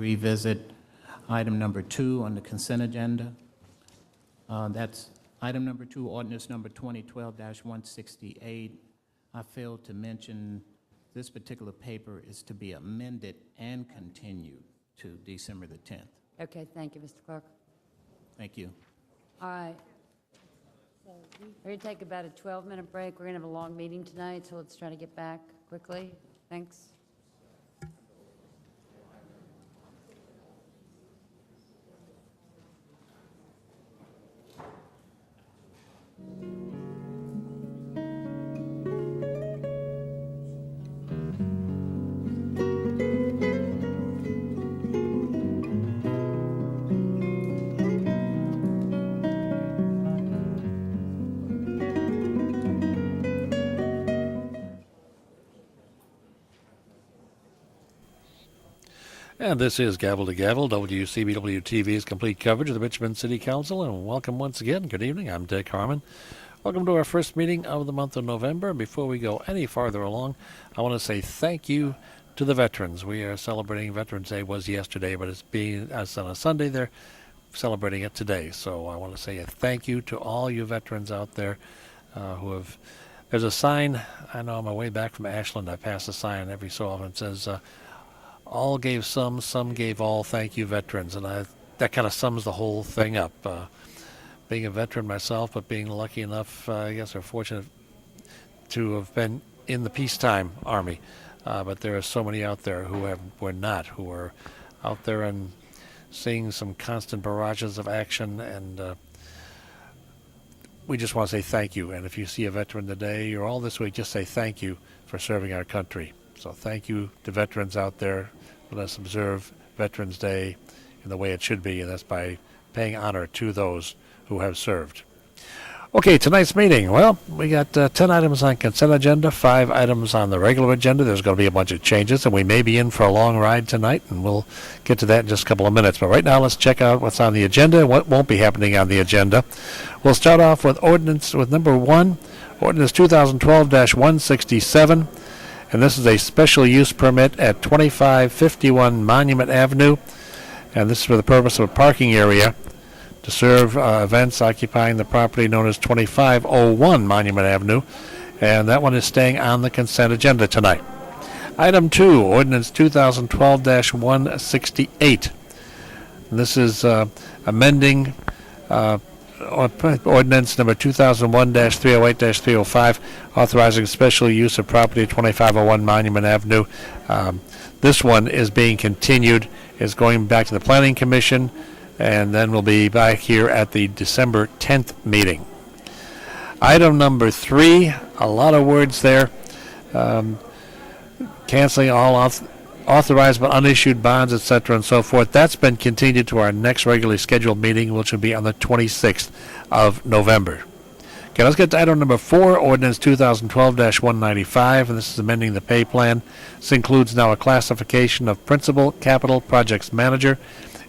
revisit item number 2 on the consent agenda. That's item number 2, ordinance number 2012-168. I failed to mention this particular paper is to be amended and continued to December the 10th. Okay, thank you, Mr. Clerk. Thank you. All right. We're going to take about a 12-minute break. We're going to have a long meeting tonight, so let's try to get back quickly. Thanks. And this is Gavel to Gavel, WCBW-TV's complete coverage of the Richmond City Council. And welcome once again. Good evening. I'm Dick Harmon. Welcome to our first meeting of the month of November. Before we go any farther along, I want to say thank you to the veterans. We are celebrating Veterans Day. Was yesterday, but it's on a Sunday. They're celebrating it today. So I want to say a thank you to all you veterans out there who have. There's a sign. I know on my way back from Ashland, I pass a sign every so often. It says, all gave some gave all, thank you, veterans. And that kind of sums the whole thing up. Being a veteran myself, but being lucky enough, I guess, or fortunate to have been in the peacetime Army. But there are so many out there who were not, who are out there and seeing some constant barrages of action. And we just want to say thank you. And if you see a veteran today or all this week, just say thank you for serving our country. So thank you to veterans out there. Let us observe Veterans Day in the way it should be, and that's by paying honor to those who have served. Okay, tonight's meeting. Well, we got 10 items on consent agenda, 5 items on the regular agenda. There's going to be a bunch of changes, and we may be in for a long ride tonight, and we'll get to that in just a couple of minutes. But right now, let's check out what's on the agenda and what won't be happening on the agenda. We'll start off with number 1, ordinance 2012-167. And this is a special use permit at 2551 Monument Avenue. And this is for the purpose of a parking area to serve events occupying the property known as 2501 Monument Avenue. And that one is staying on the consent agenda tonight. Item 2, ordinance 2012-168. And this is amending ordinance number 2001-308-305, authorizing special use of property at 2501 Monument Avenue. This one is being continued, is going back to the Planning Commission, and then we'll be back here at the December 10th meeting. Item number 3, a lot of words there. Canceling all authorized but unissued bonds, etc., and so forth. That's been continued to our next regularly scheduled meeting, which will be on the 26th of November. Okay, let's get to item number 4, ordinance 2012-195, and this is amending the pay plan. This includes now a classification of principal capital projects manager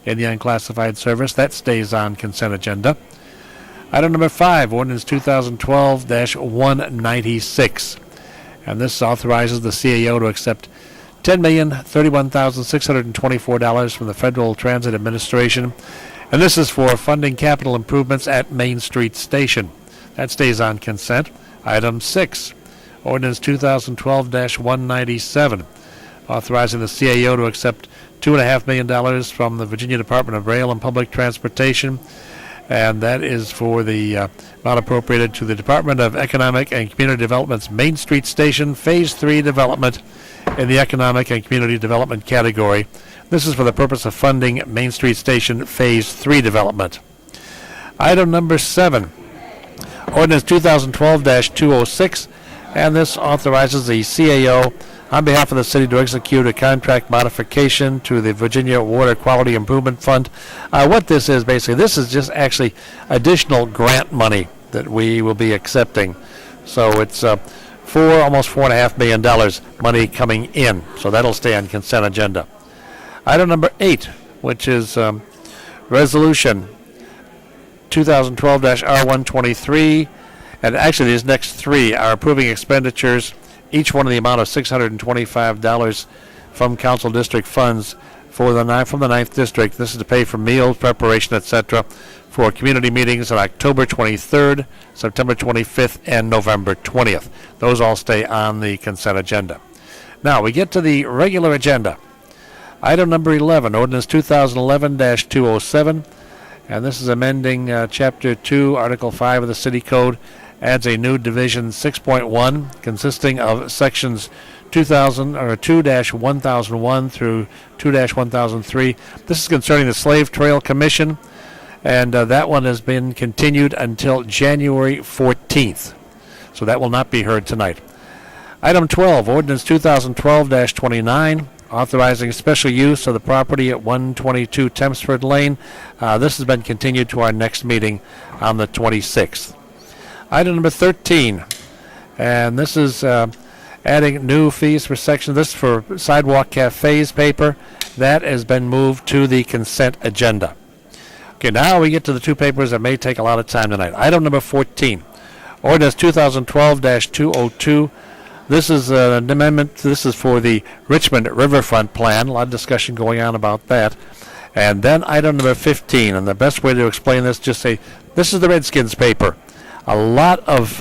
in the unclassified service. That stays on consent agenda. Item number 5, ordinance 2012-196, and this authorizes the CAO to accept $10,031,624 from the Federal Transit Administration, and this is for funding capital improvements at Main Street Station. That stays on consent. Item 6, ordinance 2012-197, authorizing the CAO to accept $2.5 million from the Virginia Department of Rail and Public Transportation, and that is for the amount appropriated to the Department of Economic and Community Development's Main Street Station Phase 3 development in the Economic and Community Development category. This is for the purpose of funding Main Street Station Phase 3 development. Item number 7, ordinance 2012-206, and this authorizes the CAO on behalf of the city to execute a contract modification to the Virginia Water Quality Improvement Fund. What this is basically, this is just actually additional grant money that we will be accepting. So it's almost $4.5 million money coming in. So that'll stay on consent agenda. Item number 8, which is resolution 2012-R123, and actually these next 3 are approving expenditures, each one in the amount of $625 from council district funds from the 9th District. This is to pay for meals, preparation, etc., for community meetings on October 23rd, September 25th, and November 20th. Those all stay on the consent agenda. Now, we get to the regular agenda. Item number 11, Ordinance 2011-207, and this is amending Chapter 2, Article 5 of the City Code, adds a new Division 6.1 consisting of Sections 2-1001 through 2-1003. This is concerning the Slave Trail Commission, and that one has been continued until January 14th. So that will not be heard tonight. Item 12, Ordinance 2012-29, authorizing special use of the property at 122 Tempsford Lane. This has been continued to our next meeting on the 26th. Item number 13, and this is adding new fees for section. This is for Sidewalk Cafes paper. That has been moved to the consent agenda. Okay, now we get to the two papers that may take a lot of time tonight. Item number 14, Ordinance 2012-202. This is an amendment. This is for the Richmond Riverfront Plan. A lot of discussion going on about that. And then item number 15, and the best way to explain this, just say, this is the Redskins paper. A lot of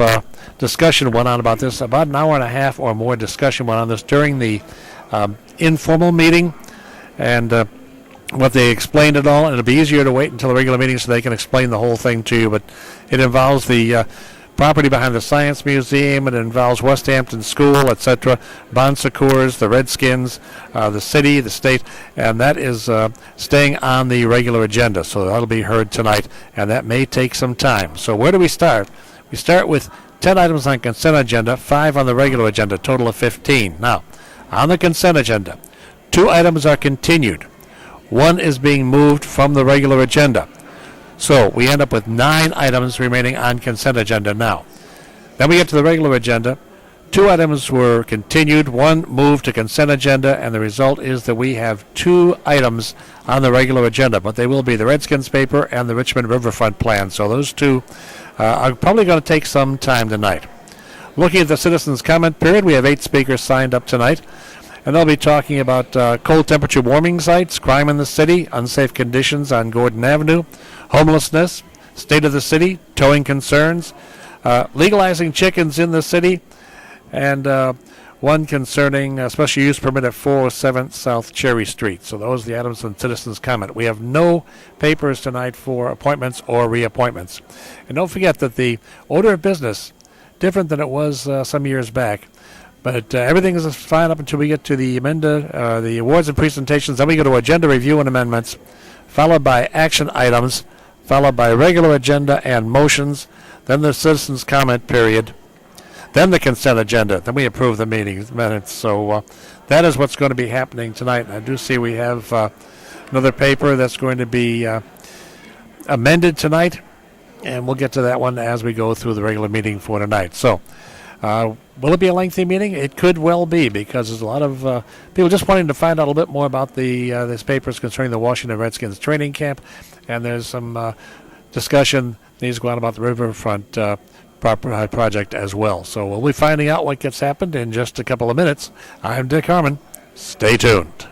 discussion went on about this. About an hour and a half or more discussion went on this during the informal meeting. And what they explained it all, and it'll be easier to wait until the regular meeting so they can explain the whole thing to you. But it involves the property behind the Science Museum. It involves West Hampton School, etc., Bon Secours, the Redskins, the city, the state, and that is staying on the regular agenda. So that'll be heard tonight, and that may take some time. So where do we start? We start with 10 items on consent agenda, 5 on the regular agenda, total of 15. Now, on the consent agenda, 2 items are continued. 1 is being moved from the regular agenda. So we end up with 9 items remaining on consent agenda now. Then we get to the regular agenda. 2 items were continued, 1 moved to consent agenda, and the result is that we have 2 items on the regular agenda, but they will be the Redskins paper and the Richmond Riverfront Plan. So those 2 are probably going to take some time tonight. Looking at the citizens' comment period, we have 8 speakers signed up tonight. And they'll be talking about cold temperature warming sites, crime in the city, unsafe conditions on Gordon Avenue, homelessness, state of the city, towing concerns, legalizing chickens in the city, and one concerning a special use permit at 407 South Cherry Street. So those are the items on citizens' comment. We have no papers tonight for appointments or reappointments. And don't forget that the order of business, different than it was some years back. But everything is fine up until we get to the the awards and presentations. Then we go to agenda review and amendments, followed by action items, followed by regular agenda and motions, then the citizens' comment period, then the consent agenda. Then we approve the meeting minutes. So that is what's going to be happening tonight. And I do see we have another paper that's going to be amended tonight, and we'll get to that one as we go through the regular meeting for tonight. So. Will it be a lengthy meeting? It could well be, because there's a lot of people just wanting to find out a little bit more about this papers concerning the Washington Redskins training camp, and there's some discussion that needs to go on about the Riverfront project as well. So we'll be finding out what gets happened in just a couple of minutes. I'm Dick Harmon. Stay tuned.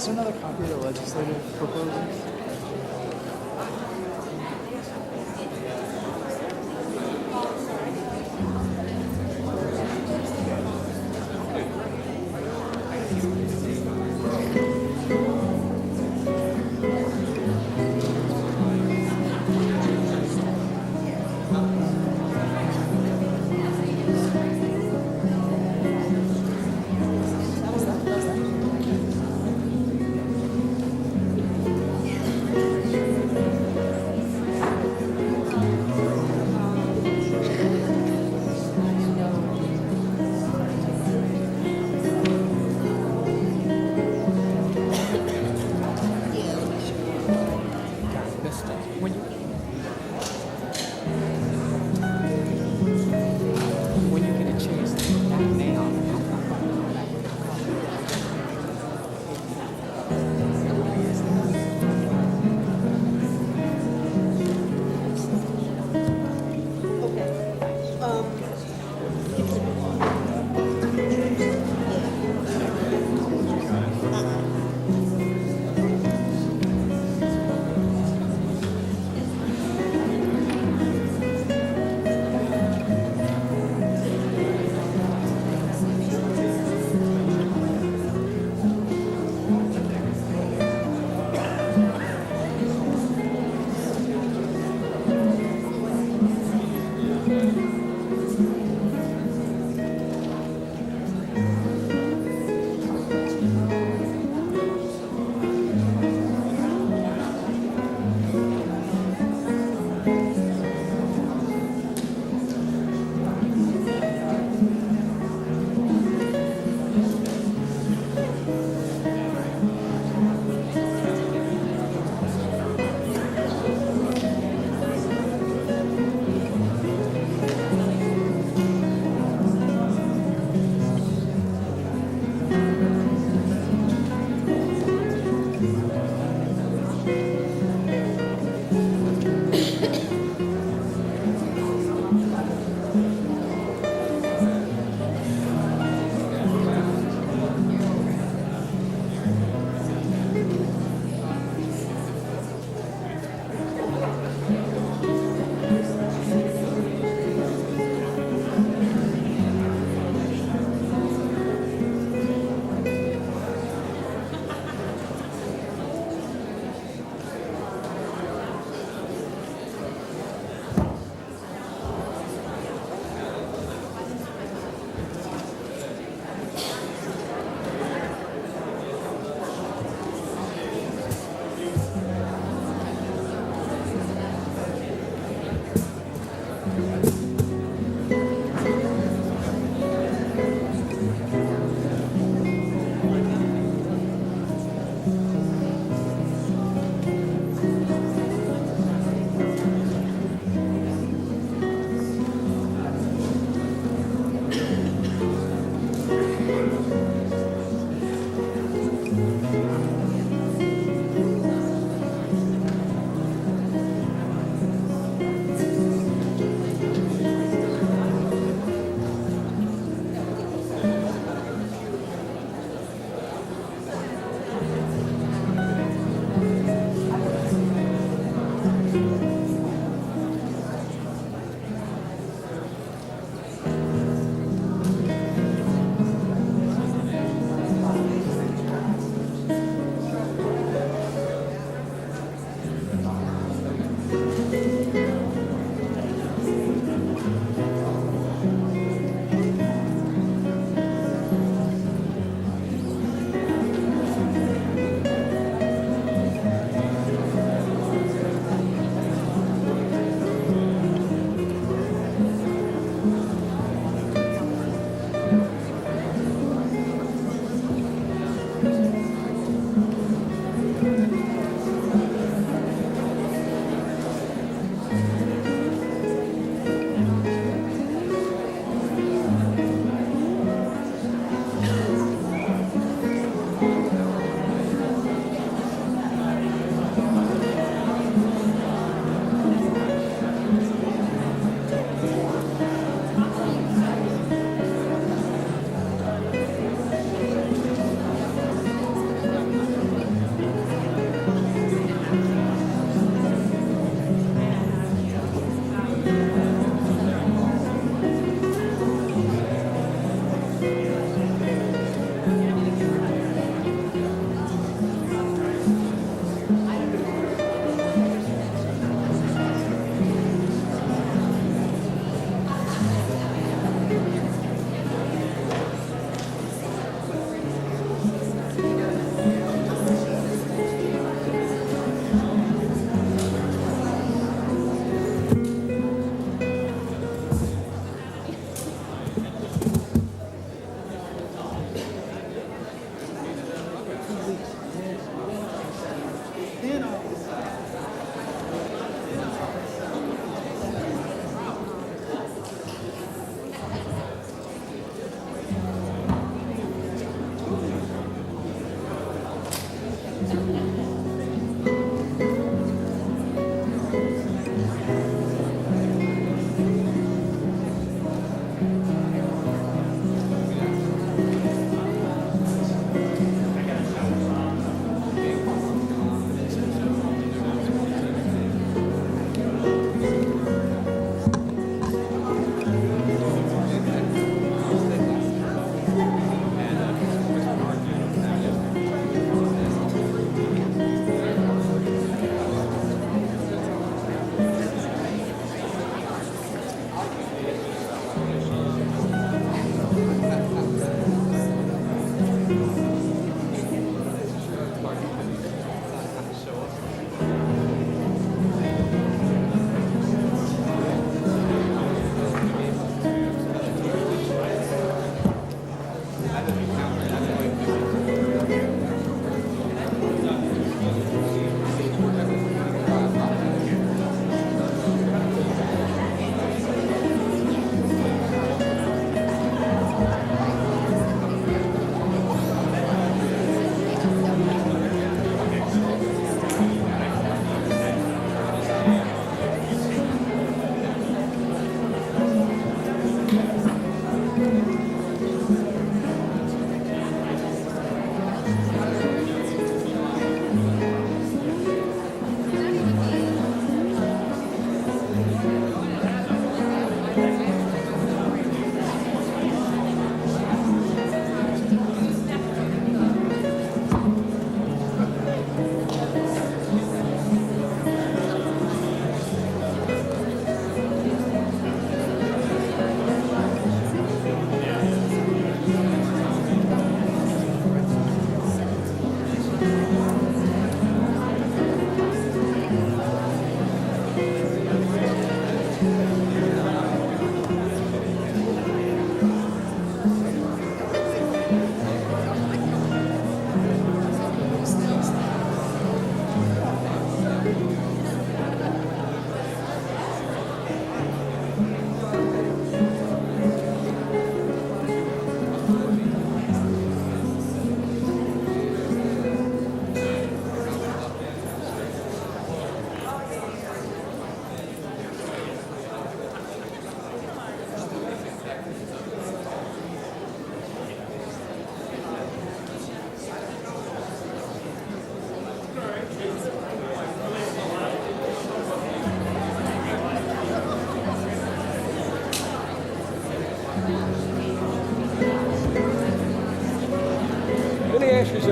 Is there another copy of the legislative proposals? if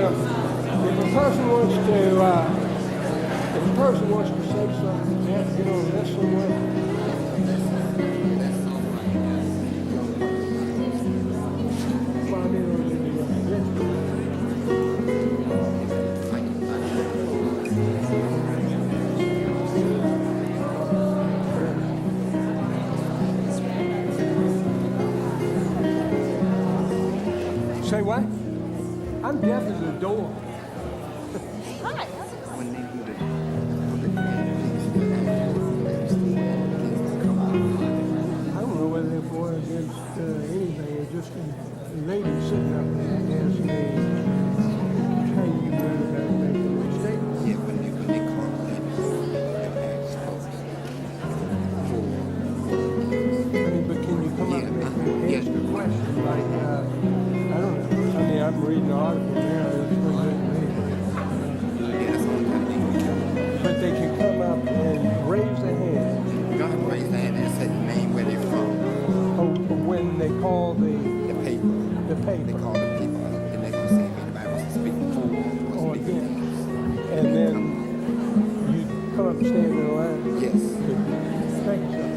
a person wants to say something, they have to get on this somewhere. Find it on the Say what? I'm deaf as a door. I don't know whether they're for or against anything. It's just a lady sitting up there asked me, can you make a mistake? Yeah, when they call I mean, but can you come up and ask a question like, I don't know. I mean, I'm reading the article now. It's pretty good to me. But they can come up and raise their hand. God raise their hand and say the name where they're from. When they call the paper. paper. They call the people and they can say if anybody wants to speak for Or against. And then you come up and stand in line. Yes. Thank you, sir.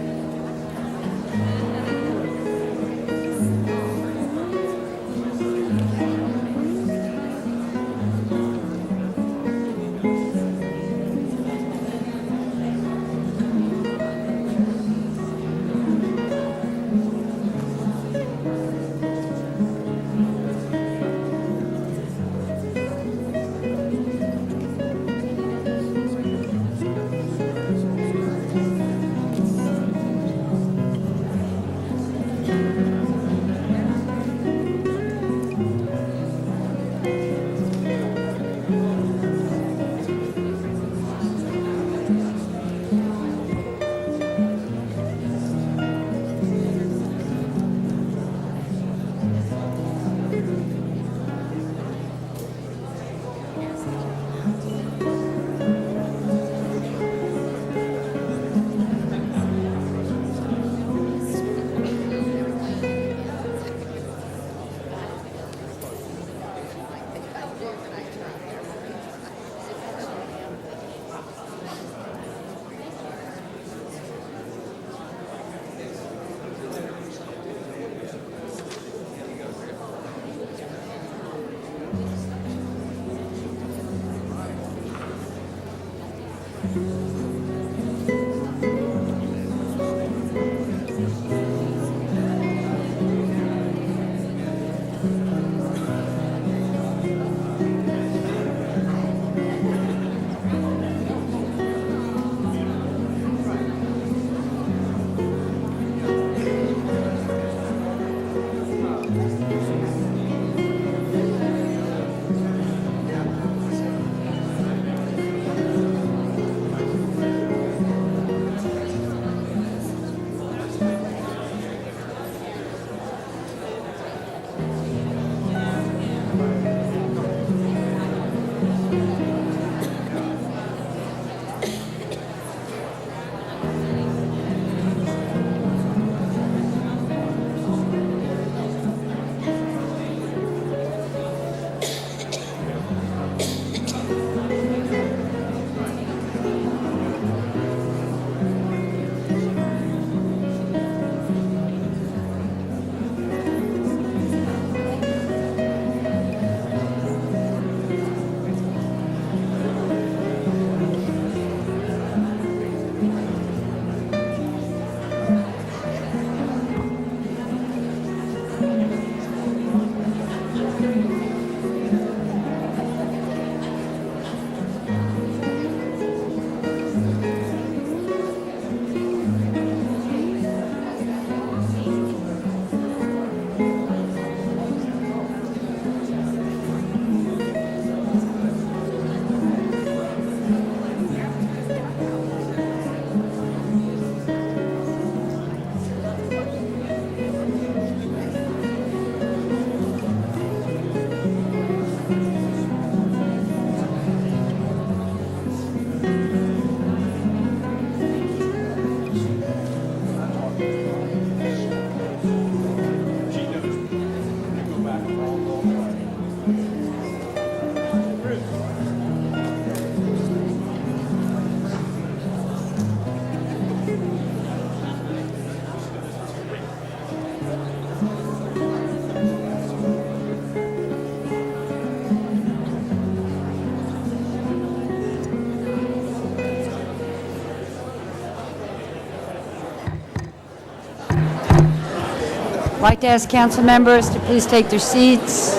like to ask council members to please take their seats.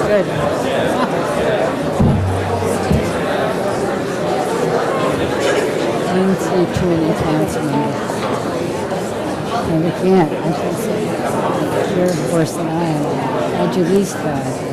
Good. I didn't see too many council members. No, we can't. I should say, you're worse than I am. How'd you least bad?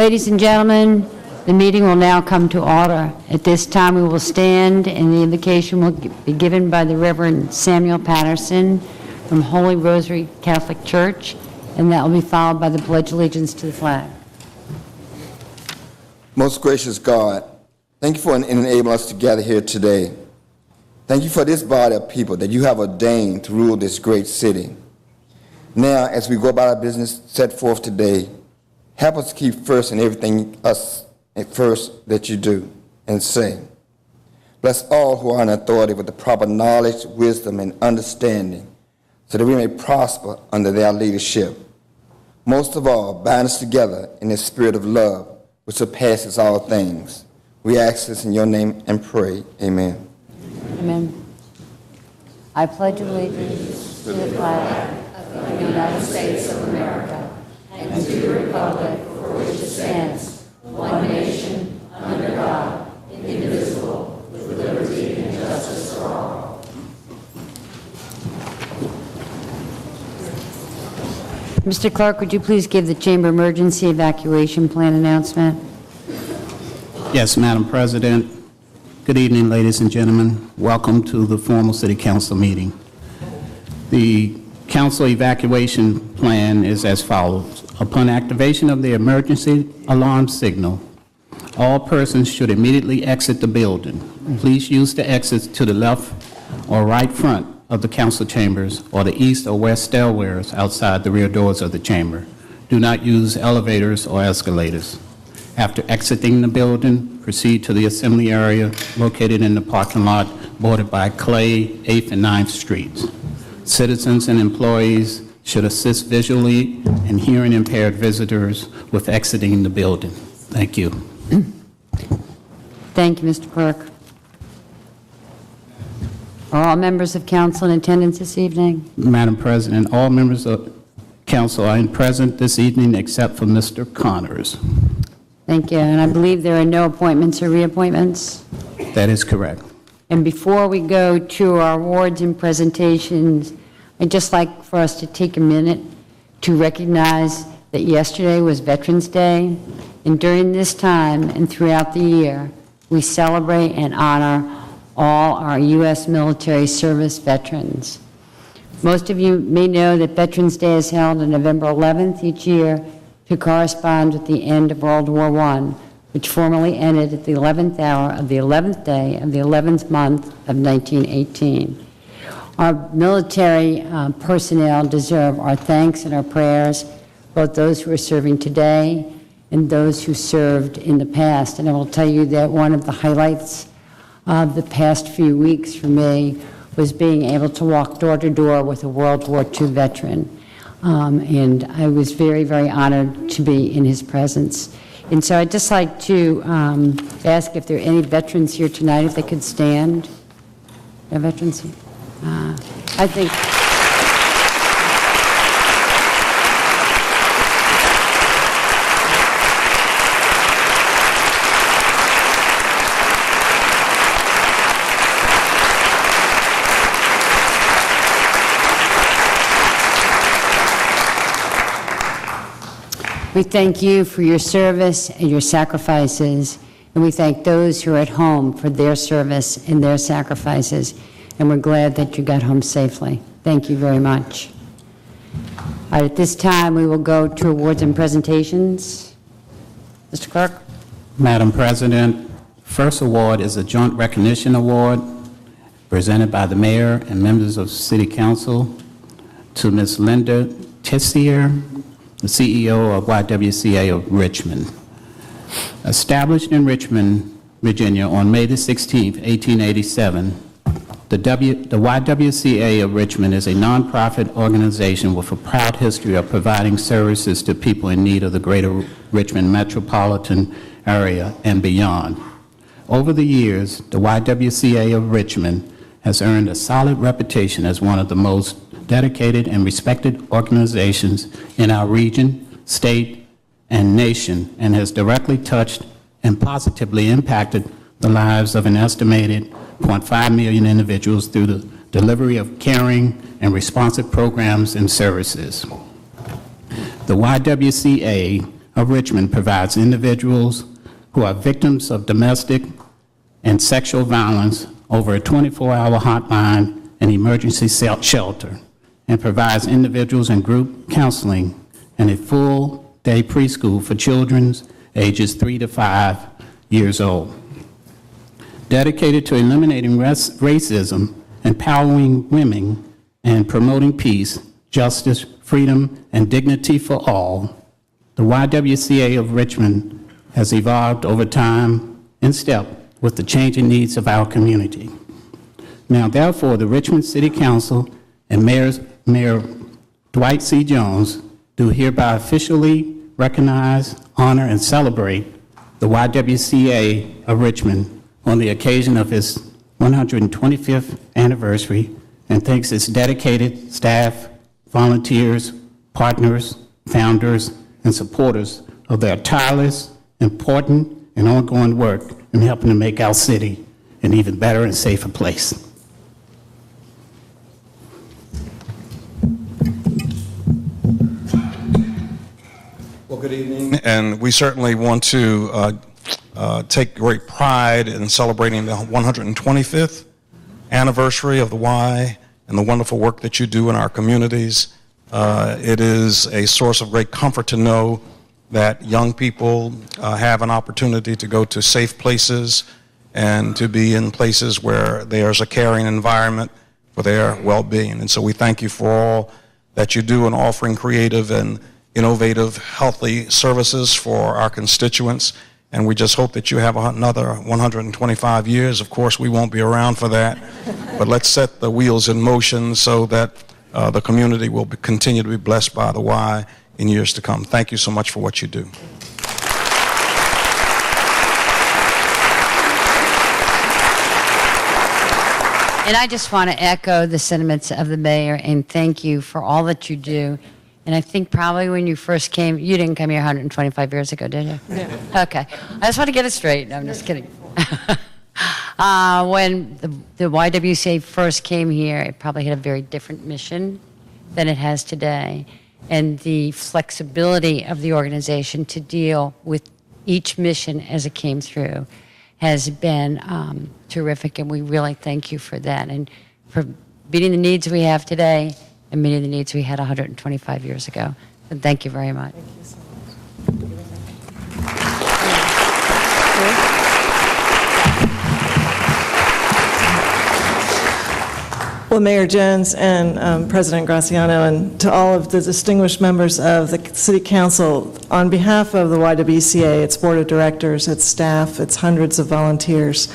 Ladies and gentlemen, the meeting will now come to order. At this time, we will stand, and the invocation will be given by the Reverend Samuel Patterson from Holy Rosary Catholic Church, and that will be followed by the Pledge of Allegiance to the flag. Most gracious God, thank you for enabling us to gather here today. Thank you for this body of people that you have ordained to rule this great city. Now, as we go about our business set forth today, help us to keep first in everything us at first that you do and say. Bless all who are in authority with the proper knowledge, wisdom, and understanding, so that we may prosper under their leadership. Most of all, bind us together in the spirit of love, which surpasses all things. We ask this in your name and pray. Amen. Amen. I pledge allegiance to the flag of the United States of America and to the republic for which it stands, one nation, under God, indivisible, with liberty and justice for all. Mr. Clerk, would you please give the Chamber Emergency Evacuation Plan announcement? Yes, Madam President. Good evening, ladies and gentlemen. Welcome to the formal City Council meeting. The Council evacuation plan is as follows. Upon activation of the emergency alarm signal, all persons should immediately exit the building. Please use the exits to the left or right front of the council chambers or the east or west stairways outside the rear doors of the chamber. Do not use elevators or escalators. After exiting the building, proceed to the assembly area located in the parking lot bordered by Clay, 8th and 9th Streets. Citizens and employees should assist visually and hearing impaired visitors with exiting the building. Thank you. Thank you, Mr. Clerk. Are all members of council in attendance this evening? Madam President, all members of council are present this evening except for Mr. Connors. Thank you. And I believe there are no appointments or reappointments? That is correct. And before we go to our awards and presentations, I'd just like for us to take a minute to recognize that yesterday was Veterans Day, and during this time and throughout the year, we celebrate and honor all our U.S. military service veterans. Most of you may know that Veterans Day is held on November 11th each year to correspond with the end of World War I, which formally ended at the 11th hour of the 11th day of the 11th month of 1918. Our military personnel deserve our thanks and our prayers, both those who are serving today and those who served in the past. And I will tell you that one of the highlights of the past few weeks for me was being able to walk door to door with a World War II veteran. And I was very, very honored to be in his presence. And so I'd just like to ask if there are any veterans here tonight, if they could stand. No veterans here? I think... We thank you for your service and your sacrifices, and we thank those who are at home for their service and their sacrifices, and we're glad that you got home safely. Thank you very much. All right, at this time, we will go to awards and presentations. Mr. Clerk? Madam President, first award is a Joint Recognition Award presented by the Mayor and members of City Council to Ms. Linda Tissier, the CEO of YWCA of Richmond. Established in Richmond, Virginia on May the 16th, 1887, the YWCA of Richmond is a nonprofit organization with a proud history of providing services to people in need of the greater Richmond metropolitan area and beyond. Over the years, the YWCA of Richmond has earned a solid reputation as one of the most dedicated and respected organizations in our region, state, and nation, and has directly touched and positively impacted the lives of an estimated 0.5 million individuals through the delivery of caring and responsive programs and services. The YWCA of Richmond provides individuals who are victims of domestic and sexual violence over a 24-hour hotline and emergency shelter, and provides individuals and group counseling and a full-day preschool for children ages 3 to 5 years old. Dedicated to eliminating racism, empowering women, and promoting peace, justice, freedom, and dignity for all, the YWCA of Richmond has evolved over time in step with the changing needs of our community. Now, therefore, the Richmond City Council and Mayor Dwight C. Jones do hereby officially recognize, honor, and celebrate the YWCA of Richmond on the occasion of its 125th anniversary, and thanks its dedicated staff, volunteers, partners, founders, and supporters of their tireless, important, and ongoing work in helping to make our city an even better and safer place. Well, good evening, and we certainly want to take great pride in celebrating the 125th anniversary of the Y and the wonderful work that you do in our communities. It is a source of great comfort to know that young people have an opportunity to go to safe places and to be in places where there's a caring environment for their well-being. And so we thank you for all that you do in offering creative and innovative, healthy services for our constituents. And we just hope that you have another 125 years. Of course, we won't be around for that, but let's set the wheels in motion so that the community will continue to be blessed by the Y in years to come. Thank you so much for what you do. And I just want to echo the sentiments of the mayor and thank you for all that you do. And I think probably when you first came, you didn't come here 125 years ago, did you? Yeah. Okay. I just want to get it straight. No, I'm just kidding. When the YWCA first came here, it probably had a very different mission than it has today. And the flexibility of the organization to deal with each mission as it came through has been terrific, and we really thank you for that and for meeting the needs we have today and meeting the needs we had 125 years ago. And thank you very much. Thank you so much. Well, Mayor Jones and President Graciano, and to all of the distinguished members of the City Council, on behalf of the YWCA, its Board of Directors, its staff, its hundreds of volunteers,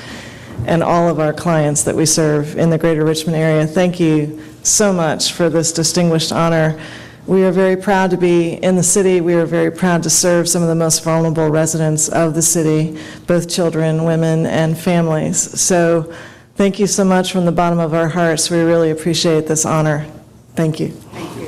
and all of our clients that we serve in the greater Richmond area, thank you so much for this distinguished honor. We are very proud to be in the city. We are very proud to serve some of the most vulnerable residents of the city, both children, women, and families. So thank you so much from the bottom of our hearts. We really appreciate this honor. Thank you. Thank you.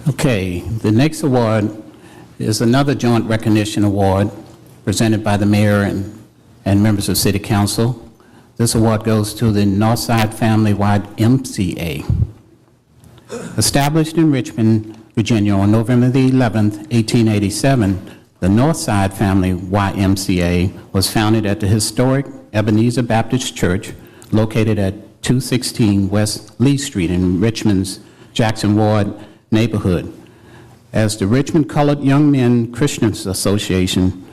Okay, the next award is another joint recognition award presented by the mayor and members of City Council. This award goes to the Northside Family YMCA. Established in Richmond, Virginia on November the 11th, 1887, the Northside Family YMCA was founded at the historic Ebenezer Baptist Church located at 216 West Lee Street in Richmond's Jackson Ward neighborhood as the Richmond Colored Young Men Christian Association,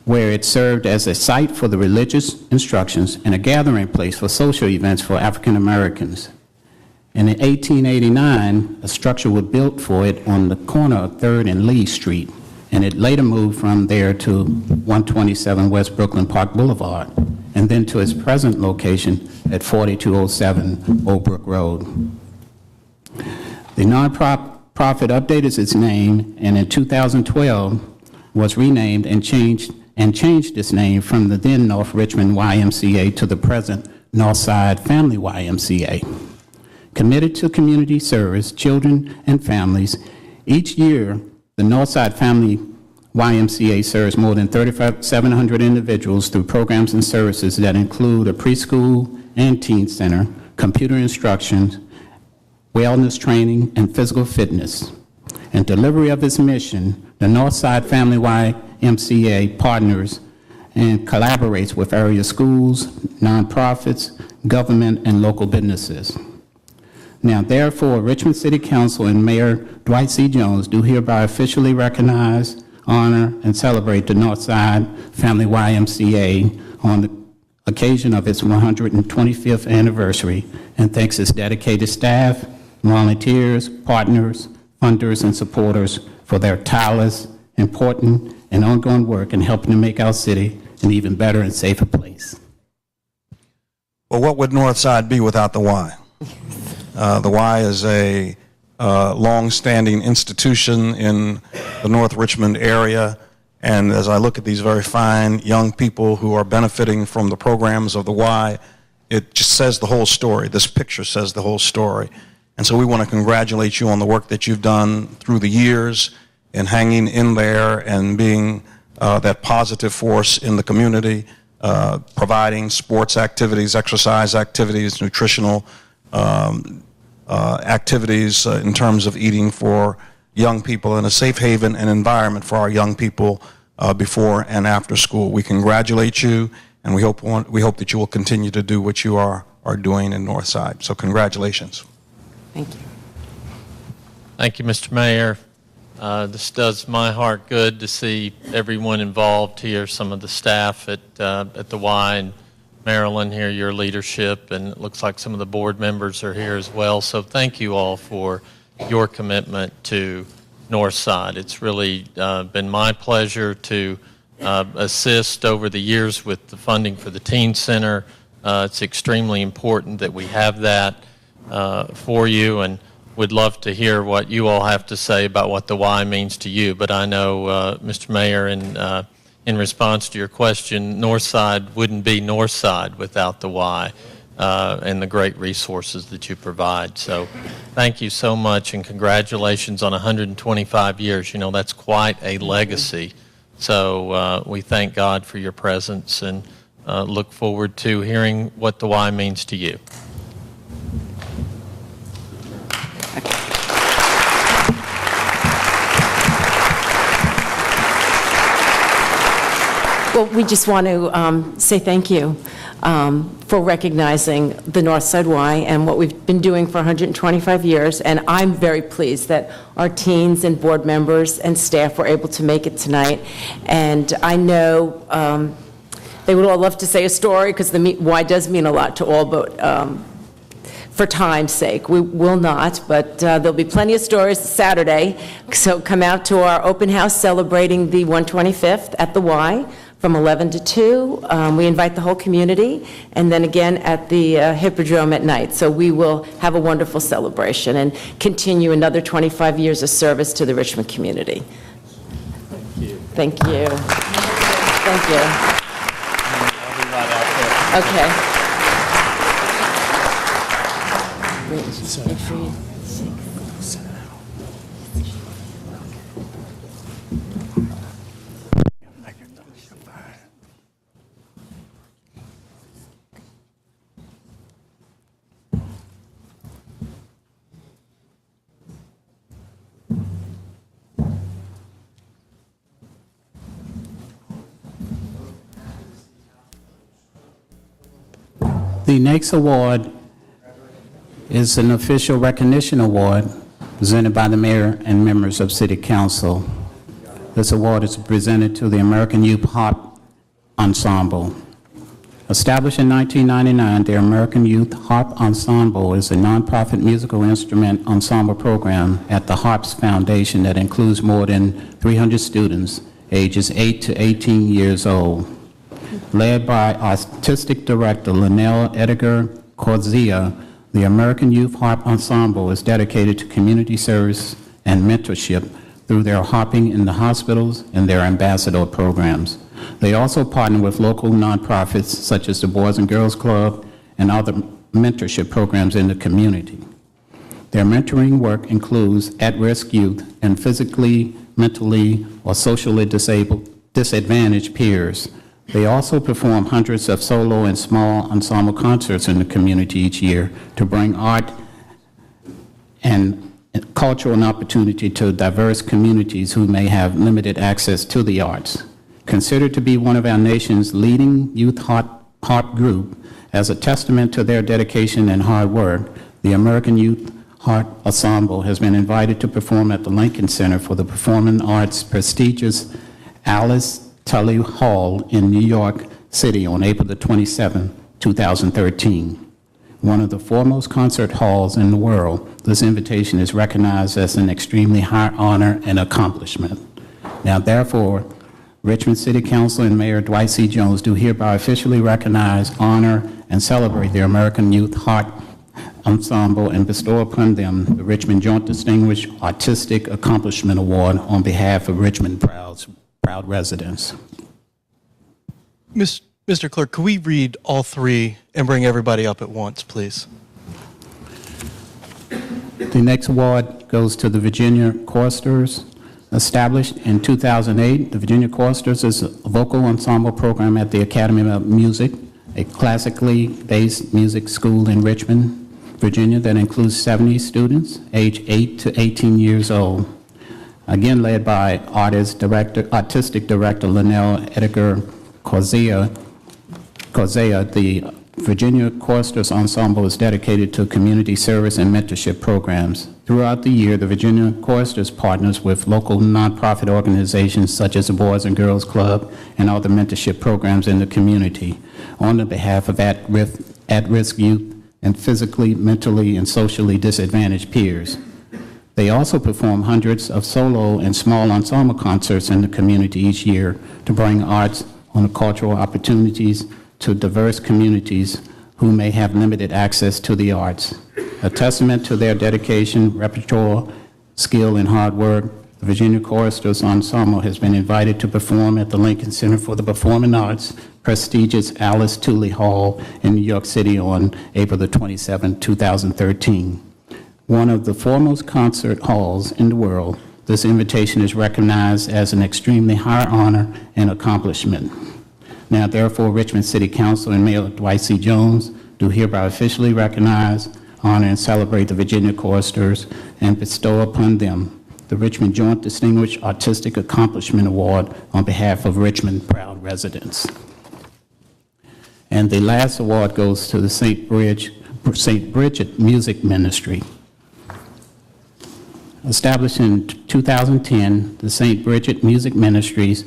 where it served as a site for the religious instructions and a gathering place for social events for African Americans. And in 1889, a structure was built for it on the corner of 3rd and Lee Street, and it later moved from there to 127 West Brooklyn Park Boulevard, and then to its present location at 4207 Old Brook Road. The nonprofit updated its name, and in 2012 was renamed and changed its name from the then North Richmond YMCA to the present Northside Family YMCA. Committed to community service, children and families, each year the Northside Family YMCA serves more than 3,700 individuals through programs and services that include a preschool and teen center, computer instruction, wellness training, and physical fitness. In delivery of its mission, the Northside Family YMCA partners and collaborates with area schools, nonprofits, government, and local businesses. Now, therefore, Richmond City Council and Mayor Dwight C. Jones do hereby officially recognize, honor, and celebrate the Northside Family YMCA on the occasion of its 125th anniversary, and thanks its dedicated staff, volunteers, partners, funders, and supporters for their tireless, important, and ongoing work in helping to make our city an even better and safer place. Well, what would Northside be without the Y? The Y is a long-standing institution in the North Richmond area, and as I look at these very fine young people who are benefiting from the programs of the Y, it just says the whole story. This picture says the whole story. And so we want to congratulate you on the work that you've done through the years in hanging in there and being that positive force in the community, providing sports activities, exercise activities, nutritional activities in terms of eating for young people and a safe haven and environment for our young people before and after school. We congratulate you, and we hope that you will continue to do what you are doing in Northside. So congratulations. Thank you. Thank you, Mr. Mayor. This does my heart good to see everyone involved here, some of the staff at the Y, and Marilyn here, your leadership, and it looks like some of the board members are here as well. So thank you all for your commitment to Northside. It's really been my pleasure to assist over the years with the funding for the Teen Center. It's extremely important that we have that for you, and would love to hear what you all have to say about what the Y means to you. But I know, Mr. Mayor, in response to your question, Northside wouldn't be Northside without the Y and the great resources that you provide. So thank you so much, and congratulations on 125 years. You know, that's quite a legacy. So we thank God for your presence and look forward to hearing what the Y means to you. Well, we just want to say thank you for recognizing the Northside Y and what we've been doing for 125 years. And I'm very pleased that our teens and board members and staff were able to make it tonight. And I know they would all love to say a story because the Y does mean a lot to all, but for time's sake, we will not, but there'll be plenty of stories Saturday. So come out to our open house celebrating the 125th at the Y from 11 to 2. We invite the whole community, and then again at the Hippodrome at night. So we will have a wonderful celebration and continue another 25 years of service to the Richmond community. Thank you. Thank you. Thank you. I'll be right out there. Okay. The next award is an official recognition award presented by the mayor and members of City Council. This award is presented to the American Youth Harp Ensemble. Established in 1999, the American Youth Harp Ensemble is a nonprofit musical instrument ensemble program at the Harps Foundation that includes more than 300 students ages 8 to 18 years old. Led by Artistic Director Linnell Edgar Corzia, the American Youth Harp Ensemble is dedicated to community service and mentorship through their harping in the hospitals and their ambassador programs. They also partner with local nonprofits such as the Boys and Girls Club and other mentorship programs in the community. Their mentoring work includes at-risk youth and physically, mentally, or socially disadvantaged peers. They also perform hundreds of solo and small ensemble concerts in the community each year to bring art and cultural opportunity to diverse communities who may have limited access to the arts. Considered to be one of our nation's leading youth harp group, as a testament to their dedication and hard work, the American Youth Harp Ensemble has been invited to perform at the Lincoln Center for the Performing Arts prestigious Alice Tully Hall in New York City on April the 27th, 2013. One of the foremost concert halls in the world, this invitation is recognized as an extremely high honor and accomplishment. Now, therefore, Richmond City Council and Mayor Dwight C. Jones do hereby officially recognize, honor, and celebrate the American Youth Harp Ensemble and bestow upon them the Richmond Joint Distinguished Artistic Accomplishment Award on behalf of Richmond proud residents. Mr. Clerk, could we read all three and bring everybody up at once, please? The next award goes to the Virginia Choristers. Established in 2008, the Virginia Choristers is a vocal ensemble program at the Academy of Music, a classically based music school in Richmond, Virginia that includes 70 students aged 8 to 18 years old. Again, led by artistic director Linnell Edgar Corzia, the Virginia Choristers Ensemble is dedicated to community service and mentorship programs. Throughout the year, the Virginia Choristers partners with local nonprofit organizations such as the Boys and Girls Club and other mentorship programs in the community on the behalf of at-risk youth and physically, mentally, and socially disadvantaged peers. They also perform hundreds of solo and small ensemble concerts in the community each year to bring arts on cultural opportunities to diverse communities who may have limited access to the arts. A testament to their dedication, repertoire, skill, and hard work, the Virginia Choristers Ensemble has been invited to perform at the Lincoln Center for the Performing Arts, prestigious Alice Tully Hall in New York City on April the 27th, 2013. One of the foremost concert halls in the world, this invitation is recognized as an extremely high honor and accomplishment. Now, therefore, Richmond City Council and Mayor Dwight C. Jones do hereby officially recognize, honor, and celebrate the Virginia Choristers and bestow upon them the Richmond Joint Distinguished Artistic Accomplishment Award on behalf of Richmond proud residents. And the last award goes to the St. Bridget Music Ministry. Established in 2010, the St. Bridget Music Ministries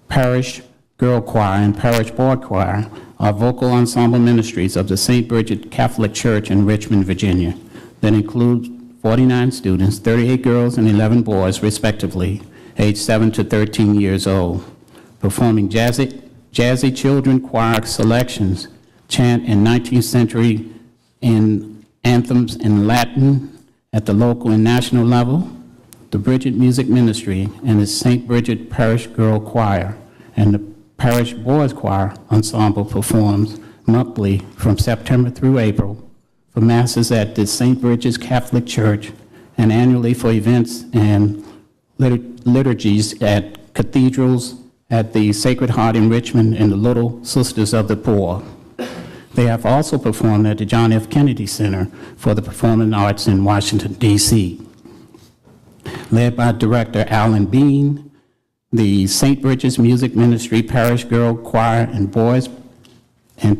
Parish Girl Choir and Parish Boy Choir are vocal ensemble ministries of the St. Bridget Catholic Church in Richmond, Virginia, that includes 49 students, 38 girls and 11 boys, respectively, aged 7 to 13 years old, performing jazzy children choir selections, chant in 19th century in anthems in Latin at the local and national level. The Bridget Music Ministry and the St. Bridget Parish Girl Choir and the Parish Boys Choir Ensemble performs monthly from September through April for masses at the St. Bridget's Catholic Church and annually for events and liturgies at cathedrals, at the Sacred Heart in Richmond, and the Little Sisters of the Poor. They have also performed at the John F. Kennedy Center for the Performing Arts in Washington, D.C. Led by Director Alan Bean, the St. Bridget's Music Ministry Parish Girl Choir and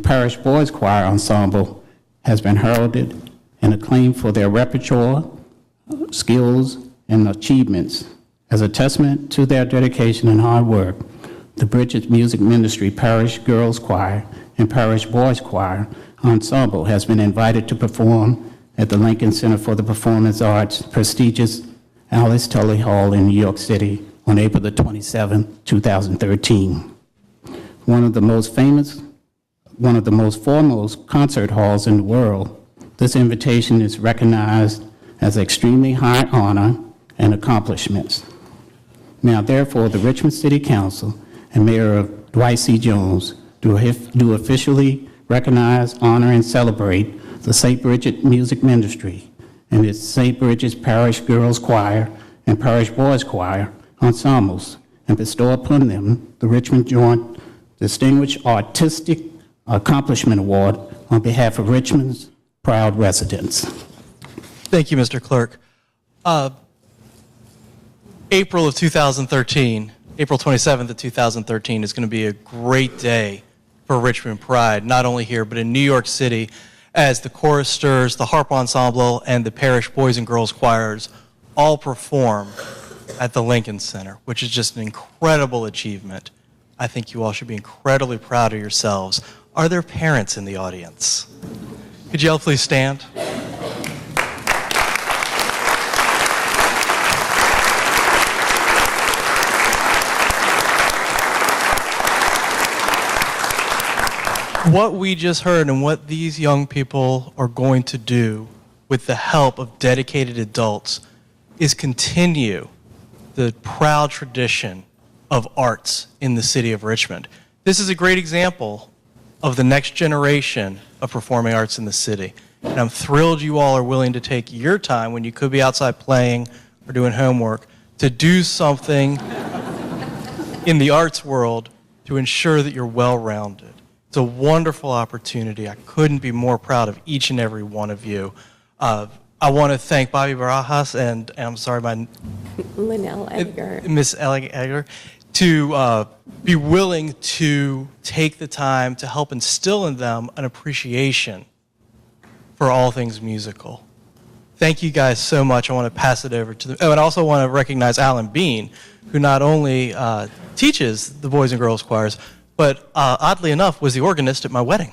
Parish Boys Choir Ensemble has been heralded and acclaimed for their repertoire, skills, and achievements. As a testament to their dedication and hard work, the Bridget Music Ministry Parish Girls Choir and Parish Boys Choir Ensemble has been invited to perform at the Lincoln Center for the Performing Arts, prestigious Alice Tully Hall in New York City on April the 27th, 2013. One of the most foremost concert halls in the world, this invitation is recognized as extremely high honor and accomplishments. Now, therefore, the Richmond City Council and Mayor Dwight C. Jones do officially recognize, honor, and celebrate the St. Bridget Music Ministry and its St. Bridget's Parish Girls Choir and Parish Boys Choir ensembles and bestow upon them the Richmond Joint Distinguished Artistic Accomplishment Award on behalf of Richmond's proud residents. Thank you, Mr. Clerk. April of 2013, April 27th of 2013 is going to be a great day for Richmond Pride, not only here, but in New York City, as the choristers, the harp ensemble, and the parish boys and girls choirs all perform at the Lincoln Center, which is just an incredible achievement. I think you all should be incredibly proud of yourselves. Are there parents in the audience? Could you all please stand? What we just heard and what these young people are going to do with the help of dedicated adults is continue the proud tradition of arts in the city of Richmond. This is a great example of the next generation of performing arts in the city. And I'm thrilled you all are willing to take your time when you could be outside playing or doing homework to do something in the arts world to ensure that you're well-rounded. It's a wonderful opportunity. I couldn't be more proud of each and every one of you. I want to thank Bobby Barajas and I'm sorry, Linnell Edgar. Miss Ellie Edgar. to be willing to take the time to help instill in them an appreciation for all things musical. Thank you guys so much. I want to pass it over to them. Oh, and I also want to recognize Alan Bean, who not only teaches the boys and girls choirs, but oddly enough, was the organist at my wedding.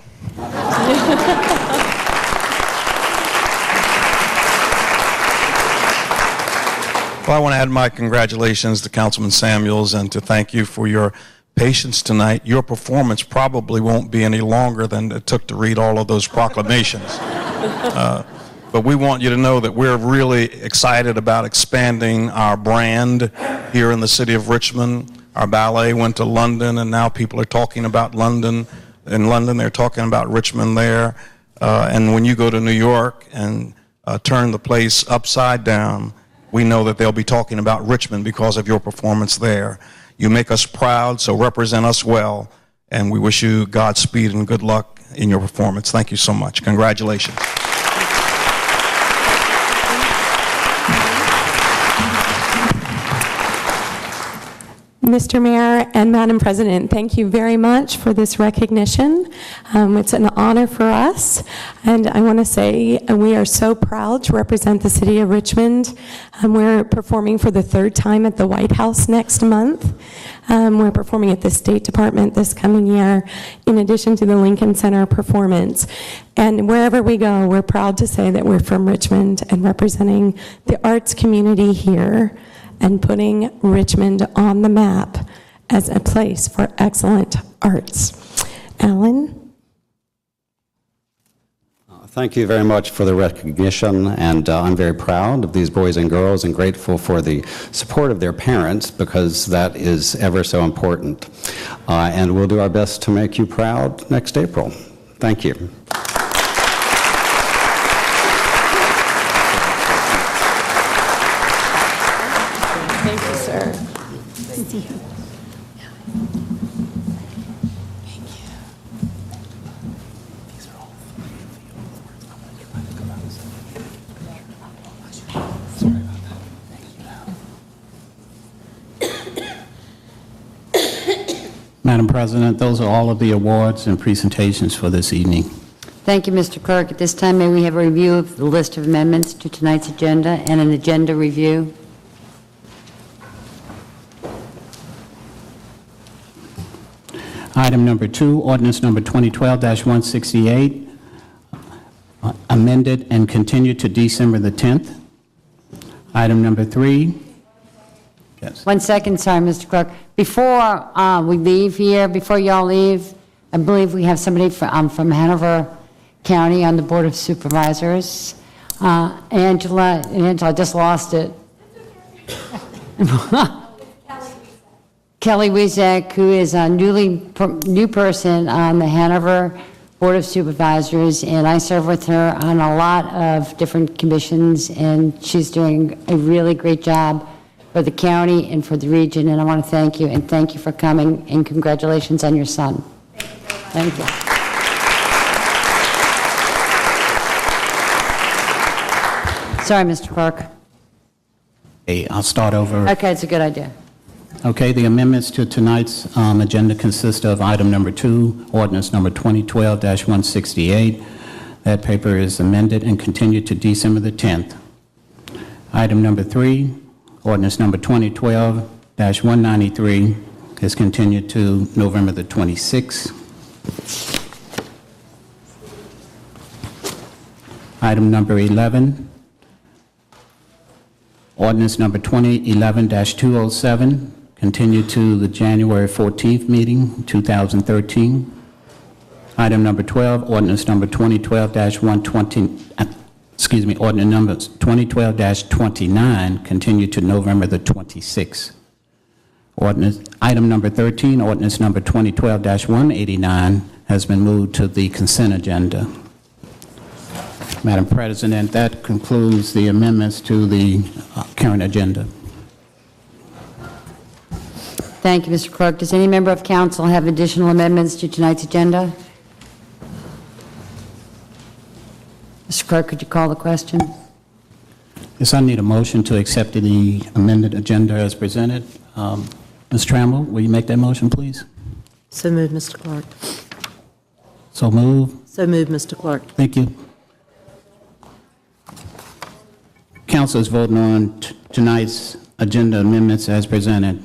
Well, I want to add my congratulations to Councilman Samuels and to thank you for your patience tonight. Your performance probably won't be any longer than it took to read all of those proclamations. But we want you to know that we're really excited about expanding our brand here in the city of Richmond. Our ballet went to London, and now people are talking about London. In London, they're talking about Richmond there. And when you go to New York and turn the place upside down, we know that they'll be talking about Richmond because of your performance there. You make us proud, so represent us well, and we wish you Godspeed and good luck in your performance. Thank you so much. Congratulations. Mr. Mayor and Madam President, thank you very much for this recognition. It's an honor for us, and I want to say we are so proud to represent the city of Richmond. We're performing for the third time at the White House next month. We're performing at the State Department this coming year, in addition to the Lincoln Center performance. And wherever we go, we're proud to say that we're from Richmond and representing the arts community here and putting Richmond on the map as a place for excellent arts. Alan? Thank you very much for the recognition, and I'm very proud of these boys and girls and grateful for the support of their parents, because that is ever so important. And we'll do our best to make you proud next April. Thank you. Thank you, sir. Thank you. Madam President, those are all of the awards and presentations for this evening. Thank you, Mr. Clerk. At this time, may we have a review of the list of amendments to tonight's agenda and an agenda review? Item number 2, ordinance number 2012-168, amended and continued to December the 10th. Item number 3. Yes. 1 second, sorry, Mr. Clerk. Before we leave here, before y'all leave, I believe we have somebody from Hanover County on the Board of Supervisors. Angela, I just lost it. Kelly Wizek, who is a new person on the Hanover Board of Supervisors, and I serve with her on a lot of different commissions, and she's doing a really great job for the county and for the region, and I want to thank you, and thank you for coming, and congratulations on your son. Thank you. Sorry, Mr. Clerk. Hey, I'll start over. Okay, it's a good idea. Okay, the amendments to tonight's agenda consist of item number 2, ordinance number 2012-168. That paper is amended and continued to December the 10th. Item number 3, ordinance number 2012-193 is continued to November the 26th. Item number 11, ordinance number 2011-207, continued to the January 14th meeting, 2013. Item number 12, ordinance number 2012-120, ordinance number 2012-29, continued to November the 26th. Item number 13, ordinance number 2012-189, has been moved to the consent agenda. Madam President, that concludes the amendments to the current agenda. Thank you, Mr. Clerk. Does any member of council have additional amendments to tonight's agenda? Mr. Clerk, could you call the question? Yes, I need a motion to accept the amended agenda as presented. Ms. Trammell, will you make that motion, please? So moved, Mr. Clark. So move. So moved, Mr. Clark. Thank you. Council is voting on tonight's agenda amendments as presented.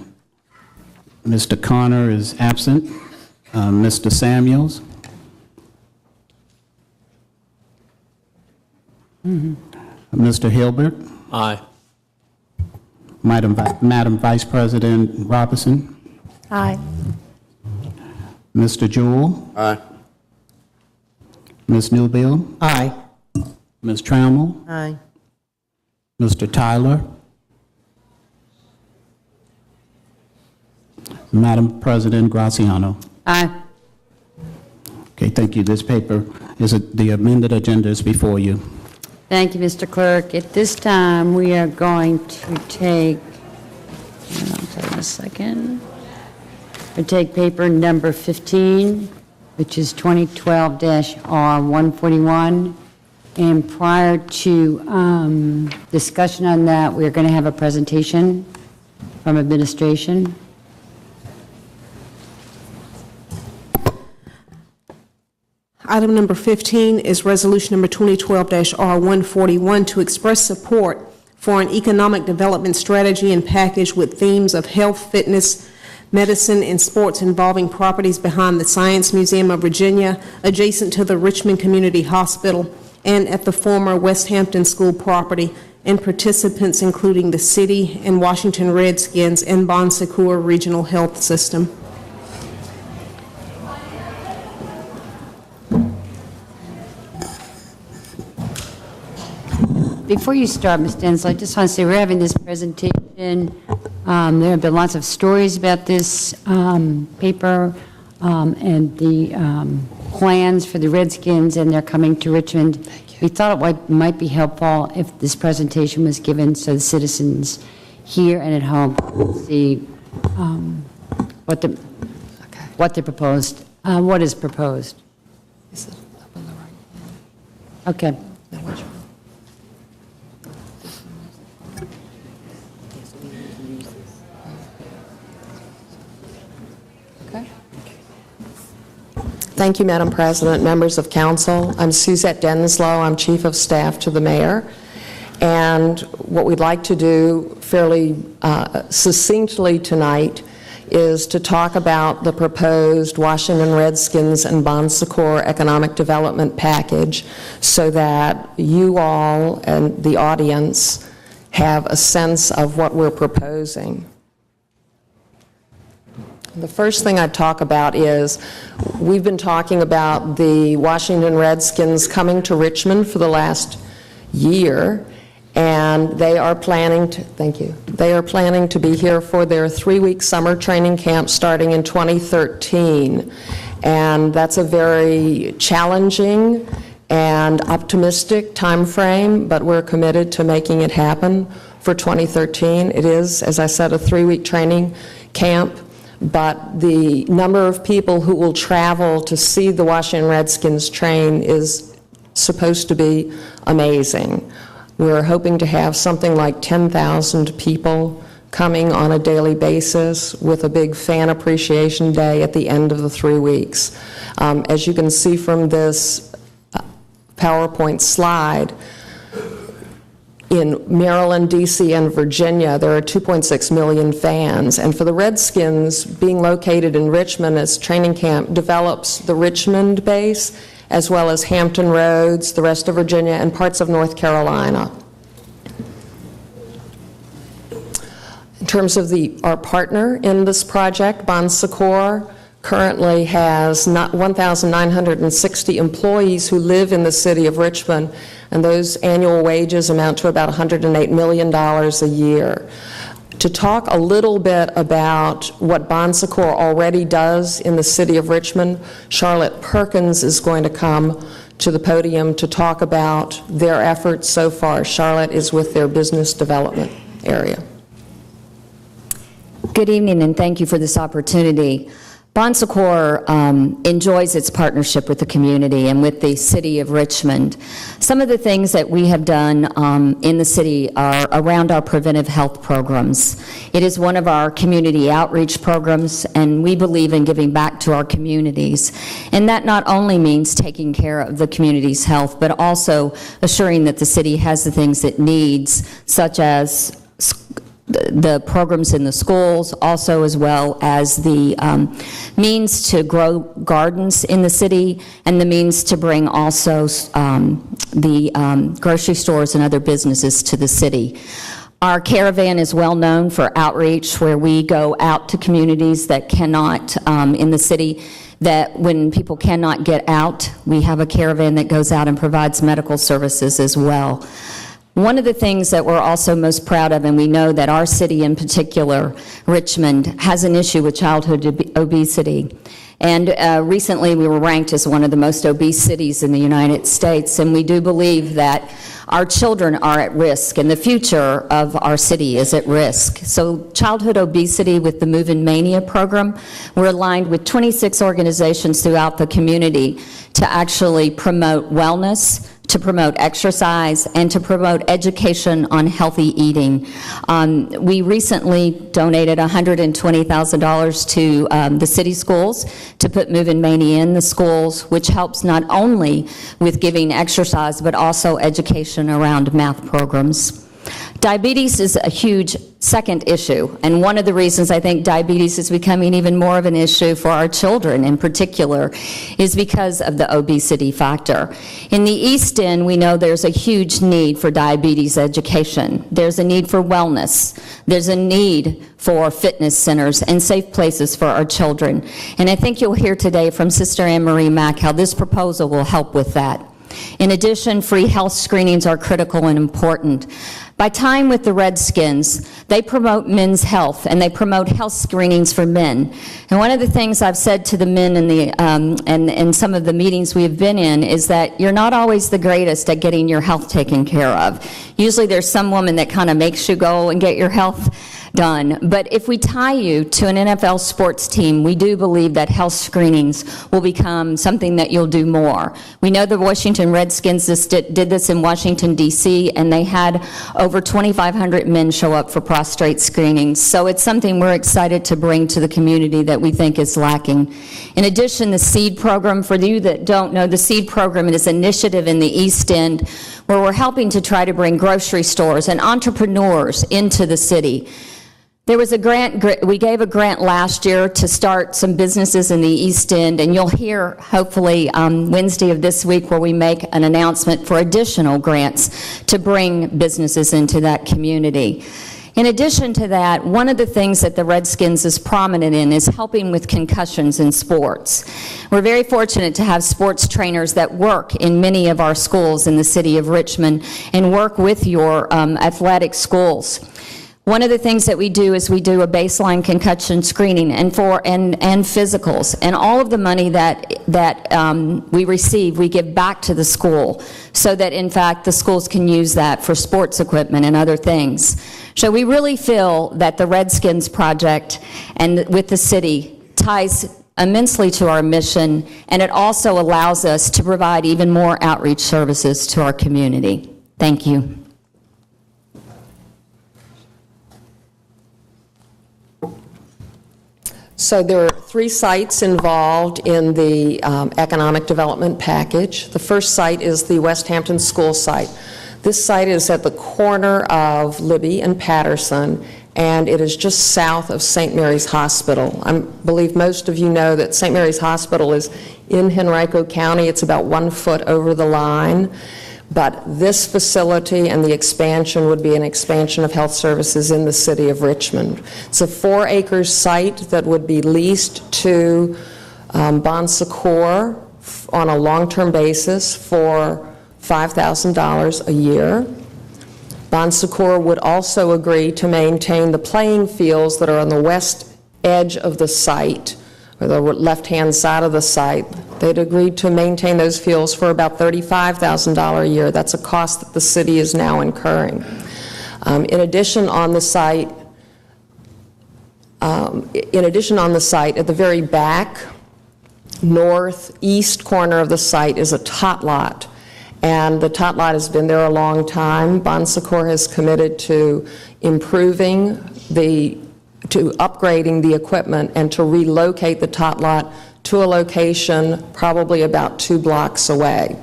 Mr. Connor is absent. Mr. Samuels? Mr. Hilbert? Aye. Madam Vice President Robinson? Aye. Mr. Jewell? Aye. Ms. Newbill? Aye. Ms. Trammell? Aye. Mr. Tyler? Madam President Graziano? Aye. Okay, thank you. This paper is, the amended agenda is before you. Thank you, Mr. Clerk. At this time, we are going to take, I'll tell you in a second. We'll take paper number 15, which is 2012-R141. And prior to discussion on that, we're going to have a presentation from administration. Item number 15 is resolution number 2012-R141 to express support for an economic development strategy and package with themes of health, fitness, medicine, and sports involving properties behind the Science Museum of Virginia, adjacent to the Richmond Community Hospital, and at the former West Hampton School property, and participants including the city and Washington Redskins and Bon Secours Regional Health System. Before you start, Ms. Denslow, I just want to say we're having this presentation. There have been lots of stories about this paper and the plans for the Redskins, and they're coming to Richmond. We thought it might be helpful if this presentation was given so the citizens here and at home see what they proposed, what is proposed. Is it up on the right? Okay. Now which one? Thank you, Madam President, members of council. I'm Suzette Denslow. I'm Chief of Staff to the Mayor. And what we'd like to do fairly succinctly tonight is to talk about the proposed Washington Redskins and Bon Secours Economic Development Package so that you all and the audience have a sense of what we're proposing. The first thing I'd talk about is we've been talking about the Washington Redskins coming to Richmond for the last year, and they are planning to, thank you, they are planning to be here for their 3-week summer training camp starting in 2013. And that's a very challenging and optimistic time frame, but we're committed to making it happen for 2013. It is, as I said, a 3-week training camp. But the number of people who will travel to see the Washington Redskins train is supposed to be amazing. We're hoping to have something like 10,000 people coming on a daily basis with a big fan appreciation day at the end of the 3 weeks. As you can see from this PowerPoint slide, in Maryland, D.C., and Virginia, there are 2.6 million fans. And for the Redskins, being located in Richmond as training camp develops the Richmond base, as well as Hampton Roads, the rest of Virginia, and parts of North Carolina. In terms of our partner in this project, Bon Secours, currently has 1,960 employees who live in the city of Richmond, and those annual wages amount to about $108 million a year. To talk a little bit about what Bon Secours already does in the city of Richmond, Charlotte Perkins is going to come to the podium to talk about their efforts so far. Charlotte is with their business development area. Good evening, and thank you for this opportunity. Bon Secours enjoys its partnership with the community and with the city of Richmond. Some of the things that we have done in the city are around our preventive health programs. It is one of our community outreach programs, and we believe in giving back to our communities. And that not only means taking care of the community's health, but also assuring that the city has the things it needs, such as the programs in the schools, also as well as the means to grow gardens in the city and the means to bring also the grocery stores and other businesses to the city. Our caravan is well known for outreach, where we go out to communities that cannot, in the city, that when people cannot get out, we have a caravan that goes out and provides medical services as well. One of the things that we're also most proud of, and we know that our city in particular, Richmond, has an issue with childhood obesity. And recently we were ranked as one of the most obese cities in the United States, and we do believe that our children are at risk and the future of our city is at risk. So childhood obesity with the Move In Mania program, we're aligned with 26 organizations throughout the community to actually promote wellness, to promote exercise, and to promote education on healthy eating. We recently donated $120,000 to the city schools to put Move In Mania in the schools, which helps not only with giving exercise, but also education around math programs. Diabetes is a huge second issue, and one of the reasons I think diabetes is becoming even more of an issue for our children in particular is because of the obesity factor. In the East End, we know there's a huge need for diabetes education. There's a need for wellness. There's a need for fitness centers and safe places for our children. And I think you'll hear today from Sister Anne Marie Mack how this proposal will help with that. In addition, free health screenings are critical and important. By time with the Redskins, they promote men's health, and they promote health screenings for men. And one of the things I've said to the men in some of the meetings we have been in is that you're not always the greatest at getting your health taken care of. Usually there's some woman that kind of makes you go and get your health done. But if we tie you to an NFL sports team, we do believe that health screenings will become something that you'll do more. We know the Washington Redskins did this in Washington, D.C., and they had over 2,500 men show up for prostate screenings. So it's something we're excited to bring to the community that we think is lacking. In addition, the SEED program, for you that don't know, the SEED program is an initiative in the East End where we're helping to try to bring grocery stores and entrepreneurs into the city. There was a grant, we gave a grant last year to start some businesses in the East End, and you'll hear hopefully Wednesday of this week where we make an announcement for additional grants to bring businesses into that community. In addition to that, one of the things that the Redskins is prominent in is helping with concussions in sports. We're very fortunate to have sports trainers that work in many of our schools in the city of Richmond and work with your athletic schools. One of the things that we do is we do a baseline concussion screening and physicals, and all of the money that we receive, we give back to the school so that in fact the schools can use that for sports equipment and other things. So we really feel that the Redskins project and with the city ties immensely to our mission, and it also allows us to provide even more outreach services to our community. Thank you. So there are 3 sites involved in the economic development package. The first site is the West Hampton School site. This site is at the corner of Libby and Patterson, and it is just south of St. Mary's Hospital. I believe most of you know that St. Mary's Hospital is in Henrico County. It's about 1 foot over the line. But this facility and the expansion would be an expansion of health services in the city of Richmond. It's a 4-acre site that would be leased to Bon Secours on a long-term basis for $5,000 a year. Bon Secours would also agree to maintain the playing fields that are on the west edge of the site, or the left-hand side of the site. They'd agreed to maintain those fields for about $35,000 a year. That's a cost that the city is now incurring. In addition, on the site, In addition, on the site, at the very back, northeast corner of the site is a tot lot. And the tot lot has been there a long time. Bon Secours has committed to upgrading the equipment and to relocate the tot lot to a location probably about 2 blocks away.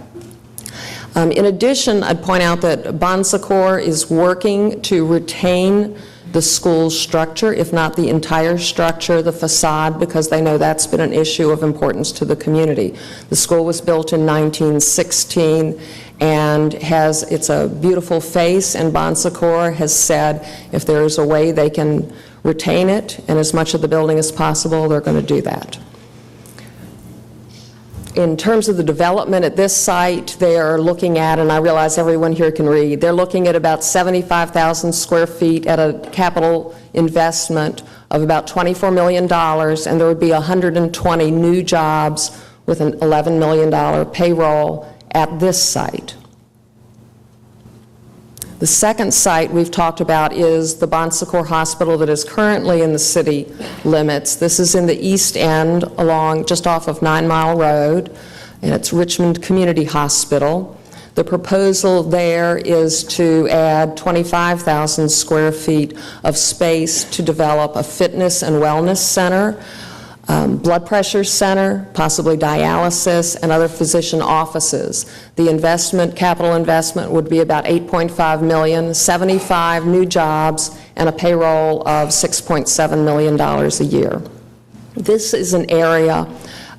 In addition, I'd point out that Bon Secours is working to retain the school's structure, if not the entire structure, the facade, because they know that's been an issue of importance to the community. The school was built in 1916 and it's a beautiful face, and Bon Secours has said if there is a way they can retain it and as much of the building as possible, they're going to do that. In terms of the development at this site, they are looking at, and I realize everyone here can read, they're looking at about 75,000 square feet at a capital investment of about $24 million, and there would be 120 new jobs with an $11 million payroll at this site. The second site we've talked about is the Bon Secours Hospital that is currently in the city limits. This is in the east end just off of 9 Mile Road, and it's Richmond Community Hospital. The proposal there is to add 25,000 square feet of space to develop a fitness and wellness center, blood pressure center, possibly dialysis, and other physician offices. The capital investment would be about $8.5 million, 75 new jobs, and a payroll of $6.7 million a year. This is an area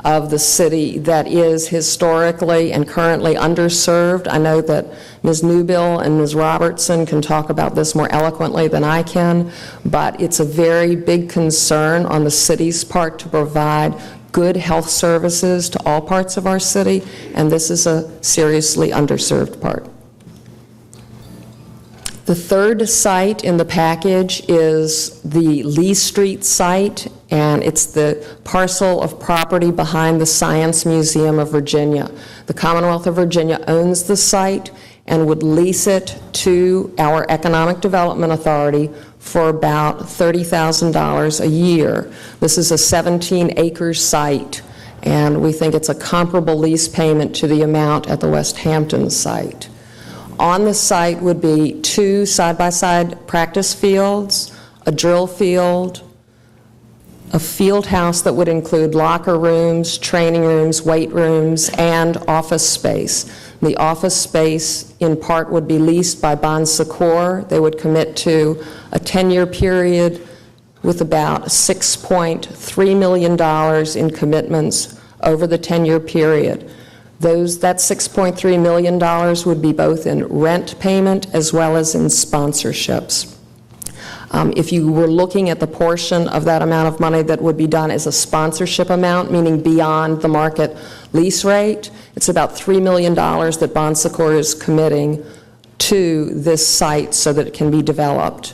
of the city that is historically and currently underserved. I know that Ms. Newbill and Ms. Robertson can talk about this more eloquently than I can, but it's a very big concern on the city's part to provide good health services to all parts of our city, and this is a seriously underserved part. The third site in the package is the Lee Street site, and it's the parcel of property behind the Science Museum of Virginia. The Commonwealth of Virginia owns the site and would lease it to our Economic Development Authority for about $30,000 a year. This is a 17-acre site, and we think it's a comparable lease payment to the amount at the West Hampton site. On the site would be 2 side-by-side practice fields, a drill field, a field house that would include locker rooms, training rooms, weight rooms, and office space. The office space, in part, would be leased by Bon Secours. They would commit to a 10-year period with about $6.3 million in commitments over the 10-year period. That $6.3 million would be both in rent payment as well as in sponsorships. If you were looking at the portion of that amount of money that would be done as a sponsorship amount, meaning beyond the market lease rate, it's about $3 million that Bon Secours is committing to this site so that it can be developed.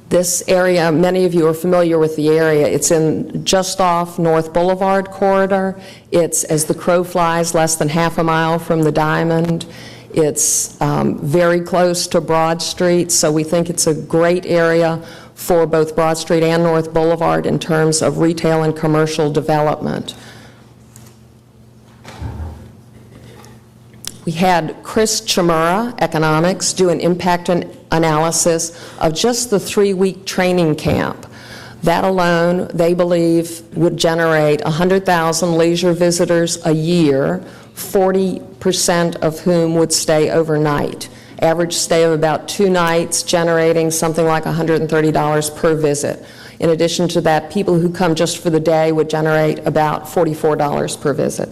This area, many of you are familiar with the area. It's in just off North Boulevard corridor. It's, as the crow flies, less than half a mile from the Diamond. It's very close to Broad Street, so we think it's a great area for both Broad Street and North Boulevard in terms of retail and commercial development. We had Chris Chimura, economics, do an impact analysis of just the 3-week training camp. That alone, they believe, would generate 100,000 leisure visitors a year, 40% of whom would stay overnight. Average stay of about 2 nights, generating something like $130 per visit. In addition to that, people who come just for the day would generate about $44 per visit.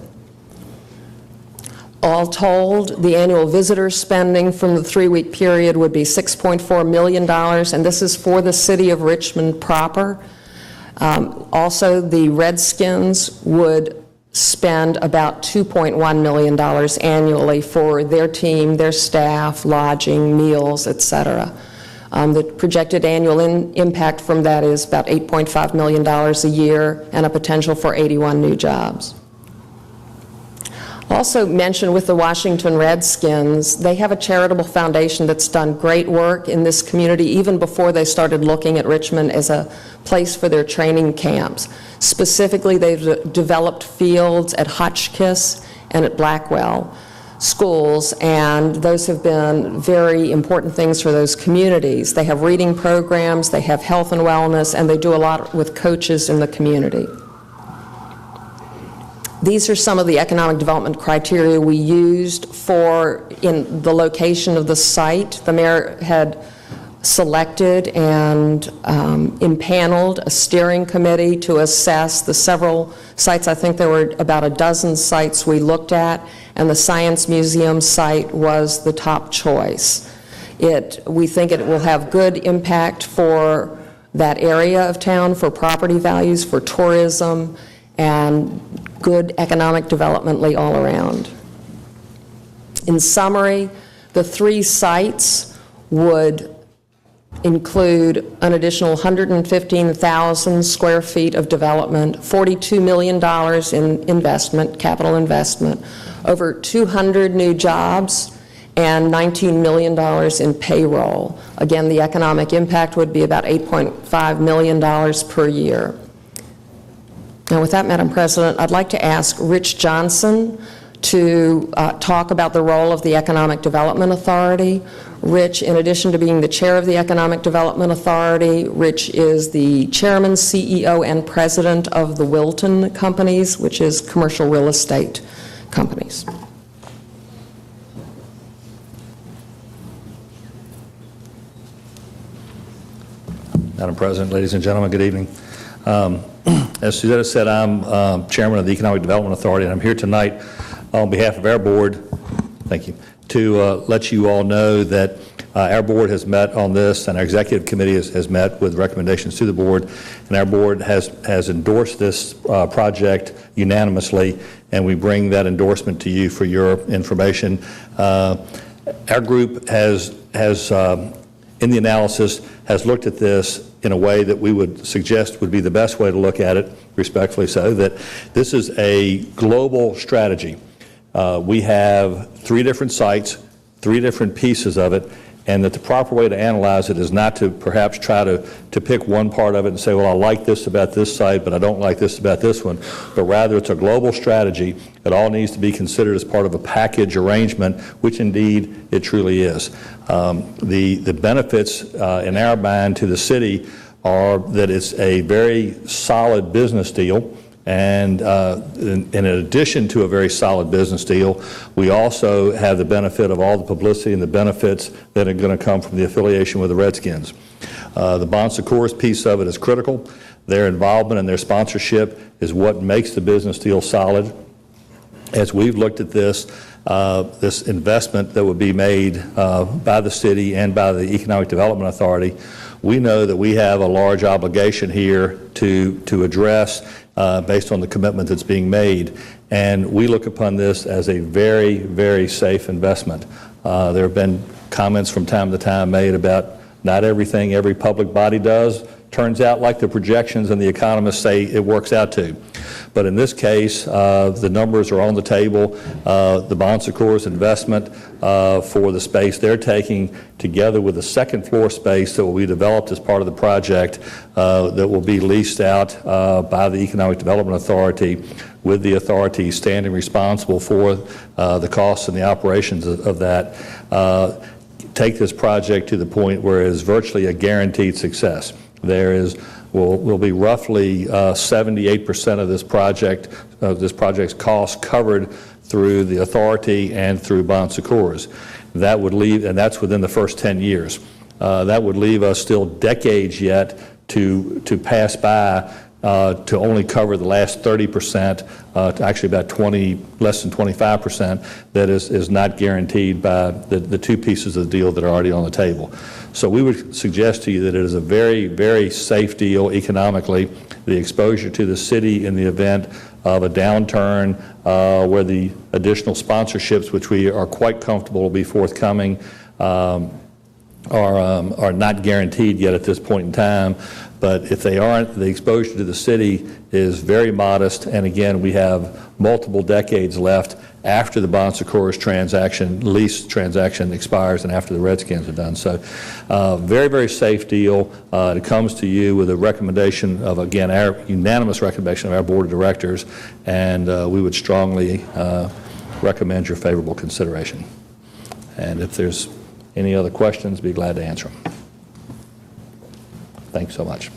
All told, the annual visitor spending from the 3-week period would be $6.4 million, and this is for the city of Richmond proper. Also, the Redskins would spend about $2.1 million annually for their team, their staff, lodging, meals, etc. The projected annual impact from that is about $8.5 million a year and a potential for 81 new jobs. Also mention with the Washington Redskins, they have a charitable foundation that's done great work in this community even before they started looking at Richmond as a place for their training camps. Specifically, they've developed fields at Hotchkiss and at Blackwell schools, and those have been very important things for those communities. They have reading programs, they have health and wellness, and they do a lot with coaches in the community. These are some of the economic development criteria we used in the location of the site. The mayor had selected and impaneled a steering committee to assess the several sites. I think there were about a dozen sites we looked at, and the Science Museum site was the top choice. We think it will have good impact for that area of town, for property values, for tourism, and good economic development all around. In summary, the 3 sites would include an additional 115,000 square feet of development, $42 million in investment, capital investment, over 200 new jobs, and $19 million in payroll. Again, the economic impact would be about $8.5 million per year. Now, with that, Madam President, I'd like to ask Rich Johnson to talk about the role of the Economic Development Authority. Rich, in addition to being the chair of the Economic Development Authority, Rich is the chairman, CEO, and president of the Wilton Companies, which is commercial real estate companies. Madam President, ladies and gentlemen, good evening. As Suzetta said, I'm chairman of the Economic Development Authority, and I'm here tonight on behalf of our board, thank you, to let you all know that our board has met on this, and our executive committee has met with recommendations to the board, and our board has endorsed this project unanimously, and we bring that endorsement to you for your information. Our group has in the analysis, has looked at this in a way that we would suggest would be the best way to look at it, respectfully so, that this is a global strategy. We have 3 different sites, 3 different pieces of it, and that the proper way to analyze it is not to perhaps try to pick one part of it and say, well, I like this about this site, but I don't like this about this one, but rather it's a global strategy that all needs to be considered as part of a package arrangement, which indeed it truly is. The benefits in our mind to the city are that it's a very solid business deal. And in addition to a very solid business deal, we also have the benefit of all the publicity and the benefits that are going to come from the affiliation with the Redskins. The Bon Secours piece of it is critical. Their involvement and their sponsorship is what makes the business deal solid. As we've looked at this investment that would be made by the city and by the Economic Development Authority, we know that we have a large obligation here to address based on the commitment that's being made. And we look upon this as a very, very safe investment. There have been comments from time to time made about not everything every public body does turns out like the projections and the economists say it works out to. But in this case, the numbers are on the table. The Bon Secours investment for the space they're taking, together with the second floor space that will be developed as part of the project that will be leased out by the Economic Development Authority, with the authority standing responsible for the costs and the operations of that, take this project to the point where it is virtually a guaranteed success. Will be roughly 78% of this project's cost covered through the authority and through Bon Secours. That would leave, and that's within the first 10 years. That would leave us still decades yet to pass by to only cover the last 30%, to actually about less than 25%, that is not guaranteed by the 2 pieces of the deal that are already on the table. So we would suggest to you that it is a very, very safe deal economically. The exposure to the city in the event of a downturn where the additional sponsorships, which we are quite comfortable will be forthcoming, are not guaranteed yet at this point in time. But if they aren't, the exposure to the city is very modest. And again, we have multiple decades left after the Bon Secours lease transaction expires and after the Redskins are done. So very, very safe deal. It comes to you with a recommendation of, again, our unanimous recommendation of our board of directors, and we would strongly recommend your favorable consideration. And if there's any other questions, be glad to answer them. Thanks so much.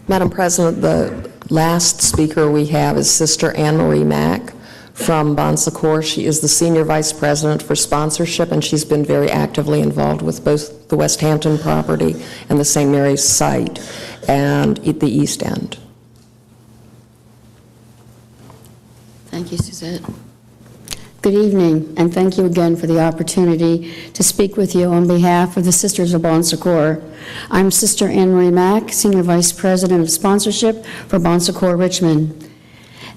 Madam President, the last speaker we have is Sister Anne Marie Mack from Bon Secours. She is the Senior Vice President for Sponsorship, and she's been very actively involved with both the West Hampton property and the St. Mary's site and at the East End. Thank you, Suzette. Good evening, and thank you again for the opportunity to speak with you on behalf of the Sisters of Bon Secours. I'm Sister Anne Marie Mack, Senior Vice President of Sponsorship for Bon Secours Richmond.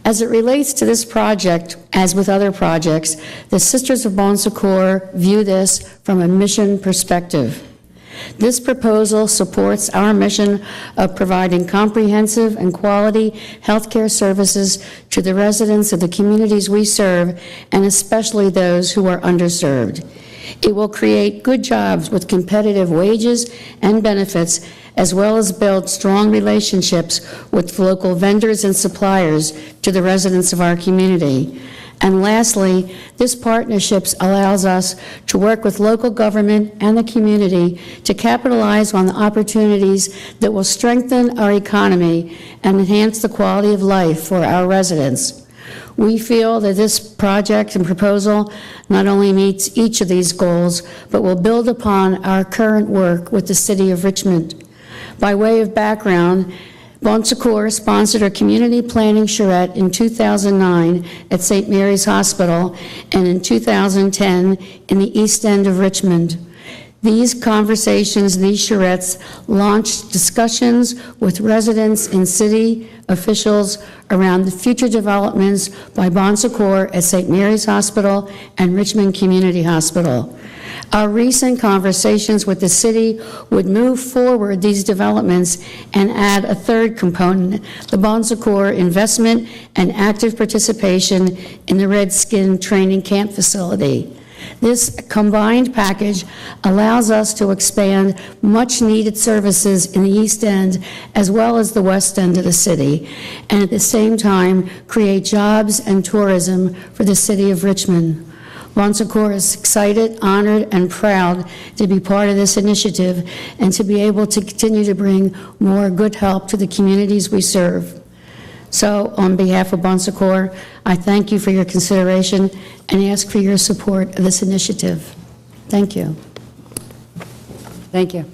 As it relates to this project, as with other projects, the Sisters of Bon Secours view this from a mission perspective. This proposal supports our mission of providing comprehensive and quality healthcare services to the residents of the communities we serve, and especially those who are underserved. It will create good jobs with competitive wages and benefits, as well as build strong relationships with local vendors and suppliers to the residents of our community. And lastly, this partnership allows us to work with local government and the community to capitalize on the opportunities that will strengthen our economy and enhance the quality of life for our residents. We feel that this project and proposal not only meets each of these goals, but will build upon our current work with the City of Richmond. By way of background, Bon Secours sponsored a community planning charrette in 2009 at St. Mary's Hospital and in 2010 in the East End of Richmond. These conversations, these charrettes, launched discussions with residents and city officials around the future developments by Bon Secours at St. Mary's Hospital and Richmond Community Hospital. Our recent conversations with the city would move forward these developments and add a third component, the Bon Secours investment and active participation in the Redskin training camp facility. This combined package allows us to expand much-needed services in the East End as well as the West End of the city, and at the same time create jobs and tourism for the city of Richmond. Bon Secours is excited, honored, and proud to be part of this initiative and to be able to continue to bring more good help to the communities we serve. So, on behalf of Bon Secours, I thank you for your consideration and ask for your support of this initiative. Thank you. Thank you.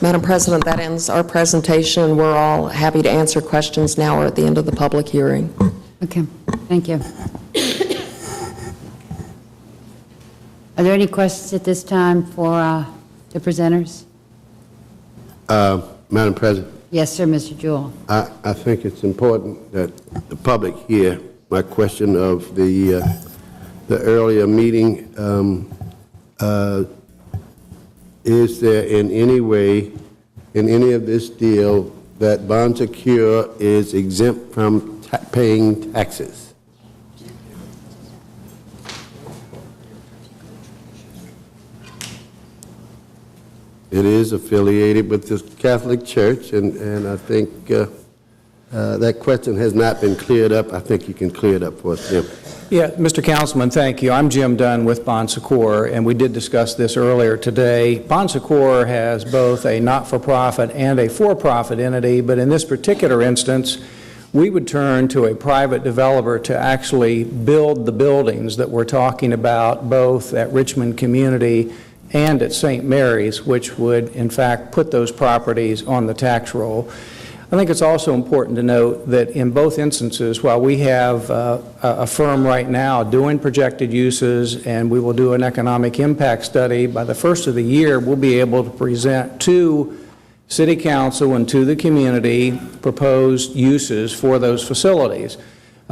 Madam President, that ends our presentation. We're all happy to answer questions now or at the end of the public hearing. Okay, thank you. Are there any questions at this time for the presenters? Madam President, Yes, sir, Mr. Jewell. I think it's important that the public hear my question of the earlier meeting. Is there in any way, in any of this deal, that Bon Secours is exempt from paying taxes? It is affiliated with the Catholic Church, and I think that question has not been cleared up. I think you can clear it up for us, Jim. Yeah, Mr. Councilman, thank you. I'm Jim Dunn with Bon Secours, and we did discuss this earlier today. Bon Secours has both a not-for-profit and a for-profit entity, but in this particular instance, we would turn to a private developer to actually build the buildings that we're talking about, both at Richmond Community and at St. Mary's, which would, in fact, put those properties on the tax roll. I think it's also important to note that in both instances, while we have a firm right now doing projected uses and we will do an economic impact study, by the first of the year, we'll be able to present to City Council and to the community proposed uses for those facilities.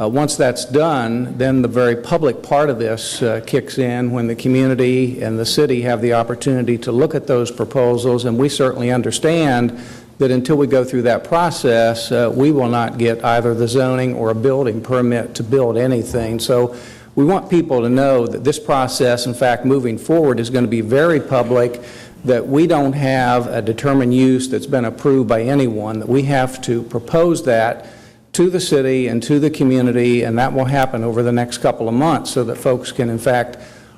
Once that's done, then the very public part of this kicks in when the community and the city have the opportunity to look at those proposals, and we certainly understand that until we go through that process, we will not get either the zoning or a building permit to build anything. So we want people to know that this process, in fact, moving forward, is going to be very public, that we don't have a determined use that's been approved by anyone, that we have to propose that to the city and to the community, and that will happen over the next couple of months so that folks can, in fact,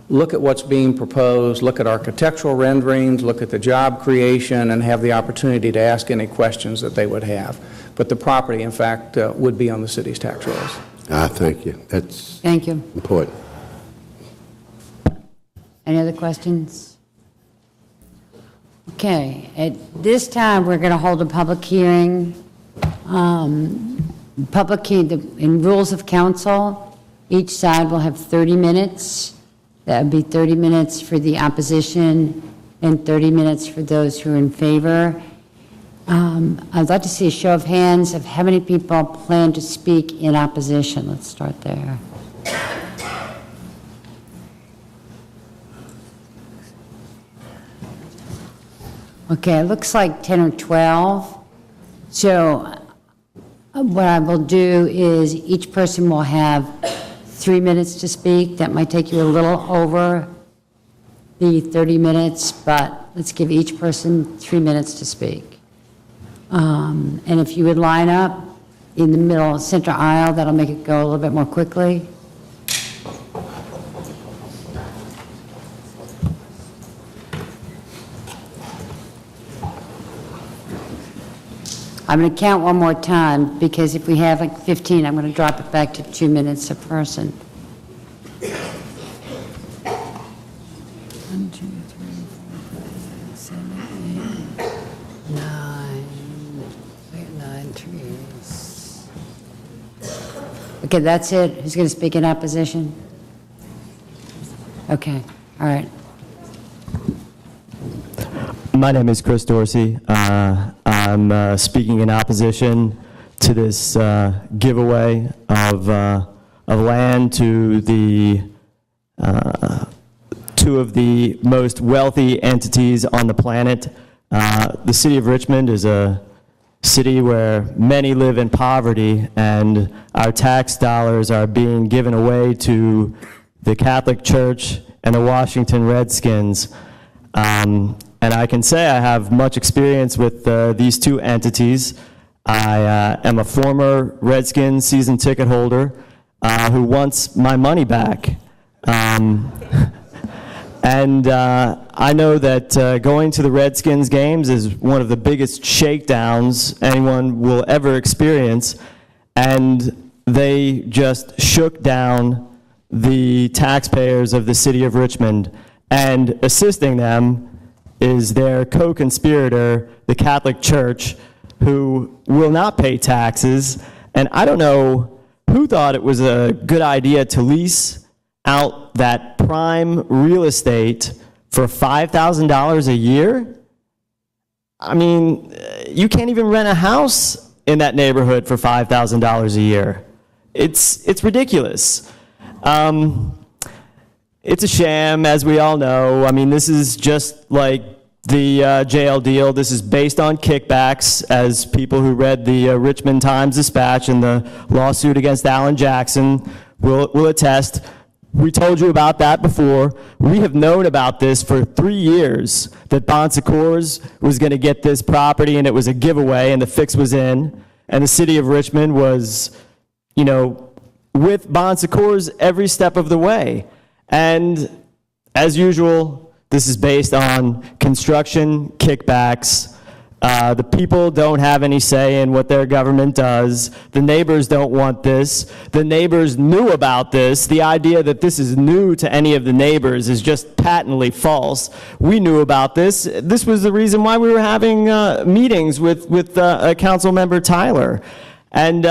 look at what's being proposed, look at architectural renderings, look at the job creation, and have the opportunity to ask any questions that they would have. But the property, in fact, would be on the city's tax rolls. Thank you. That's Thank you. important. Any other questions? Okay, at this time, we're going to hold a public hearing. In rules of council, each side will have 30 minutes. That would be 30 minutes for the opposition and 30 minutes for those who are in favor. I'd like to see a show of hands of how many people plan to speak in opposition. Let's start there. Okay, it looks like 10 or 12. So what I will do is each person will have 3 minutes to speak. That might take you a little over the 30 minutes, but let's give each person 3 minutes to speak. And if you would line up in the middle, center aisle, that'll make it go a little bit more quickly. I'm going to count one more time, because if we have like 15, I'm going to drop it back to 2 minutes a person. 1, 2, 3, 4, 5, 6, 7, 8, 9 trees. Okay, that's it. Who's going to speak in opposition? Okay, all right. My name is Chris Dorsey. I'm speaking in opposition to this giveaway of land to the two of the most wealthy entities on the planet. The city of Richmond is a city where many live in poverty, and our tax dollars are being given away to the Catholic Church and the Washington Redskins. And I can say I have much experience with these two entities. I am a former Redskins season ticket holder who wants my money back. And I know that going to the Redskins games is one of the biggest shakedowns anyone will ever experience. And they just shook down the taxpayers of the city of Richmond, and assisting them is their co-conspirator, the Catholic Church, who will not pay taxes. And I don't know who thought it was a good idea to lease out that prime real estate for $5,000 a year. I mean, you can't even rent a house in that neighborhood for $5,000 a year. It's ridiculous. It's a sham, as we all know. I mean, this is just like the jail deal. This is based on kickbacks, as people who read the Richmond Times-Dispatch and the lawsuit against Alan Jackson will attest. We told you about that before. We have known about this for 3 years, that Bon Secours was going to get this property, and it was a giveaway, and the fix was in. And the city of Richmond was, you know, with Bon Secours every step of the way. And as usual, this is based on construction kickbacks. The people don't have any say in what their government does. The neighbors don't want this. The neighbors knew about this. The idea that this is new to any of the neighbors is just patently false. We knew about this. This was the reason why we were having meetings with Council Member Tyler. And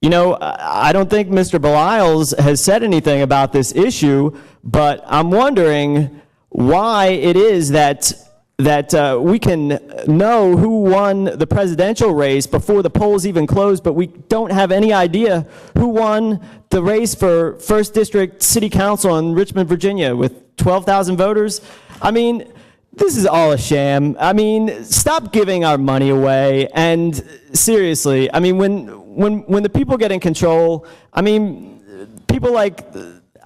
you know, I don't think Mr. Beliles has said anything about this issue, but I'm wondering why it is that that we can know who won the presidential race before the polls even closed, but we don't have any idea who won the race for 1st District City Council in Richmond, Virginia, with 12,000 voters. I mean, this is all a sham. I mean, stop giving our money away. And seriously, I mean, when the people get in control, I mean, people like,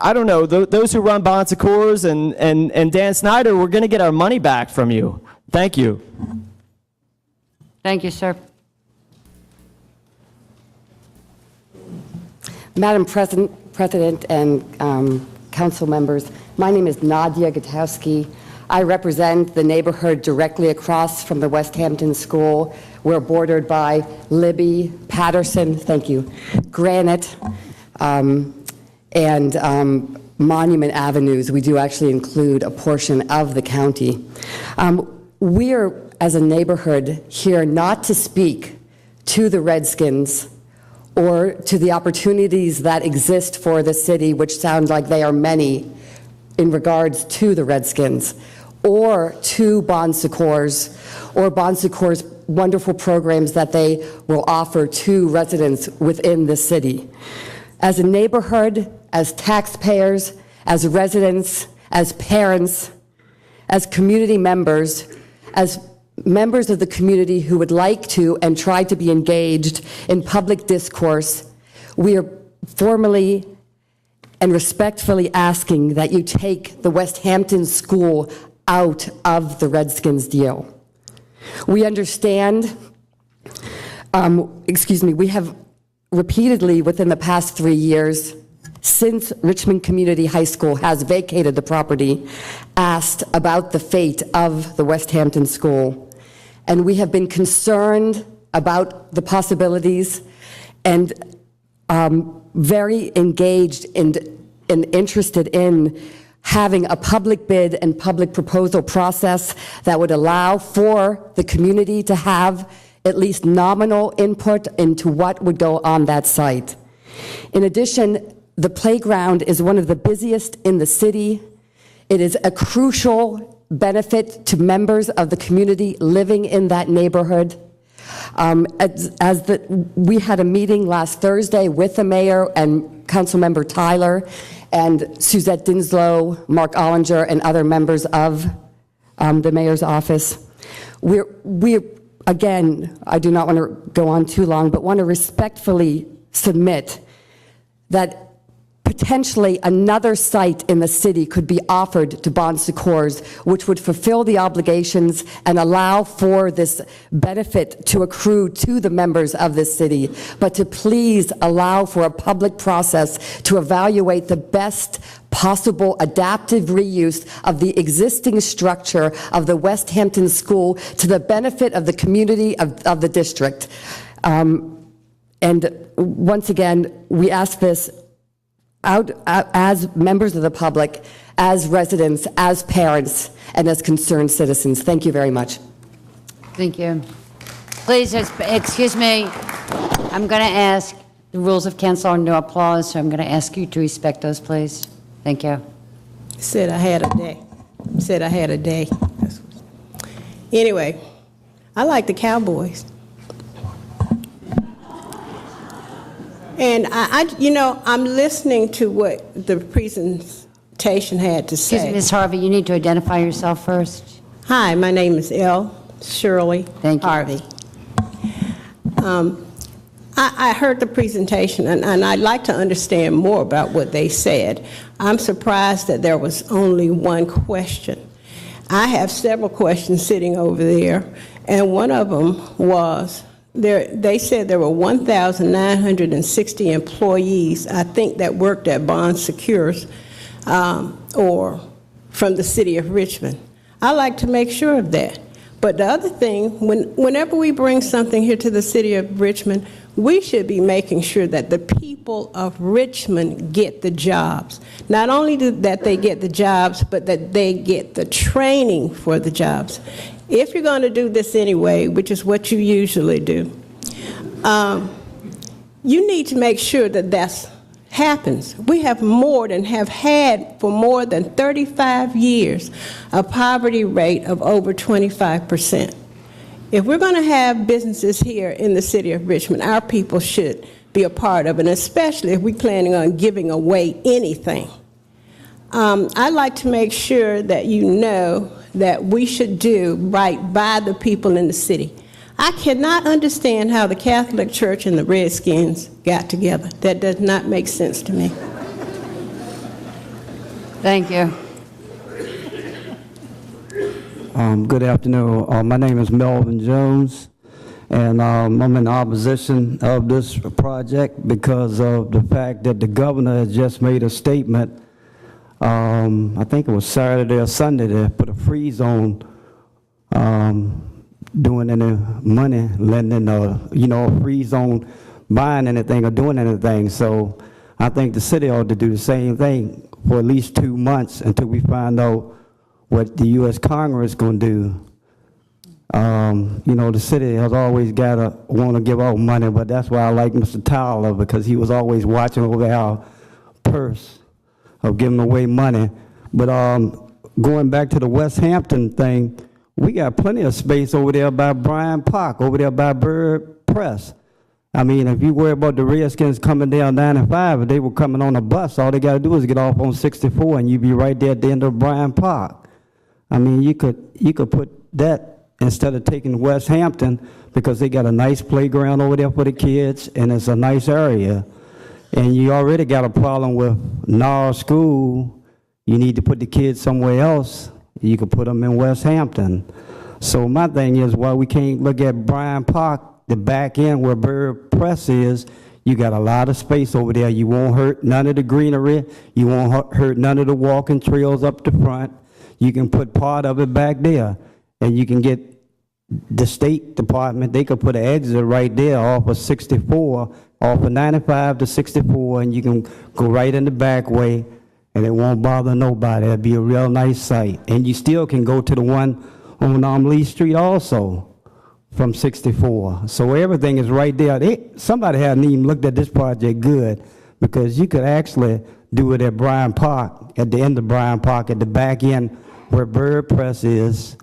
I don't know, those who run Bon Secours and Dan Snyder, we're going to get our money back from you. Thank you. Thank you, sir. Madam President and council members, my name is Nadia Gutowski. I represent the neighborhood directly across from the West Hampton School. We're bordered by Libby, Patterson, thank you, Granite, and Monument Avenues. We do actually include a portion of the county. We are, as a neighborhood, here not to speak to the Redskins or to the opportunities that exist for the city, which sound like they are many in regards to the Redskins, or to Bon Secours, or Bon Secours' wonderful programs that they will offer to residents within the city. As a neighborhood, as taxpayers, as residents, as parents, as community members, as members of the community who would like to and try to be engaged in public discourse, we are formally and respectfully asking that you take the West Hampton School out of the Redskins deal. We understand, we have repeatedly within the past 3 years, since Richmond Community High School has vacated the property, asked about the fate of the West Hampton School. And we have been concerned about the possibilities and very engaged and interested in having a public bid and public proposal process that would allow for the community to have at least nominal input into what would go on that site. In addition, the playground is one of the busiest in the city. It is a crucial benefit to members of the community living in that neighborhood. We had a meeting last Thursday with the mayor and Councilmember Tyler and Suzette Dinslow, Mark Ollinger, and other members of the mayor's office. We're again, I do not want to go on too long, but want to respectfully submit that potentially another site in the city could be offered to Bon Secours, which would fulfill the obligations and allow for this benefit to accrue to the members of this city, but to please allow for a public process to evaluate the best possible adaptive reuse of the existing structure of the West Hampton School to the benefit of the community of the district. And once again, we ask this out as members of the public, as residents, as parents, and as concerned citizens. Thank you very much. Thank you. Please, excuse me. I'm going to ask, the rules of council are no applause, so I'm going to ask you to respect those, please. Thank you. Said I had a day. Said I had a day. Anyway, I like the Cowboys. And I'm listening to what the presentation had to say. Excuse me, Ms. Harvey, you need to identify yourself first. Hi, my name is L. Shirley Harvey. I heard the presentation, and I'd like to understand more about what they said. I'm surprised that there was only one question. I have several questions sitting over there, and one of them was, they said there were 1,960 employees, I think, that worked at Bon Secours or from the city of Richmond. I like to make sure of that. But the other thing, whenever we bring something here to the city of Richmond, we should be making sure that the people of Richmond get the jobs. Not only that they get the jobs, but that they get the training for the jobs. If you're going to do this anyway, which is what you usually do, you need to make sure that that's happens. We have had for more than 35 years a poverty rate of over 25%. If we're going to have businesses here in the city of Richmond, our people should be a part of it, and especially if we're planning on giving away anything. I'd like to make sure that you know that we should do right by the people in the city. I cannot understand how the Catholic Church and the Redskins got together. That does not make sense to me. Thank you. Good afternoon. My name is Melvin Jones, and I'm in opposition of this project because of the fact that the governor has just made a statement. I think it was Saturday or Sunday, to put a freeze on doing any money, lending, a freeze on buying anything or doing anything. So I think the city ought to do the same thing for at least 2 months until we find out what the U.S. Congress is going to do. The city has always got to want to give out money, but that's why I like Mr. Tyler, because he was always watching over our purse of giving away money. But going back to the West Hampton thing, we got plenty of space over there by Bryant Park, over there by Bird Press. I mean, if you worry about the Redskins coming down 95, if they were coming on a bus, all they got to do is get off on 64 and you'd be right there at the end of Bryant Park. I mean, you could put that instead of taking West Hampton, because they got a nice playground over there for the kids and it's a nice area. And you already got a problem with Norris School. You need to put the kids somewhere else. You could put them in West Hampton. So my thing is, why we can't look at Bryant Park, the back end where Bird Press is. You got a lot of space over there. You won't hurt none of the greenery. You won't hurt none of the walking trails up the front. You can put part of it back there. And you can get the State Department, they could put an exit right there off of 64, off of 95 to 64, and you can go right in the back way, and it won't bother nobody. It'll be a real nice site. And you still can go to the one on Lee Street also from 64. So everything is right there. Somebody hadn't even looked at this project good, because you could actually do it at Bryant Park, at the end of Bryant Park, at the back end where Bird Press is.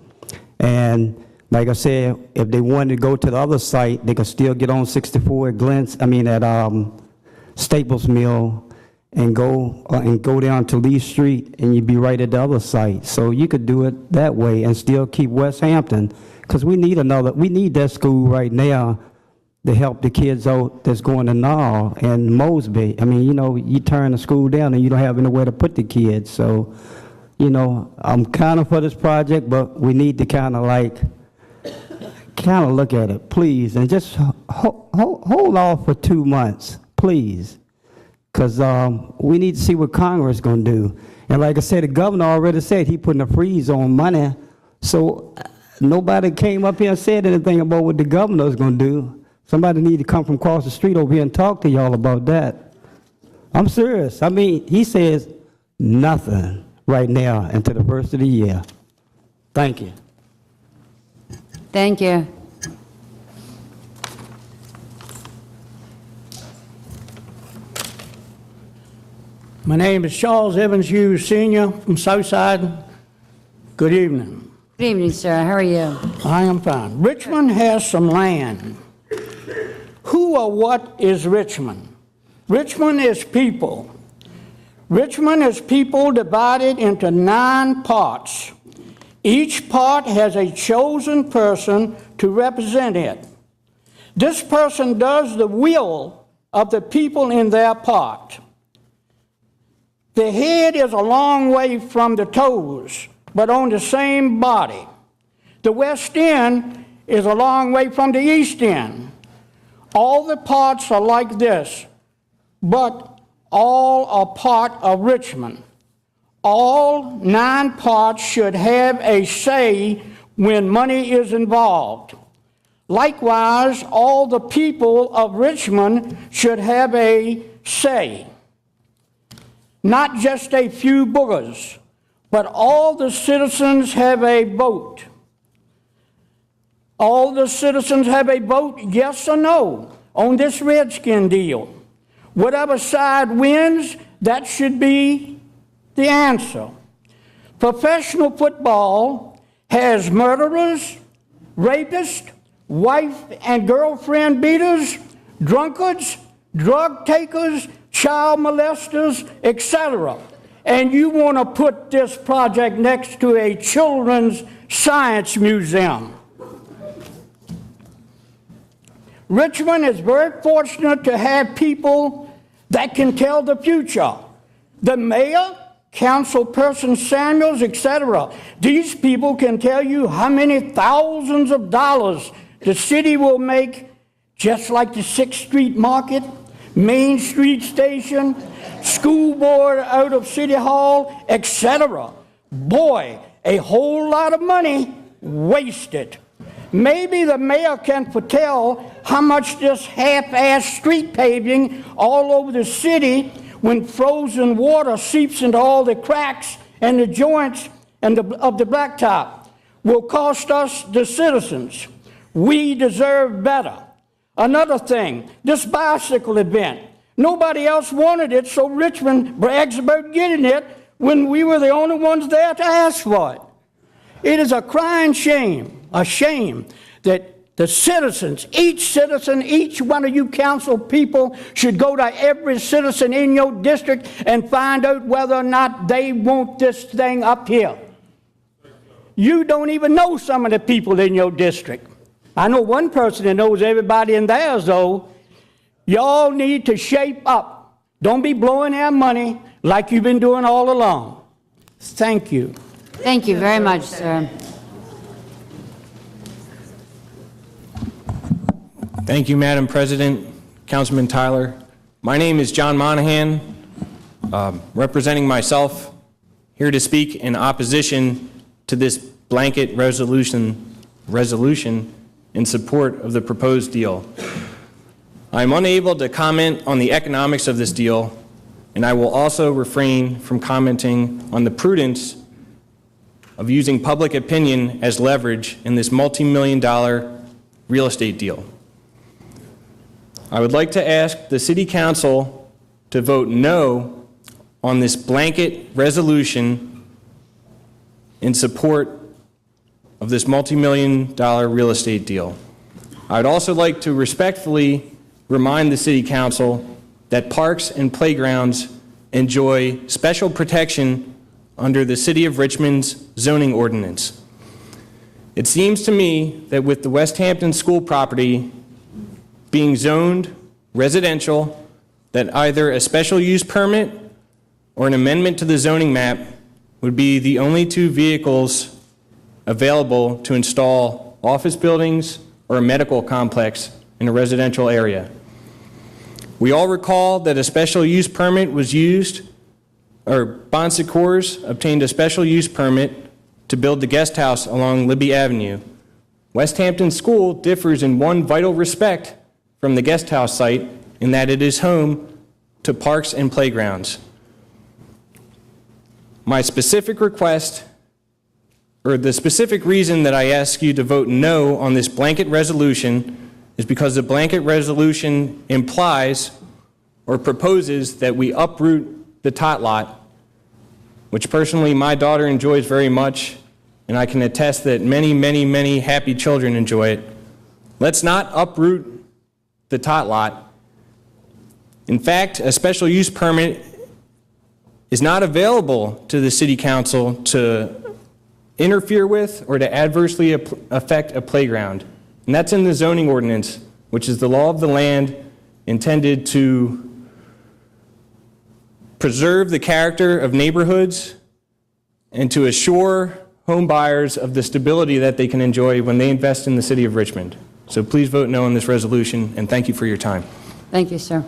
And like I said, if they wanted to go to the other site, they could still get on 64 at Staples Mill and go down to Lee Street, and you'd be right at the other site. So you could do it that way and still keep West Hampton, because we need that school right now to help the kids out that's going to Knoll and Mosby. I mean, you turn the school down and you don't have anywhere to put the kids. So, I'm kind of for this project, but we need to kind of look at it, please, and just hold off for 2 months, please, because we need to see what Congress is going to do. And like I said, the governor already said he putting a freeze on money, so nobody came up here and said anything about what the governor is going to do. Somebody need to come from across the street over here and talk to y'all about that. I'm serious. I mean, he says nothing right now until the first of the year. Thank you. Thank you. My name is Charles Evans Hughes, Sr. from Southside. Good evening. Good evening, sir. How are you? I am fine. Richmond has some land. Who or what is Richmond? Richmond is people. Richmond is people divided into 9 parts. Each part has a chosen person to represent it. This person does the will of the people in their part. The head is a long way from the toes, but on the same body. The west end is a long way from the east end. All the parts are like this, but all are part of Richmond. All 9 parts should have a say when money is involved. Likewise, all the people of Richmond should have a say. Not just a few boogers, but all the citizens have a vote. All the citizens have a vote, yes or no, on this Redskin deal. Whatever side wins, that should be the answer. Professional football has murderers, rapists, wife and girlfriend beaters, drunkards, drug takers, child molesters, etc. And you want to put this project next to a children's science museum. Richmond is very fortunate to have people that can tell the future. The mayor, councilperson Samuels, etc. These people can tell you how many thousands of dollars the city will make, just like the 6th Street Market, Main Street Station, school board out of City Hall, etc. Boy, a whole lot of money wasted. Maybe the mayor can foretell how much this half-assed street paving all over the city, when frozen water seeps into all the cracks and the joints of the blacktop, will cost us, the citizens. We deserve better. Another thing, this bicycle event. Nobody else wanted it, so Richmond brags about getting it when we were the only ones there to ask for it. It is a crying shame, a shame that the citizens, each one of you council people should go to every citizen in your district and find out whether or not they want this thing up here. You don't even know some of the people in your district. I know one person that knows everybody in theirs, though. Y'all need to shape up. Don't be blowing our money like you've been doing all along. Thank you. Thank you very much, sir. Thank you, Madam President, Councilman Tyler. My name is John Monahan, representing myself, here to speak in opposition to this blanket resolution in support of the proposed deal. I am unable to comment on the economics of this deal, and I will also refrain from commenting on the prudence of using public opinion as leverage in this multi-million-dollar real estate deal. I would like to ask the City Council to vote no on this blanket resolution in support of this multi-million-dollar real estate deal. I'd also like to respectfully remind the City Council that parks and playgrounds enjoy special protection under the City of Richmond's zoning ordinance. It seems to me that with the West Hampton school property being zoned residential, that either a special use permit or an amendment to the zoning map would be the only two vehicles available to install office buildings or a medical complex in a residential area. We all recall that a special use permit was used, or Bon Secours obtained a special use permit to build the guest house along Libby Avenue. West Hampton School differs in one vital respect from the guest house site in that it is home to parks and playgrounds. My specific request, or the specific reason that I ask you to vote no on this blanket resolution, is because the blanket resolution implies or proposes that we uproot the tot lot, which personally my daughter enjoys very much, and I can attest that many, many, many happy children enjoy it. Let's not uproot the tot lot. In fact, a special use permit is not available to the City Council to interfere with or to adversely affect a playground. And that's in the zoning ordinance, which is the law of the land intended to preserve the character of neighborhoods and to assure home buyers of the stability that they can enjoy when they invest in the City of Richmond. So please vote no on this resolution, and thank you for your time. Thank you, sir.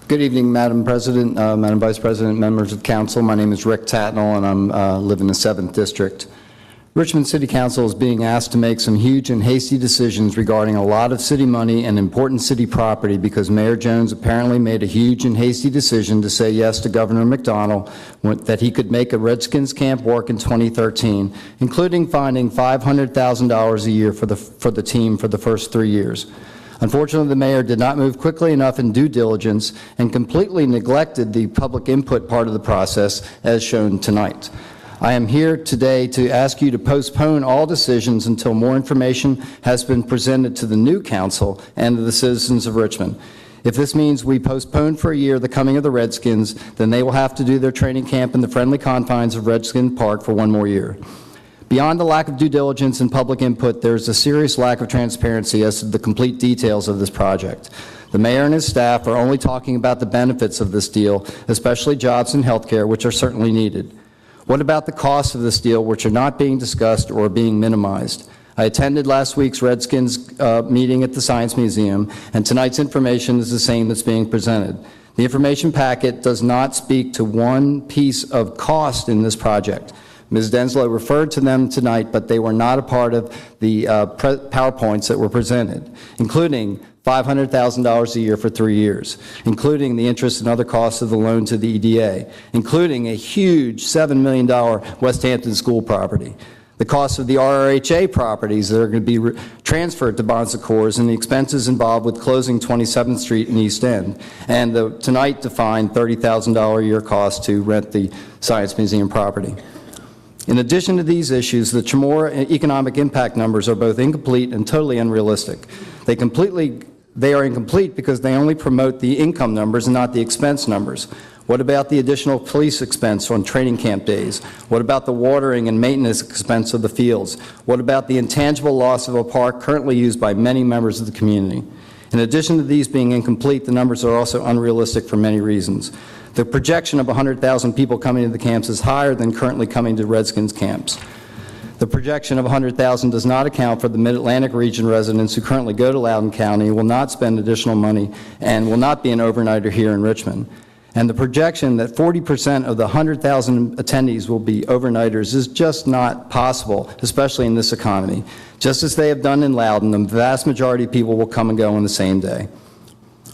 Good evening, Madam President, Madam Vice President, members of council. My name is Rick Tatnall, and I live in the 7th District. Richmond City Council is being asked to make some huge and hasty decisions regarding a lot of city money and important city property because Mayor Jones apparently made a huge and hasty decision to say yes to Governor McDonnell that he could make a Redskins camp work in 2013, including finding $500,000 a year for the team for the first 3 years. Unfortunately, the mayor did not move quickly enough in due diligence and completely neglected the public input part of the process as shown tonight. I am here today to ask you to postpone all decisions until more information has been presented to the new council and to the citizens of Richmond. If this means we postpone for a year the coming of the Redskins, then they will have to do their training camp in the friendly confines of Redskin Park for 1 more year. Beyond the lack of due diligence and public input, there is a serious lack of transparency as to the complete details of this project. The mayor and his staff are only talking about the benefits of this deal, especially jobs and health care, which are certainly needed. What about the costs of this deal, which are not being discussed or being minimized? I attended last week's Redskins meeting at the Science Museum, and tonight's information is the same that's being presented. The information packet does not speak to one piece of cost in this project. Ms. Denslow referred to them tonight, but they were not a part of the PowerPoints that were presented, including $500,000 a year for 3 years, including the interest and other costs of the loan to the EDA, including a huge $7 million West Hampton school property, the cost of the RRHA properties that are going to be transferred to Bon Secours, and the expenses involved with closing 27th Street in East End, and the tonight defined $30,000 a year cost to rent the Science Museum property. In addition to these issues, the Chamorro economic impact numbers are both incomplete and totally unrealistic. They are incomplete because they only promote the income numbers and not the expense numbers. What about the additional police expense on training camp days? What about the watering and maintenance expense of the fields? What about the intangible loss of a park currently used by many members of the community? In addition to these being incomplete, the numbers are also unrealistic for many reasons. The projection of 100,000 people coming to the camps is higher than currently coming to Redskins camps. The projection of 100,000 does not account for the Mid-Atlantic region residents who currently go to Loudoun County, will not spend additional money, and will not be an overnighter here in Richmond. And the projection that 40% of the 100,000 attendees will be overnighters is just not possible, especially in this economy. Just as they have done in Loudoun, the vast majority of people will come and go on the same day.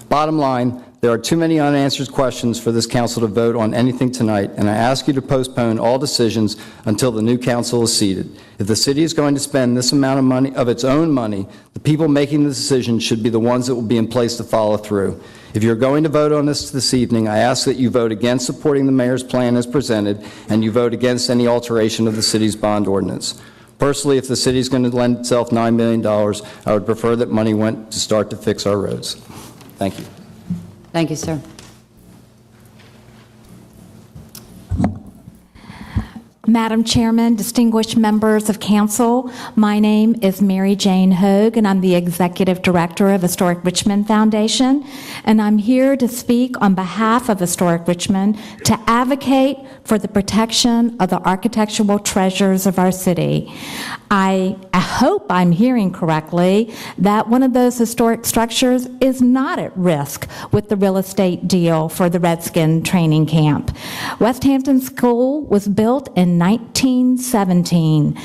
Bottom line, there are too many unanswered questions for this council to vote on anything tonight, and I ask you to postpone all decisions until the new council is seated. If the city is going to spend this amount of money, of its own money, the people making the decision should be the ones that will be in place to follow through. If you're going to vote on this evening, I ask that you vote against supporting the mayor's plan as presented, and you vote against any alteration of the city's bond ordinance. Personally, if the city is going to lend itself $9 million, I would prefer that money went to start to fix our roads. Thank you. Thank you, sir. Madam Chairman, distinguished members of council, my name is Mary Jane Hogue, and I'm the Executive Director of Historic Richmond Foundation, and I'm here to speak on behalf of Historic Richmond to advocate for the protection of the architectural treasures of our city. I hope I'm hearing correctly that one of those historic structures is not at risk with the real estate deal for the Redskin training camp. West Hampton School was built in 1917,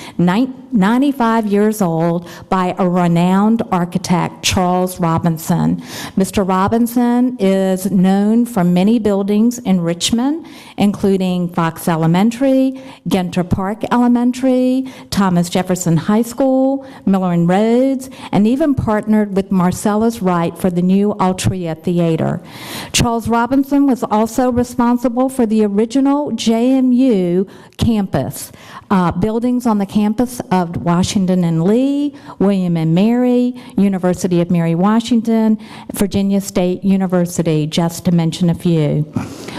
95 years old, by a renowned architect, Charles Robinson. Mr. Robinson is known for many buildings in Richmond, including Fox Elementary, Ginter Park Elementary, Thomas Jefferson High School, Miller and Rhodes, and even partnered with Marcellus Wright for the new Altria Theater. Charles Robinson was also responsible for the original JMU campus, buildings on the campus of Washington and Lee, William and Mary, University of Mary Washington, Virginia State University, just to mention a few.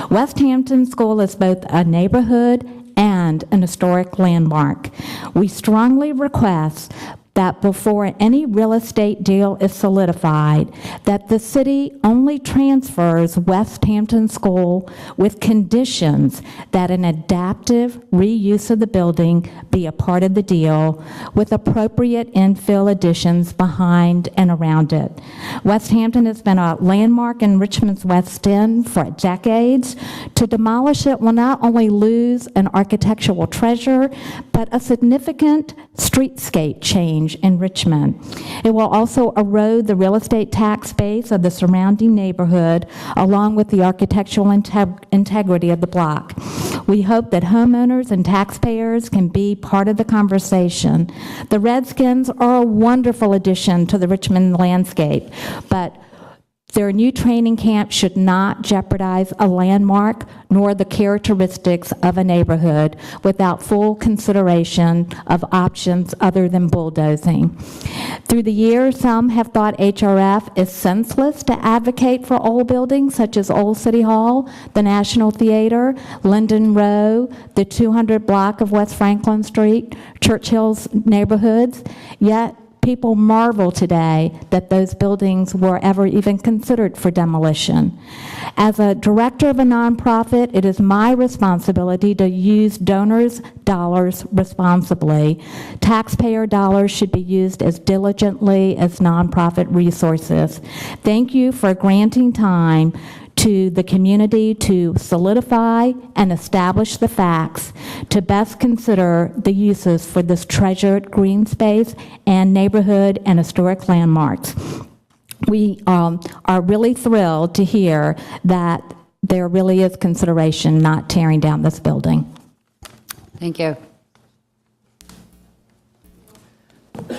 West Hampton School is both a neighborhood and an historic landmark. We strongly request that before any real estate deal is solidified, that the city only transfers West Hampton School with conditions that an adaptive reuse of the building be a part of the deal with appropriate infill additions behind and around it. West Hampton has been a landmark in Richmond's West End for decades. To demolish it will not only lose an architectural treasure, but a significant streetscape change in Richmond. It will also erode the real estate tax base of the surrounding neighborhood, along with the architectural integrity of the block. We hope that homeowners and taxpayers can be part of the conversation. The Redskins are a wonderful addition to the Richmond landscape, but their new training camp should not jeopardize a landmark nor the characteristics of a neighborhood without full consideration of options other than bulldozing. Through the years, some have thought HRF is senseless to advocate for old buildings such as Old City Hall, the National Theater, Linden Row, the 200 block of West Franklin Street, Churchill's neighborhoods, yet people marvel today that those buildings were ever even considered for demolition. As a director of a nonprofit, it is my responsibility to use donors' dollars responsibly. Taxpayer dollars should be used as diligently as nonprofit resources. Thank you for granting time to the community to solidify and establish the facts to best consider the uses for this treasured green space and neighborhood and historic landmarks. We are really thrilled to hear that there really is consideration not tearing down this building. Thank you.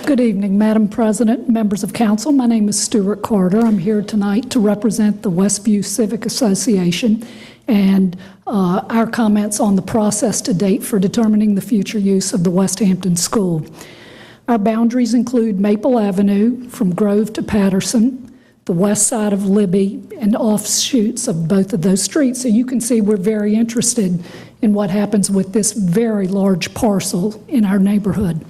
Good evening, Madam President, members of council. My name is Stuart Carter. I'm here tonight to represent the Westview Civic Association and our comments on the process to date for determining the future use of the West Hampton School. Our boundaries include Maple Avenue from Grove to Patterson, the west side of Libby, and offshoots of both of those streets. So you can see we're very interested in what happens with this very large parcel in our neighborhood.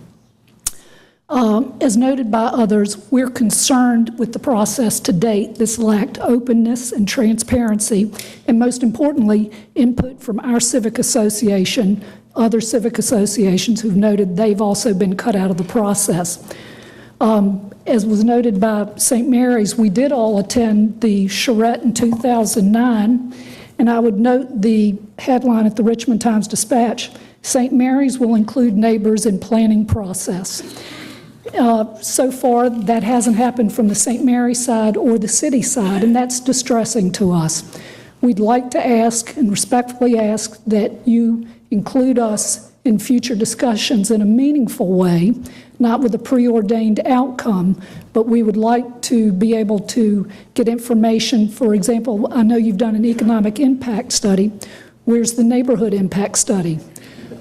As noted by others, we're concerned with the process to date. This lacked openness and transparency, and most importantly, input from our civic association, other civic associations who've noted they've also been cut out of the process. As was noted by St. Mary's, we did all attend the charrette in 2009, and I would note the headline at the Richmond Times-Dispatch, St. Mary's will include neighbors in planning process. So far, that hasn't happened from the St. Mary side or the city side, and that's distressing to us. We'd like to ask and respectfully ask that you include us in future discussions in a meaningful way, not with a preordained outcome, but we would like to be able to get information. For example, I know you've done an economic impact study. Where's the neighborhood impact study?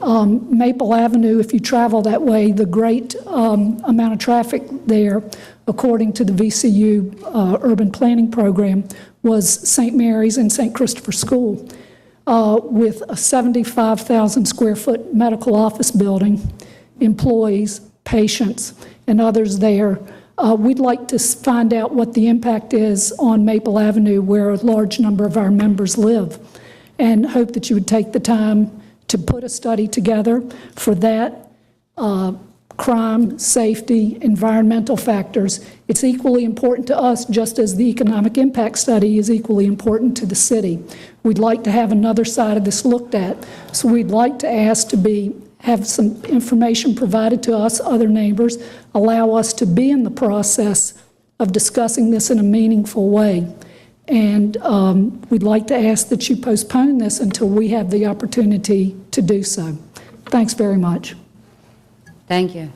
Maple Avenue, if you travel that way, the great amount of traffic there, according to the VCU urban planning program, was St. Mary's and St. Christopher School, with a 75,000 square foot medical office building, employees, patients, and others there. We'd like to find out what the impact is on Maple Avenue, where a large number of our members live, and hope that you would take the time to put a study together for that, crime, safety, environmental factors. It's equally important to us, just as the economic impact study is equally important to the city. We'd like to have another side of this looked at, so we'd like to ask to have some information provided to us, other neighbors, allow us to be in the process of discussing this in a meaningful way. And we'd like to ask that you postpone this until we have the opportunity to do so. Thanks very much. Thank you.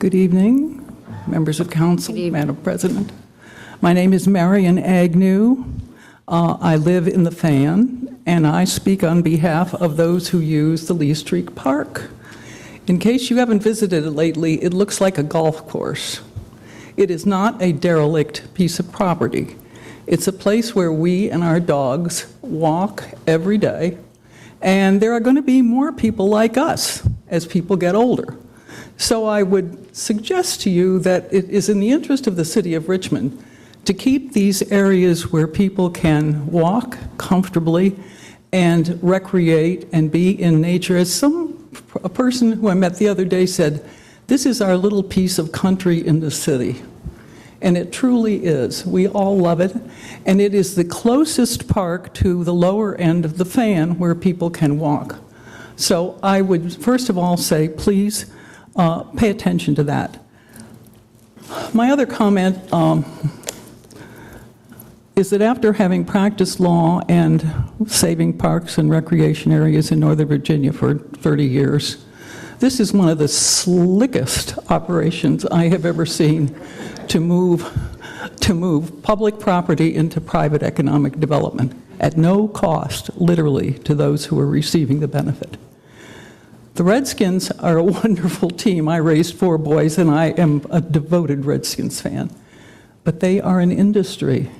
Good evening, members of council, Madam President. My name is Marion Agnew. I live in the Fan, and I speak on behalf of those who use the Lee Street Park. In case you haven't visited it lately, it looks like a golf course. It is not a derelict piece of property. It's a place where we and our dogs walk every day, and there are going to be more people like us as people get older. So I would suggest to you that it is in the interest of the city of Richmond to keep these areas where people can walk comfortably and recreate and be in nature. As a person who I met the other day said, this is our little piece of country in the city. And it truly is. We all love it. And it is the closest park to the lower end of the Fan where people can walk. So I would first of all say, please pay attention to that. My other comment is that after having practiced law and saving parks and recreation areas in Northern Virginia for 30 years, this is one of the slickest operations I have ever seen to move public property into private economic development at no cost, literally, to those who are receiving the benefit. The Redskins are a wonderful team. I raised 4 boys, and I am a devoted Redskins fan. But they are an industry.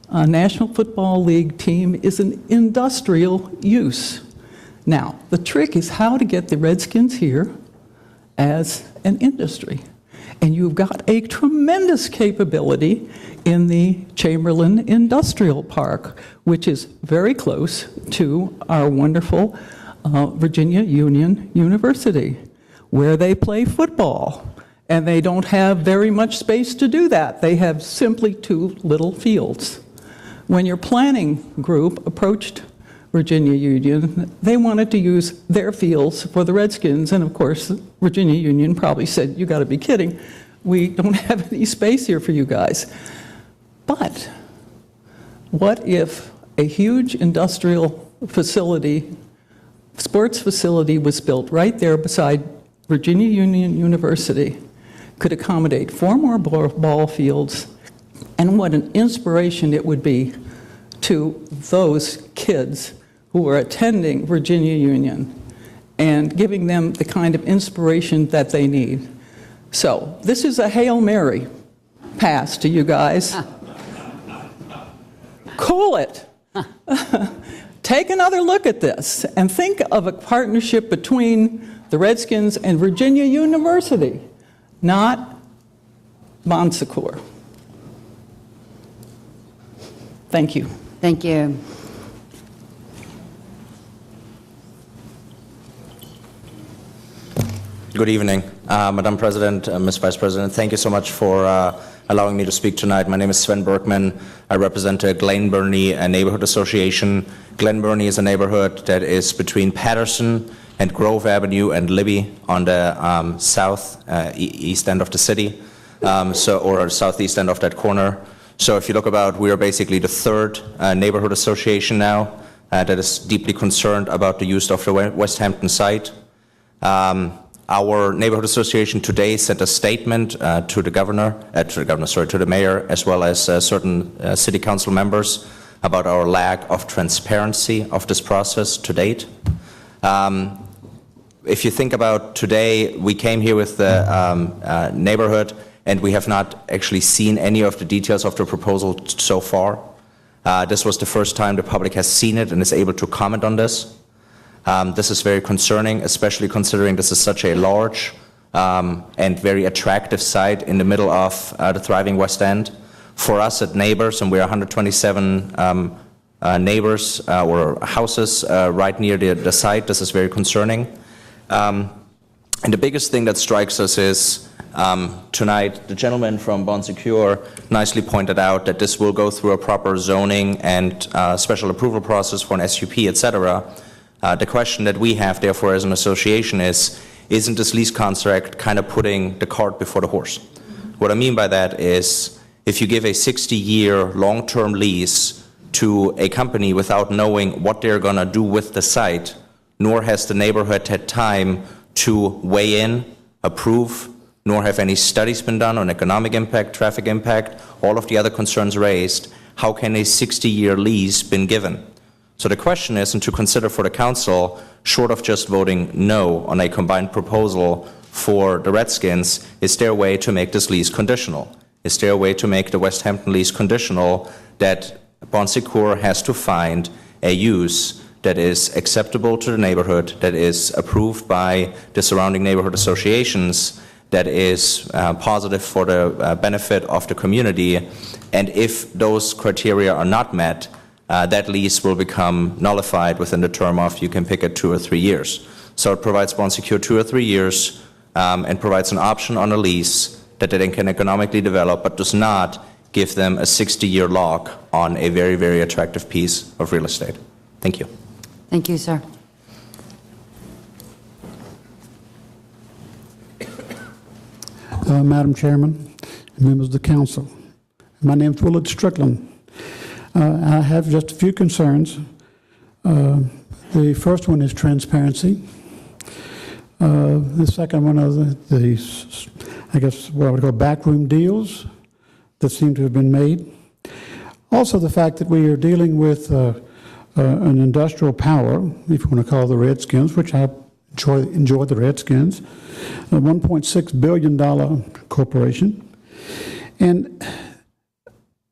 A National Football League team is an industrial use. Now, the trick is how to get the Redskins here as an industry. And you've got a tremendous capability in the Chamberlain Industrial Park, which is very close to our wonderful Virginia Union University, where they play football. And they don't have very much space to do that. They have simply 2 little fields. When your planning group approached Virginia Union, they wanted to use their fields for the Redskins, and of course, Virginia Union probably said, you got to be kidding, we don't have any space here for you guys. But what if a huge industrial facility, sports facility was built right there beside Virginia Union University, could accommodate 4 more ball fields, and what an inspiration it would be to those kids who are attending Virginia Union and giving them the kind of inspiration that they need. So this is a Hail Mary pass to you guys. Cool it. Take another look at this and think of a partnership between the Redskins and Virginia University, not Bon Secours. Thank you. Thank you. Good evening, Madam President, Ms. Vice President. Thank you so much for allowing me to speak tonight. My name is Sven Berkman. I represent Glen Burnie Neighborhood Association. Glen Burnie is a neighborhood that is between Patterson and Grove Avenue and Libby on the east end of the city, or southeast end of that corner. So if you look about, we are basically the 3rd neighborhood association now that is deeply concerned about the use of the West Hampton site. Our neighborhood association today sent a statement to the mayor, as well as certain city council members about our lack of transparency of this process to date. If you think about today, we came here with the neighborhood, and we have not actually seen any of the details of the proposal so far. This was the first time the public has seen it and is able to comment on this. This is very concerning, especially considering this is such a large and very attractive site in the middle of the thriving West End. For us at Neighbors, and we're 127 neighbors or houses right near the site, this is very concerning. And the biggest thing that strikes us is tonight, the gentleman from Bon Secours nicely pointed out that this will go through a proper zoning and special approval process for an SUP, etc. The question that we have, therefore, as an association is, isn't this lease contract kind of putting the cart before the horse? What I mean by that is, if you give a 60-year long-term lease to a company without knowing what they're going to do with the site, nor has the neighborhood had time to weigh in, approve, nor have any studies been done on economic impact, traffic impact, all of the other concerns raised, how can a 60-year lease been given? So the question is, and to consider for the council, short of just voting no on a combined proposal for the Redskins, is there a way to make this lease conditional? Is there a way to make the West Hampton lease conditional that Bon Secours has to find a use that is acceptable to the neighborhood, that is approved by the surrounding neighborhood associations, that is positive for the benefit of the community, and if those criteria are not met, that lease will become nullified within the term of, you can pick it, 2 or 3 years. So it provides Bon Secours 2 or 3 years and provides an option on a lease that they can economically develop, but does not give them a 60-year lock on a very, very attractive piece of real estate. Thank you. Thank you, sir. Madam Chairman, members of the council, my name is Willard Strickland. I have just a few concerns. The first one is transparency. The second one are the I guess what I would call backroom deals that seem to have been made. Also the fact that we are dealing with an industrial power, if you want to call the Redskins, which I enjoy the Redskins, a $1.6 billion corporation. And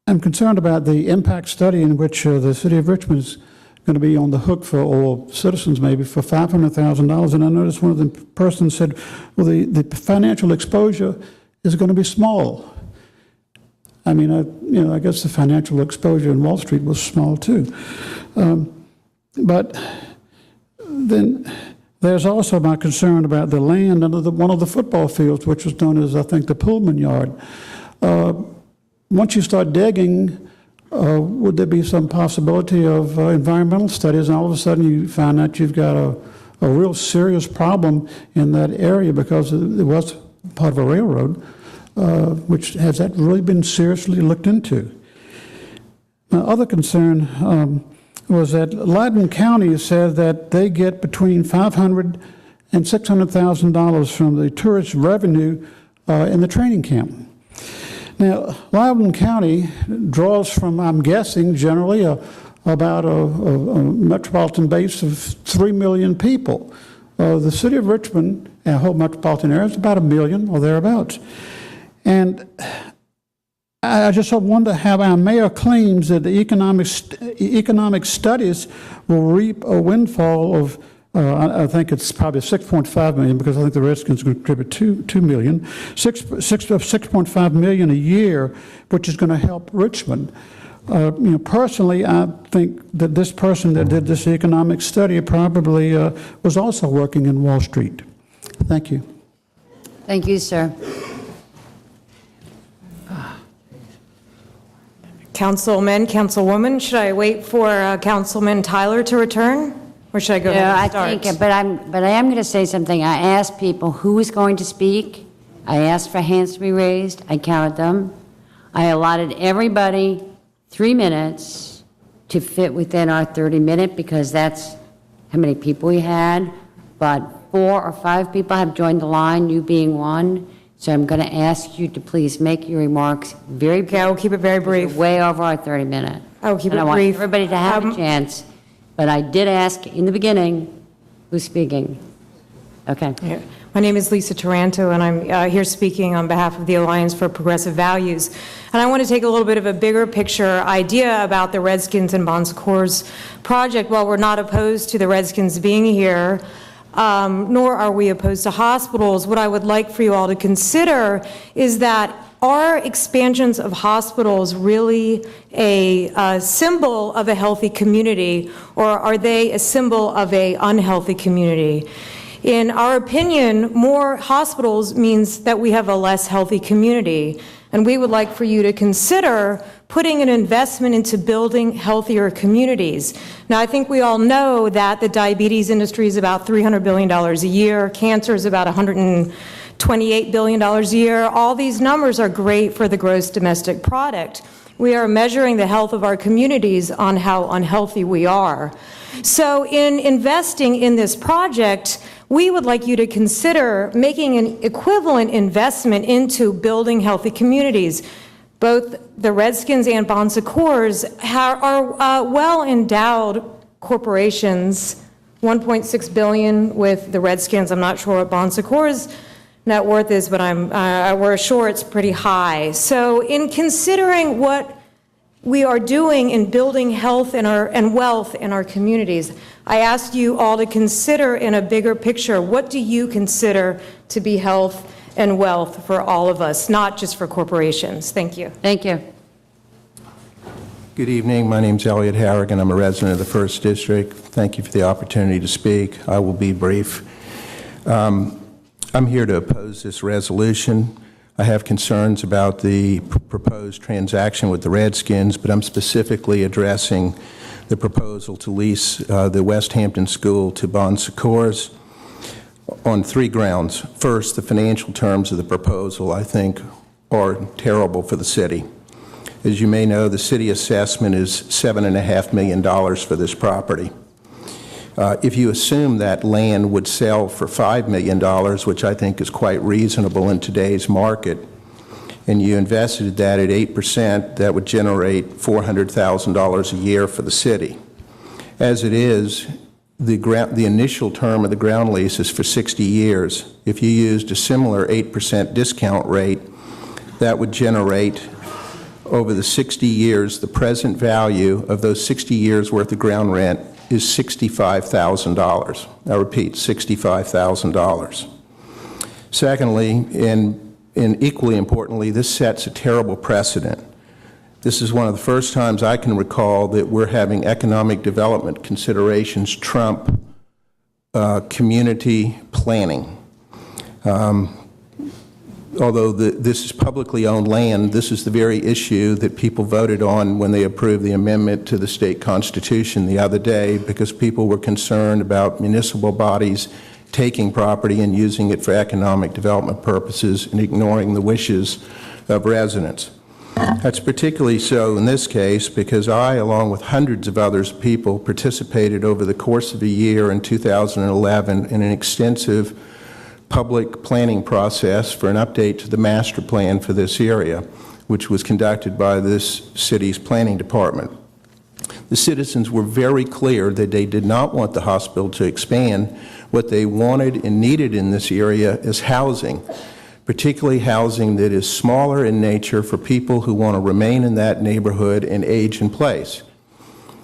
I'm concerned about the impact study in which the city of Richmond is going to be on the hook for, or citizens maybe, for $500,000. And I noticed one of the persons said, well, the financial exposure is going to be small. I mean, I guess the financial exposure in Wall Street was small too. But then there's also my concern about the land under one of the football fields, which was known as, I think, the Pullman Yard. Once you start digging, would there be some possibility of environmental studies, and all of a sudden you find out you've got a real serious problem in that area because it was part of a railroad, which has that really been seriously looked into? My other concern was that Loudoun County said that they get between $500,000 and $600,000 from the tourist revenue in the training camp. Now, Loudoun County draws from, I'm guessing, generally about a metropolitan base of 3 million people. The city of Richmond, and the whole metropolitan area, is about 1 million or thereabouts. And I just wonder how our mayor claims that the economic studies will reap a windfall of, I think it's probably 6.5 million, because I think the Redskins are going to contribute 2 million, 6.5 million a year, which is going to help Richmond. Personally, I think that this person that did this economic study probably was also working in Wall Street. Thank you. Thank you, sir. Councilman, Councilwoman, should I wait for Councilman Tyler to return? Or should I go ahead and start? I think, but I am going to say something. I asked people who is going to speak. I asked for hands to be raised. I counted them. I allotted everybody 3 minutes to fit within our 30-minute, because that's how many people we had. But 4 or 5 people have joined the line, you being one. So I'm going to ask you to please make your remarks very brief. Okay, I will keep it very brief. Way over our 30-minute. I will keep and it I brief. want everybody to have a chance. But I did ask in the beginning, who's speaking? Okay. Yeah. My name is Lisa Taranto, and I'm here speaking on behalf of the Alliance for Progressive Values. And I want to take a little bit of a bigger picture idea about the Redskins and Bon Secours project. While we're not opposed to the Redskins being here, nor are we opposed to hospitals, what I would like for you all to consider is that are expansions of hospitals really a symbol of a healthy community, or are they a symbol of an unhealthy community? In our opinion, more hospitals means that we have a less healthy community, and we would like for you to consider putting an investment into building healthier communities. Now, I think we all know that the diabetes industry is about $300 billion a year, cancer is about $128 billion a year. All these numbers are great for the gross domestic product. We are measuring the health of our communities on how unhealthy we are. So in investing in this project, we would like you to consider making an equivalent investment into building healthy communities. Both the Redskins and Bon Secours are well-endowed corporations, $1.6 billion with the Redskins. I'm not sure what Bon Secours net worth is, but we're sure it's pretty high. So in considering what we are doing in building health and wealth in our communities, I asked you all to consider in a bigger picture, what do you consider to be health and wealth for all of us, not just for corporations? Thank you. Thank you. Good evening. My name's Elliot Harrigan. I'm a resident of the 1st District. Thank you for the opportunity to speak. I will be brief. I'm here to oppose this resolution. I have concerns about the proposed transaction with the Redskins, but I'm specifically addressing the proposal to lease the West Hampton School to Bon Secours on 3 grounds. First, the financial terms of the proposal, I think, are terrible for the city. As you may know, the city assessment is $7.5 million for this property. If you assume that land would sell for $5 million, which I think is quite reasonable in today's market, and you invested that at 8%, that would generate $400,000 a year for the city. As it is, the initial term of the ground lease is for 60 years. If you used a similar 8% discount rate, that would generate, over the 60 years, the present value of those 60 years worth of ground rent is $65,000. I repeat, $65,000. Secondly, and equally importantly, this sets a terrible precedent. This is one of the first times I can recall that we're having economic development considerations trump community planning. Although this is publicly owned land, this is the very issue that people voted on when they approved the amendment to the state constitution the other day, because people were concerned about municipal bodies taking property and using it for economic development purposes and ignoring the wishes of residents. That's particularly so in this case because I, along with hundreds of other people, participated over the course of a year in 2011 in an extensive public planning process for an update to the master plan for this area, which was conducted by this city's planning department. The citizens were very clear that they did not want the hospital to expand. What they wanted and needed in this area is housing, particularly housing that is smaller in nature for people who want to remain in that neighborhood and age in place.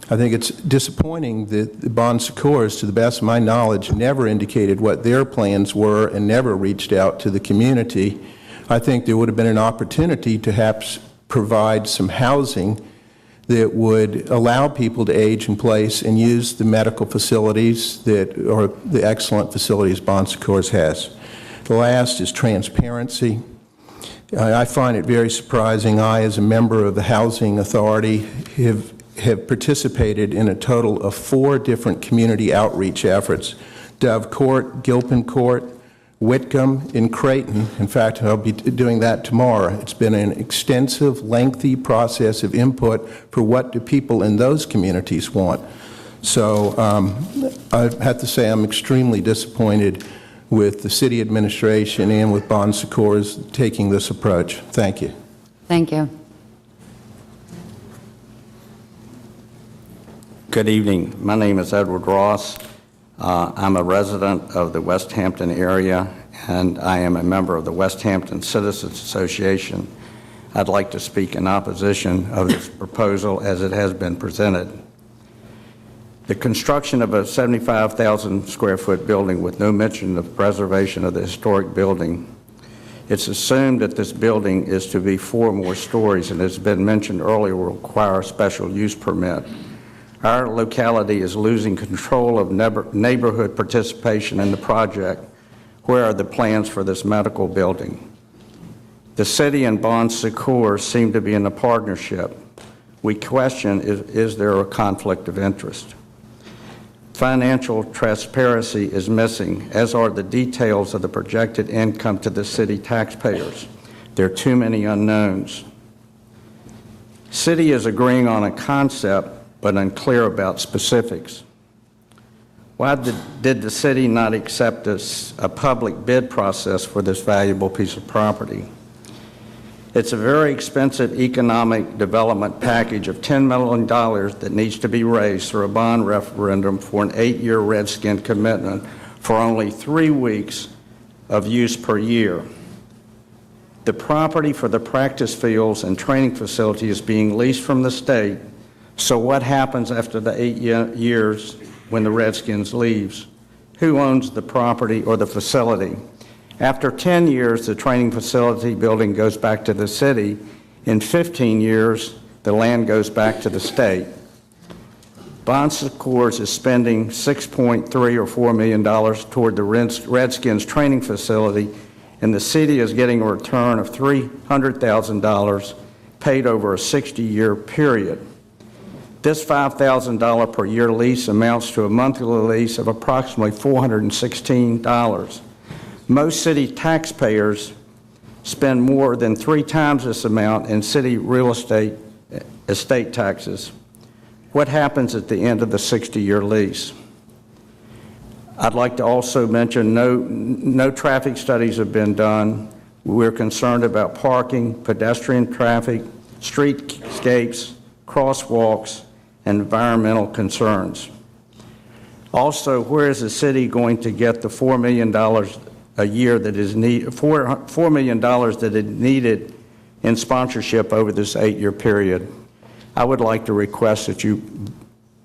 I think it's disappointing that Bon Secours, to the best of my knowledge, never indicated what their plans were and never reached out to the community. I think there would have been an opportunity to perhaps provide some housing that would allow people to age in place and use the medical facilities or the excellent facilities Bon Secours has. The last is transparency. I find it very surprising. I, as a member of the Housing Authority, have participated in a total of 4 different community outreach efforts: Dove Court, Gilpin Court, Whitcomb, and Creighton. In fact, I'll be doing that tomorrow. It's been an extensive, lengthy process of input for what do people in those communities want. So I have to say I'm extremely disappointed with the city administration and with Bon Secours taking this approach. Thank you. Thank you. Good evening. My name is Edward Ross. I'm a resident of the West Hampton area, and I am a member of the West Hampton Citizens Association. I'd like to speak in opposition of this proposal as it has been presented. The construction of a 75,000 square foot building with no mention of preservation of the historic building. It's assumed that this building is to be 4 more stories, and as has been mentioned earlier, will require a special use permit. Our locality is losing control of neighborhood participation in the project. Where are the plans for this medical building? The city and Bon Secours seem to be in a partnership. We question, is there a conflict of interest? Financial transparency is missing, as are the details of the projected income to the city taxpayers. There are too many unknowns. City is agreeing on a concept, but unclear about specifics. Why did the city not accept a public bid process for this valuable piece of property? It's a very expensive economic development package of $10 million that needs to be raised through a bond referendum for an 8-year Redskin commitment for only 3 weeks of use per year. The property for the practice fields and training facility is being leased from the state, so what happens after the 8 years when the Redskins leaves? Who owns the property or the facility? After 10 years, the training facility building goes back to the city. In 15 years, the land goes back to the state. Bon Secours is spending $6.3 or $4 million toward the Redskins training facility, and the city is getting a return of $300,000 paid over a 60-year period. This $5,000 per year lease amounts to a monthly lease of approximately $416. Most city taxpayers spend more than 3 times this amount in city real estate taxes. What happens at the end of the 60-year lease? I'd like to also mention no traffic studies have been done. We're concerned about parking, pedestrian traffic, streetscapes, crosswalks, and environmental concerns. Also, where is the city going to get the $4 million a year that is $4 million that is needed in sponsorship over this 8-year period? I would like to request that you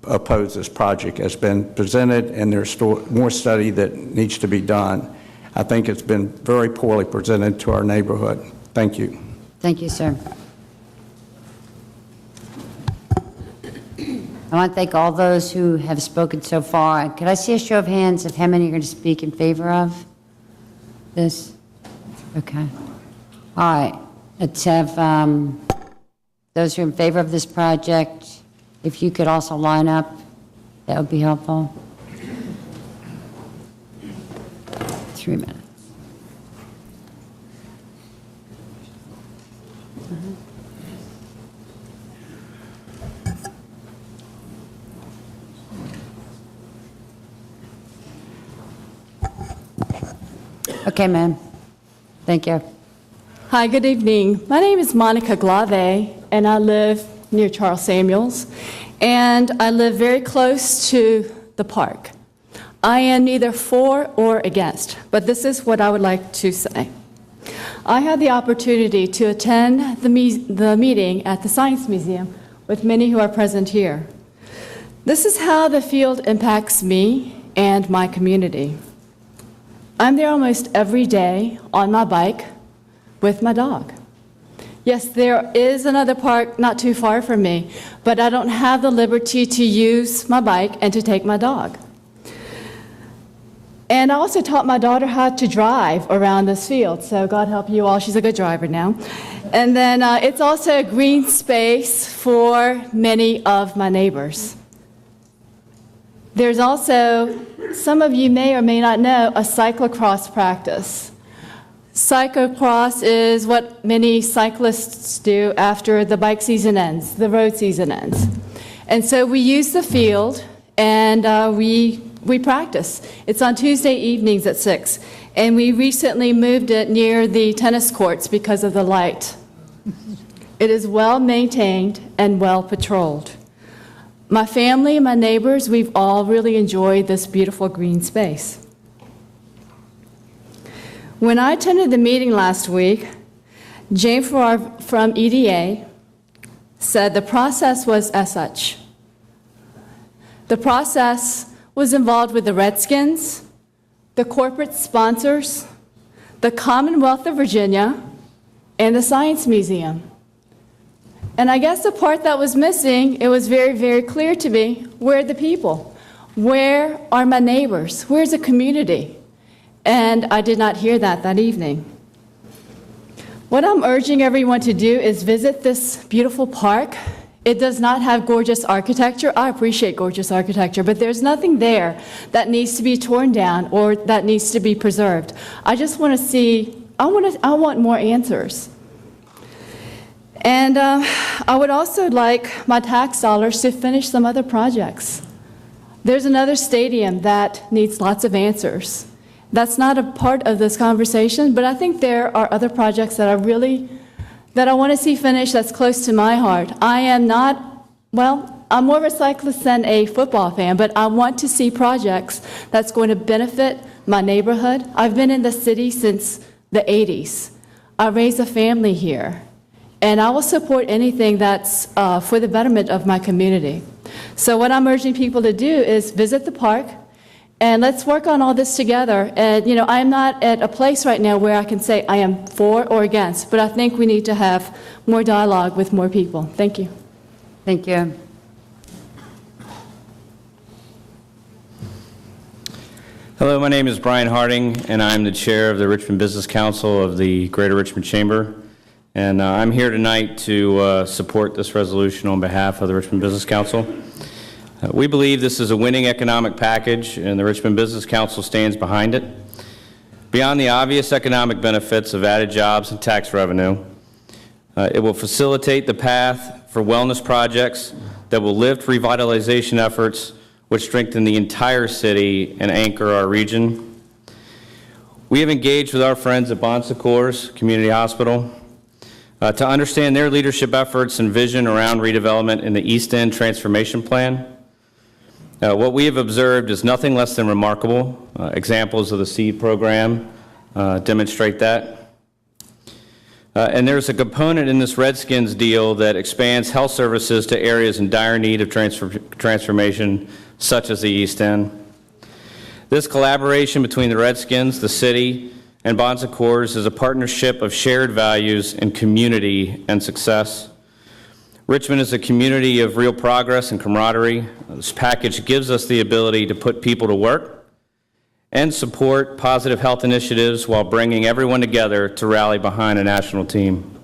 oppose this project as been presented, and there's more study that needs to be done. I think it's been very poorly presented to our neighborhood. Thank you. Thank you, sir. I want to thank all those who have spoken so far. Could I see a show of hands of how many are going to speak in favor of this? Okay. All right. Let's have those who are in favor of this project, if you could also line up, that would be helpful. 3 minutes. Okay, ma'am. Thank you. Hi, good evening. My name is Monica Glave, and I live near Charles Samuels, and I live very close to the park. I am neither for or against, but this is what I would like to say. I had the opportunity to attend the meeting at the Science Museum with many who are present here. This is how the field impacts me and my community. I'm there almost every day on my bike with my dog. Yes, there is another park not too far from me, but I don't have the liberty to use my bike and to take my dog. And I also taught my daughter how to drive around this field, so God help you all, she's a good driver now. And then it's also a green space for many of my neighbors. There's also, some of you may or may not know, a cyclocross practice. Cyclocross is what many cyclists do after the bike season ends, the road season ends. And so we use the field and we practice. It's on Tuesday evenings at 6. And we recently moved it near the tennis courts because of the light. It is well maintained and well patrolled. My family and my neighbors, we've all really enjoyed this beautiful green space. When I attended the meeting last week, Jane Farrar from EDA said the process was as such. The process was involved with the Redskins, the corporate sponsors, the Commonwealth of Virginia, and the Science Museum. And I guess the part that was missing, it was very, very clear to me, where are the people? Where are my neighbors? Where's the community? And I did not hear that evening. What I'm urging everyone to do is visit this beautiful park. It does not have gorgeous architecture. I appreciate gorgeous architecture, but there's nothing there that needs to be torn down or that needs to be preserved. I just want to see, I want more answers. And I would also like my tax dollars to finish some other projects. There's another stadium that needs lots of answers. That's not a part of this conversation, but I think there are other projects that I want to see finished that's close to my heart. I am not, well, I'm more of a cyclist than a football fan, but I want to see projects that's going to benefit my neighborhood. I've been in the city since the 80s. I raised a family here, and I will support anything that's for the betterment of my community. So what I'm urging people to do is visit the park, and let's work on all this together. And, you know, I'm not at a place right now where I can say I am for or against, but I think we need to have more dialogue with more people. Thank you. Thank you. Hello, my name is Brian Harding, and I'm the chair of the Richmond Business Council of the Greater Richmond Chamber. And I'm here tonight to support this resolution on behalf of the Richmond Business Council. We believe this is a winning economic package, and the Richmond Business Council stands behind it. Beyond the obvious economic benefits of added jobs and tax revenue, it will facilitate the path for wellness projects that will lift revitalization efforts which strengthen the entire city and anchor our region. We have engaged with our friends at Bon Secours Community Hospital to understand their leadership efforts and vision around redevelopment in the East End Transformation Plan. What we have observed is nothing less than remarkable. Examples of the SEED program demonstrate that. And there's a component in this Redskins deal that expands health services to areas in dire need of transformation, such as the East End. This collaboration between the Redskins, the city, and Bon Secours is a partnership of shared values in community and success. Richmond is a community of real progress and camaraderie. This package gives us the ability to put people to work and support positive health initiatives while bringing everyone together to rally behind a national team.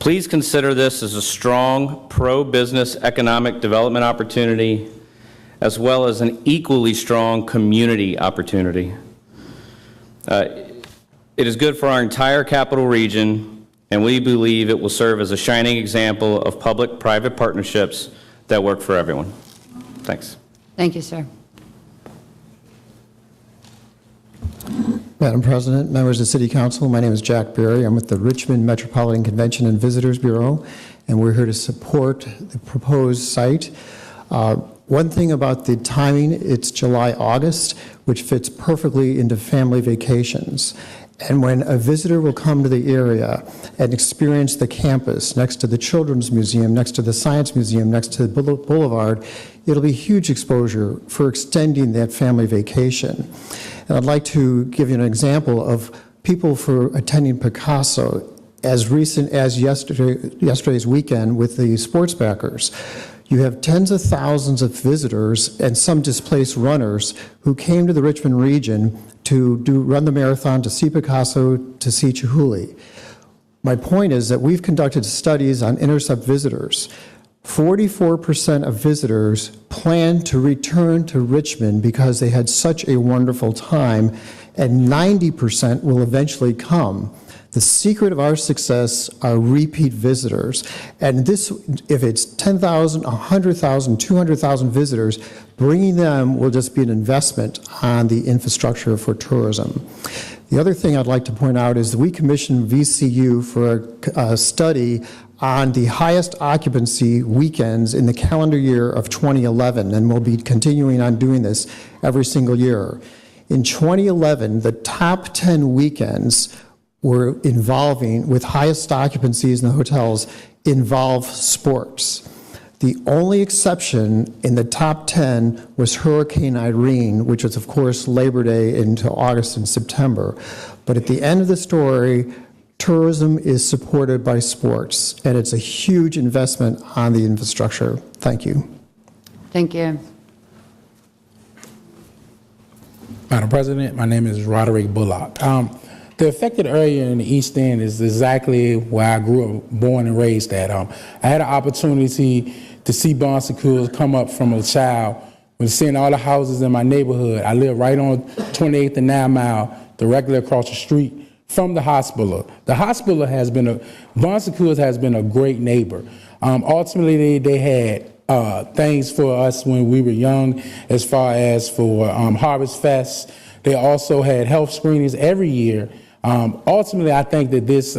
Please consider this as a strong pro-business economic development opportunity, as well as an equally strong community opportunity. It is good for our entire capital region, and we believe it will serve as a shining example of public-private partnerships that work for everyone. Thanks. Thank you, sir. Madam President, members of the City Council, my name is Jack Berry. I'm with the Richmond Metropolitan Convention and Visitors Bureau, and we're here to support the proposed site. One thing about the timing, it's July-August, which fits perfectly into family vacations. And when a visitor will come to the area and experience the campus next to the Children's Museum, next to the Science Museum, next to the Boulevard, it'll be huge exposure for extending that family vacation. And I'd like to give you an example of people for attending Picasso as recent as yesterday's weekend with the sports backers. You have tens of thousands of visitors and some displaced runners who came to the Richmond region to run the marathon, to see Picasso, to see Chihuly. My point is that we've conducted studies on intercept visitors. 44% of visitors plan to return to Richmond because they had such a wonderful time, and 90% will eventually come. The secret of our success are repeat visitors. And this, if it's 10,000, 100,000, 200,000 visitors, bringing them will just be an investment on the infrastructure for tourism. The other thing I'd like to point out is that we commissioned VCU for a study on the highest occupancy weekends in the calendar year of 2011, and we'll be continuing on doing this every single year. In 2011, the top 10 weekends were involving, with highest occupancies in the hotels, involve sports. The only exception in the top 10 was Hurricane Irene, which was, of course, Labor Day into August and September. But at the end of the story, tourism is supported by sports, and it's a huge investment on the infrastructure. Thank you. Thank you. Madam President, my name is Roderick Bullock. The affected area in the East End is exactly where I grew up, born and raised at. I had an opportunity to see Bon Secours come up from a child when seeing all the houses in my neighborhood. I live right on 28th and 9 Mile, directly across the street from the hospital. The hospital has been Bon Secours has been a great neighbor. Ultimately, they had things for us when we were young, as far as for Harvest Fest. They also had health screenings every year. Ultimately, I think that this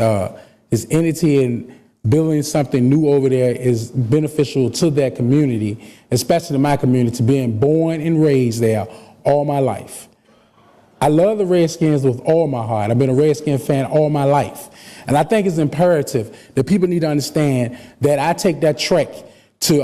entity building something new over there is beneficial to that community, especially my community, being born and raised there all my life. I love the Redskins with all my heart. I've been a Redskin fan all my life. And I think it's imperative that people need to understand that I take that trek to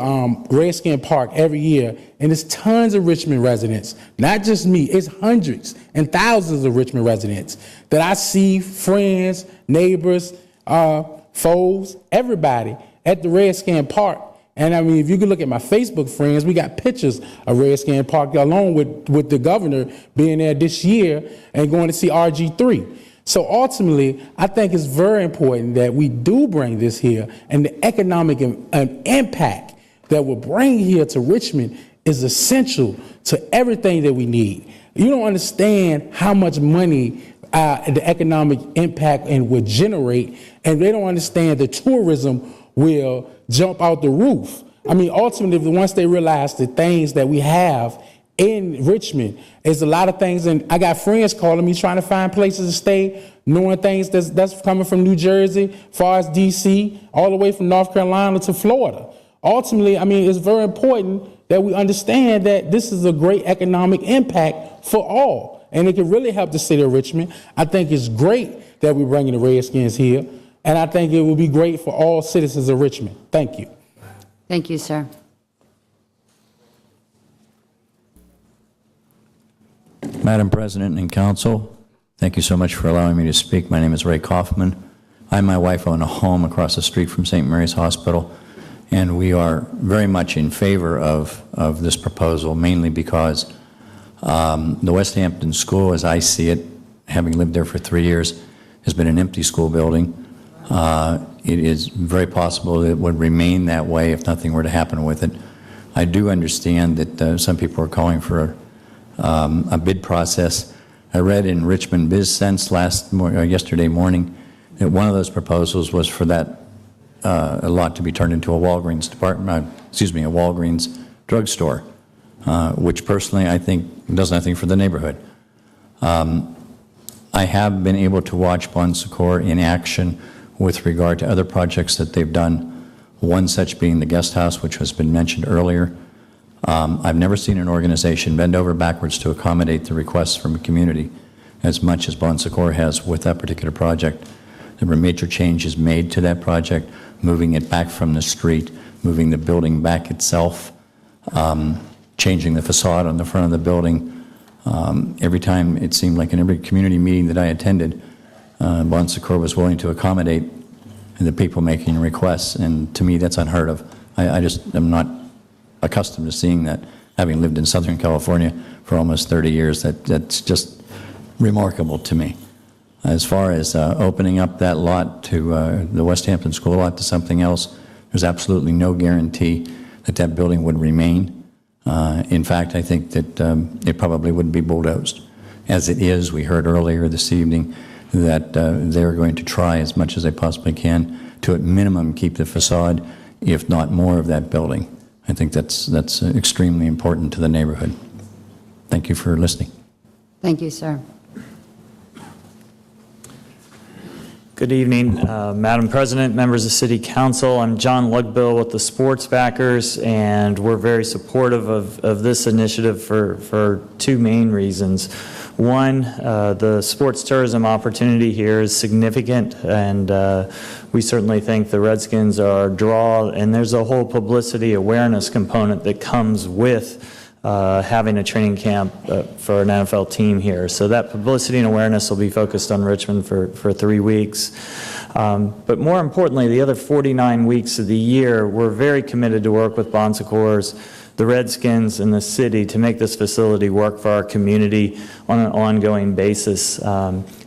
Redskin Park every year, and there's tons of Richmond residents, not just me, it's hundreds and thousands of Richmond residents that I see, friends, neighbors, foes, everybody at the Redskin Park. And I mean, if you can look at my Facebook friends, we got pictures of Redskin Park along with the governor being there this year and going to see RG3. So ultimately, I think it's very important that we do bring this here, and the economic impact that we'll bring here to Richmond is essential to everything that we need. You don't understand how much money the economic impact will generate, and they don't understand the tourism will jump out the roof. I mean, ultimately, once they realize the things that we have in Richmond, there's a lot of things, and I got friends calling me trying to find places to stay, knowing things that's coming from New Jersey, far as DC, all the way from North Carolina to Florida. Ultimately, I mean, it's very important that we understand that this is a great economic impact for all, and it can really help the city of Richmond. I think it's great that we're bringing the Redskins here, and I think it will be great for all citizens of Richmond. Thank you. Thank you, sir. Madam President and Council, thank you so much for allowing me to speak. My name is Ray Kaufman. I and my wife own a home across the street from St. Mary's Hospital, and we are very much in favor of this proposal, mainly because the West Hampton School, as I see it, having lived there for 3 years, has been an empty school building. It is very possible it would remain that way if nothing were to happen with it. I do understand that some people are calling for a bid process. I read in Richmond Biz Sense yesterday morning that one of those proposals was for that a lot to be turned into a Walgreens a Walgreens drugstore, which personally I think does nothing for the neighborhood. I have been able to watch Bon Secours in action with regard to other projects that they've done, one such being the guest house, which has been mentioned earlier. I've never seen an organization bend over backwards to accommodate the requests from a community as much as Bon Secours has with that particular project. There were major changes made to that project, moving it back from the street, moving the building back itself, changing the facade on the front of the building. Every time, it seemed like in every community meeting that I attended, Bon Secours was willing to accommodate the people making requests, and to me that's unheard of. I just am not accustomed to seeing that, having lived in Southern California for almost 30 years. That's just remarkable to me. As far as opening up that lot to the West Hampton School lot to something else, there's absolutely no guarantee that that building would remain. In fact, I think that it probably would be bulldozed. As it is, we heard earlier this evening that they're going to try as much as they possibly can to at minimum keep the facade, if not more, of that building. I think that's extremely important to the neighborhood. Thank you for listening. Thank you, sir. Good evening, Madam President, members of City Council. I'm John Lugbill with the Sports Backers, and we're very supportive of this initiative for two main reasons. One, the sports tourism opportunity here is significant, and we certainly think the Redskins are a draw, and there's a whole publicity awareness component that comes with having a training camp for an NFL team here. So that publicity and awareness will be focused on Richmond for 3 weeks. But more importantly, the other 49 weeks of the year, we're very committed to work with Bon Secours, the Redskins, and the city to make this facility work for our community on an ongoing basis.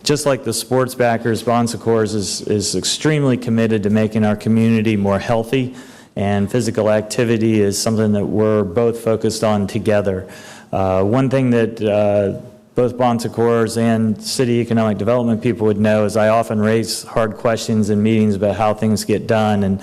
Just like the Sports Backers, Bon Secours is extremely committed to making our community more healthy, and physical activity is something that we're both focused on together. One thing that both Bon Secours and city economic development people would know is I often raise hard questions in meetings about how things get done,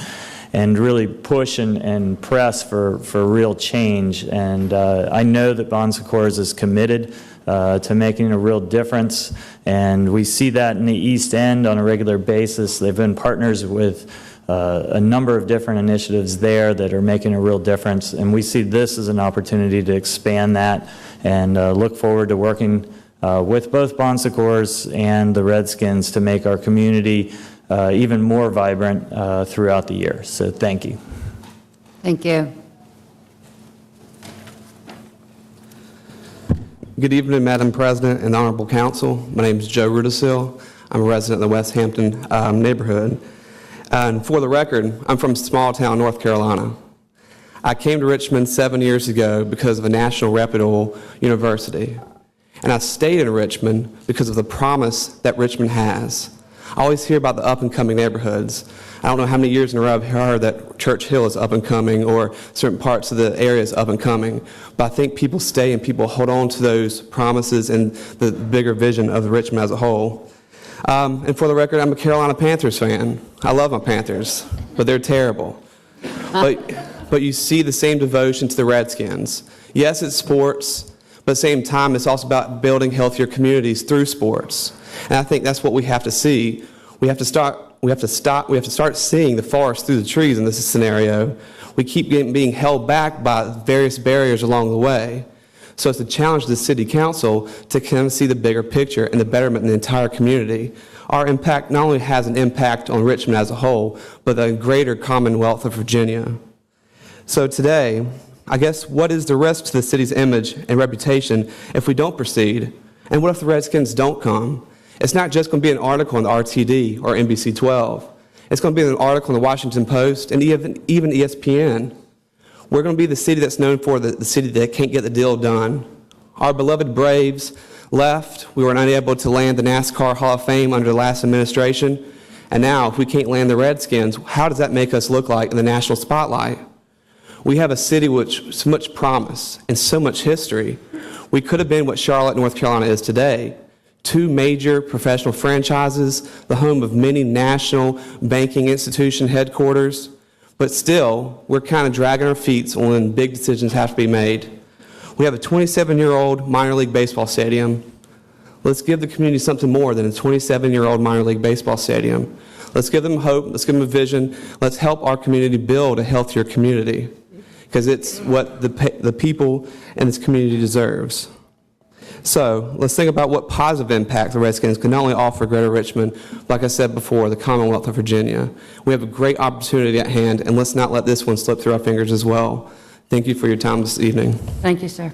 and really push and press for real change. And I know that Bon Secours is committed to making a real difference, and we see that in the East End on a regular basis. They've been partners with a number of different initiatives there that are making a real difference, and we see this as an opportunity to expand that and look forward to working with both Bon Secours and the Redskins to make our community even more vibrant throughout the year. So thank you. Thank you. Good evening, Madam President and Honorable Council. My name is Joe Rudisil. I'm a resident of the West Hampton neighborhood. And for the record, I'm from small town North Carolina. I came to Richmond 7 years ago because of a national reputable university. And I stayed in Richmond because of the promise that Richmond has. I always hear about the up-and-coming neighborhoods. I don't know how many years in a row I've heard that Church Hill is up-and-coming or certain parts of the area is up-and-coming. But I think people stay and people hold on to those promises and the bigger vision of Richmond as a whole. And for the record, I'm a Carolina Panthers fan. I love my Panthers, but they're terrible. But you see the same devotion to the Redskins. Yes, it's sports, but at the same time, it's also about building healthier communities through sports. And I think that's what we have to see. We have to start seeing the forest through the trees in this scenario. We keep being held back by various barriers along the way. So it's a challenge to the City Council to kind of see the bigger picture and the betterment in the entire community. Our impact not only has an impact on Richmond as a whole, but the greater Commonwealth of Virginia. So today, I guess, what is the risk to the city's image and reputation if we don't proceed? And what if the Redskins don't come? It's not just going to be an article in the RTD or NBC 12. It's going to be an article in the Washington Post and even ESPN. We're going to be the city that's known for the city that can't get the deal done. Our beloved Braves left. We were unable to land the NASCAR Hall of Fame under the last administration. And now, if we can't land the Redskins, how does that make us look like in the national spotlight? We have a city with so much promise and so much history. We could have been what Charlotte, North Carolina is today. 2 major professional franchises, the home of many national banking institution headquarters. But still, we're kind of dragging our feet when big decisions have to be made. We have a 27-year-old minor league baseball stadium. Let's give the community something more than a 27-year-old minor league baseball stadium. Let's give them hope. Let's give them a vision. Let's help our community build a healthier community, because it's what the people in this community deserves. So let's think about what positive impact the Redskins can not only offer Greater Richmond, but like I said before, the Commonwealth of Virginia. We have a great opportunity at hand, and let's not let this one slip through our fingers as well. Thank you for your time this evening. Thank you, sir.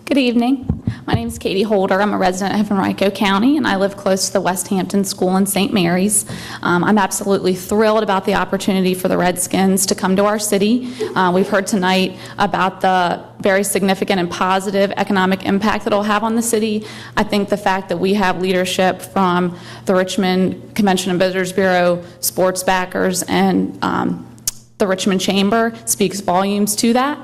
Good evening. My name is Katie Holder. I'm a resident of Henrico County, and I live close to the West Hampton School in St. Mary's. I'm absolutely thrilled about the opportunity for the Redskins to come to our city. We've heard tonight about the very significant and positive economic impact that it'll have on the city. I think the fact that we have leadership from the Richmond Convention and Visitors Bureau, sports backers, and the Richmond Chamber speaks volumes to that.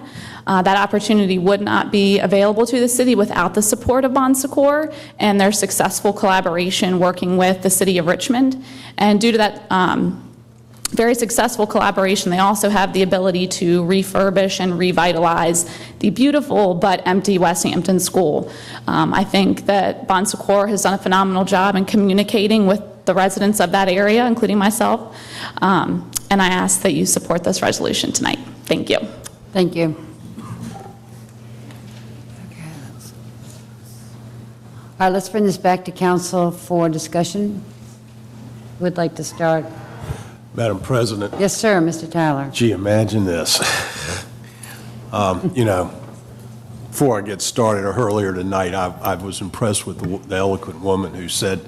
That opportunity would not be available to the city without the support of Bon Secours and their successful collaboration working with the city of Richmond. And due to that very successful collaboration, they also have the ability to refurbish and revitalize the beautiful but empty West Hampton School. I think that Bon Secours has done a phenomenal job in communicating with the residents of that area, including myself. And I ask that you support this resolution tonight. Thank you. Thank you. All right, let's bring this back to council for discussion. Who would like to start? Madam President. Yes, sir, Mr. Tyler. Gee, imagine this. Before I get started, or earlier tonight, I was impressed with the eloquent woman who said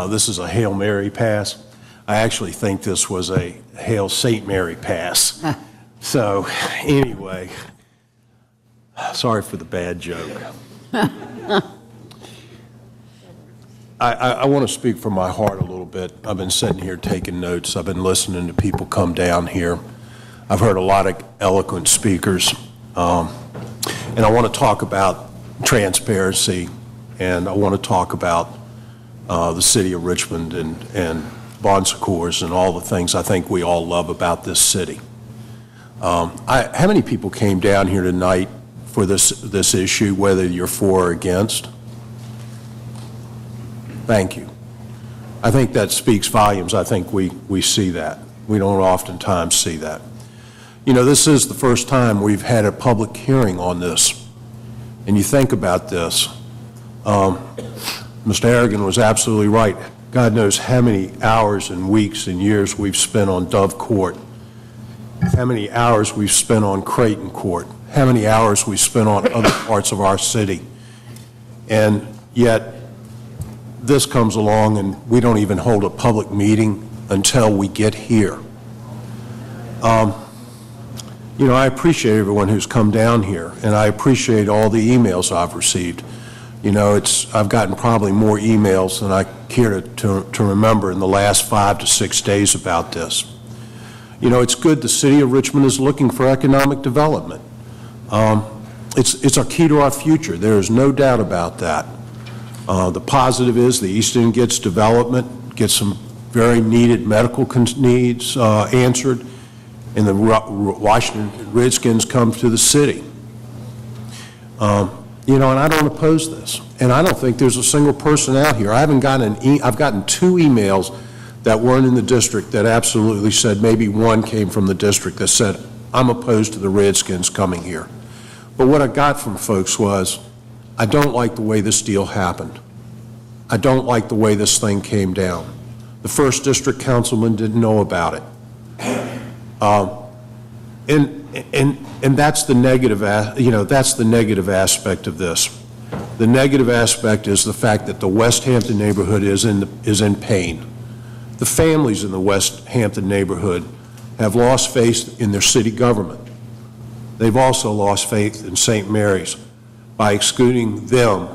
this is a Hail Mary pass. I actually think this was a Hail St. Mary pass. So, anyway, sorry for the bad joke. I want to speak from my heart a little bit. I've been sitting here taking notes. I've been listening to people come down here. I've heard a lot of eloquent speakers. And I want to talk about transparency, and I want to talk about the city of Richmond and Bon Secours and all the things I think we all love about this city. How many people came down here tonight for this issue, whether you're for or against? Thank you. I think that speaks volumes. I think we see that. We don't oftentimes see that. You know, this is the first time we've had a public hearing on this. And you think about this. Mr. Harrigan was absolutely right. God knows how many hours and weeks and years we've spent on Dove Court, how many hours we've spent on Creighton Court, how many hours we've spent on other parts of our city. And yet, this comes along and we don't even hold a public meeting until we get here. You know, I appreciate everyone who's come down here, and I appreciate all the emails I've received. You know, I've gotten probably more emails than I care to remember in the last 5 to 6 days about this. You know, it's good the city of Richmond is looking for economic development. It's a key to our future. There is no doubt about that. The positive is the East End gets development, gets some very needed medical needs answered, and the Washington Redskins come to the city. You know, and I don't oppose this. And I don't think there's a single person out here. I've gotten 2 emails that weren't in the district that absolutely said, maybe one came from the district that said, I'm opposed to the Redskins coming here. But what I got from folks was, I don't like the way this deal happened. I don't like the way this thing came down. The first district councilman didn't know about it. And that's the negative, you know, that's the negative aspect of this. The negative aspect is the fact that the West Hampton neighborhood is in pain. The families in the West Hampton neighborhood have lost faith in their city government. They've also lost faith in St. Mary's by excluding them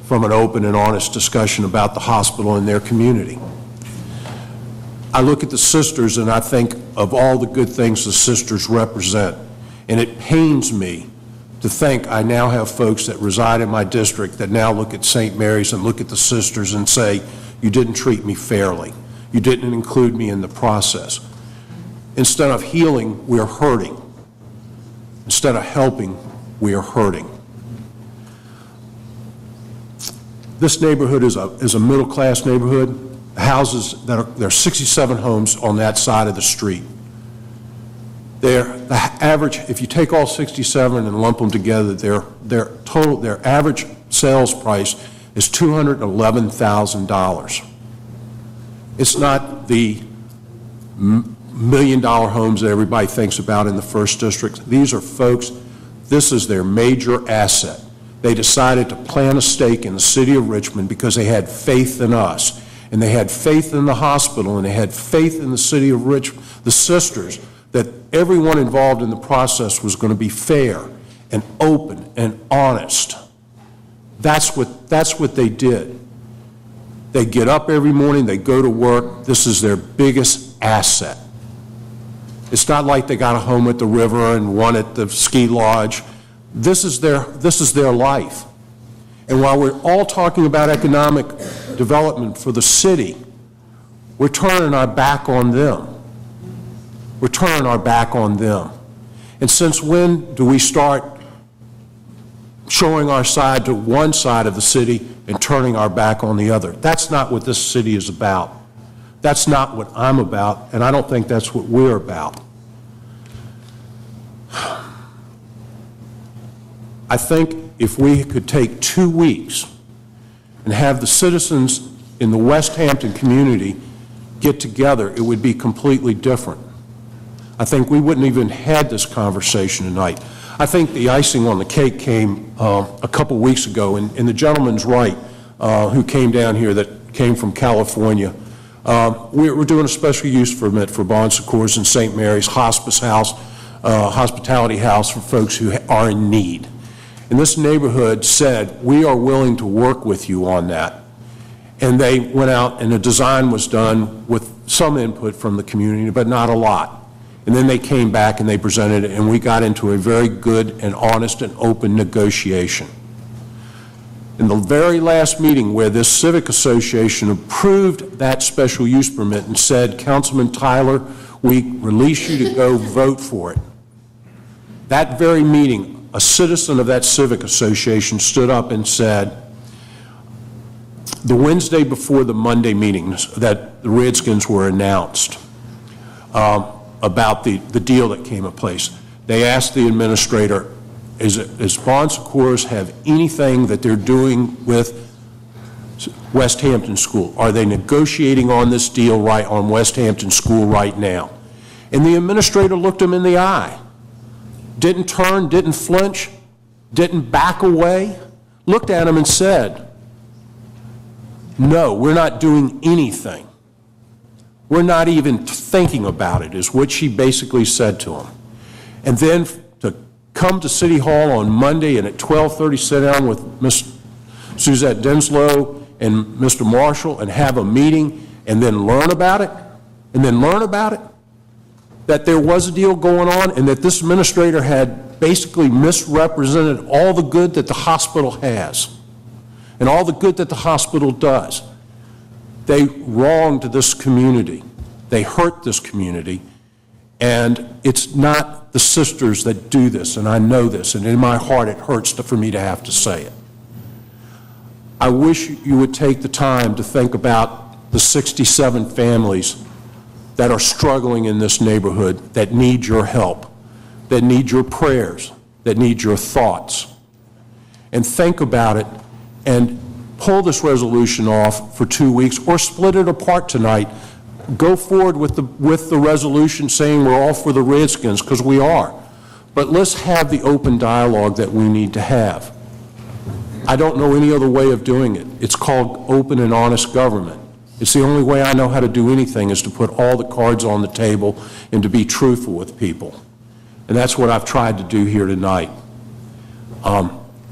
from an open and honest discussion about the hospital in their community. I look at the sisters and I think of all the good things the sisters represent, and it pains me to think I now have folks that reside in my district that now look at St. Mary's and look at the sisters and say, you didn't treat me fairly. You didn't include me in the process. Instead of healing, we're hurting. Instead of helping, we are hurting. This neighborhood is a middle-class neighborhood. Houses there are 67 homes on that side of the street. The average, if you take all 67 and lump them together, their average sales price is $211,000. It's not the $1 million homes that everybody thinks about in the first district. These are folks, this is their major asset. They decided to plant a stake in the city of Richmond because they had faith in us, and they had faith in the hospital, and they had faith in the city of Richmond, the sisters, that everyone involved in the process was going to be fair and open and honest. That's what they did. They get up every morning, they go to work. This is their biggest asset. It's not like they got a home at the river and one at the ski lodge. This is their life. And while we're all talking about economic development for the city, we're turning our back on them. We're turning our back on them. And since when do we start showing our side to one side of the city and turning our back on the other? That's not what this city is about. That's not what I'm about, and I don't think that's what we're about. I think if we could take 2 weeks and have the citizens in the West Hampton community get together, it would be completely different. I think we wouldn't even had this conversation tonight. I think the icing on the cake came a couple weeks ago, and the gentleman's right who came down here that came from California. We're doing a special use permit for Bon Secours and St. Mary's Hospice House, hospitality house for folks who are in need. And this neighborhood said, we are willing to work with you on that. And they went out and the design was done with some input from the community, but not a lot. And then they came back and they presented it, and we got into a very good and honest and open negotiation. In the very last meeting where this civic association approved that special use permit and said, Councilman Tyler, we release you to go vote for it. That very meeting, a citizen of that civic association stood up and said, the Wednesday before the Monday meetings that the Redskins were announced about the deal that came in place, they asked the administrator, does Bon Secours have anything that they're doing with West Hampton School? Are they negotiating on this deal right on West Hampton School right now? And the administrator looked him in the eye, didn't turn, didn't flinch, didn't back away, looked at him and said, no, we're not doing anything. We're not even thinking about it, is what she basically said to him. And then to come to City Hall on Monday and at 12:30 sit down with Ms. Suzette Denslow and Mr. Marshall and have a meeting and then learn about it, that there was a deal going on and that this administrator had basically misrepresented all the good that the hospital has and all the good that the hospital does. They wronged this community. They hurt this community. And it's not the sisters that do this, and I know this, and in my heart it hurts for me to have to say it. I wish you would take the time to think about the 67 families that are struggling in this neighborhood, that need your help, that need your prayers, that need your thoughts. And think about it and pull this resolution off for 2 weeks or split it apart tonight. Go forward with the resolution saying we're all for the Redskins, because we are. But let's have the open dialogue that we need to have. I don't know any other way of doing it. It's called open and honest government. It's the only way I know how to do anything, is to put all the cards on the table and to be truthful with people. And that's what I've tried to do here tonight.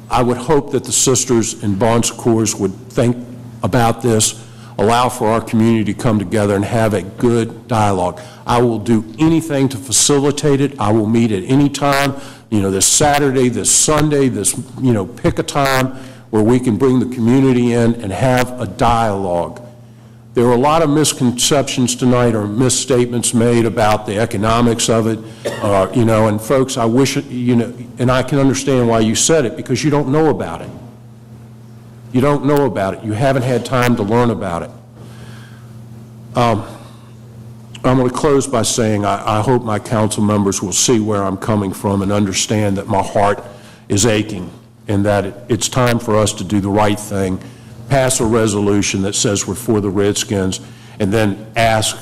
I would hope that the sisters in Bon Secours would think about this, allow for our community to come together and have a good dialogue. I will do anything to facilitate it. I will meet at any time, this Saturday, this Sunday, pick a time where we can bring the community in and have a dialogue. There were a lot of misconceptions tonight or misstatements made about the economics of it, and folks, I wish, and I can understand why you said it, because you don't know about it. You don't know about it. You haven't had time to learn about it. I'm going to close by saying I hope my council members will see where I'm coming from and understand that my heart is aching and that it's time for us to do the right thing, pass a resolution that says we're for the Redskins, and then ask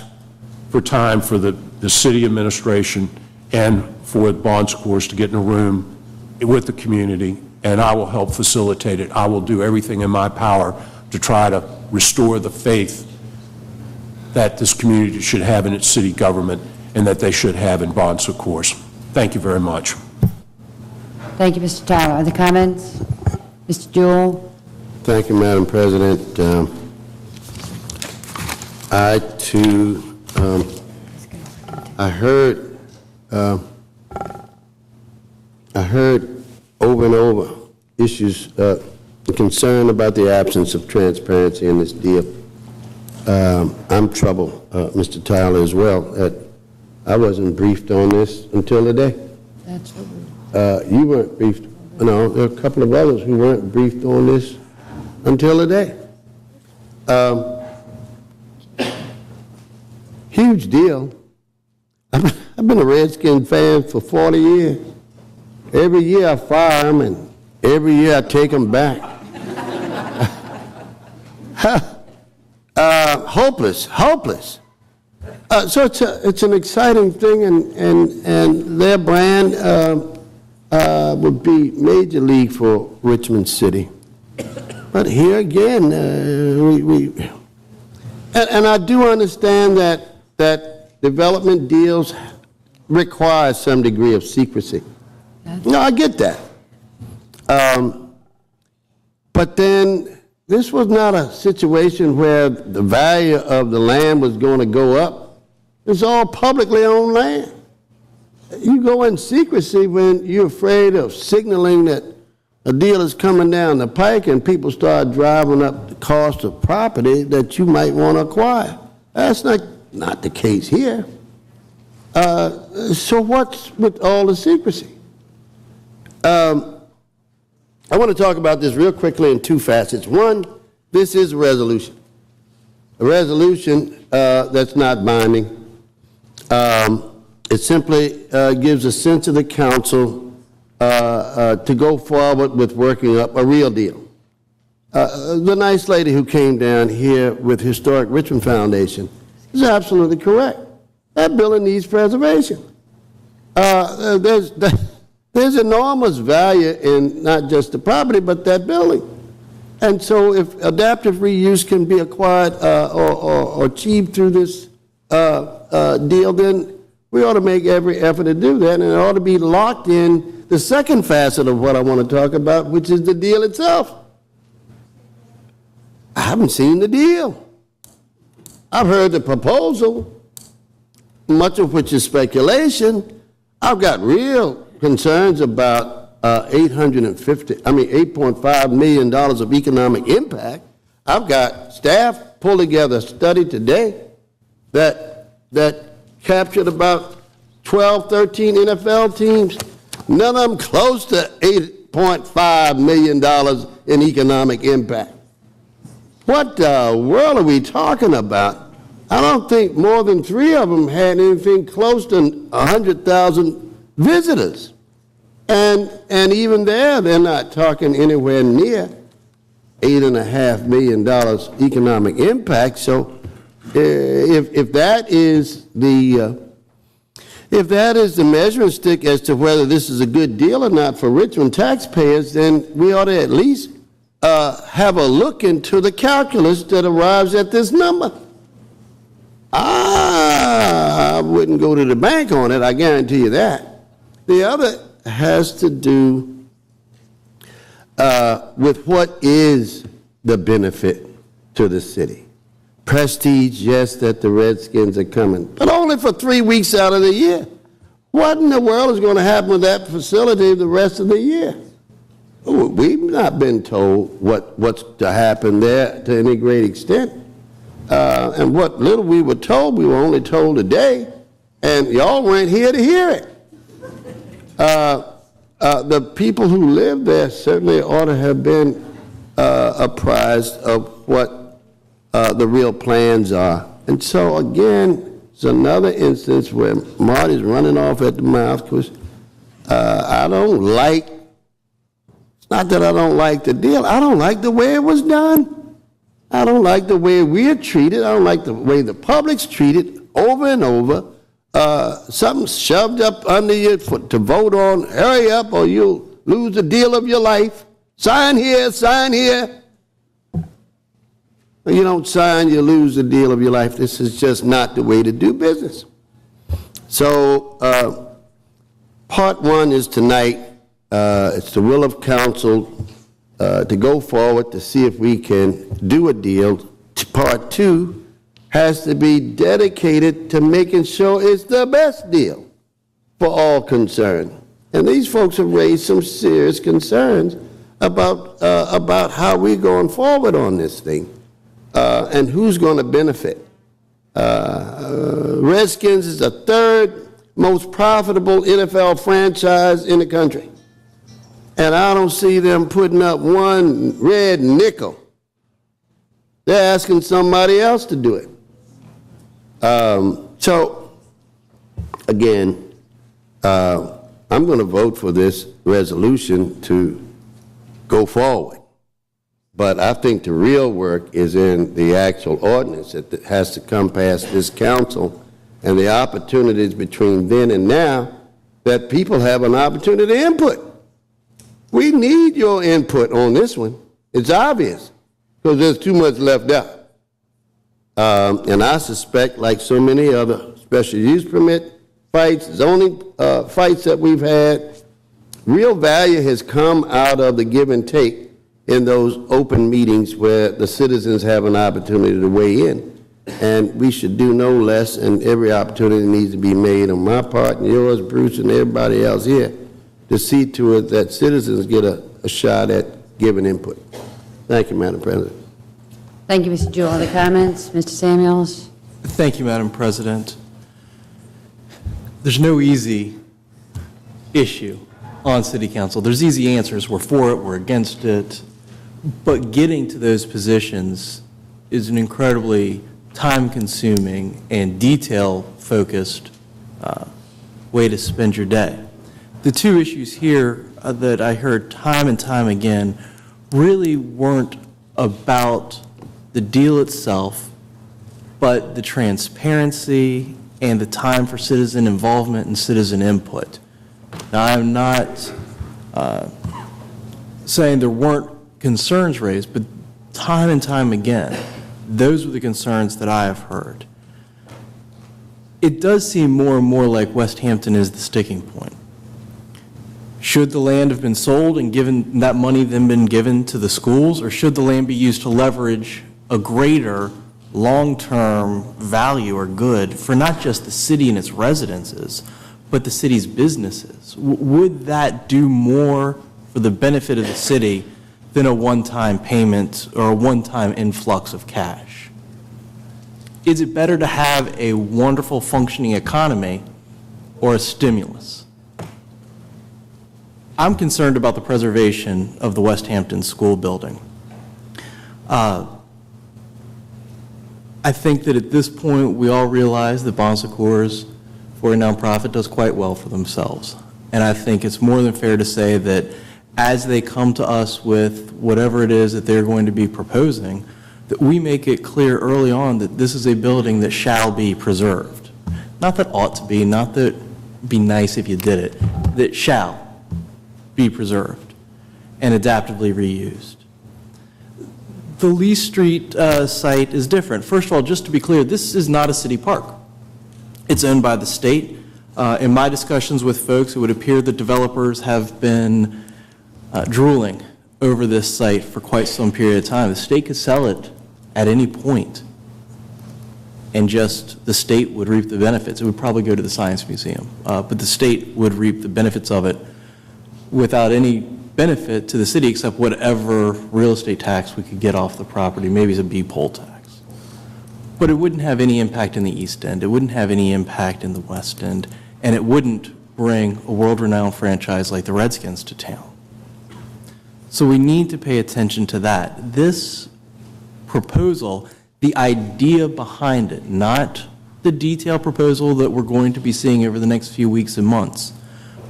for time for the city administration and for Bon Secours to get in a room with the community, and I will help facilitate it. I will do everything in my power to try to restore the faith that this community should have in its city government and that they should have in Bon Secours. Thank you very much. Thank you, Mr. Tyler. Other comments? Mr. Jewell? Thank you, Madam President. I, too, I heard over and over issues, concern about the absence of transparency in this deal. I'm troubled, Mr. Tyler, as well. I wasn't briefed on this until today. That's what you weren't briefed. No, there are a couple of others who weren't briefed on this until today. Huge deal. I've been a Redskin fan for 40 years. Every year I fire them, and every year I take them back. Hopeless. So it's an exciting thing, and their brand would be major league for Richmond City. But here again, and I do understand that development deals require some degree of secrecy. No, I get that. But then this was not a situation where the value of the land was going to go up. It's all publicly owned land. You go in secrecy when you're afraid of signaling that a deal is coming down the pike and people start driving up the cost of property that you might want to acquire. That's not the case here. So what's with all the secrecy? I want to talk about this real quickly in two facets. One, This is a resolution. A resolution that's not binding. It simply gives a sense of the council to go forward with working up a real deal. The nice lady who came down here with Historic Richmond Foundation is absolutely correct. That building needs preservation. There's enormous value in not just the property, but that building. And so if adaptive reuse can be acquired or achieved through this deal, then we ought to make every effort to do that, and it ought to be locked in the second facet of what I want to talk about, which is the deal itself. I haven't seen the deal. I've heard the proposal, much of which is speculation. I've got real concerns about $8.5 million of economic impact. I've got staff pull together a study today that captured about 12, 13 NFL teams. None of them close to $8.5 million in economic impact. What the world are we talking about? I don't think more than 3 of them had anything close to 100,000 visitors. And even there, they're not talking anywhere near $8.5 million economic impact. So if that is the measuring stick as to whether this is a good deal or not for Richmond taxpayers, then we ought to at least have a look into the calculus that arrives at this number. I wouldn't go to the bank on it, I guarantee you that. The other has to do with what is the benefit to the city. Prestige, yes, that the Redskins are coming, but only for 3 weeks out of the year. What in the world is going to happen with that facility the rest of the year? We've not been told what's to happen there to any great extent. And what little we were told, we were only told today, and y'all weren't here to hear it. The people who live there certainly ought to have been apprised of what the real plans are. And so, again, it's another instance where Marty's running off at the mouth because I don't like, it's not that I don't like the deal, I don't like the way it was done. I don't like the way we're treated. I don't like the way the public's treated over and over. Something shoved up under you to vote on, hurry up or you'll lose the deal of your life. Sign here, sign here. When you don't sign, you lose the deal of your life. This is just not the way to do business. So part one is tonight. It's the will of council to go forward to see if we can do a deal. Part two has to be dedicated to making sure it's the best deal for all concerned. And these folks have raised some serious concerns about how we're going forward on this thing and who's going to benefit. Redskins is the 3rd most profitable NFL franchise in the country. And I don't see them putting up one red nickel. They're asking somebody else to do it. So, again, I'm going to vote for this resolution to go forward. But I think the real work is in the actual ordinance that has to come past this council and the opportunities between then and now that people have an opportunity to input. We need your input on this one. It's obvious because there's too much left out. And I suspect, like so many other special use permit fights, zoning fights that we've had, real value has come out of the give and take in those open meetings where the citizens have an opportunity to weigh in. And we should do no less, and every opportunity needs to be made on my part and yours, Bruce, and everybody else here to see to it that citizens get a shot at giving input. Thank you, Madam President. Thank you, Mr. Jewell. Other comments? Mr. Samuels? Thank you, Madam President. There's no easy issue on City Council. There's easy answers. We're for it, we're against it, But getting to those positions is an incredibly time-consuming and detail-focused way to spend your day. The two issues here that I heard time and time again really weren't about the deal itself, but the transparency and the time for citizen involvement and citizen input. Now, I'm not saying there weren't concerns raised, but time and time again, those were the concerns that I have heard. It does seem more and more like West Hampton is the sticking point. Should the land have been sold and given that money then been given to the schools, or should the land be used to leverage a greater long-term value or good for not just the city and its residences, but the city's businesses? Would that do more for the benefit of the city than a one-time payment or a one-time influx of cash? Is it better to have a wonderful functioning economy or a stimulus? I'm concerned about the preservation of the West Hampton School building. I think that at this point we all realize that Bon Secours, for a nonprofit, does quite well for themselves. And I think it's more than fair to say that as they come to us with whatever it is that they're going to be proposing, that we make it clear early on that this is a building that shall be preserved. Not that ought to be, not that it'd be nice if you did it, that shall be preserved and adaptively reused. The Lee Street site is different. First of all, just to be clear, this is not a city park. It's owned by the state. In my discussions with folks, it would appear that developers have been drooling over this site for quite some period of time. The state could sell it at any point, and just the state would reap the benefits. It would probably go to the Science Museum, but the state would reap the benefits of it without any benefit to the city except whatever real estate tax we could get off the property, maybe it's a B-poll tax. But it wouldn't have any impact in the East End, it wouldn't have any impact in the West End, and it wouldn't bring a world-renowned franchise like the Redskins to town. So we need to pay attention to that. This proposal, the idea behind it, not the detailed proposal that we're going to be seeing over the next few weeks and months,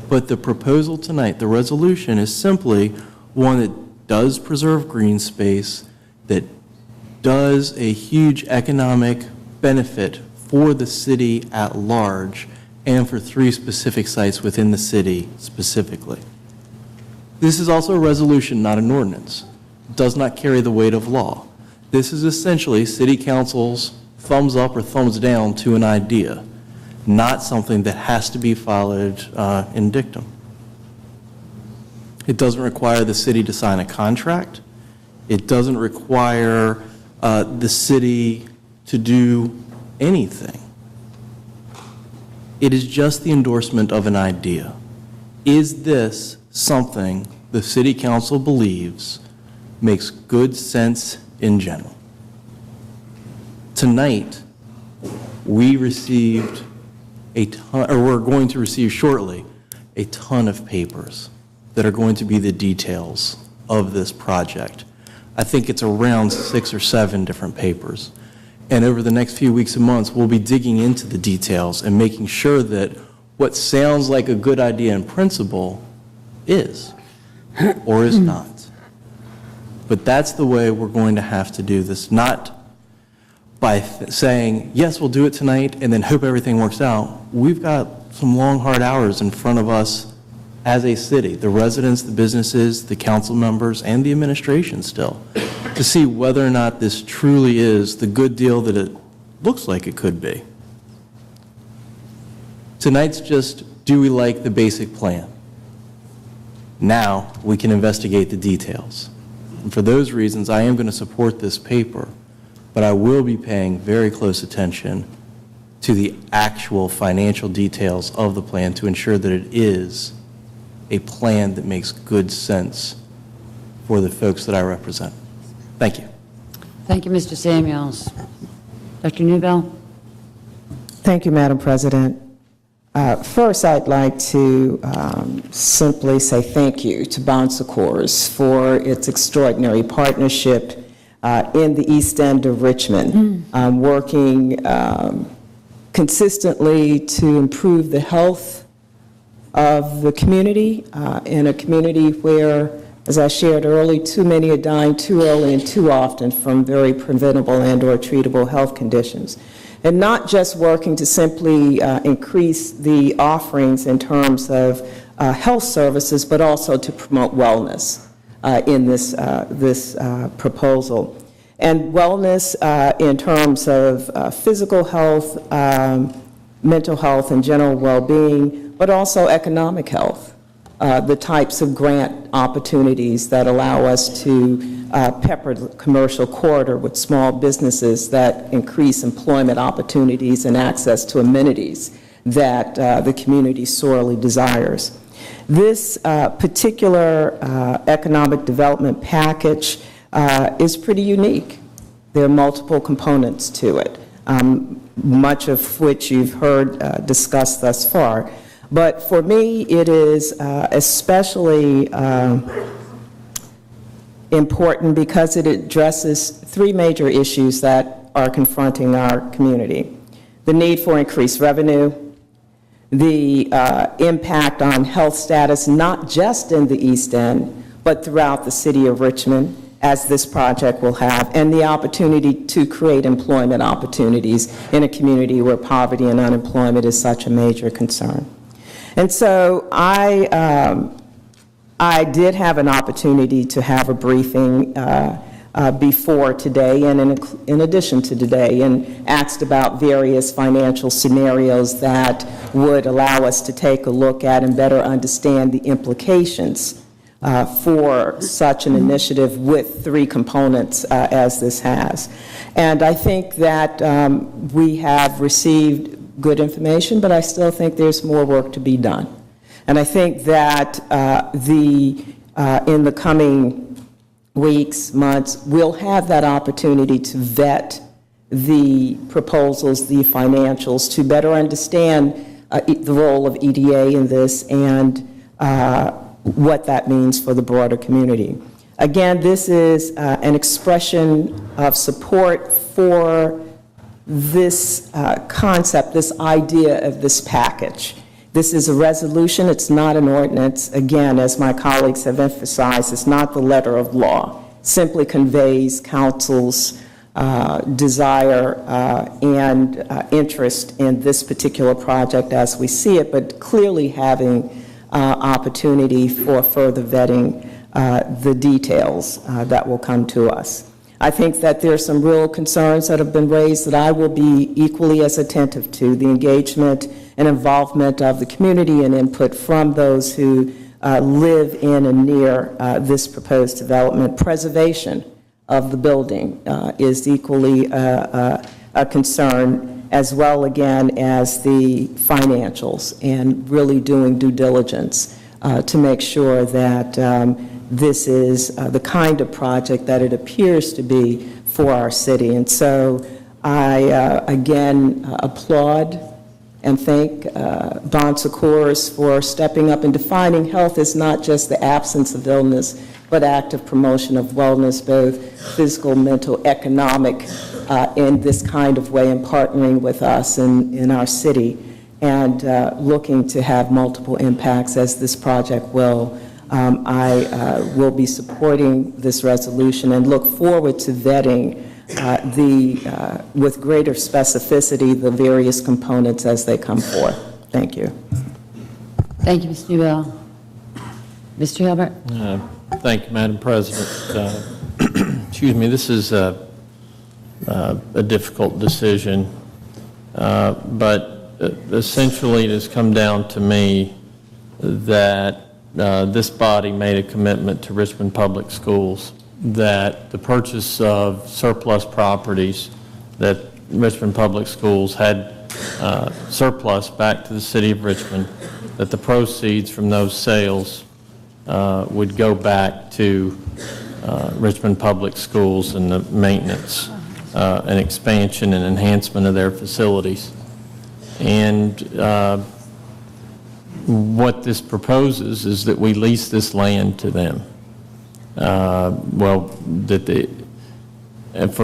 but the proposal tonight, the resolution, is simply one that does preserve green space, that does a huge economic benefit for the city at large and for 3 specific sites within the city specifically. This is also a resolution, not an ordinance. It does not carry the weight of law. This is essentially City Council's thumbs up or thumbs down to an idea, not something that has to be followed in dictum. It doesn't require the city to sign a contract. It doesn't require the city to do anything. It is just the endorsement of an idea. Is this something the City Council believes makes good sense in general? Tonight, we received a ton, or we're going to receive shortly, a ton of papers that are going to be the details of this project. I think it's around 6 or 7 different papers. And over the next few weeks and months, we'll be digging into the details and making sure that what sounds like a good idea in principle is or is not. But that's the way we're going to have to do this, not by saying, yes, we'll do it tonight and then hope everything works out. We've got some long, hard hours in front of us as a city, the residents, the businesses, the council members, and the administration still, to see whether or not this truly is the good deal that it looks like it could be. Tonight's just, do we like the basic plan? Now we can investigate the details. And for those reasons, I am going to support this paper, but I will be paying very close attention to the actual financial details of the plan to ensure that it is a plan that makes good sense for the folks that I represent. Thank you. Thank you, Mr. Samuels. Dr. Newbell? Thank you, Madam President. First, I'd like to simply say thank you to Bon Secours for its extraordinary partnership in the East End of Richmond, working consistently to improve the health of the community, in a community where, as I shared earlier, too many are dying too early and too often from very preventable and/or treatable health conditions. And not just working to simply increase the offerings in terms of health services, but also to promote wellness in this proposal. And wellness in terms of physical health, mental health, and general well-being, but also economic health. The types of grant opportunities that allow us to pepper the commercial corridor with small businesses that increase employment opportunities and access to amenities that the community sorely desires. This particular economic development package is pretty unique. There are multiple components to it, much of which you've heard discussed thus far. But for me, it is especially important because it addresses three major issues that are confronting our community: the need for increased revenue, the impact on health status, not just in the East End, but throughout the city of Richmond, as this project will have, and the opportunity to create employment opportunities in a community where poverty and unemployment is such a major concern. And so I did have an opportunity to have a briefing before today and in addition to today, and asked about various financial scenarios that would allow us to take a look at and better understand the implications for such an initiative with three components as this has. And I think that we have received good information, but I still think there's more work to be done. And I think that in the coming weeks, months, we'll have that opportunity to vet the proposals, the financials, to better understand the role of EDA in this and what that means for the broader community. Again, this is an expression of support for this concept, this idea of this package. This is a resolution, it's not an ordinance. Again, as my colleagues have emphasized, it's not the letter of law. It simply conveys council's desire and interest in this particular project as we see it, but clearly having opportunity for further vetting the details that will come to us. I think that there are some real concerns that have been raised that I will be equally as attentive to: the engagement and involvement of the community and input from those who live in and near this proposed development. Preservation of the building is equally a concern, as well again as the financials, and really doing due diligence to make sure that this is the kind of project that it appears to be for our city. And so I, again, applaud and thank Bon Secours for stepping up and defining health as not just the absence of illness, but active promotion of wellness, both physical, mental, economic, in this kind of way, and partnering with us in our city, and looking to have multiple impacts as this project will. I will be supporting this resolution and look forward to vetting with greater specificity the various components as they come forth. Thank you. Thank you, Ms. Newell. Mr. Hilbert? Thank you, Madam President. Excuse me, this is a difficult decision, but essentially it has come down to me that this body made a commitment to Richmond Public Schools that the purchase of surplus properties that Richmond Public Schools had surplus back to the city of Richmond, that the proceeds from those sales would go back to Richmond Public Schools and the maintenance and expansion and enhancement of their facilities. And what this proposes is that we lease this land to them. For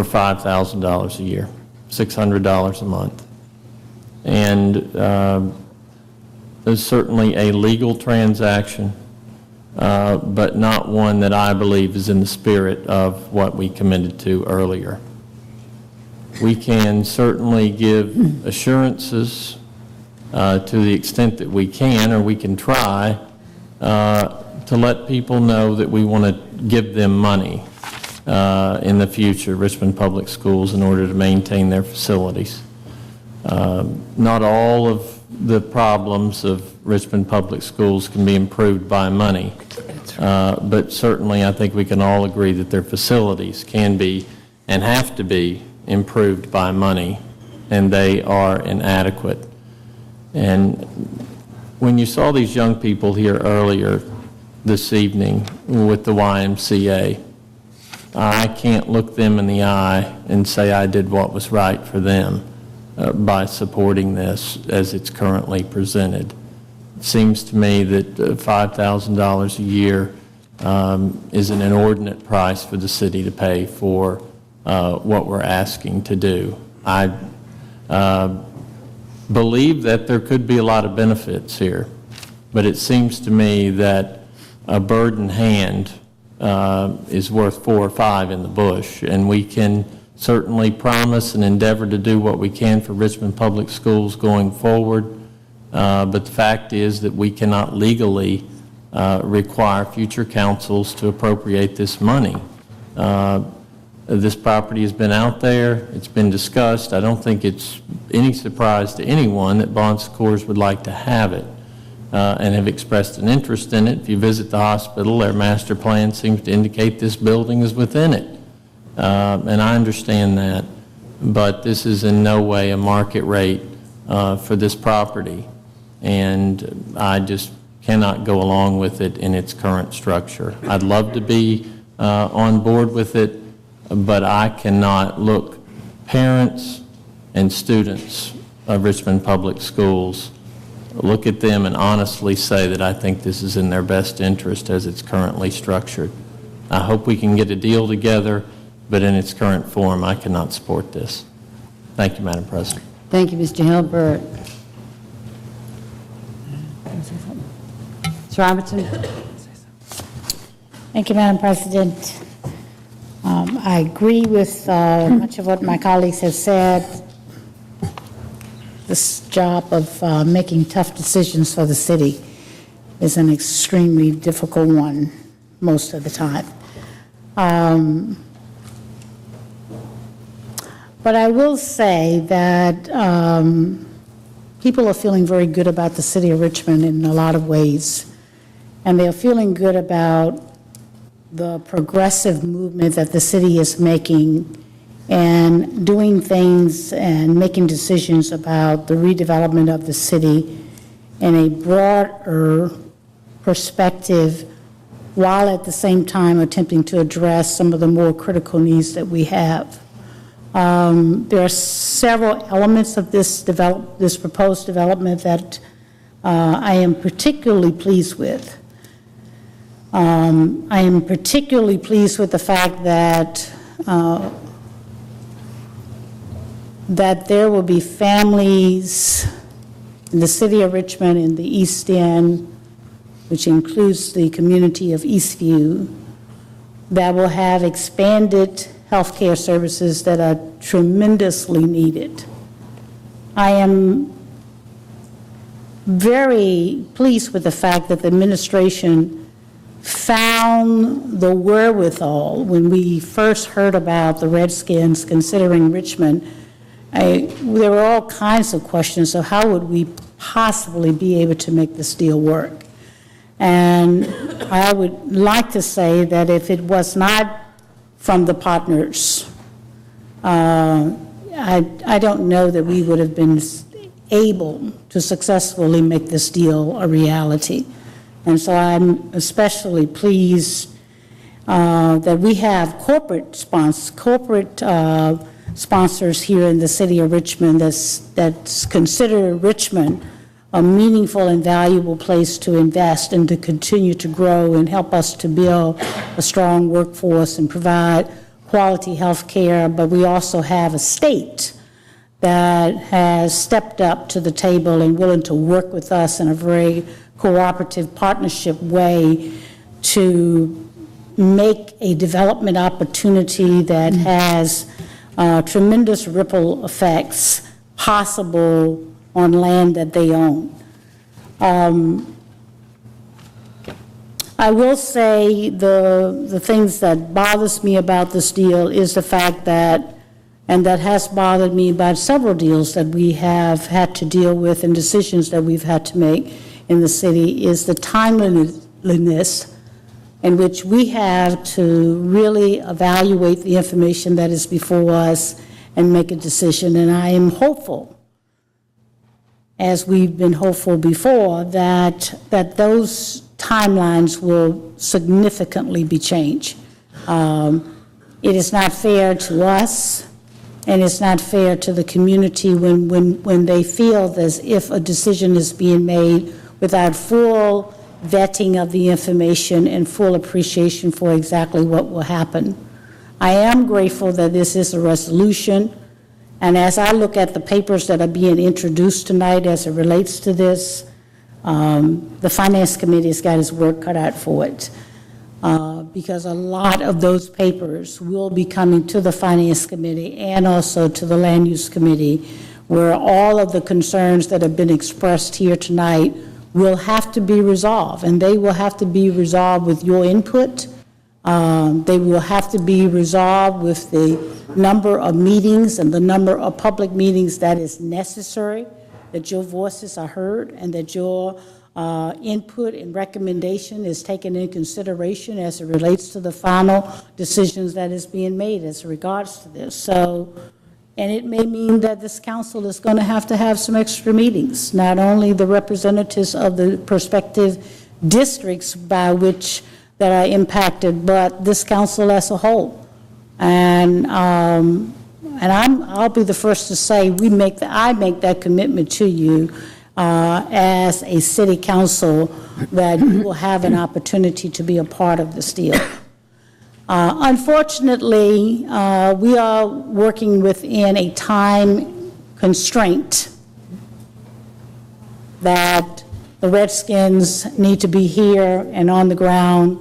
$5,000 a year, $600 a month. And there's certainly a legal transaction, but not one that I believe is in the spirit of what we committed to earlier. We can certainly give assurances to the extent that we can, or we can try to let people know that we want to give them money in the future, Richmond Public Schools, in order to maintain their facilities. Not all of the problems of Richmond Public Schools can be improved by money, but certainly I think we can all agree that their facilities can be and have to be improved by money, and they are inadequate. And when you saw these young people here earlier this evening with the YMCA, I can't look them in the eye and say I did what was right for them by supporting this as it's currently presented. It seems to me that $5,000 a year is an inordinate price for the city to pay for what we're asking to do. I believe that there could be a lot of benefits here, but it seems to me that a bird in hand is worth 4 or 5 in the bush, and we can certainly promise and endeavor to do what we can for Richmond Public Schools going forward, but the fact is that we cannot legally require future councils to appropriate this money. This property has been out there, it's been discussed. I don't think it's any surprise to anyone that Bon Secours would like to have it and have expressed an interest in it. If you visit the hospital, their master plan seems to indicate this building is within it. And I understand that, but this is in no way a market rate for this property, and I just cannot go along with it in its current structure. I'd love to be on board with it, but I cannot look parents and students of Richmond Public Schools, look at them and honestly say that I think this is in their best interest as it's currently structured. I hope we can get a deal together, but in its current form, I cannot support this. Thank you, Madam President. Thank you, Mr. Hilbert. Ms. Robertson? Thank you, Madam President. I agree with much of what my colleagues have said. This job of making tough decisions for the city is an extremely difficult one most of the time. But I will say that people are feeling very good about the city of Richmond in a lot of ways. And they're feeling good about the progressive movement that the city is making and doing things and making decisions about the redevelopment of the city in a broader perspective, while at the same time attempting to address some of the more critical needs that we have. There are several elements of this proposed development that I am particularly pleased with. I am particularly pleased with the fact that that there will be families in the city of Richmond in the East End, which includes the community of Eastview, that will have expanded health care services that are tremendously needed. I am very pleased with the fact that the administration found the wherewithal when we first heard about the Redskins considering Richmond. There were all kinds of questions of how would we possibly be able to make this deal work. And I would like to say that if it was not from the partners, I don't know that we would have been able to successfully make this deal a reality. And so I'm especially pleased that we have corporate sponsors here in the city of Richmond that's consider Richmond a meaningful and valuable place to invest and to continue to grow and help us to build a strong workforce and provide quality health care. But we also have a state that has stepped up to the table and willing to work with us in a very cooperative partnership way to make a development opportunity that has tremendous ripple effects possible on land that they own. I will say the things that bothers me about this deal is the fact that, and that has bothered me about several deals that we have had to deal with and decisions that we've had to make in the city, is the timeliness in which we have to really evaluate the information that is before us and make a decision. And I am hopeful, as we've been hopeful before, that those timelines will significantly be changed. It is not fair to us, and it's not fair to the community when they feel as if a decision is being made without full vetting of the information and full appreciation for exactly what will happen. I am grateful that this is a resolution, and as I look at the papers that are being introduced tonight as it relates to this, the Finance Committee has got its work cut out for it, because a lot of those papers will be coming to the Finance Committee and also to the Land Use Committee, where all of the concerns that have been expressed here tonight will have to be resolved, and they will have to be resolved with your input. They will have to be resolved with the number of meetings and the number of public meetings that is necessary, that your voices are heard, and that your input and recommendation is taken in consideration as it relates to the final decisions that is being made as regards to this. So, and it may mean that this council is going to have some extra meetings, not only the representatives of the prospective districts by which that are impacted, but this council as a whole. And I'll be the first to say I make that commitment to you as a city council, that you will have an opportunity to be a part of this deal. Unfortunately, we are working within a time constraint that the Redskins need to be here and on the ground,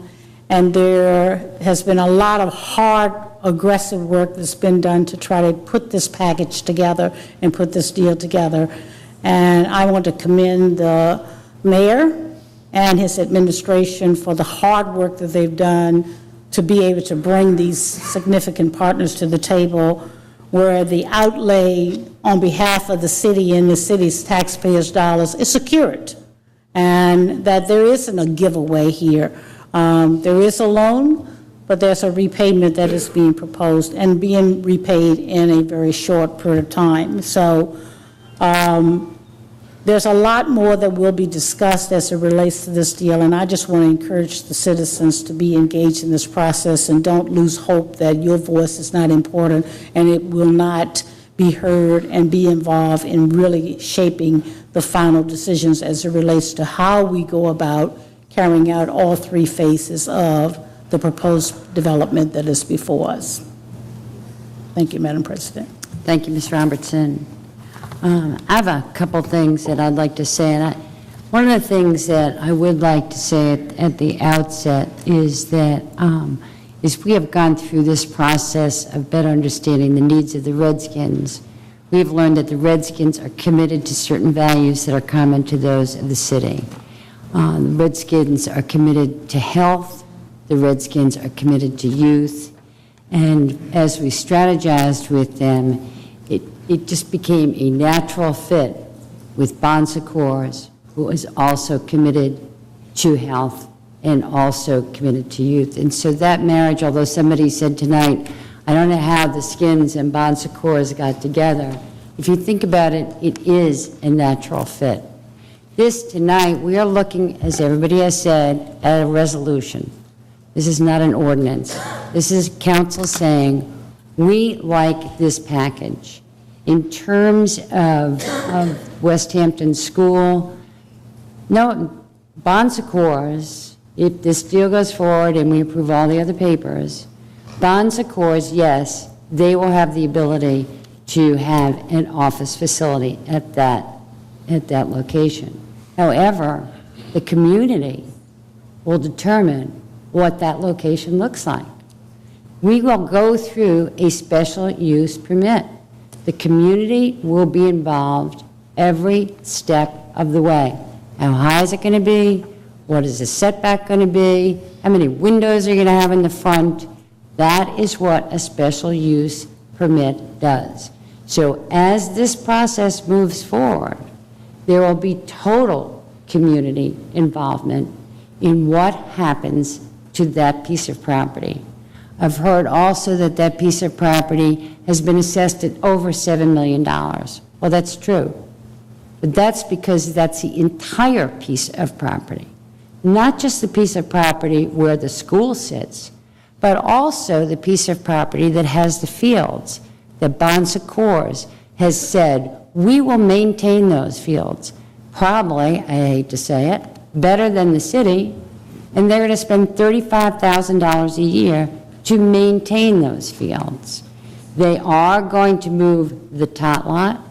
and there has been a lot of hard, aggressive work that's been done to try to put this package together and put this deal together. And I want to commend the mayor and his administration for the hard work that they've done to be able to bring these significant partners to the table, where the outlay on behalf of the city and the city's taxpayers' dollars is secured, and that there isn't a giveaway here. There is a loan, but there's a repayment that is being proposed and being repaid in a very short period of time. So there's a lot more that will be discussed as it relates to this deal, and I just want to encourage the citizens to be engaged in this process and don't lose hope that your voice is not important and it will not be heard and be involved in really shaping the final decisions as it relates to how we go about carrying out all three phases of the proposed development that is before us. Thank you, Madam President. Thank you, Ms. Robertson. I have a couple things that I'd like to say, and one of the things that I would like to say at the outset is that as we have gone through this process of better understanding the needs of the Redskins, we've learned that the Redskins are committed to certain values that are common to those of the city. The Redskins are committed to health, the Redskins are committed to youth, and as we strategized with them, it just became a natural fit with Bon Secours, who is also committed to health and also committed to youth. And so that marriage, although somebody said tonight, I don't know how the Skins and Bon Secours got together, if you think about it, it is a natural fit. This tonight, we are looking, as everybody has said, at a resolution. This is not an ordinance. This is council saying, we like this package. In terms of West Hampton School, No, Bon Secours, if this deal goes forward and we approve all the other papers, Bon Secours, yes, they will have the ability to have an office facility at that location. However, the community will determine what that location looks like. We will go through a special use permit. The community will be involved every step of the way. How high is it going to be? What is the setback going to be? How many windows are you going to have in the front? That is what a special use permit does. So as this process moves forward, there will be total community involvement in what happens to that piece of property. I've heard also that that piece of property has been assessed at over $7 million. Well, that's true. But that's because that's the entire piece of property. Not just the piece of property where the school sits, but also the piece of property that has the fields, that Bon Secours has said, we will maintain those fields. Probably, I hate to say it, better than the city, and they're going to spend $35,000 a year to maintain those fields. They are going to move the tot lot,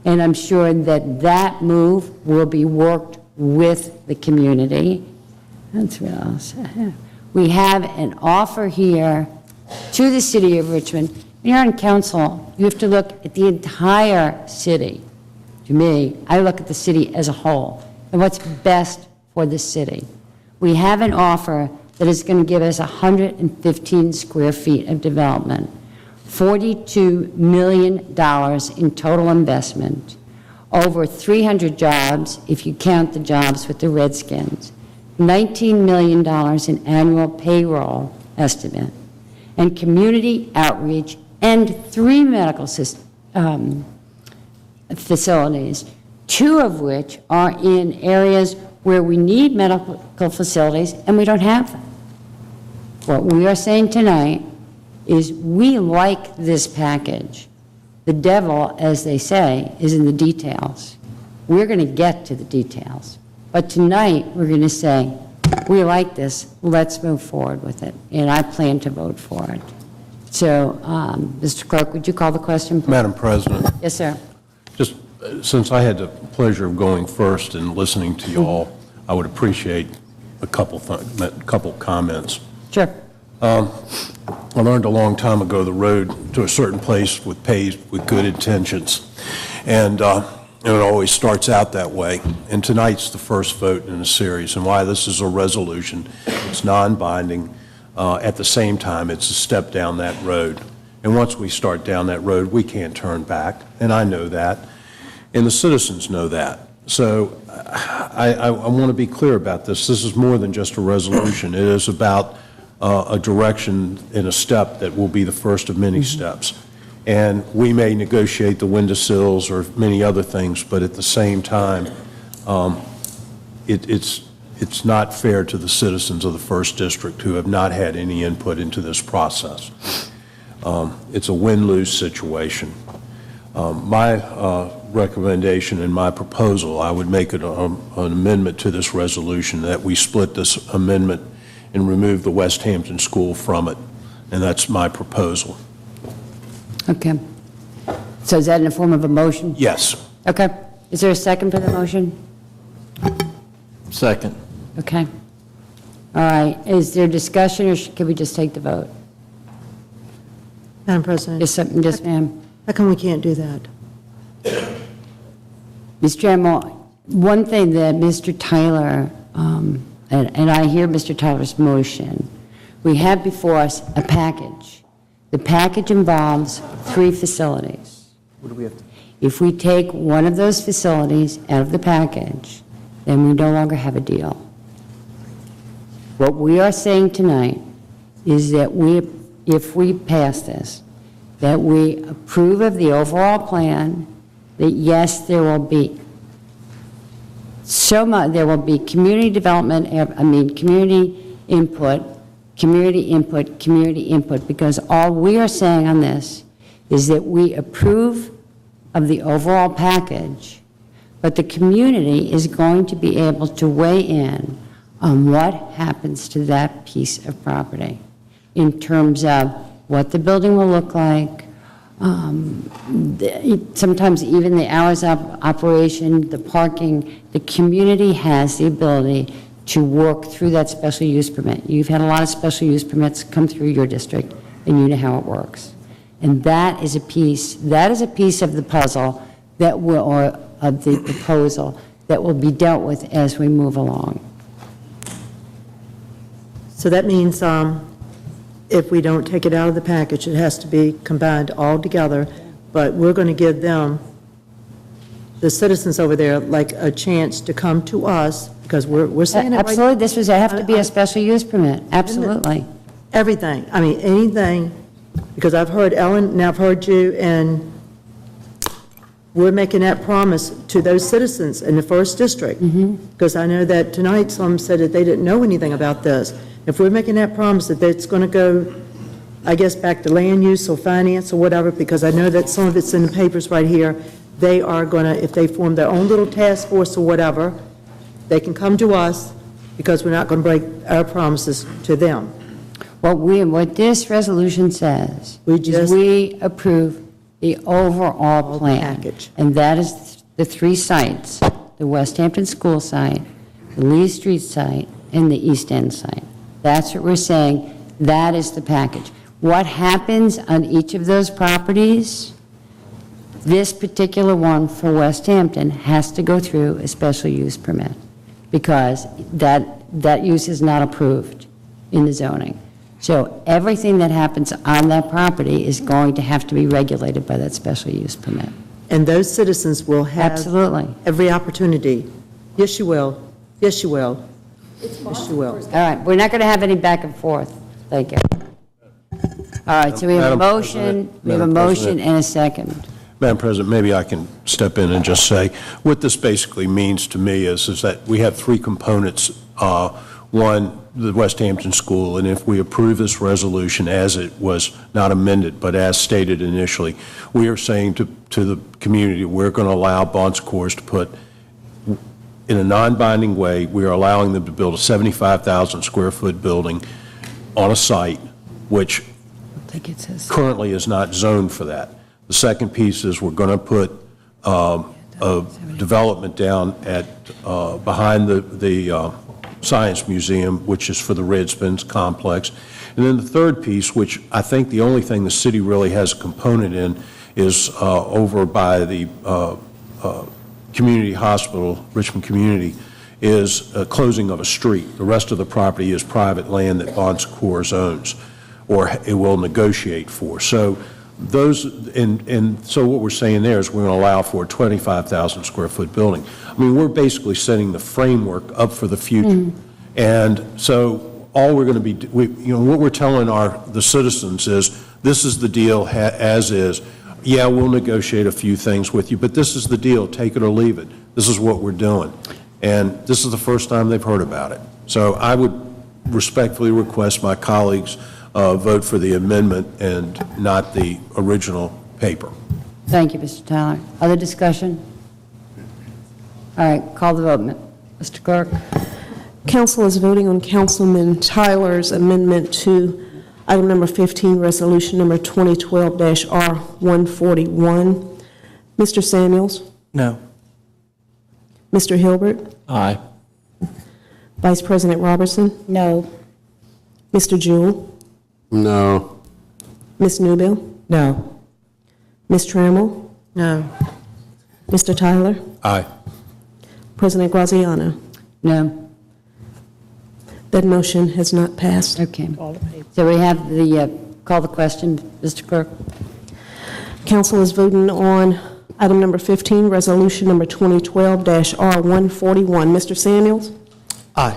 and I'm sure that that move will be worked with the community. That's what else. We have an offer here to the city of Richmond. When you're on council, you have to look at the entire city. To me, I look at the city as a whole and what's best for the city. We have an offer that is going to give us 115 square feet of development, $42 million in total investment, over 300 jobs if you count the jobs with the Redskins, $19 million in annual payroll estimate, and community outreach, and 3 medical facilities, 2 of which are in areas where we need medical facilities and we don't have them. What we are saying tonight is we like this package. The devil, as they say, is in the details. We're going to get to the details. But tonight, we're going to say, we like this, let's move forward with it, and I plan to vote for it. So, Mr. Clerk, would you call the question, please? Madam President. Yes, sir. Just since I had the pleasure of going first and listening to you all, I would appreciate a couple comments. Sure. I learned a long time ago the road to a certain place with paved with good intentions, and it always starts out that way. And tonight's the first vote in a series, and why this is a resolution. It's non-binding. At the same time, it's a step down that road. And once we start down that road, we can't turn back, and I know that, and the citizens know that. So I want to be clear about this. This is more than just a resolution. It is about a direction and a step that will be the first of many steps. And we may negotiate the windowsills or many other things, but at the same time, it's not fair to the citizens of the First District who have not had any input into this process. It's a win-lose situation. My recommendation and my proposal, I would make it an amendment to this resolution that we split this amendment and remove the West Hampton School from it, and that's my proposal. Okay. So is that in the form of a motion? Yes. Okay. Is there a second for the motion? Second. Okay. All right. Is there discussion, or can we just take the vote? Madam President. Yes, ma'am. How come we can't do that? Mr. Chairman, one thing that Mr. Tyler, and I hear Mr. Tyler's motion, we have before us a package. The package involves 3 facilities. What do we have to? If we take one of those facilities out of the package, then we no longer have a deal. What we are saying tonight is that if we pass this, that we approve of the overall plan, that yes, there will be community development, community input, because all we are saying on this is that we approve of the overall package, but the community is going to be able to weigh in on what happens to that piece of property in terms of what the building will look like, sometimes even the hours of operation, the parking. The community has the ability to work through that special use permit. You've had a lot of special use permits come through your district, and you know how it works. And that is a piece of the puzzle that will, or of the proposal that will be dealt with as we move along. So that means if we don't take it out of the package, it has to be combined all together, but we're going to give them, the citizens over there, like a chance to come to us, because we're saying it right. Absolutely, this was, have to be a special use permit, absolutely. Everything, I mean, anything, because I've heard Ellen, now I've heard you, and we're making that promise to those citizens in the first district. Because I know that tonight some said that they didn't know anything about this. If we're making that promise that it's going to go, I guess, back to land use or finance or whatever, because I know that some of it's in the papers right here, they are going to, if they form their own little task force or whatever, they can come to us, because we're not going to break our promises to them. What this resolution says is we approve the overall plan. Package. And that is the 3 sites, the West Hampton School site, the Lee Street site, and the East End site. That's what we're saying. That is the package. What happens on each of those properties, this particular one for West Hampton has to go through a special use permit, because that use is not approved in the zoning. So everything that happens on that property is going to have to be regulated by that special use permit. And those citizens will have Absolutely. every opportunity. Yes, you will. Yes, you will. Yes, you will. All right, we're not going to have any back and forth. Thank you. All right, so we have a motion, and a second. Madam President, maybe I can step in and just say, what this basically means to me is that we have 3 components. One, the West Hampton School, and if we approve this resolution as it was not amended, but as stated initially, we are saying to the community, we're going to allow Bon Secours to put, in a non-binding way, we are allowing them to build a 75,000 square foot building on a site which currently is not zoned for that. The second piece is we're going to put a development down at behind the Science Museum, which is for the Redspins complex. And then the third piece, which I think the only thing the city really has a component in, is over by the community hospital, Richmond Community, is a closing of a street. The rest of the property is private land that Bon Secours owns, or it will negotiate for. So those, and so what we're saying there is we're going to allow for a 25,000 square foot building. I mean, we're basically setting the framework up for the future. And so all we're going to be, what we're telling the citizens is, this is the deal as is. Yeah, we'll negotiate a few things with you, but this is the deal, take it or leave it. This is what we're doing. And this is the first time they've heard about it. So I would respectfully request my colleagues vote for the amendment and not the original paper. Thank you, Mr. Tyler. Other discussion? All right, call the vote. Mr. Clerk? Council is voting on Councilman Tyler's amendment to item number 15, resolution number 2012-R141. Mr. Samuels? No. Mr. Hilbert? Aye. Vice President Robertson? No. Mr. Jewell? No. Ms. Newbill? No. Ms. Trammell? No. Mr. Tyler? Aye. President Graziano? No. That motion has not passed. Okay. So we have the, call the question, Mr. Clerk. Council is voting on item number 15, resolution number 2012-R141. Mr. Samuels? Aye.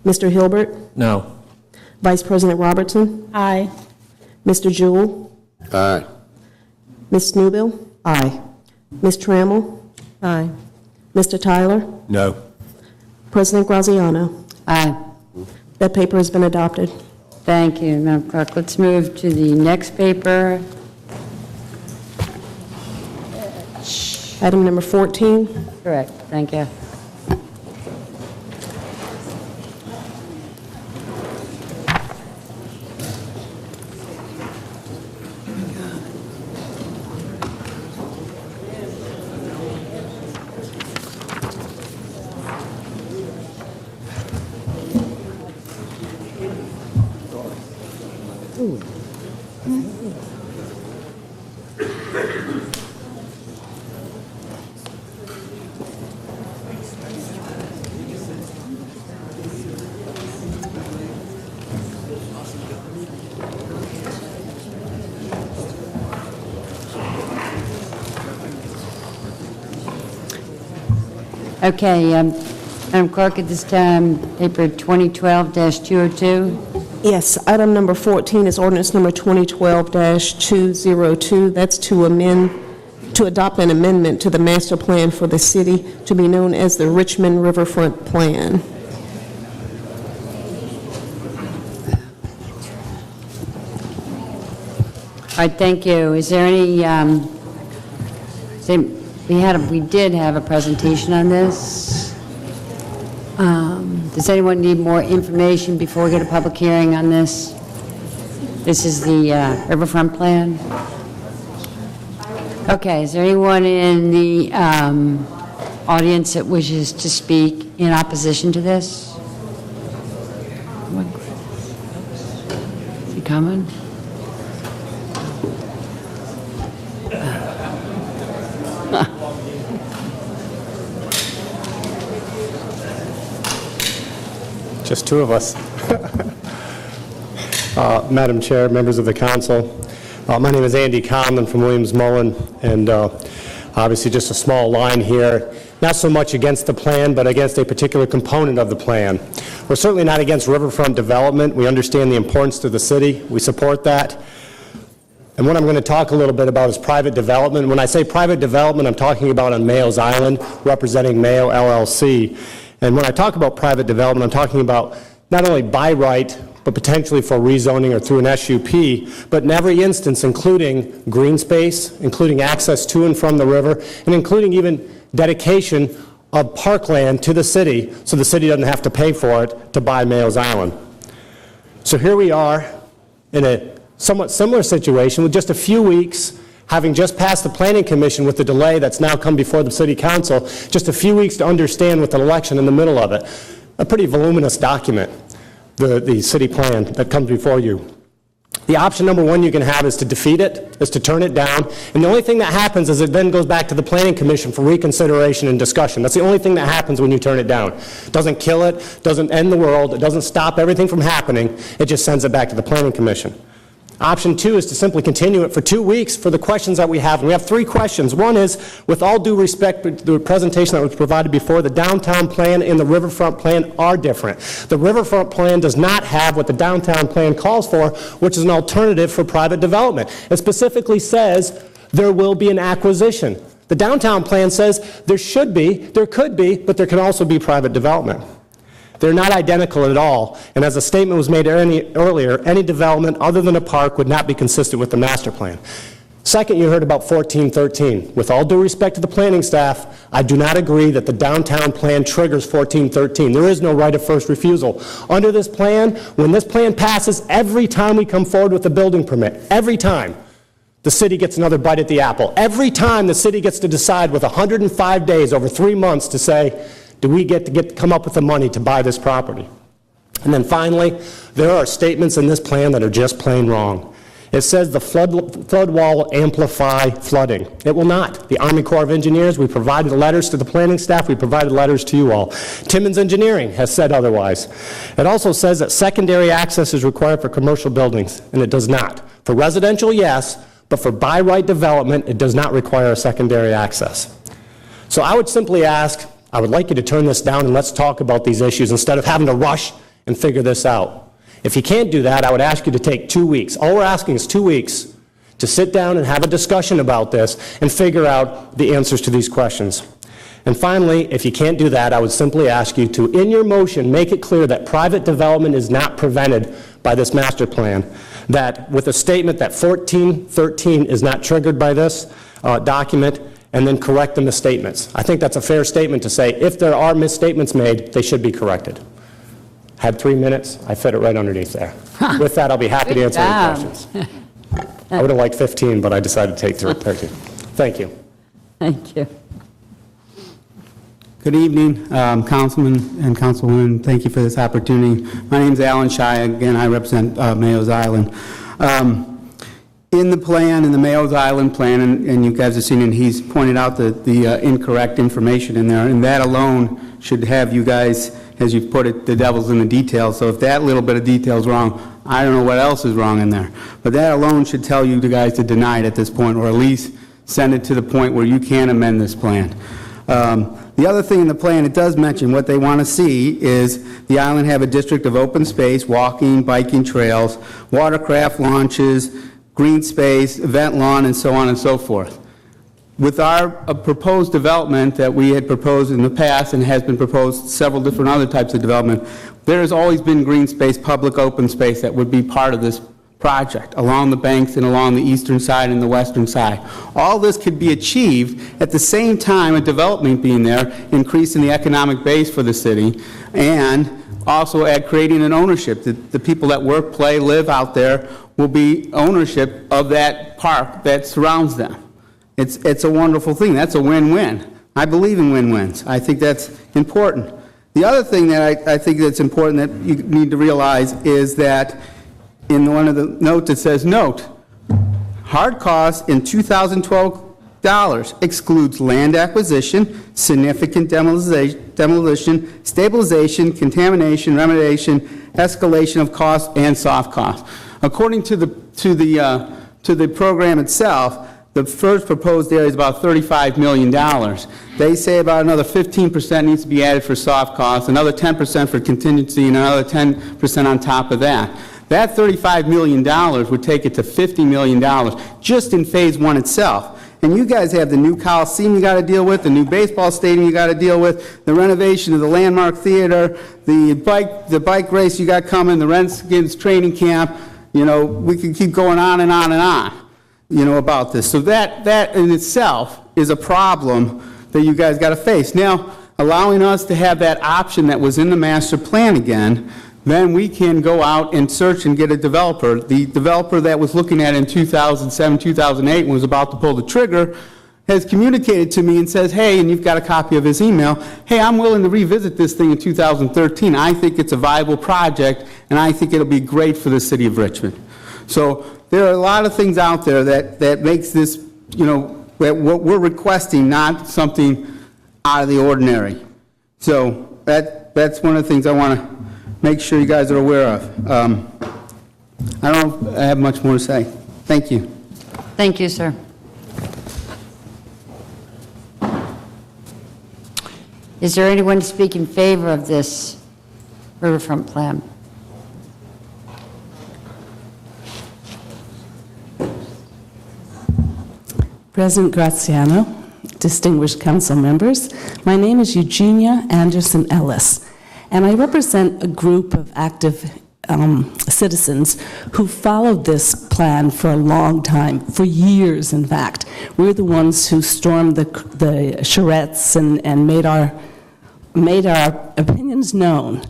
Mr. Hilbert? No. Vice President Robertson? Aye. Mr. Jewell? Aye. Ms. Newbill? Aye. Ms. Trammell? Aye. Mr. Tyler? No. President Graziano? Aye. That paper has been adopted. Thank you, Madam Clerk. Let's move to the next paper. Item number 14. Correct, thank you. Okay, Madam Clerk, at this time, paper 2012-202. Yes, item number 14 is ordinance number 2012-202. That's to adopt an amendment to the master plan for the city to be known as the Richmond Riverfront Plan. All right, thank you. Is there any, we did have a presentation on this. Does anyone need more information before we get a public hearing on this? This is the Riverfront Plan. Okay, is there anyone in the audience that wishes to speak in opposition to this? Is he coming? Just two of us. Madam Chair, members of the council, my name is Andy Conlon from Williams-Mullen, and obviously just a small line here, not so much against the plan, but against a particular component of the plan. We're certainly not against riverfront development. We understand the importance to the city. We support that. And what I'm going to talk a little bit about is private development. When I say private development, I'm talking about on Mayo's Island, representing Mayo LLC. And when I talk about private development, I'm talking about not only by right, but potentially for rezoning or through an SUP, but in every instance, including green space, including access to and from the river, and including even dedication of parkland to the city, so the city doesn't have to pay for it to buy Mayo's Island. So here we are in a somewhat similar situation with just a few weeks, having just passed the Planning Commission with the delay that's now come before the City Council, just a few weeks to understand with an election in the middle of it. A pretty voluminous document, the city plan that comes before you. The option number one you can have is to defeat it, is to turn it down, and the only thing that happens is it then goes back to the Planning Commission for reconsideration and discussion. That's the only thing that happens when you turn it down. It doesn't kill it, doesn't end the world, it doesn't stop everything from happening, it just sends it back to the Planning Commission. Option two is to simply continue it for 2 weeks for the questions that we have. And we have 3 questions. One is, with all due respect to the presentation that was provided before, the downtown plan and the riverfront plan are different. The riverfront plan does not have what the downtown plan calls for, which is an alternative for private development. It specifically says there will be an acquisition. The downtown plan says there should be, there could be, but there can also be private development. They're not identical at all, and as a statement was made earlier, any development other than a park would not be consistent with the master plan. Second, you heard about 1413. With all due respect to the planning staff, I do not agree that the downtown plan triggers 1413. There is no right of first refusal. Under this plan, when this plan passes, every time we come forward with a building permit, every time, the city gets another bite at the apple. Every time the city gets to decide with 105 days over 3 months to say, do we get to come up with the money to buy this property? And then finally, there are statements in this plan that are just plain wrong. It says the flood wall will amplify flooding. It will not. The Army Corps of Engineers, we provided letters to the planning staff, we provided letters to you all. Timmons Engineering has said otherwise. It also says that secondary access is required for commercial buildings, and it does not. For residential, yes, but for by right development, it does not require a secondary access. So I would simply ask, I would like you to turn this down and let's talk about these issues instead of having to rush and figure this out. If you can't do that, I would ask you to take 2 weeks. All we're asking is 2 weeks to sit down and have a discussion about this and figure out the answers to these questions. And finally, if you can't do that, I would simply ask you to, in your motion, make it clear that private development is not prevented by this master plan, that with a statement that 1413 is not triggered by this document, and then correct the misstatements. I think that's a fair statement to say, if there are misstatements made, they should be corrected. Had 3 minutes, I fit it right underneath there. With that, I'll be happy to answer any questions. I would have liked 15, but I decided to take 13. Thank you. Thank you. Good evening, Councilman and Councilwoman. Thank you for this opportunity. My name is Alan Shai. Again, I represent Mayo's Island. In the plan, in the Mayo's Island plan, and you guys have seen it, he's pointed out the incorrect information in there, and that alone should have you guys, as you've put it, the devil's in the details. So if that little bit of detail is wrong, I don't know what else is wrong in there. But that alone should tell you guys to deny it at this point, or at least send it to the point where you can amend this plan. The other thing in the plan, it does mention what they want to see is the island have a district of open space, walking, biking trails, watercraft launches, green space, event lawn, and so on and so forth. With our proposed development that we had proposed in the past and has been proposed several different other types of development, there has always been green space, public open space that would be part of this project along the banks and along the eastern side and the western side. All this could be achieved at the same time a development being there, increasing the economic base for the city, and also at creating an ownership. The people that work, play, live out there will be ownership of that park that surrounds them. It's a wonderful thing. That's a win-win. I believe in win-wins. I think that's important. The other thing that I think that's important that you need to realize is that in one of the notes it says, note, hard costs in 2012 dollars excludes land acquisition, significant demolition, stabilization, contamination, remediation, escalation of costs, and soft costs. According to the program itself, the first proposed area is about $35 million. They say about another 15% needs to be added for soft costs, another 10% for contingency, and another 10% on top of that. That $35 million would take it to $50 million just in phase one itself. And you guys have the new Coliseum you got to deal with, the new baseball stadium you got to deal with, the renovation of the Landmark Theater, the bike race you got coming, the Redskins training camp. You know, we can keep going on and on and on, you know, about this. So that in itself is a problem that you guys got to face. Now, allowing us to have that option that was in the master plan again, then we can go out and search and get a developer. The developer that was looking at it in 2007, 2008, and was about to pull the trigger, has communicated to me and says, hey, and you've got a copy of his email, hey, I'm willing to revisit this thing in 2013. I think it's a viable project, and I think it'll be great for the city of Richmond. So there are a lot of things out there that makes this, you know, that what we're requesting not something out of the ordinary. So that's one of the things I want to make sure you guys are aware of. I don't have much more to say. Thank you. Thank you, sir. Is there anyone to speak in favor of this riverfront plan? President Graziano, distinguished council members, my name is Eugenia Anderson Ellis, and I represent a group of active citizens who followed this plan for a long time, for years, in fact. We're the ones who stormed the charrettes and made our opinions known.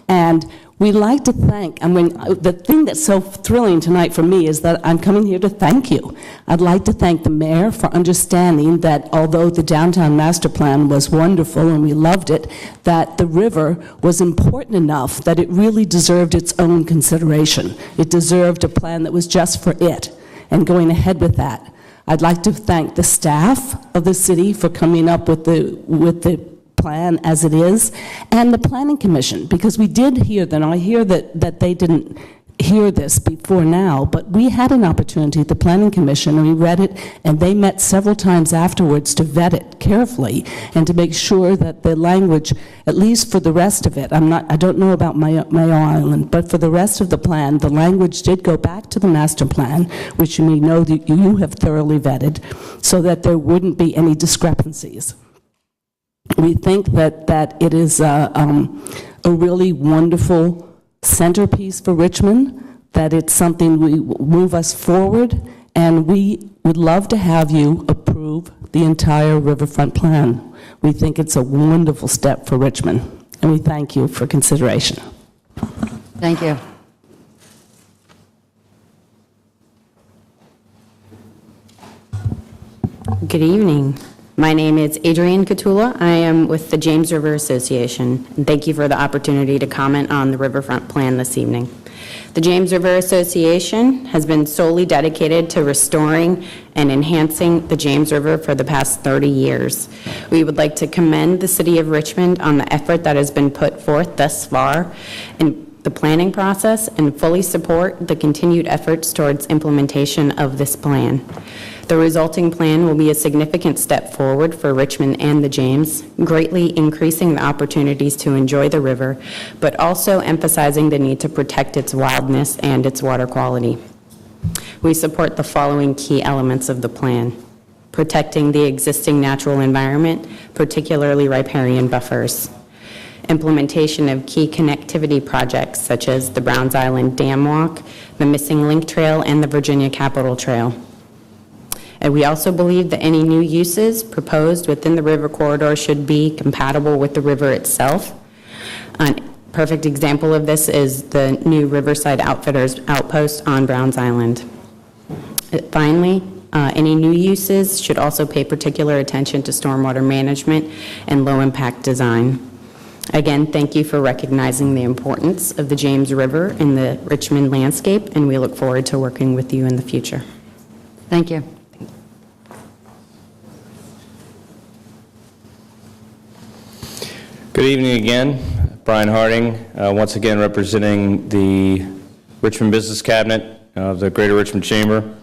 And we like to thank, I mean, the thing that's so thrilling tonight for me is that I'm coming here to thank you. I'd like to thank the mayor for understanding that although the downtown master plan was wonderful and we loved it, that the river was important enough that it really deserved its own consideration. It deserved a plan that was just for it, and going ahead with that. I'd like to thank the staff of the city for coming up with the plan as it is, and the Planning Commission, because we did hear that. I hear that they didn't hear this before now, but we had an opportunity at the Planning Commission, and we read it, and they met several times afterwards to vet it carefully and to make sure that the language, at least for the rest of it, I don't know about Mayo Island, but for the rest of the plan, the language did go back to the master plan, which you may know that you have thoroughly vetted, so that there wouldn't be any discrepancies. We think that it is a really wonderful centerpiece for Richmond, that it's something we move us forward, and we would love to have you approve the entire riverfront plan. We think it's a wonderful step for Richmond, and we thank you for consideration. Thank you. Good evening. My name is Adrienne Catula. I am with the James River Association, and thank you for the opportunity to comment on the riverfront plan this evening. The James River Association has been solely dedicated to restoring and enhancing the James River for the past 30 years. We would like to commend the City of Richmond on the effort that has been put forth thus far in the planning process and fully support the continued efforts towards implementation of this plan. The resulting plan will be a significant step forward for Richmond and the James, greatly increasing the opportunities to enjoy the river, but also emphasizing the need to protect its wildness and its water quality. We support the following key elements of the plan: protecting the existing natural environment, particularly riparian buffers; implementation of key connectivity projects such as the Browns Island Dam Walk, the Missing Link Trail, and the Virginia Capitol Trail. And we also believe that any new uses proposed within the river corridor should be compatible with the river itself. A perfect example of this is the new Riverside Outfitters Outpost on Browns Island. Finally, any new uses should also pay particular attention to stormwater management and low-impact design. Again, thank you for recognizing the importance of the James River in the Richmond landscape, and we look forward to working with you in the future. Thank you. Good evening again. Brian Harding, once again representing the Richmond Business Cabinet of the Greater Richmond Chamber.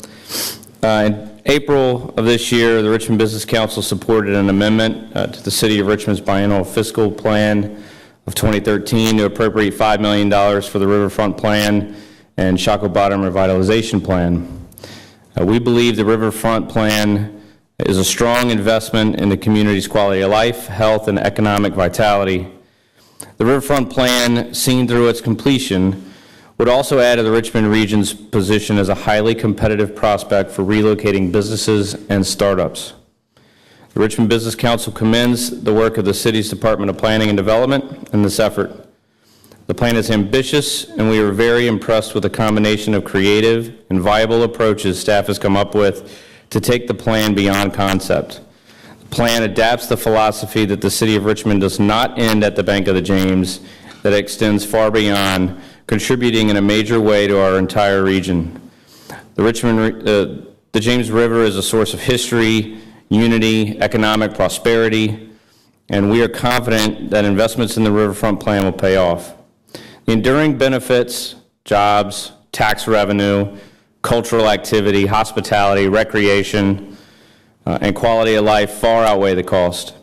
In April of this year, the Richmond Business Council supported an amendment to the City of Richmond's biennial fiscal plan of 2013 to appropriate $5 million for the Riverfront Plan and Shockoe Bottom Revitalization Plan. We believe the Riverfront Plan is a strong investment in the community's quality of life, health, and economic vitality. The Riverfront Plan, seen through its completion, would also add to the Richmond region's position as a highly competitive prospect for relocating businesses and startups. The Richmond Business Council commends the work of the city's Department of Planning and Development in this effort. The plan is ambitious, and we are very impressed with the combination of creative and viable approaches staff has come up with to take the plan beyond concept. The plan adapts the philosophy that the City of Richmond does not end at the bank of the James, that it extends far beyond, contributing in a major way to our entire region. The James River is a source of history, unity, economic prosperity, and we are confident that investments in the Riverfront Plan will pay off. The enduring benefits, jobs, tax revenue, cultural activity, hospitality, recreation, and quality of life far outweigh the cost.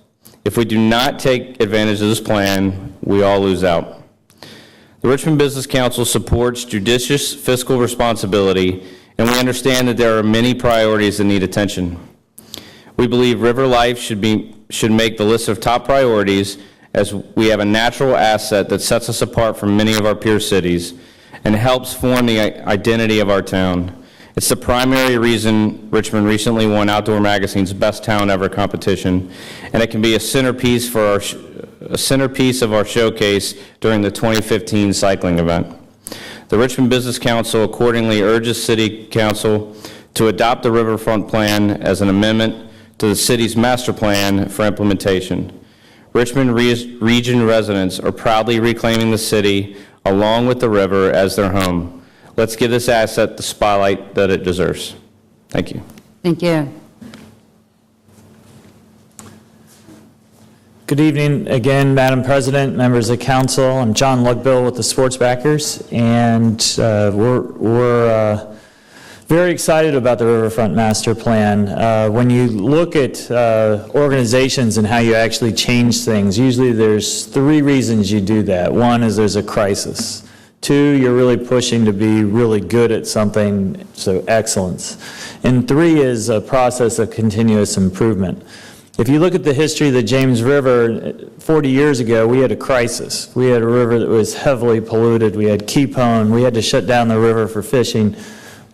If we do not take advantage of this plan, we all lose out. The Richmond Business Council supports judicious fiscal responsibility, and we understand that there are many priorities that need attention. We believe river life should make the list of top priorities, as we have a natural asset that sets us apart from many of our peer cities and helps form the identity of our town. It's the primary reason Richmond recently won Outdoor Magazine's Best Town Ever competition, and it can be a centerpiece of our showcase during the 2015 cycling event. The Richmond Business Council accordingly urges City Council to adopt the Riverfront Plan as an amendment to the city's master plan for implementation. Richmond region residents are proudly reclaiming the city along with the river as their home. Let's give this asset the spotlight that it deserves. Thank you. Thank you. Good evening again, Madam President, members of council. I'm John Lugbill with the Sports Backers, and we're very excited about the Riverfront Master Plan. When you look at organizations and how you actually change things, usually there's three reasons you do that. One is there's a crisis. Two, you're really pushing to be really good at something, so excellence. And three is a process of continuous improvement. If you look at the history of the James River, 40 years ago, we had a crisis. We had a river that was heavily polluted. We had Keep On. We had to shut down the river for fishing.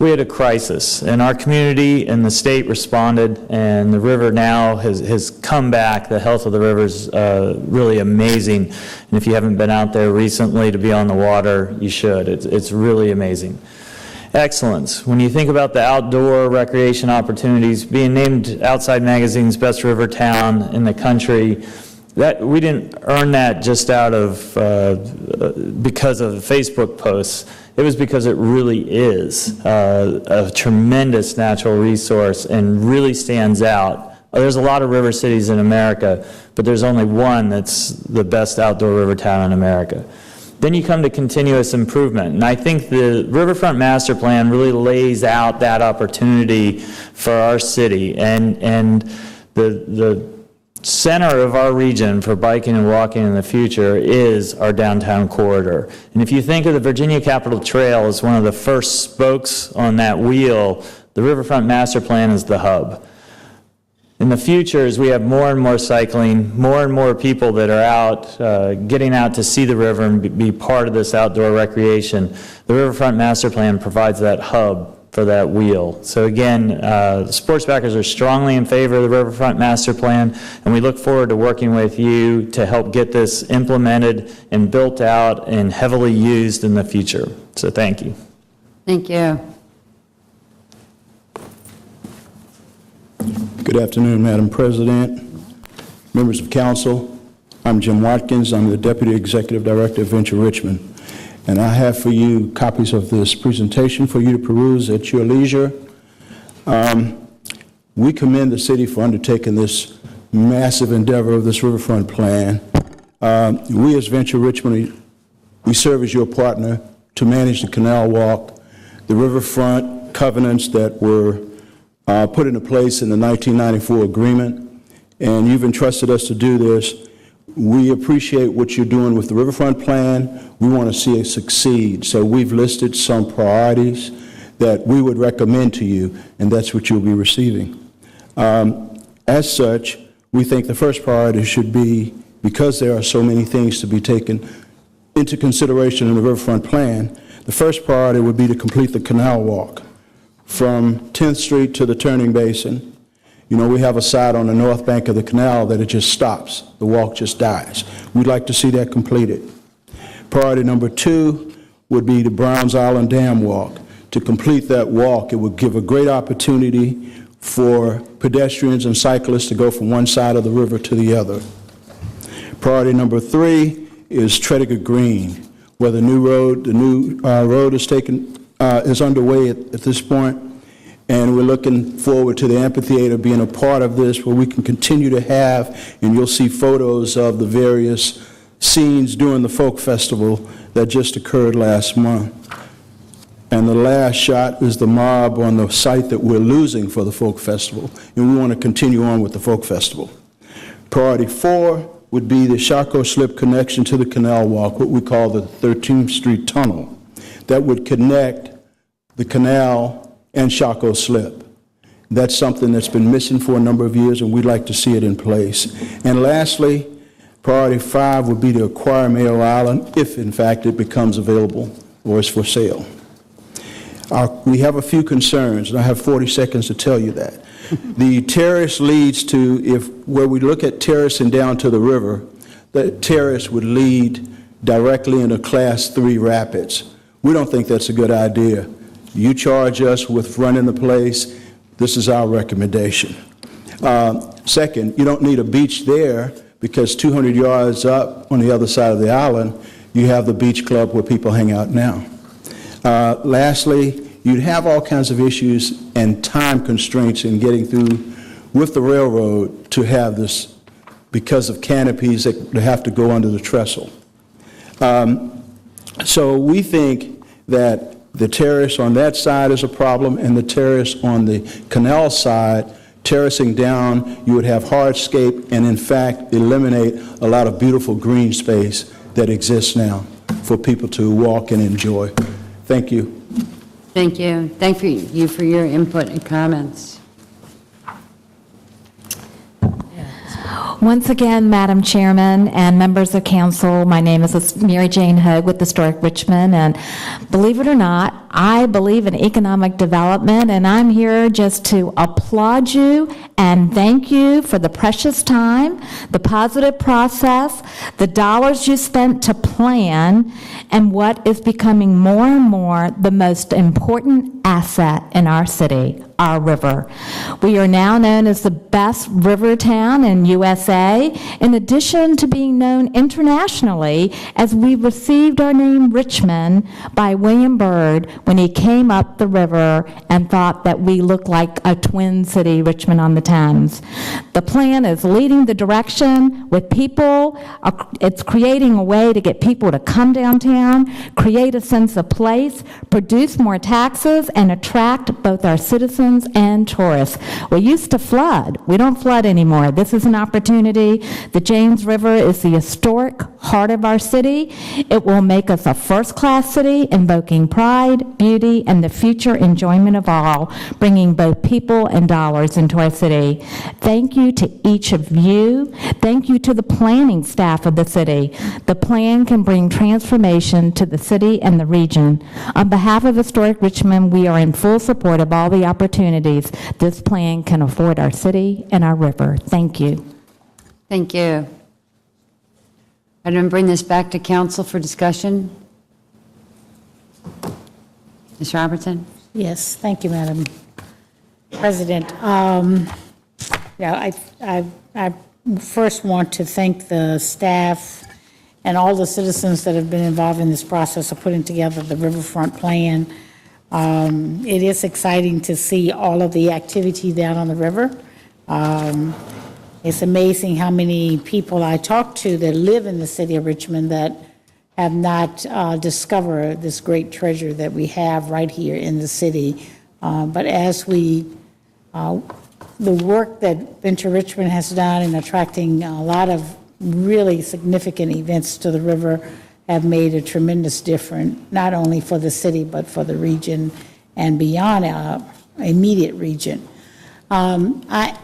we had a crisis, and our community and the state responded, and the river now has come back. The health of the river is really amazing, and if you haven't been out there recently to be on the water, you should. It's really amazing. Excellence. When you think about the outdoor recreation opportunities, being named Outside Magazine's best river town in the country, that we didn't earn that just out of because of Facebook posts. It was because it really is a tremendous natural resource and really stands out. There's a lot of river cities in America, but there's only one that's the best outdoor river town in America. Then you come to continuous improvement, and I think the Riverfront Master Plan really lays out that opportunity for our city, and the center of our region for biking and walking in the future is our downtown corridor. And if you think of the Virginia Capitol Trail as one of the first spokes on that wheel, the Riverfront Master Plan is the hub. In the future, as we have more and more cycling, more and more people that are out, getting out to see the river and be part of this outdoor recreation, the Riverfront Master Plan provides that hub for that wheel. So again, the sports backers are strongly in favor of the Riverfront Master Plan, and we look forward to working with you to help get this implemented and built out and heavily used in the future. So thank you. Thank you. Good afternoon, Madam President, members of council. I'm Jim Watkins. I'm the Deputy Executive Director of Venture Richmond. And I have for you copies of this presentation for you to peruse at your leisure. We commend the city for undertaking this massive endeavor of this riverfront plan. We as Venture Richmond, we serve as your partner to manage the canal walk, the riverfront covenants that were put into place in the 1994 agreement, and you've entrusted us to do this. We appreciate what you're doing with the riverfront plan. We want to see it succeed. So we've listed some priorities that we would recommend to you, and that's what you'll be receiving. As such, we think the first priority should be, because there are so many things to be taken into consideration in the riverfront plan, the first priority would be to complete the canal walk from 10th Street to the turning basin. You know, we have a side on the north bank of the canal that it just stops. The walk just dies. We'd like to see that completed. Priority number 2 would be the Browns Island Dam walk. To complete that walk, it would give a great opportunity for pedestrians and cyclists to go from one side of the river to the other. Priority number 3 is Tredegar Green, where the new road is underway at this point. And we're looking forward to the amphitheater being a part of this, where we can continue to have, and you'll see photos of the various scenes during the folk festival that just occurred last month. And the last shot is the mob on the site that we're losing for the folk festival, and we want to continue on with the folk festival. Priority 4 would be the Chaco Slip connection to the canal walk, what we call the 13th Street Tunnel, that would connect the canal and Chaco Slip. That's something that's been missing for a number of years, and we'd like to see it in place. And lastly, priority 5 would be to acquire Mayo Island, if in fact it becomes available or is for sale. We have a few concerns, and I have 40 seconds to tell you that. The terrace leads to, where we look at terracing down to the river, the terrace would lead directly into Class 3 rapids. We don't think that's a good idea. You charge us with running the place. This is our recommendation. Second, you don't need a beach there, because 200 yards up on the other side of the island, you have the beach club where people hang out now. Lastly, you'd have all kinds of issues and time constraints in getting through with the railroad to have this, because of canopies that have to go under the trestle. So we think that the terrace on that side is a problem, and the terrace on the canal side, terracing down, you would have hardscape and in fact eliminate a lot of beautiful green space that exists now for people to walk and enjoy. Thank you. Thank you. Thank you for your input and comments. Once again, Madam Chairman and members of council, my name is Mary Jane Hogue with Historic Richmond, and believe it or not, I believe in economic development, and I'm here just to applaud you and thank you for the precious time, the positive process, the dollars you spent to plan, and what is becoming more and more the most important asset in our city, our river. We are now known as the best river town in USA, in addition to being known internationally as we received our name Richmond by William Byrd when he came up the river and thought that we looked like a twin city, Richmond on the Thames. The plan is leading the direction with people. It's creating a way to get people to come downtown, create a sense of place, produce more taxes, and attract both our citizens and tourists. We used to flood. We don't flood anymore. This is an opportunity. The James River is the historic heart of our city. It will make us a first-class city, invoking pride, beauty, and the future enjoyment of all, bringing both people and dollars into our city. Thank you to each of you. Thank you to the planning staff of the city. The plan can bring transformation to the city and the region. On behalf of Historic Richmond, we are in full support of all the opportunities this plan can afford our city and our river. Thank you. Thank you. I'm going to bring this back to council for discussion. Ms. Robertson? Yes, thank you, Madam President. I first want to thank the staff and all the citizens that have been involved in this process of putting together the riverfront plan. It is exciting to see all of the activity down on the river. It's amazing how many people I talk to that live in the city of Richmond that have not discovered this great treasure that we have right here in the city. But as the work that Venture Richmond has done in attracting a lot of really significant events to the river have made a tremendous difference, not only for the city, but for the region and beyond our immediate region. I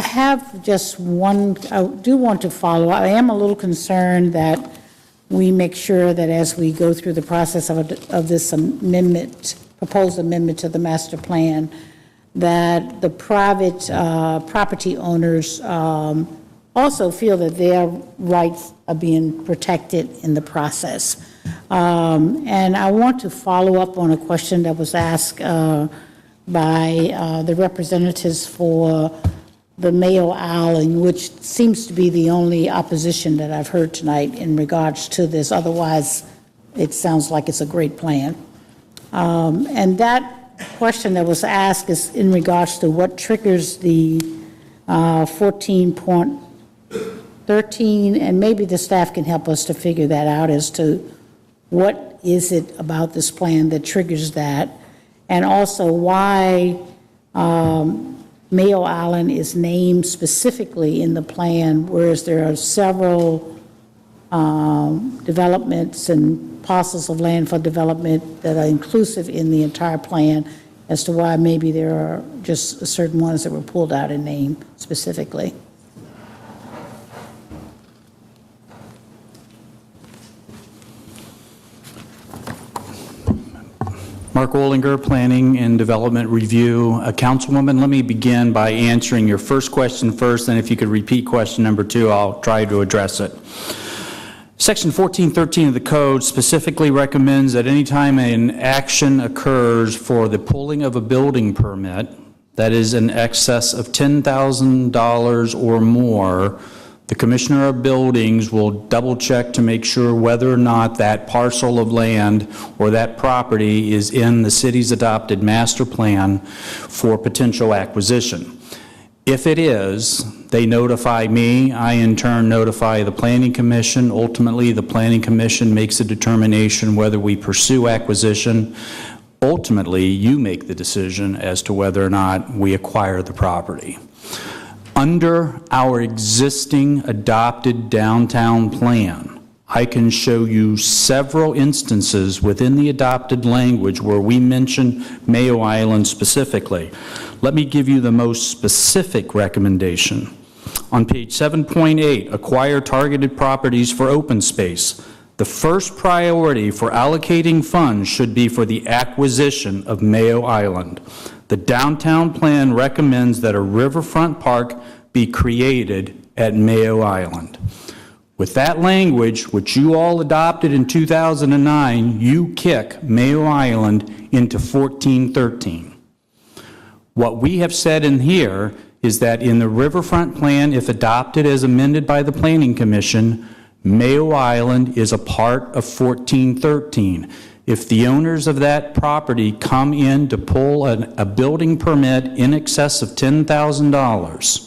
have just one, I do want to follow. I am a little concerned that we make sure that as we go through the process of this amendment, proposed amendment to the master plan, that the private property owners also feel that their rights are being protected in the process. And I want to follow up on a question that was asked by the representatives for the Mayo Island, which seems to be the only opposition that I've heard tonight in regards to this. Otherwise, it sounds like it's a great plan. And that question that was asked is in regards to what triggers the 14.13, and maybe the staff can help us to figure that out as to what is it about this plan that triggers that, and also why Mayo Island is named specifically in the plan, whereas there are several developments and parcels of land for development that are inclusive in the entire plan, as to why maybe there are just certain ones that were pulled out and named specifically. Mark Ollinger, Planning and Development Review. Councilwoman, let me begin by answering your first question first, and if you could repeat question number 2, I'll try to address it. Section 1413 of the code specifically recommends that any time an action occurs for the pulling of a building permit that is in excess of $10,000 or more, the Commissioner of Buildings will double check to make sure whether or not that parcel of land or that property is in the city's adopted master plan for potential acquisition. If it is, they notify me. I in turn notify the Planning Commission. Ultimately, the Planning Commission makes a determination whether we pursue acquisition. Ultimately, you make the decision as to whether or not we acquire the property. Under our existing adopted downtown plan, I can show you several instances within the adopted language where we mention Mayo Island specifically. Let me give you the most specific recommendation. On page 7.8, acquire targeted properties for open space. The first priority for allocating funds should be for the acquisition of Mayo Island. The downtown plan recommends that a riverfront park be created at Mayo Island. With that language, which you all adopted in 2009, you kick Mayo Island into 1413. What we have said in here is that in the riverfront plan, if adopted as amended by the Planning Commission, Mayo Island is a part of 1413. If the owners of that property come in to pull a building permit in excess of $10,000,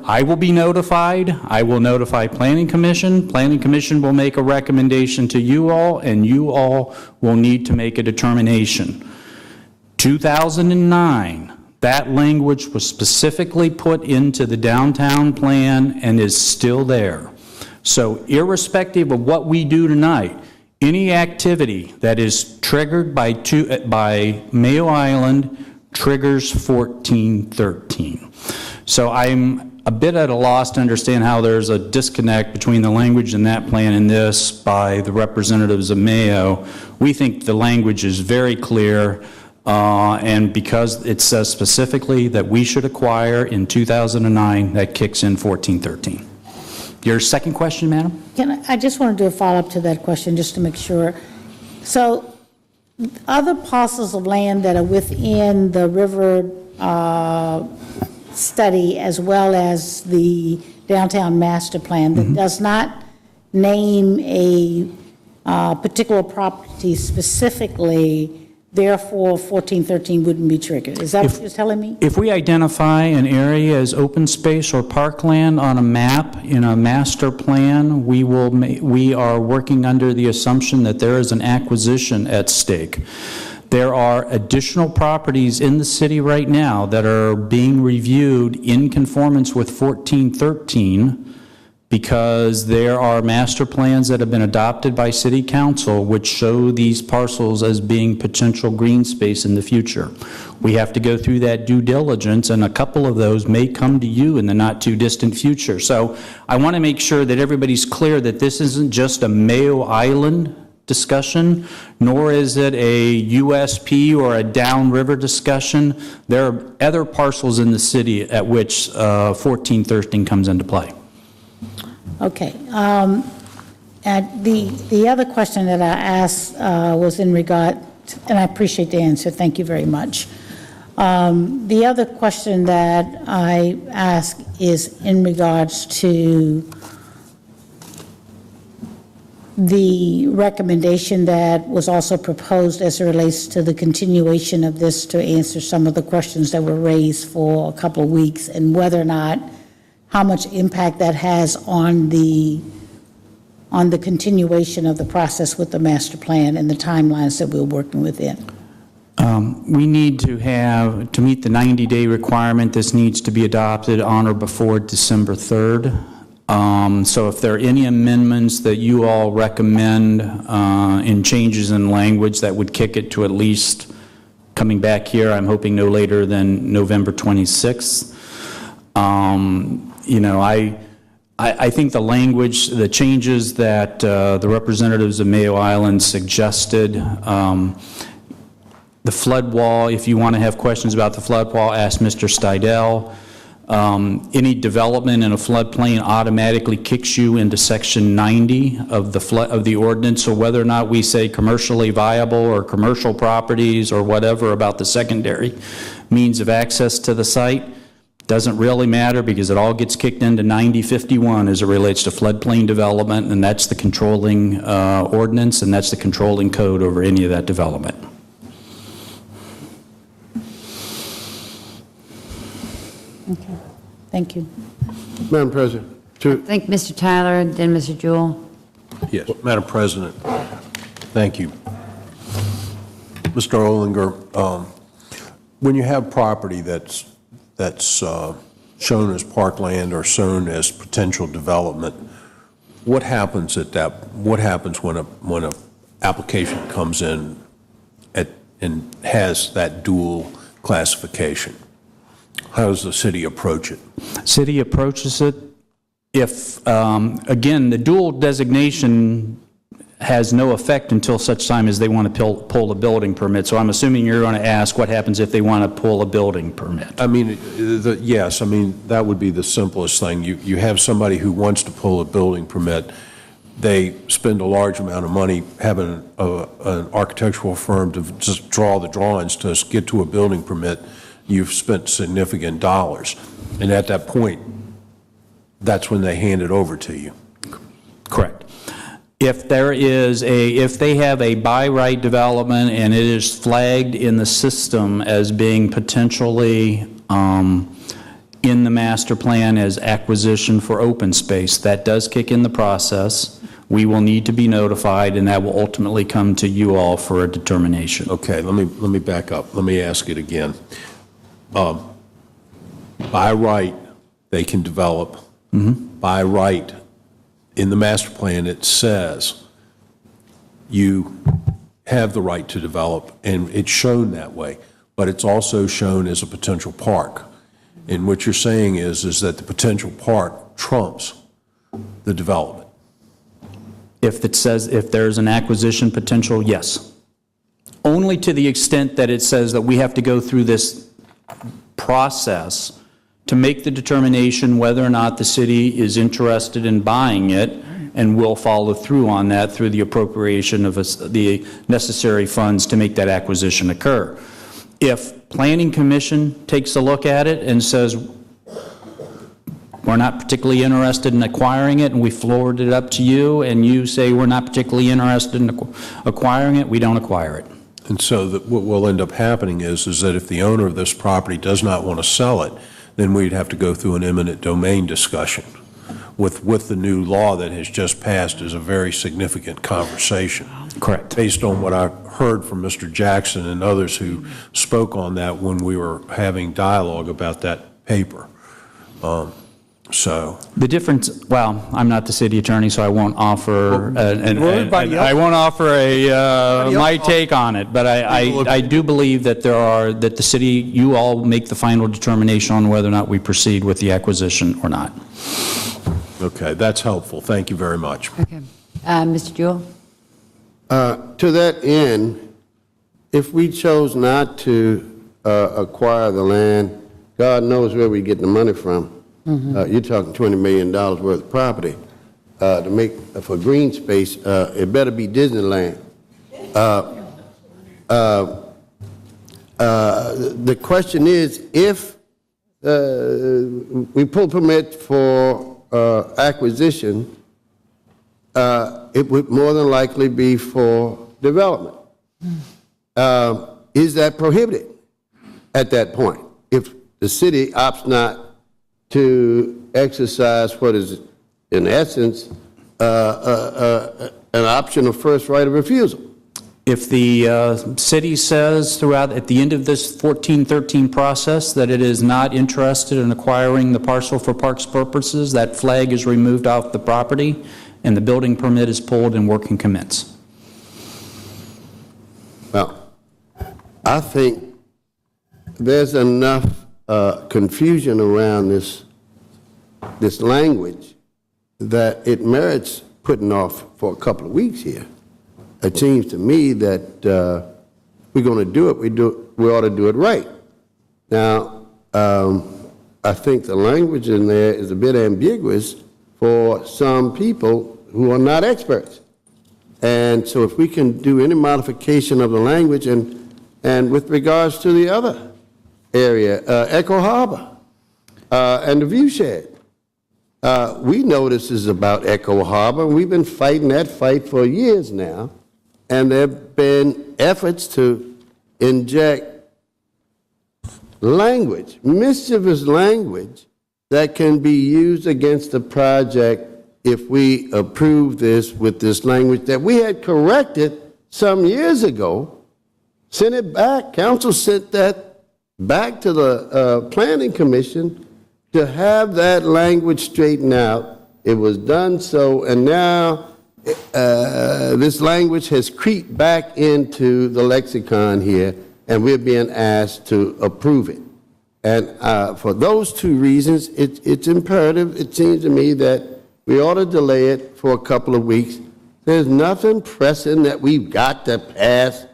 I will be notified. I will notify Planning Commission. Planning Commission will make a recommendation to you all, and you all will need to make a determination. 2009, that language was specifically put into the downtown plan and is still there. So irrespective of what we do tonight, any activity that is triggered by Mayo Island triggers 1413. So I'm a bit at a loss to understand how there's a disconnect between the language in that plan and this by the representatives of Mayo. We think the language is very clear, and because it says specifically that we should acquire in 2009, that kicks in 1413. Your second question, madam? I just want to do a follow-up to that question, just to make sure. So other parcels of land that are within the river study, as well as the downtown master plan, that does not name a particular property specifically, therefore 1413 wouldn't be triggered. Is that what you're telling me? If we identify an area as open space or parkland on a map in a master plan, we are working under the assumption that there is an acquisition at stake. There are additional properties in the city right now that are being reviewed in conformance with 1413 because there are master plans that have been adopted by City Council which show these parcels as being potential green space in the future. We have to go through that due diligence, and a couple of those may come to you in the not too distant future. So I want to make sure that everybody's clear that this isn't just a Mayo Island discussion, nor is it a USP or a downriver discussion. There are other parcels in the city at which 1413 comes into play. Okay. And the other question that I asked was in regard, and I appreciate the answer, thank you very much. The other question that I ask is in regards to the recommendation that was also proposed as it relates to the continuation of this to answer some of the questions that were raised for a couple of weeks, and whether or not, how much impact that has on the continuation of the process with the master plan and the timelines that we're working within. We need to meet the 90-day requirement, this needs to be adopted on or before December 3rd. So if there are any amendments that you all recommend in changes in language that would kick it to at least coming back here, I'm hoping no later than November 26th. I think the language, the changes that the representatives of Mayo Island suggested, the flood wall, if you want to have questions about the flood wall, ask Mr. Stidel. Any development in a floodplain automatically kicks you into section 90 of the ordinance. So whether or not we say commercially viable or commercial properties or whatever about the secondary means of access to the site doesn't really matter, because it all gets kicked into 9051 as it relates to floodplain development, and that's the controlling ordinance, and that's the controlling code over any of that development. Okay, thank you. Madam President. I think Mr. Tyler, then Mr. Jewell. Yes, Madam President, thank you. Mr. Olinger, when you have property that's shown as parkland or shown as potential development, what happens when a application comes in and has that dual classification? How does the city approach it? City approaches it If, again, the dual designation has no effect until such time as they want to pull a building permit. So I'm assuming you're going to ask what happens if they want to pull a building permit. I mean, yes, I mean, that would be the simplest thing. You have somebody who wants to pull a building permit. They spend a large amount of money having an architectural firm to just draw the drawings to get to a building permit. You've spent significant dollars. And at that point, that's when they hand it over to you. Correct. If they have a by right development and it is flagged in the system as being potentially in the master plan as acquisition for open space, that does kick in the process. We will need to be notified, and that will ultimately come to you all for a determination. Okay, let me back up. Let me ask it again. By right, they can develop. By right, in the master plan, it says you have the right to develop, and it's shown that way, but it's also shown as a potential park. And what you're saying is that the potential park trumps the development. If it says, if there's an acquisition potential, yes. Only to the extent that it says that we have to go through this process to make the determination whether or not the city is interested in buying it, and will follow through on that through the appropriation of the necessary funds to make that acquisition occur. If Planning Commission takes a look at it and says, we're not particularly interested in acquiring it, and we forward it up to you, and you say we're not particularly interested in acquiring it, we don't acquire it. And so what will end up happening is that if the owner of this property does not want to sell it, then we'd have to go through an eminent domain discussion. With the new law that has just passed is a very significant conversation. Correct. Based on what I heard from Mr. Jackson and others who spoke on that when we were having dialogue about that paper. So the difference, well, I'm not the city attorney, so I won't offer I won't offer my take on it, but I do believe that that the city, you all make the final determination on whether or not we proceed with the acquisition or not. Okay, that's helpful. Thank you very much. Okay. Mr. Jewell? To that end, if we chose not to acquire the land, God knows where we get the money from. You're talking $20 million worth of property to make for green space. It better be Disneyland. The question is, if we pull permit for acquisition, it would more than likely be for development. Is that prohibited at that point? If the city opts not to exercise what is, in essence, an option of first right of refusal. If the city says throughout, at the end of this 1413 process, that it is not interested in acquiring the parcel for parks purposes, that flag is removed off the property, and the building permit is pulled and work can commence. Well, I think there's enough confusion around this language that it merits putting off for a couple of weeks here. It seems to me that we're going to do it, we ought to do it right. Now, I think the language in there is a bit ambiguous for some people who are not experts. And so if we can do any modification of the language, and with regards to the other area, Echo Harbor and the view shed. We know this is about Echo Harbor. We've been fighting that fight for years now, and there have been efforts to inject language, mischievous language, that can be used against the project if we approve this with this language that we had corrected some years ago, sent it back. Council sent that back to the Planning Commission to have that language straightened out. It was done so, and now this language has creeped back into the lexicon here, and we're being asked to approve it. And for those two reasons, it's imperative, it seems to me, that we ought to delay it for a couple of weeks. There's nothing pressing that we've got to pass.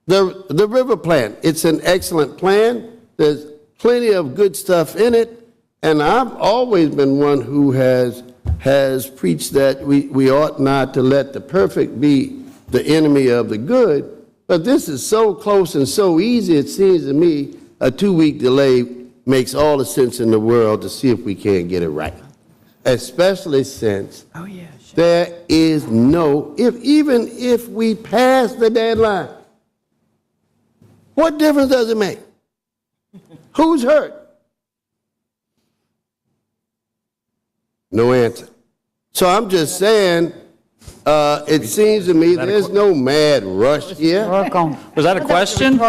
The river plan, it's an excellent plan. There's plenty of good stuff in it. And I've always been one who has preached that we ought not to let the perfect be the enemy of the good. But this is so close and so easy, it seems to me, a 2-week delay makes all the sense in the world to see if we can get it right. Especially since there is no, even if we pass the deadline, what difference does it make? Who's hurt? No answer. So I'm just saying, it seems to me there's no mad rush here. Was that a question?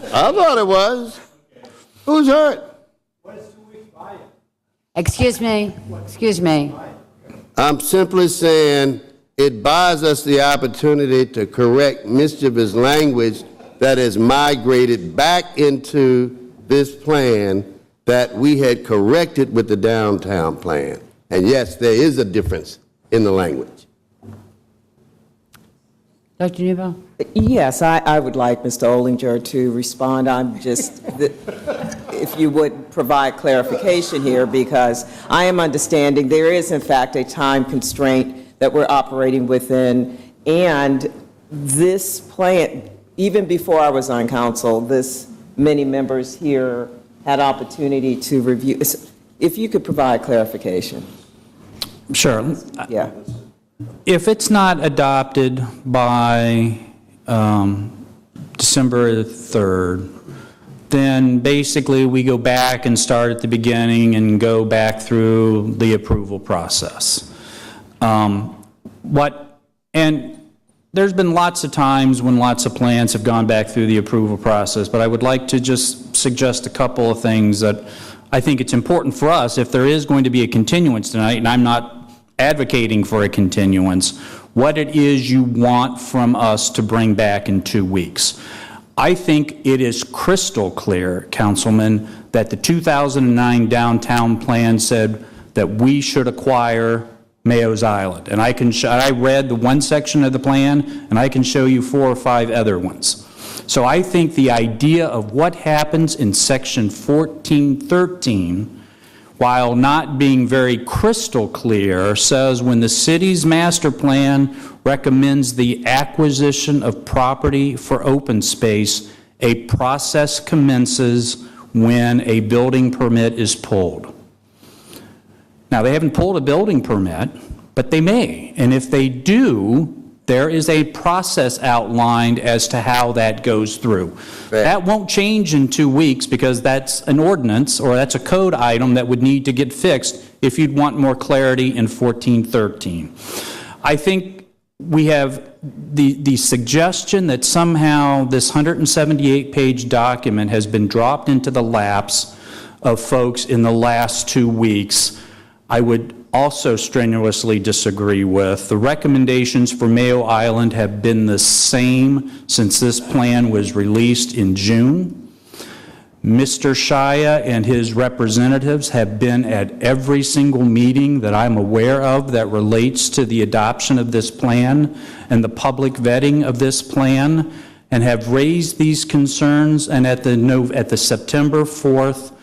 I thought it was. Who's hurt? Excuse me. I'm simply saying it buys us the opportunity to correct mischievous language that has migrated back into this plan that we had corrected with the downtown plan. And yes, there is a difference in the language. Dr. Nebo? Yes, I would like Mr. Olinger to respond. I'm just, if you would provide clarification here, because I am understanding there is in fact a time constraint that we're operating within, and this plan, even before I was on council, many members here had opportunity to review. If you could provide clarification. Sure. Yeah. If it's not adopted by December 3rd, then basically we go back and start at the beginning and go back through the approval process. And there's been lots of times when lots of plans have gone back through the approval process, but I would like to just suggest a couple of things that I think it's important for us, if there is going to be a continuance tonight, and I'm not advocating for a continuance, what it is you want from us to bring back in 2 weeks. I think it is crystal clear, Councilman, that the 2009 downtown plan said that we should acquire Mayo's Island. And I read the one section of the plan, and I can show you 4 or 5 other ones. So I think the idea of what happens in section 1413, while not being very crystal clear, says when the city's master plan recommends the acquisition of property for open space, a process commences when a building permit is pulled. Now, they haven't pulled a building permit, but they may. And if they do, there is a process outlined as to how that goes through. Right. That won't change in 2 weeks because that's an ordinance or that's a code item that would need to get fixed if you'd want more clarity in 1413. I think we have the suggestion that somehow this 178-page document has been dropped into the laps of folks in the last 2 weeks. I would also strenuously disagree with. The recommendations for Mayo Island have been the same since this plan was released in June. Mr. Shia and his representatives have been at every single meeting that I'm aware of that relates to the adoption of this plan and the public vetting of this plan, and have raised these concerns. And at the September 4th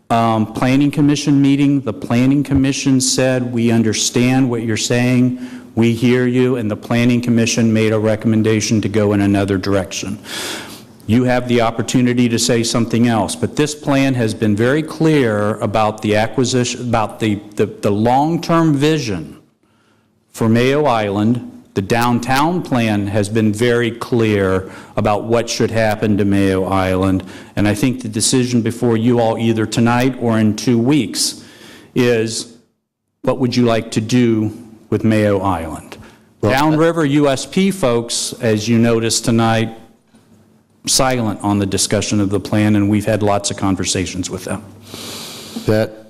Planning Commission meeting, the Planning Commission said, we understand what you're saying, we hear you, and the Planning Commission made a recommendation to go in another direction. You have the opportunity to say something else, but this plan has been very clear about the acquisition, about the long-term vision for Mayo Island. The downtown plan has been very clear about what should happen to Mayo Island, and I think the decision before you all either tonight or in 2 weeks is, what would you like to do with Mayo Island? Downriver USP folks, as you noticed tonight, silent on the discussion of the plan, and we've had lots of conversations with them.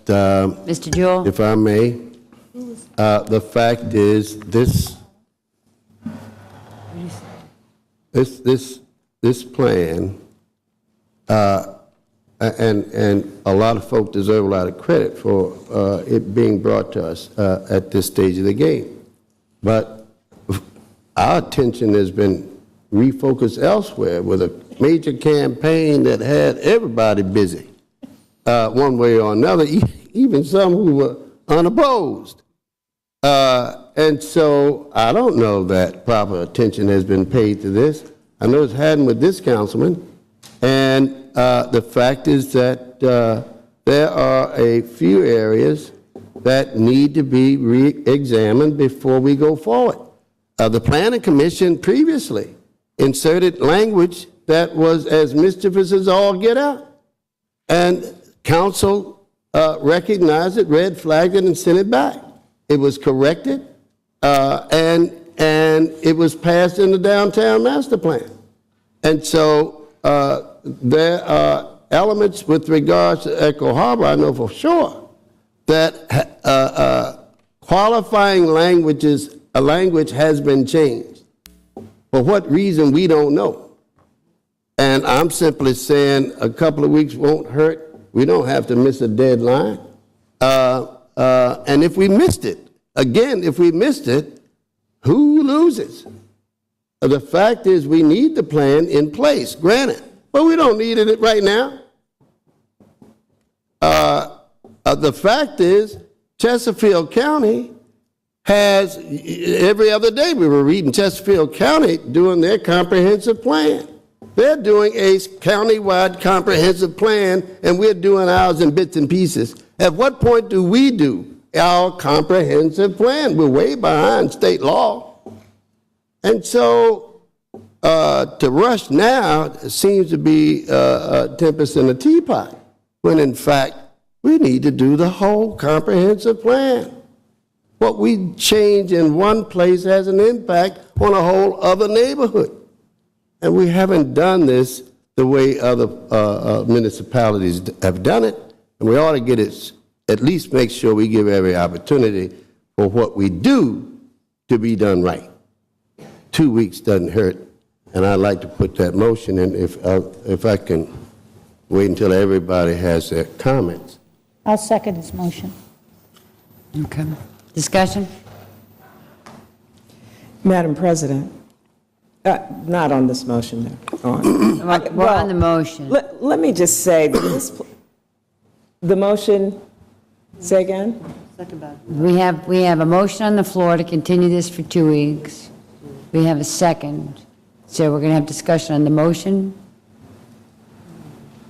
Mr. Jewell? If I may, the fact is this plan and a lot of folk deserve a lot of credit for it being brought to us at this stage of the game. But our attention has been refocused elsewhere with a major campaign that had everybody busy one way or another, even some who were unopposed. And so I don't know that proper attention has been paid to this. I know it hadn't with this councilman. And the fact is that there are a few areas that need to be re-examined before we go forward. The Planning Commission previously inserted language that was as mischievous as all get out. And council recognized it, red flagged it, and sent it back. It was corrected, and it was passed in the downtown master plan. And so there are elements with regards to Echo Harbor, I know for sure, that qualifying language has been changed. For what reason, we don't know. And I'm simply saying a couple of weeks won't hurt. We don't have to miss a deadline. And if we missed it, again, if we missed it, who loses? The fact is we need the plan in place, granted, but we don't need it right now. The fact is Chesterfield County has, every other day we were reading Chesterfield County doing their comprehensive plan. They're doing a county-wide comprehensive plan, and we're doing ours in bits and pieces. At what point do we do our comprehensive plan? We're way behind state law. And so to rush now seems to be a tempest in a teapot, when in fact we need to do the whole comprehensive plan. What we change in one place has an impact on a whole other neighborhood. And we haven't done this the way other municipalities have done it. And we ought to get it, at least make sure we give every opportunity for what we do to be done right. 2 weeks doesn't hurt. And I'd like to put that motion in if I can wait until everybody has their comments. I'll second his motion. Okay. Discussion? Madam President, not on this motion, no. We're on the motion. Let me just say that the motion, say again? We have a motion on the floor to continue this for 2 weeks. We have a second. So we're going to have discussion on the motion.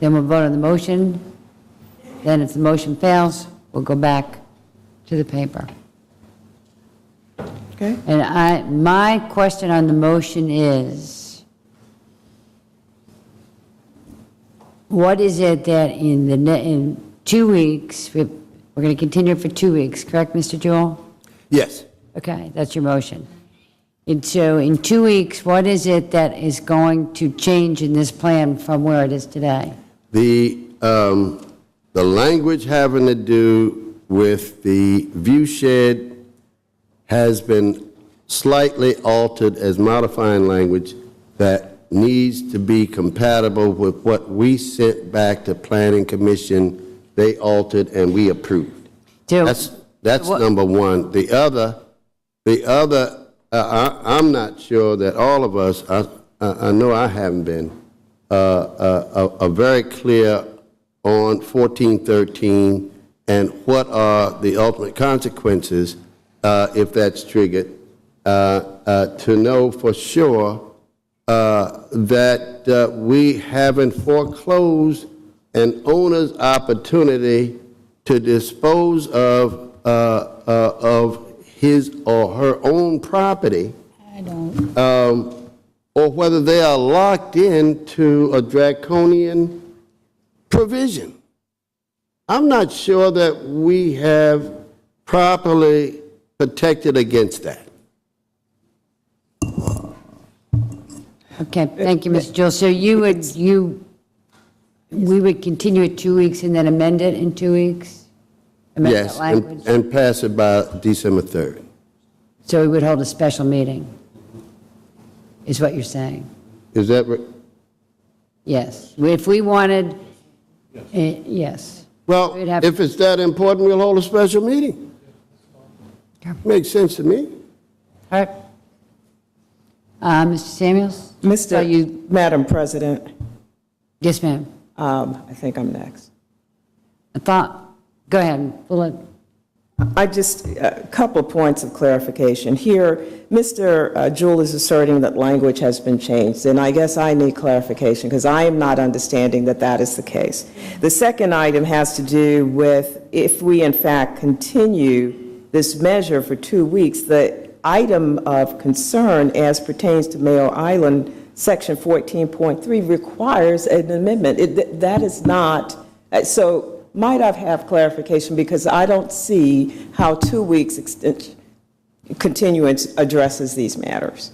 Then we'll vote on the motion. Then if the motion fails, we'll go back to the paper. Okay. And my question on the motion is, what is it that in 2 weeks, we're going to continue for 2 weeks, correct, Mr. Jewell? Yes. Okay, that's your motion. And so in 2 weeks, what is it that is going to change in this plan from where it is today? The language having to do with the view shed has been slightly altered as modifying language that needs to be compatible with what we sent back to Planning Commission. They altered and we approved. That's number one. The other, I'm not sure that all of us, I know I haven't been, are very clear on 1413 and what are the ultimate consequences if that's triggered, to know for sure that we haven't foreclosed an owner's opportunity to dispose of his or her own property, or whether they are locked into a draconian provision. I'm not sure that we have properly protected against that. Okay, thank you, Mr. Jewell. So we would continue it 2 weeks and then amend it in 2 weeks? Amend that Yes, language? and pass it by December 3rd. So we would hold a special meeting, is what you're saying? Is that right? Yes. If we wanted Yes. Well, We'd have- if it's that important, we'll hold a special meeting. Makes sense to me. All right. Mr. Samuels? Madam President, Yes, ma'am. I think I'm next. Go ahead. A couple points of clarification. Here, Mr. Jewell is asserting that language has been changed, and I guess I need clarification because I am not understanding that that is the case. The second item has to do with if we in fact continue this measure for 2 weeks, the item of concern as pertains to Mayo Island, Section 14.3 requires an amendment. That is not, so might I have clarification because I don't see how 2 weeks continuance addresses these matters,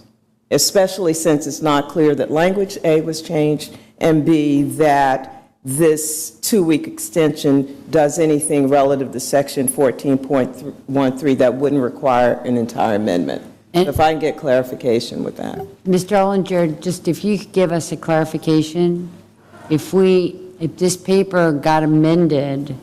especially since it's not clear that language A was changed and B, that this 2-week extension does anything relative to Section 14.13 that wouldn't require an entire amendment. If I can get clarification with that. Mr. Ollinger, just if you could give us a clarification, if this paper got amended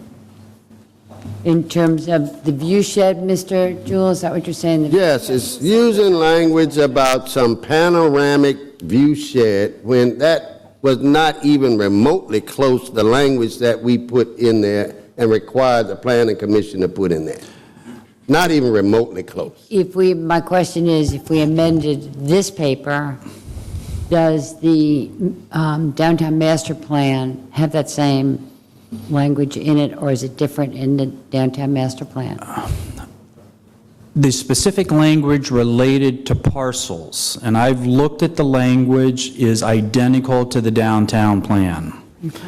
in terms of the view shed, Mr. Jewell, is that what you're saying? Yes, it's using language about some panoramic view shed when that was not even remotely close to the language that we put in there and required the Planning Commission to put in there. Not even remotely close. My question is, if we amended this paper, does the downtown master plan have that same language in it, or is it different in the downtown master plan? The specific language related to parcels, and I've looked at the language, is identical to the downtown plan. Okay.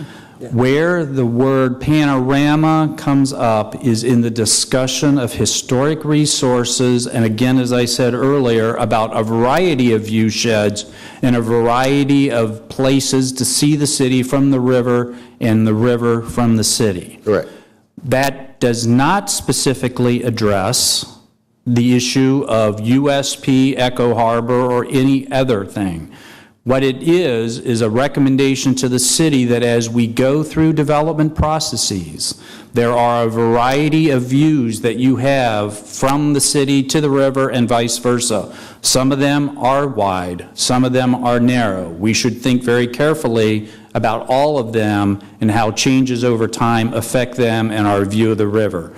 Where the word panorama comes up is in the discussion of historic resources, and again, as I said earlier, about a variety of view sheds and a variety of places to see the city from the river and the river from the city. Correct. That does not specifically address the issue of USP, Echo Harbor, or any other thing. What it is a recommendation to the city that as we go through development processes, there are a variety of views that you have from the city to the river and vice versa. Some of them are wide, some of them are narrow. We should think very carefully about all of them and how changes over time affect them and our view of the river.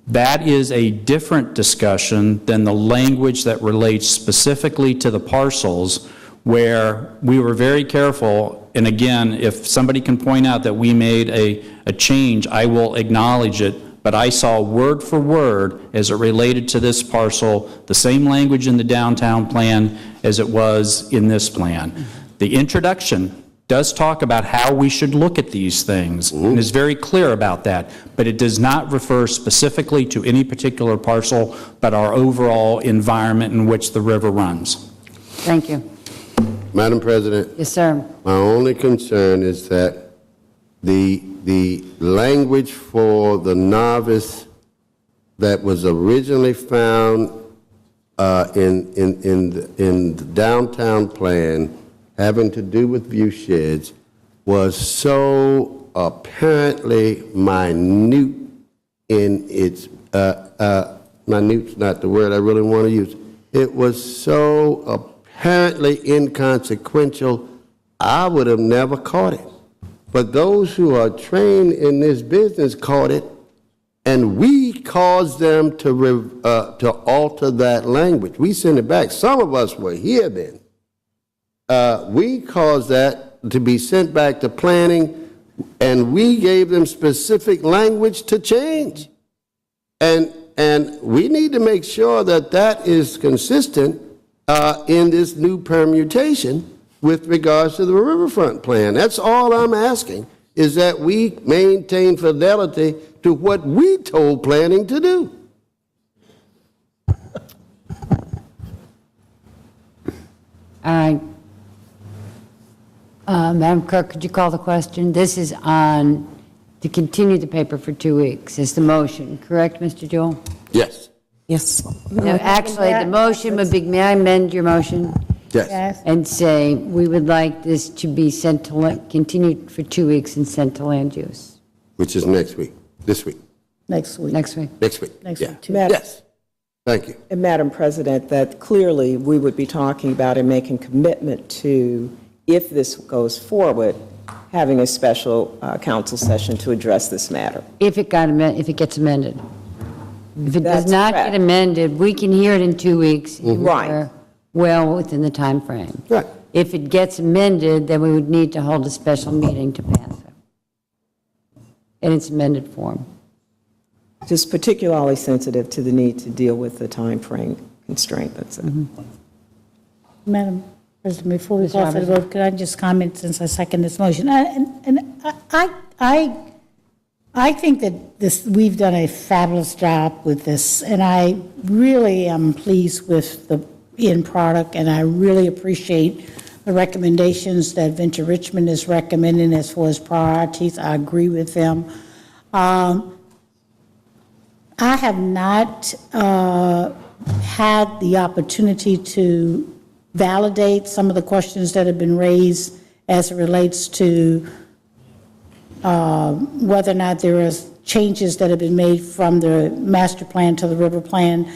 That is a different discussion than the language that relates specifically to the parcels, where we were very careful, and again, if somebody can point out that we made a change, I will acknowledge it, but I saw word for word, as it related to this parcel, the same language in the downtown plan as it was in this plan. The introduction does talk about how we should look at these things, and is very clear about that, but it does not refer specifically to any particular parcel, but our overall environment in which the river runs. Thank you. Madam President? Yes, sir. My only concern is that the language for the novice that was originally found in the downtown plan having to do with view sheds was so apparently minute in its, minute's not the word I really want to use. It was so apparently inconsequential, I would have never caught it. But those who are trained in this business caught it, and we caused them to alter that language. We sent it back. Some of us were here then. We caused that to be sent back to planning, and we gave them specific language to change. And we need to make sure that that is consistent in this new permutation with regards to the riverfront plan. That's all I'm asking, is that we maintain fidelity to what we told planning to do. All right. Madam Clerk, could you call the question? This is on to continue the paper for 2 weeks. Is the motion correct, Mr. Jewell? Yes. Yes. No, actually, the motion would be, may I amend your motion? Yes. and say, we would like this to be sent to, continued for 2 weeks and sent to land use. Which is next week, this week, Next week. Next week. next week. Next Yeah. week, too. Yes, thank you. And Madam President, that clearly we would be talking about and making commitment to, if this goes forward, having a special council session to address this matter. If it gets amended. If it does That's not correct. get amended, we can hear it in 2 weeks. if Right. we're Well within the time frame. Right. If it gets amended, then we would need to hold a special meeting to pass it. In its amended form. Just particularly sensitive to the need to deal with the time frame constraint that's it. Madam President, before we Ms. call for the Robertson. vote, could I just comment since I second this motion? I think that we've done a fabulous job with this, and I really am pleased with the end product, and I really appreciate the recommendations that Venture Richmond is recommending as far as priorities. I agree with them. I have not had the opportunity to validate some of the questions that have been raised as it relates to whether or not there are changes that have been made from the master plan to the river plan.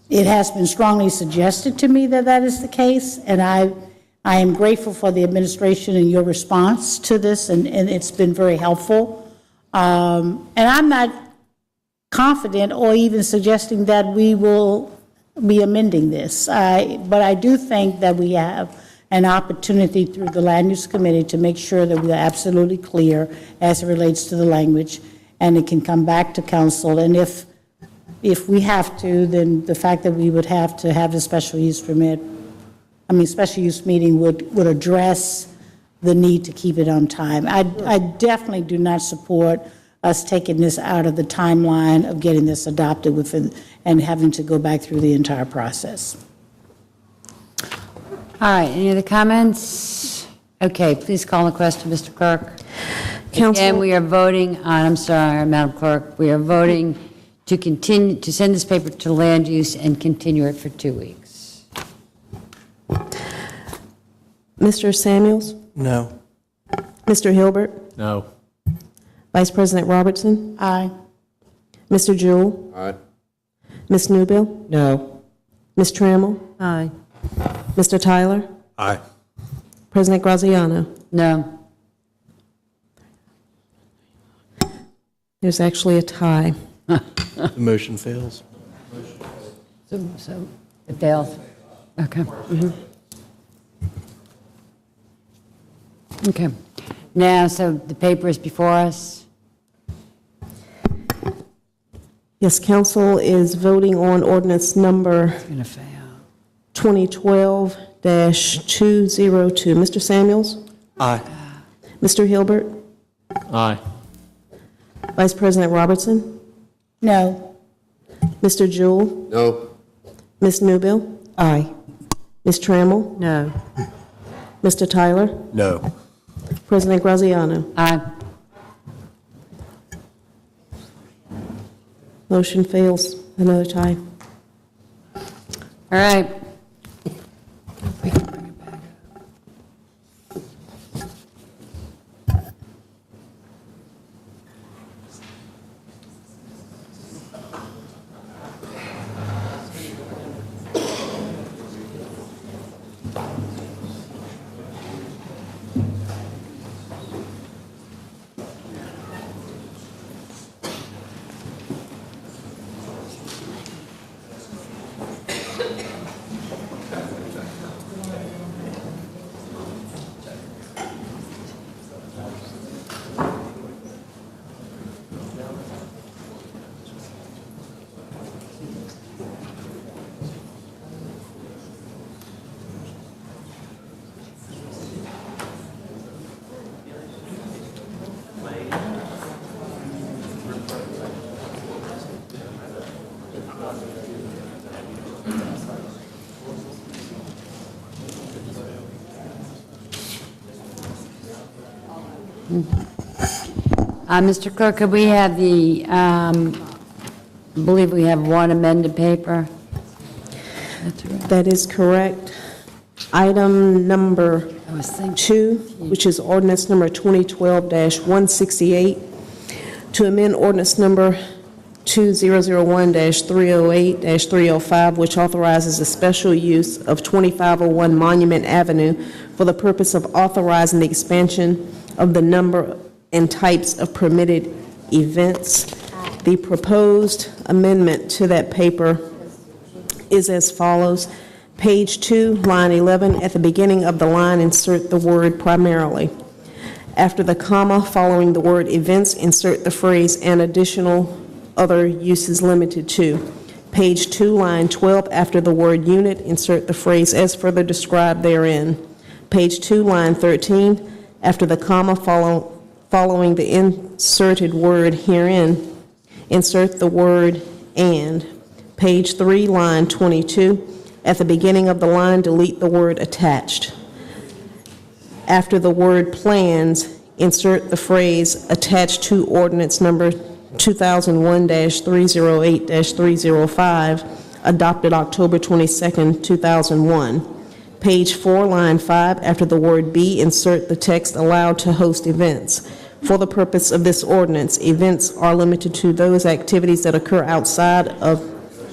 It has been strongly suggested to me that that is the case, and I am grateful for the administration and your response to this, and it's been very helpful. And I'm not confident or even suggesting that we will be amending this. But I do think that we have an opportunity through the Land Use Committee to make sure that we are absolutely clear as it relates to the language, and it can come back to council. And if we have to, then the fact that we would have to have a special use special use meeting would address the need to keep it on time. I definitely do not support us taking this out of the timeline of getting this adopted within and having to go back through the entire process. All right, any other comments? Okay, please call the question, Mr. Clerk. Again, we are voting on, I'm sorry, Madam Clerk, we are voting to continue, to send this paper to land use and continue it for 2 weeks. Mr. Samuels? No. Mr. Hilbert? No. Vice President Robertson? Aye. Mr. Jewell? All right. Ms. Newbill? No. Ms. Trammell? Aye. Mr. Tyler? Aye. President Graziano? No. There's actually a tie. The motion fails. So it fails. Okay. Okay. Now, so the paper is before us. Yes, council is voting on ordinance number It's going to fail. 2012-202. Mr. Samuels? Aye. Mr. Hilbert? Aye. Vice President Robertson? No. Mr. Jewell? No. Ms. Newbill? Aye. Ms. Trammell? No. Mr. Tyler? No. President Graziano? Aye. Motion fails. Another tie. All right. Mr. Clerk, could we have the, I believe we have one amended paper. That's right. That is correct. Item number 2, which is ordinance number 2012-168, to amend ordinance number 2001-308-305, which authorizes the special use of 2501 Monument Avenue for the purpose of authorizing the expansion of the number and types of permitted events. The proposed amendment to that paper is as follows. Page 2, line 11, at the beginning of the line, insert the word primarily. After the comma following the word events, insert the phrase and additional other uses limited to. Page 2, line 12, after the word unit, insert the phrase as further described therein. Page 2, line 13, after the comma following the inserted word herein, insert the word and. Page 3, line 22, at the beginning of the line, delete the word attached. After the word plans, insert the phrase attached to ordinance number 2001-308-305, adopted October 22nd, 2001. Page 4, line 5, after the word be, insert the text allowed to host events. For the purpose of this ordinance, events are limited to those activities that occur outside of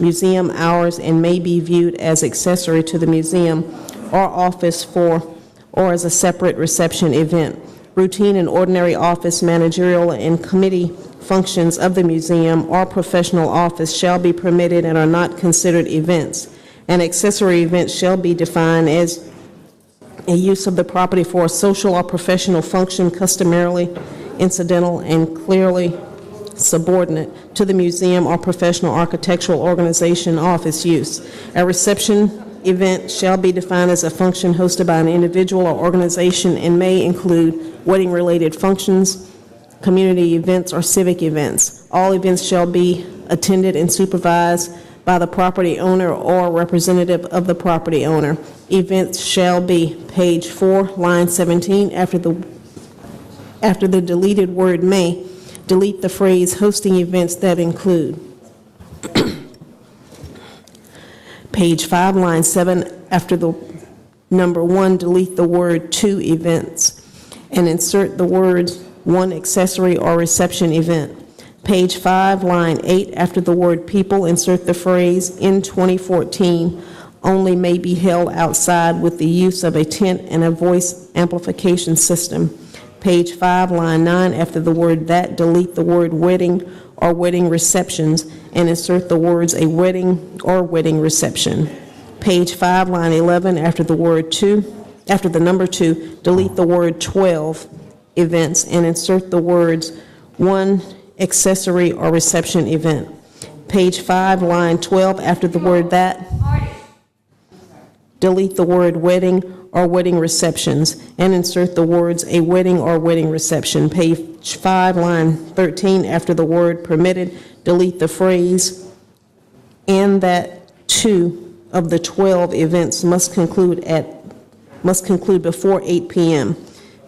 museum hours and may be viewed as accessory to the museum or office for or as a separate reception event. Routine and ordinary office, managerial, and committee functions of the museum or professional office shall be permitted and are not considered events. An accessory event shall be defined as a use of the property for a social or professional function customarily incidental and clearly subordinate to the museum or professional architectural organization office use. A reception event shall be defined as a function hosted by an individual or organization and may include wedding-related functions, community events, or civic events. All events shall be attended and supervised by the property owner or representative of the property owner. Events shall be, page 4, line 17, after the deleted word may, delete the phrase hosting events that include. Page 5, line 7, after the number 1, delete the word to events and insert the words one accessory or reception event. Page 5, line 8, after the word people, insert the phrase in 2014 only may be held outside with the use of a tent and a voice amplification system. Page 5, line 9, after the word that, delete the word wedding or wedding receptions and insert the words a wedding or wedding reception. Page 5, line 11, after the word to, after the number 2, delete the word 12 events and insert the words one accessory or reception event. Page 5, line 12, after the word that, delete the word wedding or wedding receptions and insert the words a wedding or wedding reception. Page 5, line 13, after the word permitted, delete the phrase and that 2 of the 12 events must conclude before 8 p.m.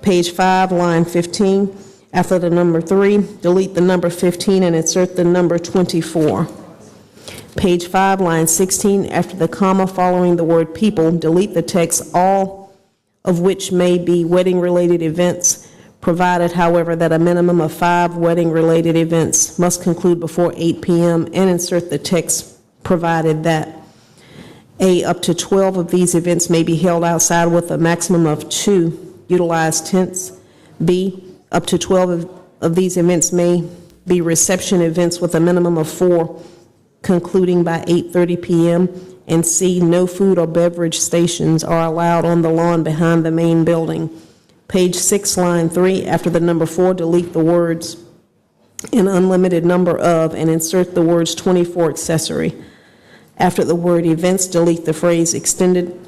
Page 5, line 15, after the number 3, delete the number 15 and insert the number 24. Page 5, line 16, after the comma following the word people, delete the text all of which may be wedding-related events, provided, however, that a minimum of 5 wedding-related events must conclude before 8 p.m. and insert the text provided that A, up to 12 of these events may be held outside with a maximum of 2 utilized tents. B, up to 12 of these events may be reception events with a minimum of 4 concluding by 8:30 p.m. And C, no food or beverage stations are allowed on the lawn behind the main building. Page 6, line 3, after the number 4, delete the words an unlimited number of and insert the words 24 accessory. After the word events, delete the phrase extended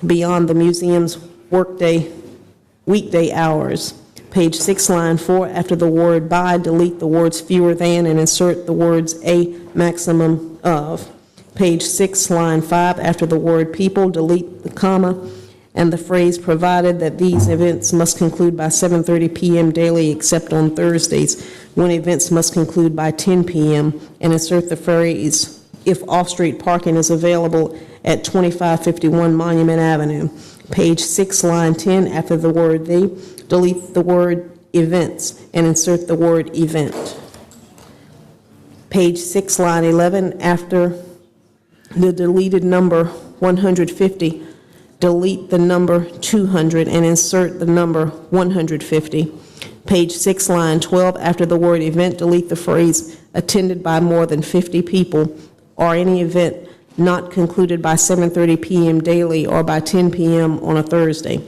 beyond the museum's weekday hours. Page 6, line 4, after the word by, delete the words fewer than and insert the words a maximum of. Page 6, line 5, after the word people, delete the comma and the phrase provided that these events must conclude by 7:30 p.m. daily except on Thursdays, when events must conclude by 10 p.m. and insert the phrase if off-street parking is available at 2551 Monument Avenue. Page 6, line 10, after the word "the," delete the word "events" and insert the word "event." Page 6, line 11, after the deleted number 150, delete the number 200 and insert the number 150. Page 6, line 12, after the word "event," delete the phrase "attended by more than 50 people," or any event not concluded by 7:30 p.m. daily or by 10 p.m. on a Thursday.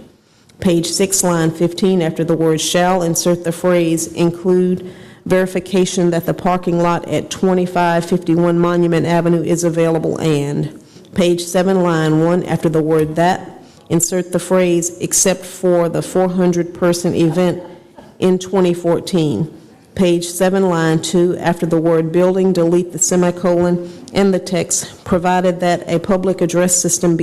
Page 6, line 15, after the word "shall," insert the phrase "include verification that the parking lot at 2551 Monument Avenue is available and." Page 7, line 1, after the word "that," insert the phrase "except for the 400-person event in 2014. Page 7, line 2, after the word "building," delete the semicolon and the text, "provided that a public address system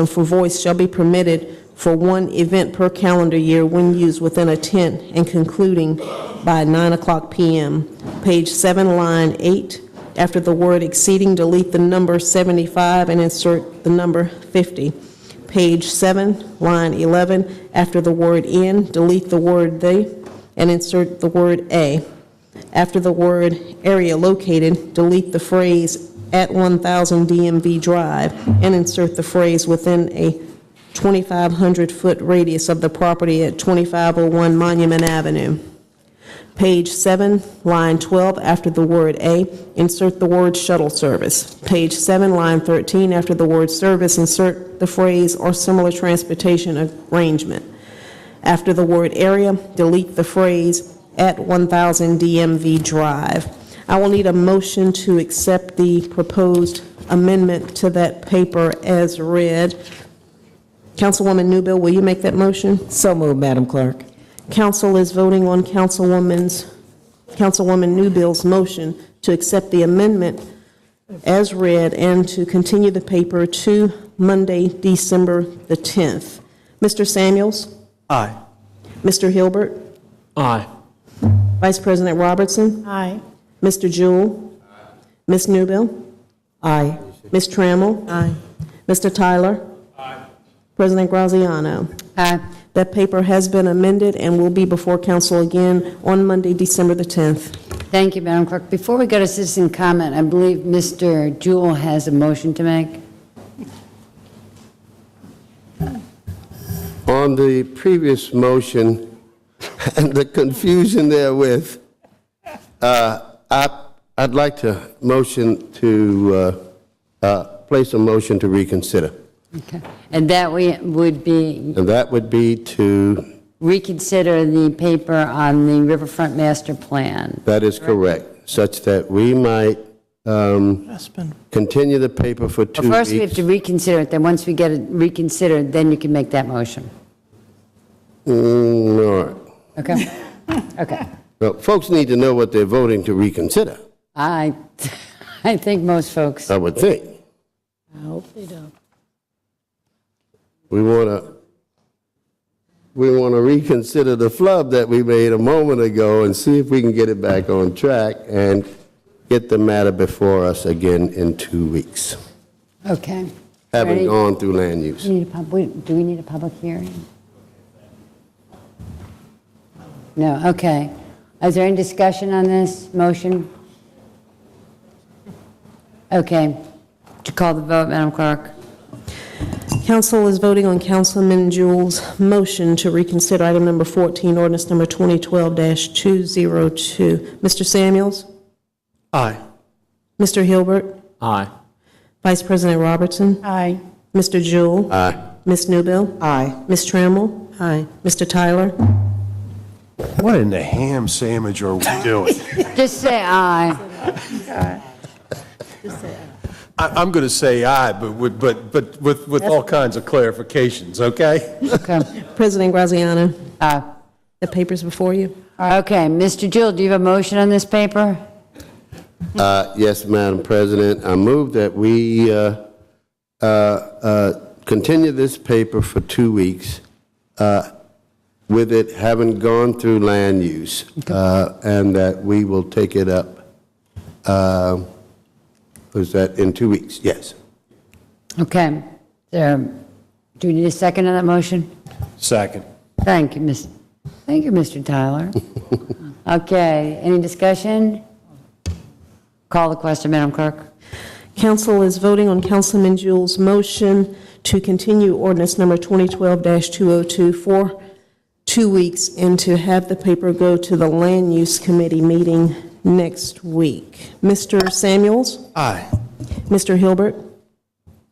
for voice shall be permitted for one event per calendar year when used within a tent and concluding by 9:00 p.m. Page 7, line 8, after the word "exceeding," delete the number 75 and insert the number 50. Page 7, line 11, after the word "in," delete the word "they" and insert the word "a." After the word "area located," delete the phrase "at 1000 DMV Drive" and insert the phrase "within a 2,500-foot radius of the property at 2501 Monument Avenue." Page 7, line 12, after the word "a," insert the word "shuttle service." Page 7, line 13, after the word "service," insert the phrase "or similar transportation arrangement." After the word "area," delete the phrase "at 1000 DMV Drive." I will need a motion to accept the proposed amendment to that paper as read. Councilwoman Newbill, will you make that motion? So moved, Madam Clerk. Council is voting on Councilwoman Newbill's motion to accept the amendment as read and to continue the paper to Monday, December the 10th. Mr. Samuels? Aye. Mr. Hilbert? Aye. Vice President Robertson? Aye. Mr. Jewell? Ms. Newbill? Aye. Ms. Trammell? Aye. Mr. Tyler? President Graziano? Aye. That paper has been amended and will be before council again on Monday, December the 10th. Thank you, Madam Clerk. Before we go to citizen comment, I believe Mr. Jewell has a motion to make. On the previous motion and the confusion therewith, I'd like to motion to place a motion to reconsider. Okay. And that would be And that would be to, reconsider the paper on the Riverfront Master Plan. that is correct, such that we might continue the paper for 2 Well, weeks. first we have to reconsider it, then once we get it reconsidered, then you can make that motion. All right. Okay? Okay. Well, folks need to know what they're voting to reconsider, I think most folks. I would think. I hope they don't. We want to reconsider the flub that we made a moment ago and see if we can get it back on track and get the matter before us again in 2 weeks, Okay. having Ready? gone through land use. Do we need a public hearing? No, okay. Is there any discussion on this motion? Okay. To call the vote, Madam Clerk. Council is voting on Councilman Jewell's motion to reconsider item number 14, ordinance number 2012-202. Mr. Samuels? Aye. Mr. Hilbert? Aye. Vice President Robertson? Aye. Mr. Jewell? Aye. Ms. Newbill? Aye. Ms. Trammell? Aye. Mr. Tyler? What in the ham sandwich are we doing? Just say aye. I'm going to say aye, but with all kinds of clarifications, okay? Okay. President Graziano? Aye. The paper's before you. Okay, Mr. Jewell, do you have a motion on this paper? Yes, Madam President. I move that we continue this paper for 2 weeks with it having gone through land use, and that we will take it up Was that in 2 weeks? Yes. Okay. Do we need a second on that motion? Second. Thank you, Mr. Tyler. Okay, any discussion? Call the question, Madam Clerk. Council is voting on Councilman Jewell's motion to continue ordinance number 2012-202 for 2 weeks and to have the paper go to the Land Use Committee meeting next week. Mr. Samuels? Aye. Mr. Hilbert?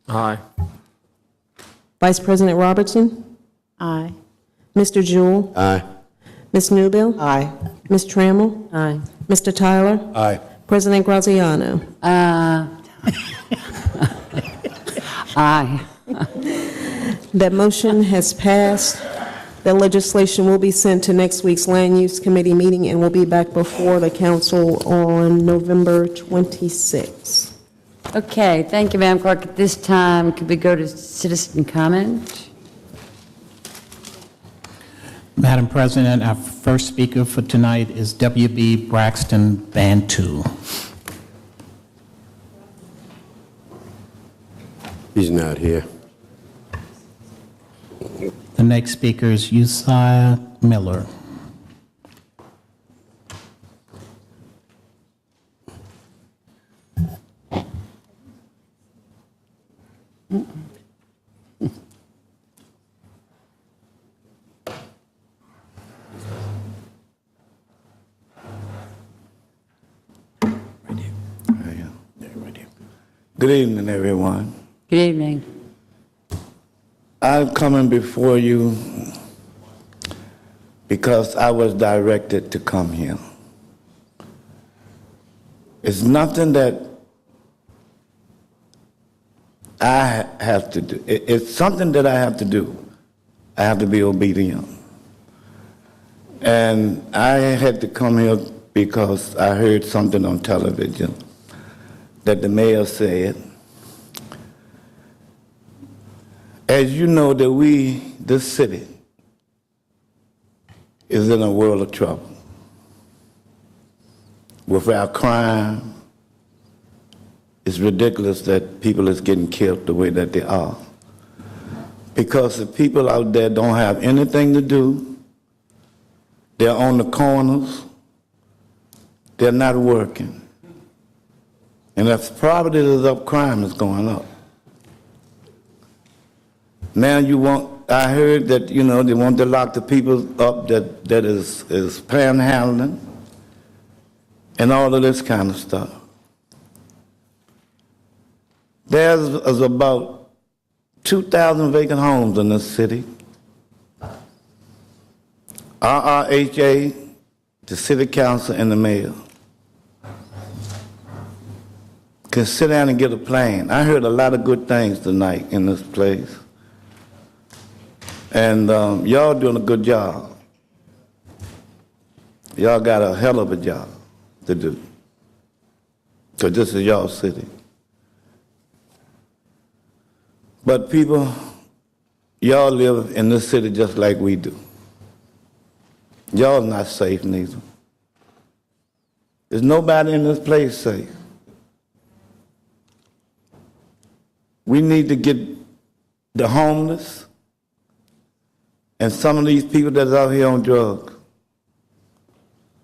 Aye. Vice President Robertson? Aye. Mr. Jewell? Aye. Ms. Newbill? Aye. Ms. Trammell? Aye. Mr. Tyler? Aye. President Graziano? Aye. That motion has passed. That legislation will be sent to next week's Land Use Committee meeting and will be back before the council on November 26th. Okay, thank you, Madam Clerk. At this time, could we go to citizen comment? Madam President, our first speaker for tonight is W.B. Braxton Bantu. He's not here. The next speaker is Uzziah Miller. Good evening, everyone. Good evening. I'm coming before you because I was directed to come here. It's nothing that I have to do. It's something that I have to do. I have to be obedient. And I had to come here because I heard something on television that the mayor said. As you know, that this city, is in a world of trouble. With our crime, it's ridiculous that people is getting killed the way that they are. Because the people out there don't have anything to do. They're on the corners. They're not working. And if poverty is up, crime is going up. Now I heard that, they want to lock the people up that is panhandling and all of this kind of stuff. There's about 2,000 vacant homes in this city. RRHA, the city council, and the mayor can sit down and get a plan. I heard a lot of good things tonight in this place. And y'all doing a good job. Y'all got a hell of a job to do. Because this is y'all city. But people, y'all live in this city just like we do. Y'all not safe neither. There's nobody in this place safe. We need to get the homeless and some of these people that's out here on drugs,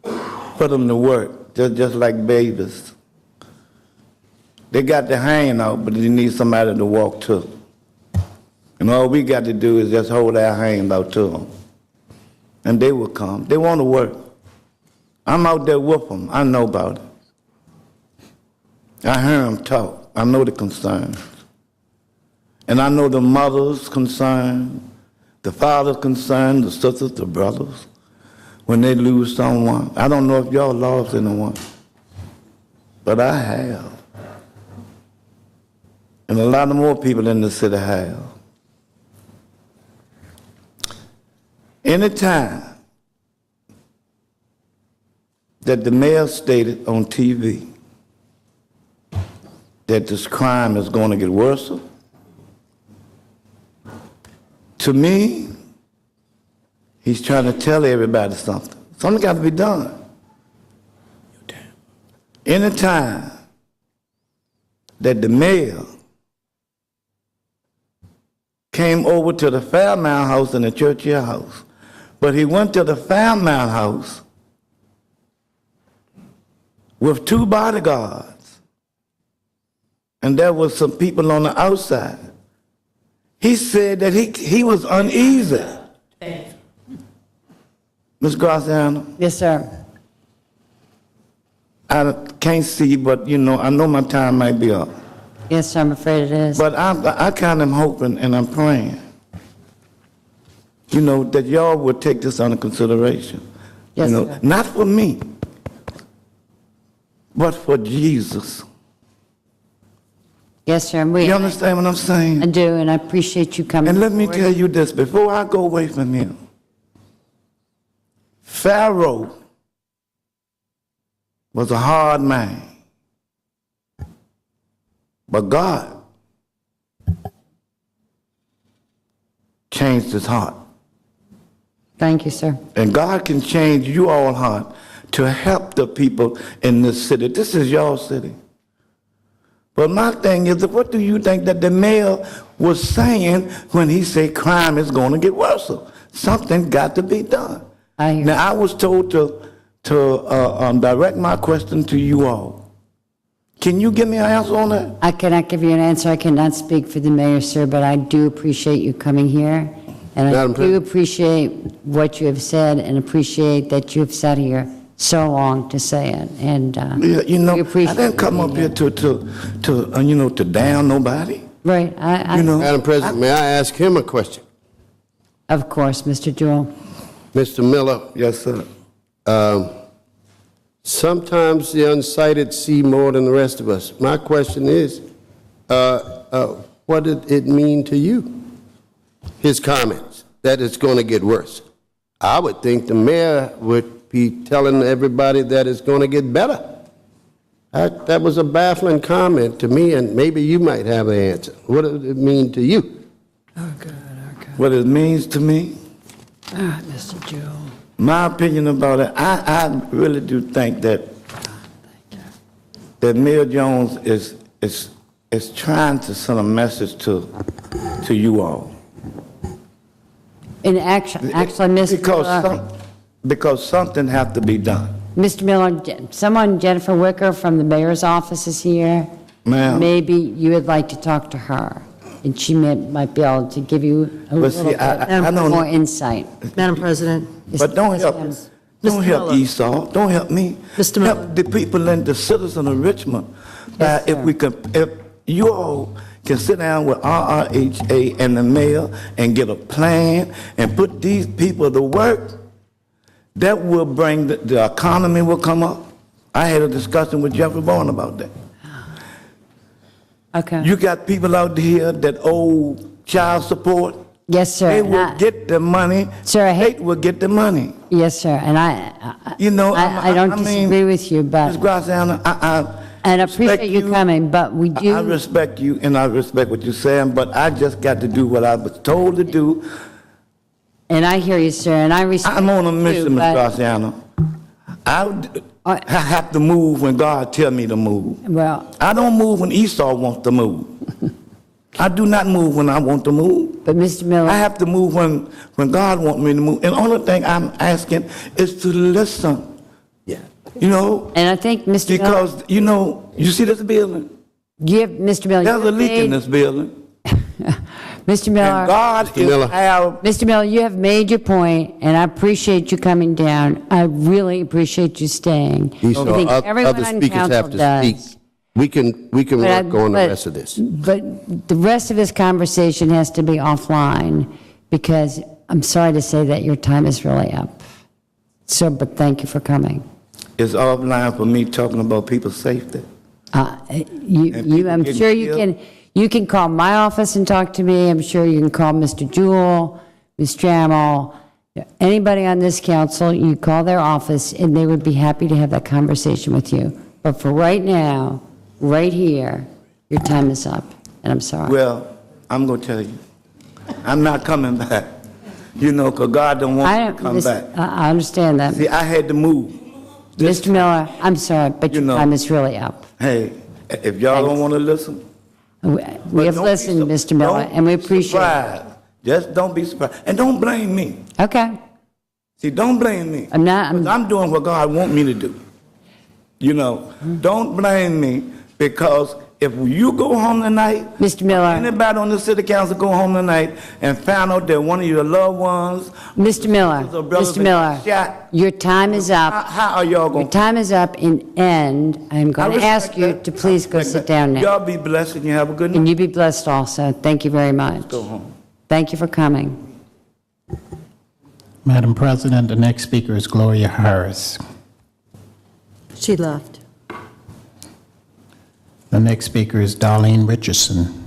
put them to work, just like babies. They got their hand out, but they need somebody to walk to. And all we got to do is just hold our hand out to them. And they will come. They want to work. I'm out there with them. I know about it. I hear them talk. I know the concerns. And I know the mothers concerned, the fathers concerned, the sisters, the brothers, when they lose someone. I don't know if y'all lost anyone, but I have. And a lot of more people in the city have. Anytime that the mayor stated on TV that this crime is going to get worse, to me, he's trying to tell everybody something. Something got to be done. anytime that the mayor came over to the Fairmount House and the Churchill House, but he went to the Fairmount House with 2 bodyguards, and there was some people on the outside. He said that he was uneasy. Ms. Graziano? Yes, sir. I can't see, but I know my time might be up. Yes, sir, I'm afraid it is. But I kind of am hoping and I'm praying, that y'all would take this under consideration. Yes, sir. Not for me, but for Jesus. Yes, sir. You understand what I'm saying? I do, and I appreciate you coming And let me forward. tell you this, before I go away from here, Pharaoh was a hard man, but God changed his heart. Thank you, sir. And God can change you all heart to help the people in this city. This is your city. But my thing is, what do you think that the mayor was saying when he said crime is going to get worse? Something got to be done. Now, I was told to direct my question to you all. Can you give me an answer on that? I cannot give you an answer. I cannot speak for the mayor, sir, but I do appreciate you coming here. And I do appreciate what you have said and appreciate that you have sat here so long to say it. And I didn't come up here to down nobody. Right. Madam President, may I ask him a question? Of course, Mr. Jewell. Mr. Miller. Yes, sir. Sometimes the unsighted see more than the rest of us. My question is, what did it mean to you? His comments, that it's going to get worse. I would think the mayor would be telling everybody that it's going to get better. That was a baffling comment to me, and maybe you might have an answer. What did it mean to you? Oh, God. What it means to me? Mr. Jewell. My opinion about it, I really do think that Mayor Jones is trying to send a message to you all. In actually, Mr. Miller. Because something has to be done. Mr. Miller, Jennifer Wicker from the mayor's office is here. Ma'am. Maybe you would like to talk to her, and she might be able to give you a little bit more insight. Madam President. But don't help Esau. Don't help me. Mr. Miller. Help the people and the citizens of Richmond. If you all can sit down with RRHA and the mayor and get a plan and put these people to work, that will bring the economy will come up. I had a discussion with Jeffrey Bourne about that. Okay. You got people out here that owe child support. Yes, sir. They will get the money. Sir, State will get the money. Yes, sir. And I don't disagree with you, but Ms. Graziano, and I appreciate you coming, but we do. I respect you and I respect what you're saying, but I just got to do what I was told to do. And I hear you, sir, and I respect I'm on a mission, you, Ms. but- Graziano. I have to move when God tell me to move. Well, I don't move when Esau wants to move. I do not move when I want to move. But Mr. Miller, I have to move when God wants me to move. And the only thing I'm asking is to listen. Yeah. And I think, Mr. Because, you see this building? Mr. Miller, There's a leak in this building. Mr. Miller, And God is Mr. Miller, you have made your point, and I appreciate you coming down. I really appreciate you staying. Esau, I think everyone other on speakers council have to does. speak. We can work on the rest of this. But the rest of this conversation has to be offline, because I'm sorry to say that your time is really up. So, but thank you for coming. It's offline for me talking about people's safety. I'm sure you can call my office and talk to me. I'm sure you can call Mr. Jewell, Ms. Trammell, anybody on this council. You call their office, and they would be happy to have that conversation with you. But for right now, right here, your time is up, and I'm sorry. Well, I'm going to tell you, I'm not coming back. Because God don't want me to come back. I understand that. See, I had to move. Mr. Miller, I'm sorry, but your time is really up. Hey, if y'all don't want to listen, We have listened, Mr. Miller, and we appreciate it. Just don't be surprised. And don't blame me. Okay. See, don't blame me. I'm doing what God wants me to do. You know, don't blame me, because if you go home tonight, Mr. Miller, anybody on the city council go home tonight and find out that one of your loved ones, Mr. Miller, your time is up. How are y'all going? Your time is up, and I'm going to ask you to please go sit down now. Y'all be blessed and you have a good night. And you be blessed also. Thank you very much. Go home. Thank you for coming. Madam President, the next speaker is Gloria Harris. She left. The next speaker is Darlene Richardson.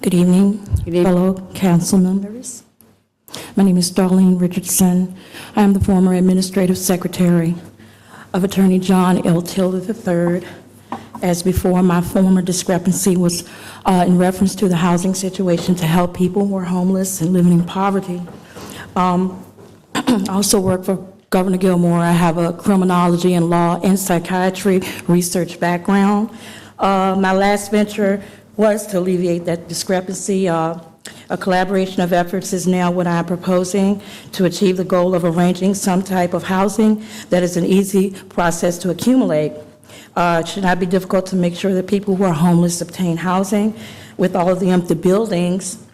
Good evening, fellow council members. My name is Darlene Richardson. I am the former administrative secretary of Attorney John L. Tilder III. As before, my former discrepancy was in reference to the housing situation to help people who are homeless and living in poverty. I also work for Governor Gilmore. I have a criminology and law and psychiatry research background. My last venture was to alleviate that discrepancy. A collaboration of efforts is now what I'm proposing to achieve the goal of arranging some type of housing that is an easy process to accumulate. It should not be difficult to make sure that people who are homeless obtain housing. With all of the empty buildings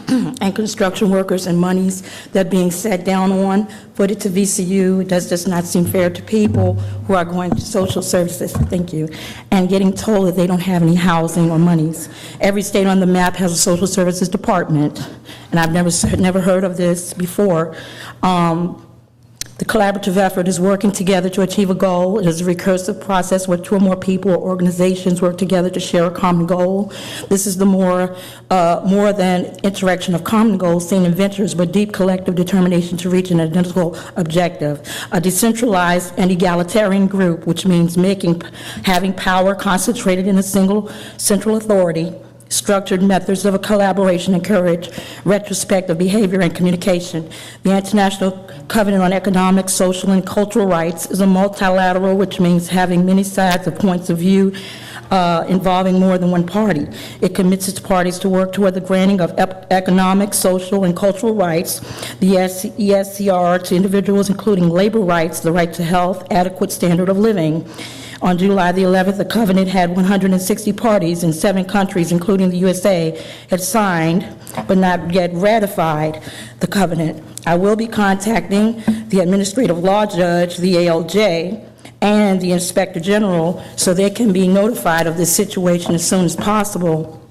and construction workers and monies that are being set down on, put it to VCU, it does not seem fair to people who are going to social services, thank you, and getting told that they don't have any housing or monies. Every state on the map has a social services department, and I've never heard of this before. The collaborative effort is working together to achieve a goal. It is a recursive process where two or more people or organizations work together to share a common goal. This is the more than interaction of common goals seen in ventures, but deep collective determination to reach an identical objective. A decentralized and egalitarian group, which means having power concentrated in a single central authority. Structured methods of a collaboration encourage retrospective behavior and communication. The International Covenant on Economic, Social, and Cultural Rights is a multilateral, which means having many sides of points of view involving more than one party. It commits its parties to work toward the granting of economic, social, and cultural rights, the ESCR to individuals, including labor rights, the right to health, adequate standard of living. On July the 11th, the covenant had 160 parties in 7 countries, including the USA, had signed but not yet ratified the covenant. I will be contacting the administrative law judge, the ALJ, and the inspector general so they can be notified of this situation as soon as possible.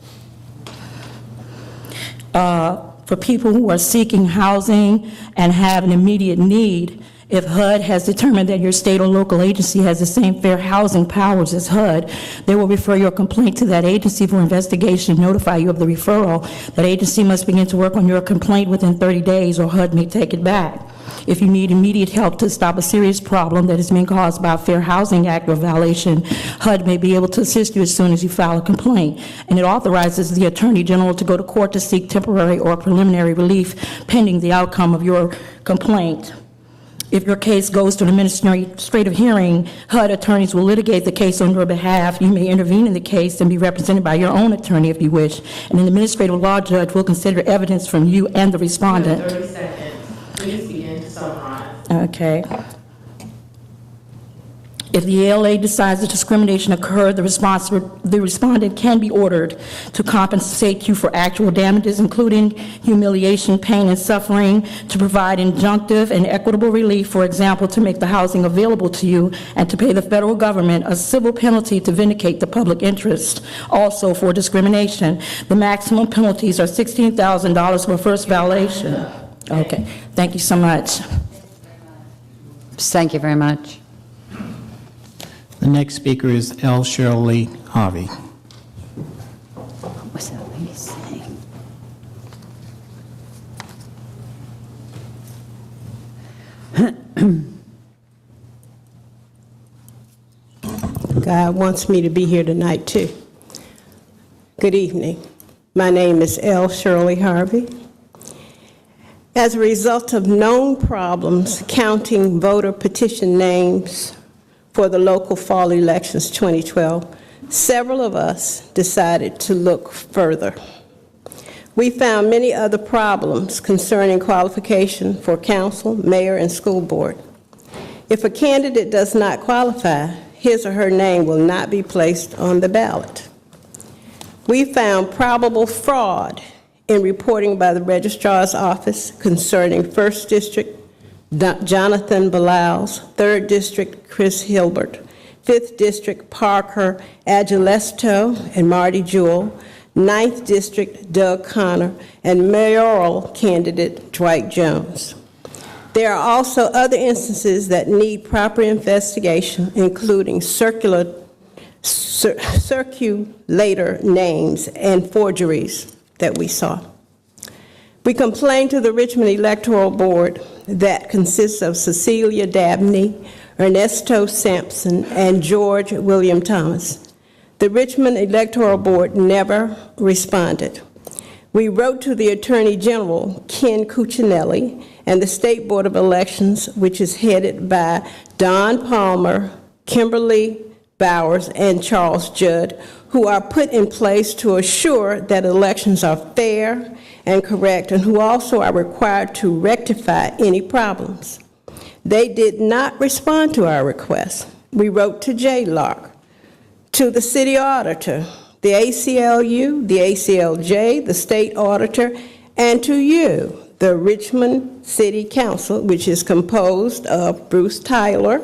For people who are seeking housing and have an immediate need, if HUD has determined that your state or local agency has the same fair housing powers as HUD, they will refer your complaint to that agency for investigation and notify you of the referral. That agency must begin to work on your complaint within 30 days or HUD may take it back. If you need immediate help to stop a serious problem that is being caused by a Fair Housing Act or violation, HUD may be able to assist you as soon as you file a complaint. And it authorizes the Attorney General to go to court to seek temporary or preliminary relief pending the outcome of your complaint. If your case goes to an administrative hearing, HUD attorneys will litigate the case on your behalf. You may intervene in the case and be represented by your own attorney if you wish. And an administrative law judge will consider evidence from you and the respondent. 30 seconds. Please begin to summarize. Okay. If the ALA decides that discrimination occurred, the respondent can be ordered to compensate you for actual damages, including humiliation, pain, and suffering, to provide injunctive and equitable relief, for example, to make the housing available to you, and to pay the federal government a civil penalty to vindicate the public interest. Also, for discrimination, the maximum penalties are $16,000 for first violation. Okay, thank you so much. Thank you very much. The next speaker is L. Shirley Harvey. What's that lady saying? God wants me to be here tonight, too. Good evening. My name is L. Shirley Harvey. As a result of known problems counting voter petition names for the local fall elections 2012, several of us decided to look further. We found many other problems concerning qualification for council, mayor, and school board. If a candidate does not qualify, his or her name will not be placed on the ballot. We found probable fraud in reporting by the registrar's office concerning 1st District Jonathan Balaus, 3rd District Chris Hilbert, 5th District Parker Agilesto and Marty Jewell, 9th District Doug Connor, and mayoral candidate Dwight Jones. There are also other instances that need proper investigation, including circulator names and forgeries that we saw. We complained to the Richmond Electoral Board that consists of Cecilia Dabney, Ernesto Sampson, and George William Thomas. The Richmond Electoral Board never responded. We wrote to the Attorney General, Ken Cuccinelli, and the State Board of Elections, which is headed by Don Palmer, Kimberly Bowers, and Charles Judd, who are put in place to assure that elections are fair and correct, and who also are required to rectify any problems. They did not respond to our request. We wrote to JLOC, to the city auditor, the ACLU, the ACLJ, the state auditor, and to you, the Richmond City Council, which is composed of Bruce Tyler,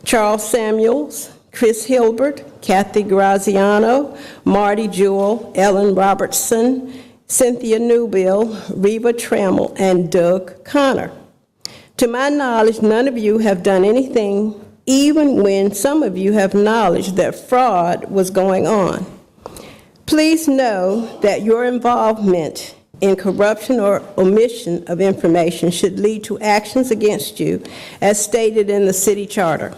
Charles Samuels, Chris Hilbert, Kathy Graziano, Marty Jewell, Ellen Robertson, Cynthia Newbill, Reva Trammell, and Doug Connor. To my knowledge, none of you have done anything, even when some of you have knowledge that fraud was going on. Please know that your involvement in corruption or omission of information should lead to actions against you, as stated in the city charter.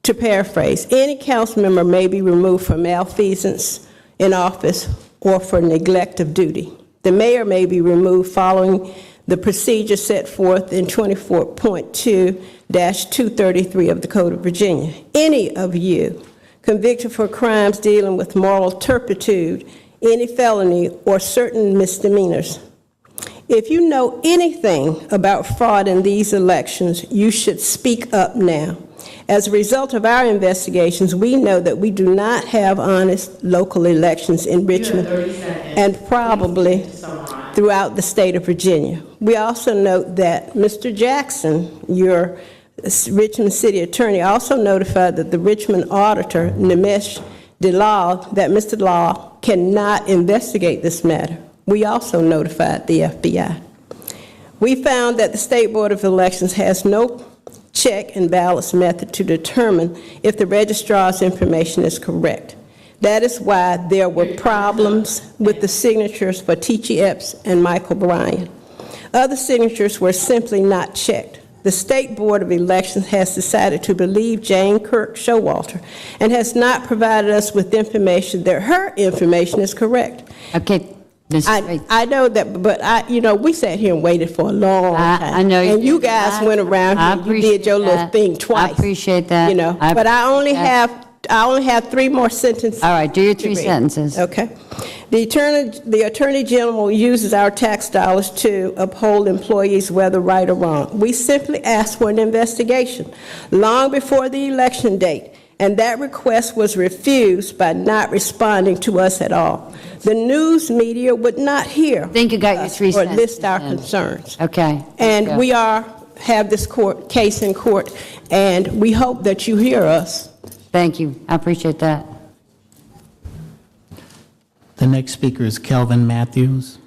To paraphrase, any council member may be removed for malfeasance in office or for neglect of duty. The mayor may be removed following the procedure set forth in 24.2-233 of the Code of Virginia. Any of you convicted for crimes dealing with moral turpitude, any felony, or certain misdemeanors. If you know anything about fraud in these elections, you should speak up now. As a result of our investigations, we know that we do not have honest local elections in Richmond and probably throughout the state of Virginia. We also note that Mr. Jackson, your Richmond City Attorney, also notified that the Richmond Auditor, Nimesh Dalal, that Mr. Law cannot investigate this matter. We also notified the FBI. We found that the State Board of Elections has no check and balance method to determine if the registrar's information is correct. That is why there were problems with the signatures for T.G. Epps and Michael Bryan. Other signatures were simply not checked. The State Board of Elections has decided to believe Jane Kirk Showalter and has not provided us with information that her information is correct. Okay. I know that, but we sat here and waited for a long time. I know you and you did. guys went around here and you did your little thing twice. I appreciate that. But I only have 3 more sentences. All right, do your 3 sentences. Okay. The Attorney General uses our tax dollars to uphold employees, whether right or wrong. We simply asked for an investigation long before the election date, and that request was refused by not responding to us at all. The news media would not hear I think you got your 3 or sentences. list our concerns. Okay. And we have this case in court, and we hope that you hear us. Thank you. I appreciate that. The next speaker is Kelvin Matthews.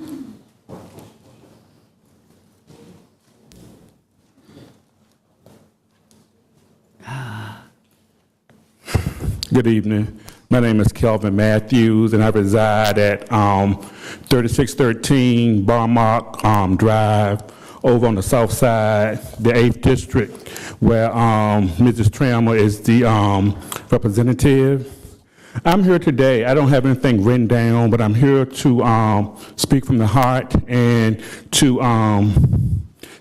Good evening. My name is Kelvin Matthews, and I reside at 3613 Barmark Drive, over on the south side, the 8th District, where Mrs. Trammell is the representative. I'm here today. I don't have anything written down, but I'm here to speak from the heart and to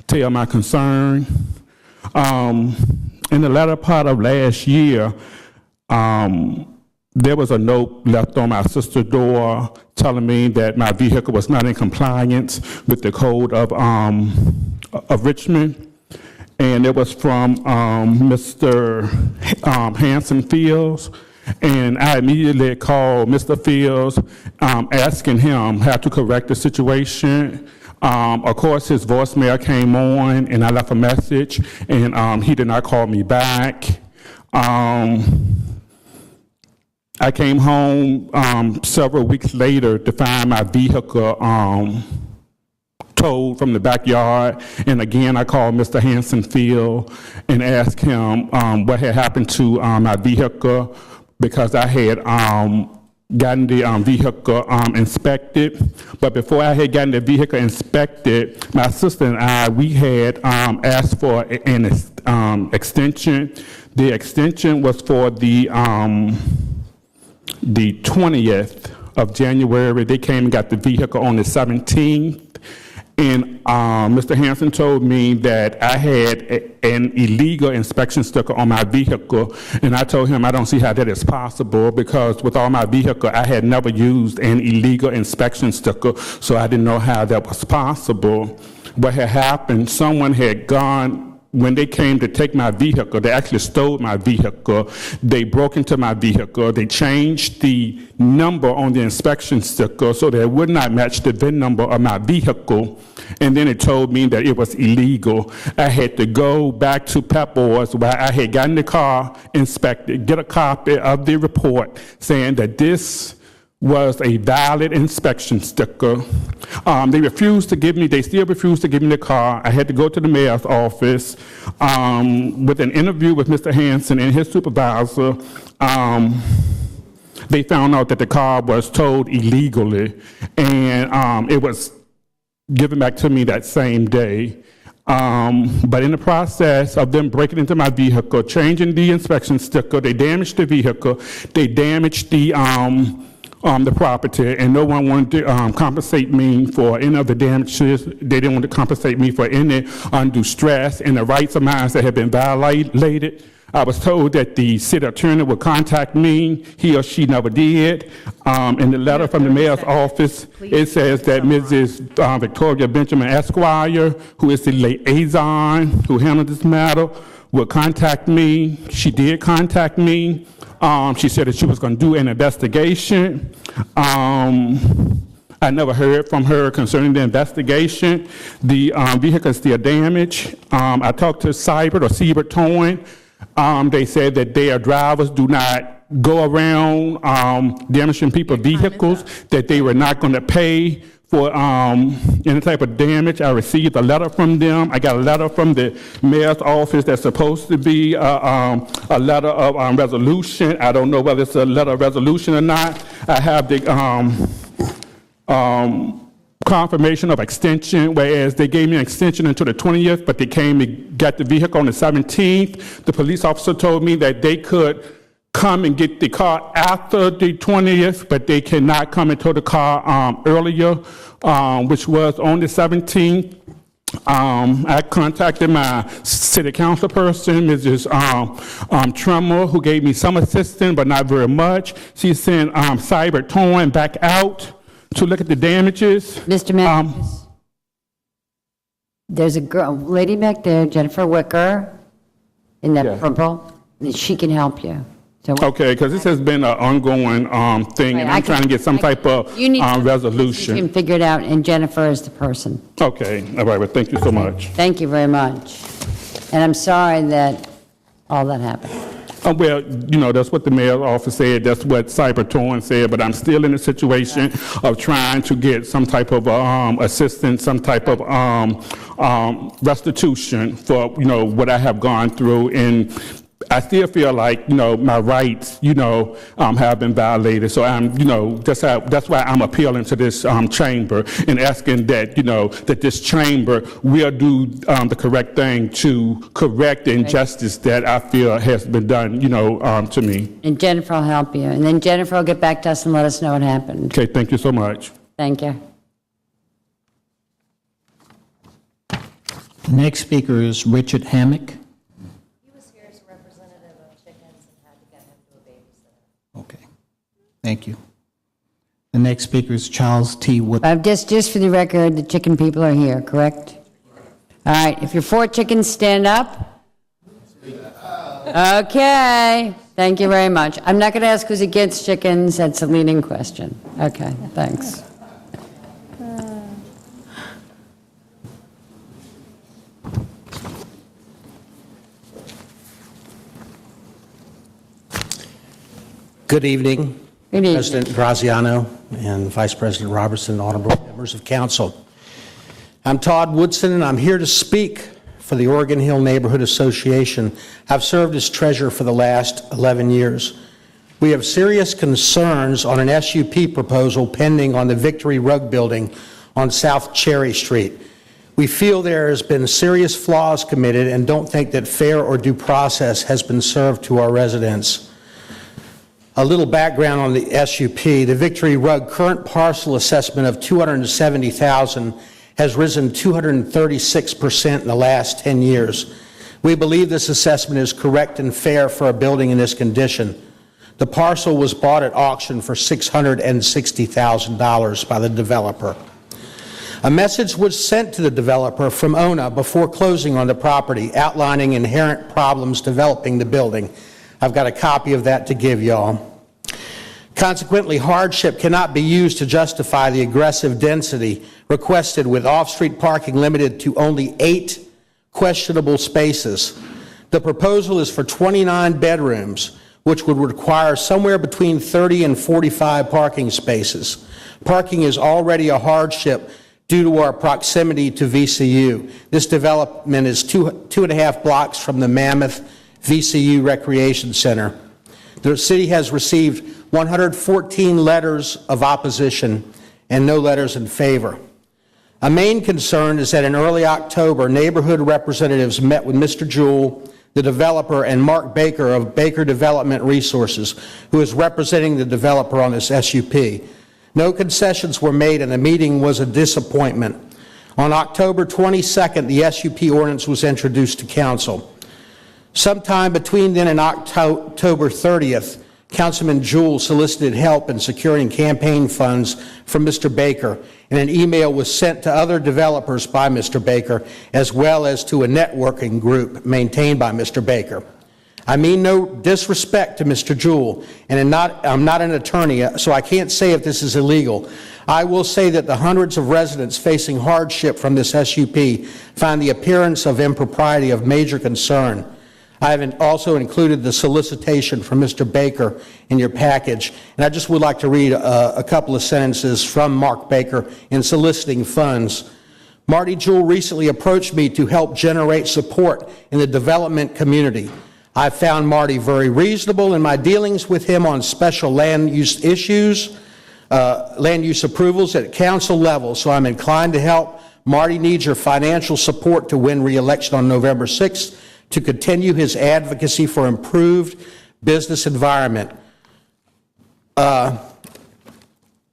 tell my concern. In the latter part of last year, there was a note left on my sister's door telling me that my vehicle was not in compliance with the code of Richmond. And it was from Mr. Hanson Fields. And I immediately called Mr. Fields, asking him how to correct the situation. Of course, his voicemail came on, and I left a message, and he did not call me back. I came home several weeks later to find my vehicle towed from the backyard, and again I called Mr. Hanson Field and asked him what had happened to my vehicle, because I had gotten the vehicle inspected. But before I had gotten the vehicle inspected, my sister and I, we had asked for an extension. The extension was for the 20th of January. They came and got the vehicle on the 17th. And Mr. Hanson told me that I had an illegal inspection sticker on my vehicle, and I told him I don't see how that is possible, because with all my vehicle, I had never used an illegal inspection sticker, so I didn't know how that was possible. What had happened, someone had gone, when they came to take my vehicle, they actually stole my vehicle. They broke into my vehicle. They changed the number on the inspection sticker so that it would not match the VIN number of my vehicle. And then it told me that it was illegal. I had to go back to Pep Boys, where I had gotten the car inspected, get a copy of the report saying that this was a valid inspection sticker. They still refused to give me the car. I had to go to the mayor's office with an interview with Mr. Hanson and his supervisor. They found out that the car was towed illegally, and it was given back to me that same day. But in the process of them breaking into my vehicle, changing the inspection sticker, they damaged the vehicle, they damaged the property, and no one wanted to compensate me for any of the damages. They didn't want to compensate me for any undue stress and the rights of mine that had been violated. I was told that the city attorney would contact me. He or she never did. In the letter from the mayor's office, it says that Mrs. Victoria Benjamin Esquire, who is the liaison who handled this matter, would contact me. She did contact me. She said that she was going to do an investigation. I never heard from her concerning the investigation. The vehicle is still damaged. I talked to Siebert Towing. They said that their drivers do not go around damaging people's vehicles, that they were not going to pay for any type of damage. I received a letter from them. I got a letter from the mayor's office that's supposed to be a letter of resolution. I don't know whether it's a letter of resolution or not. I have the confirmation of extension, whereas they gave me an extension until the 20th, but they came and got the vehicle on the 17th. The police officer told me that they could come and get the car after the 20th, but they cannot come and tow the car earlier, which was on the 17th. I contacted my city council person, Mrs. Trammell, who gave me some assistance, but not very much. She sent Siebert Towing back out to look at the damages. Mr. Matthews, there's a lady back there, Jennifer Wicker, in that purple. She can help you. So okay, because this has been an ongoing thing, and I'm trying to get some type of resolution. You can figure it out, and Jennifer is the person. Okay, all right, well, thank you so much. Thank you very much. And I'm sorry that all that happened. Well, that's what the mayor's office said, that's what Siebert Towing said, but I'm still in a situation of trying to get some type of assistance, some type of restitution for, what I have gone through. And I still feel like, my rights, have been violated. So I'm, that's why I'm appealing to this chamber and asking that, that this chamber will do the correct thing to correct the injustice that I feel has been done, to me. And Jennifer will help you. And then Jennifer will get back to us and let us know what happened. Okay, thank you so much. Thank you. The next speaker is Richard Hammock. Okay, thank you. The next speaker is Charles T. Wood. Just for the record, the chicken people are here, correct? All right, if you're for chickens, stand up. Okay, thank you very much. I'm not going to ask who's against chickens. That's a leading question. Okay, thanks. Good evening. Good evening. President Graziano and Vice President Robertson, honorable members of council. I'm Todd Woodson, and I'm here to speak for the Oregon Hill Neighborhood Association. I've served as treasurer for the last 11 years. We have serious concerns on an SUP proposal pending on the Victory Rug Building on South Cherry Street. We feel there has been serious flaws committed and don't think that fair or due process has been served to our residents. A little background on the SUP. The Victory Rug current parcel assessment of $270,000 has risen 236% in the last 10 years. We believe this assessment is correct and fair for a building in this condition. The parcel was bought at auction for $660,000 by the developer. A message was sent to the developer from ONA before closing on the property, outlining inherent problems developing the building. I've got a copy of that to give y'all. Consequently, hardship cannot be used to justify the aggressive density requested, with off-street parking limited to only 8 questionable spaces. The proposal is for 29 bedrooms, which would require somewhere between 30 and 45 parking spaces. Parking is already a hardship due to our proximity to VCU. This development is 2.5 blocks from the Mammoth VCU Recreation Center. The city has received 114 letters of opposition and no letters in favor. A main concern is that in early October, neighborhood representatives met with Mr. Jewell, the developer, and Mark Baker of Baker Development Resources, who is representing the developer on this SUP. No concessions were made, and the meeting was a disappointment. On October 22nd, the SUP ordinance was introduced to council. Sometime between then and October 30th, Councilman Jewell solicited help in securing campaign funds from Mr. Baker, and an email was sent to other developers by Mr. Baker, as well as to a networking group maintained by Mr. Baker. I mean no disrespect to Mr. Jewell, and I'm not an attorney, so I can't say if this is illegal. I will say that the hundreds of residents facing hardship from this SUP find the appearance of impropriety of major concern. I have also included the solicitation from Mr. Baker in your package, and I just would like to read a couple of sentences from Mark Baker in soliciting funds. Marty Jewell recently approached me to help generate support in the development community. I found Marty very reasonable in my dealings with him on special land use issues, land use approvals at council level, so I'm inclined to help. Marty needs your financial support to win re-election on November 6th, to continue his advocacy for improved business environment. I've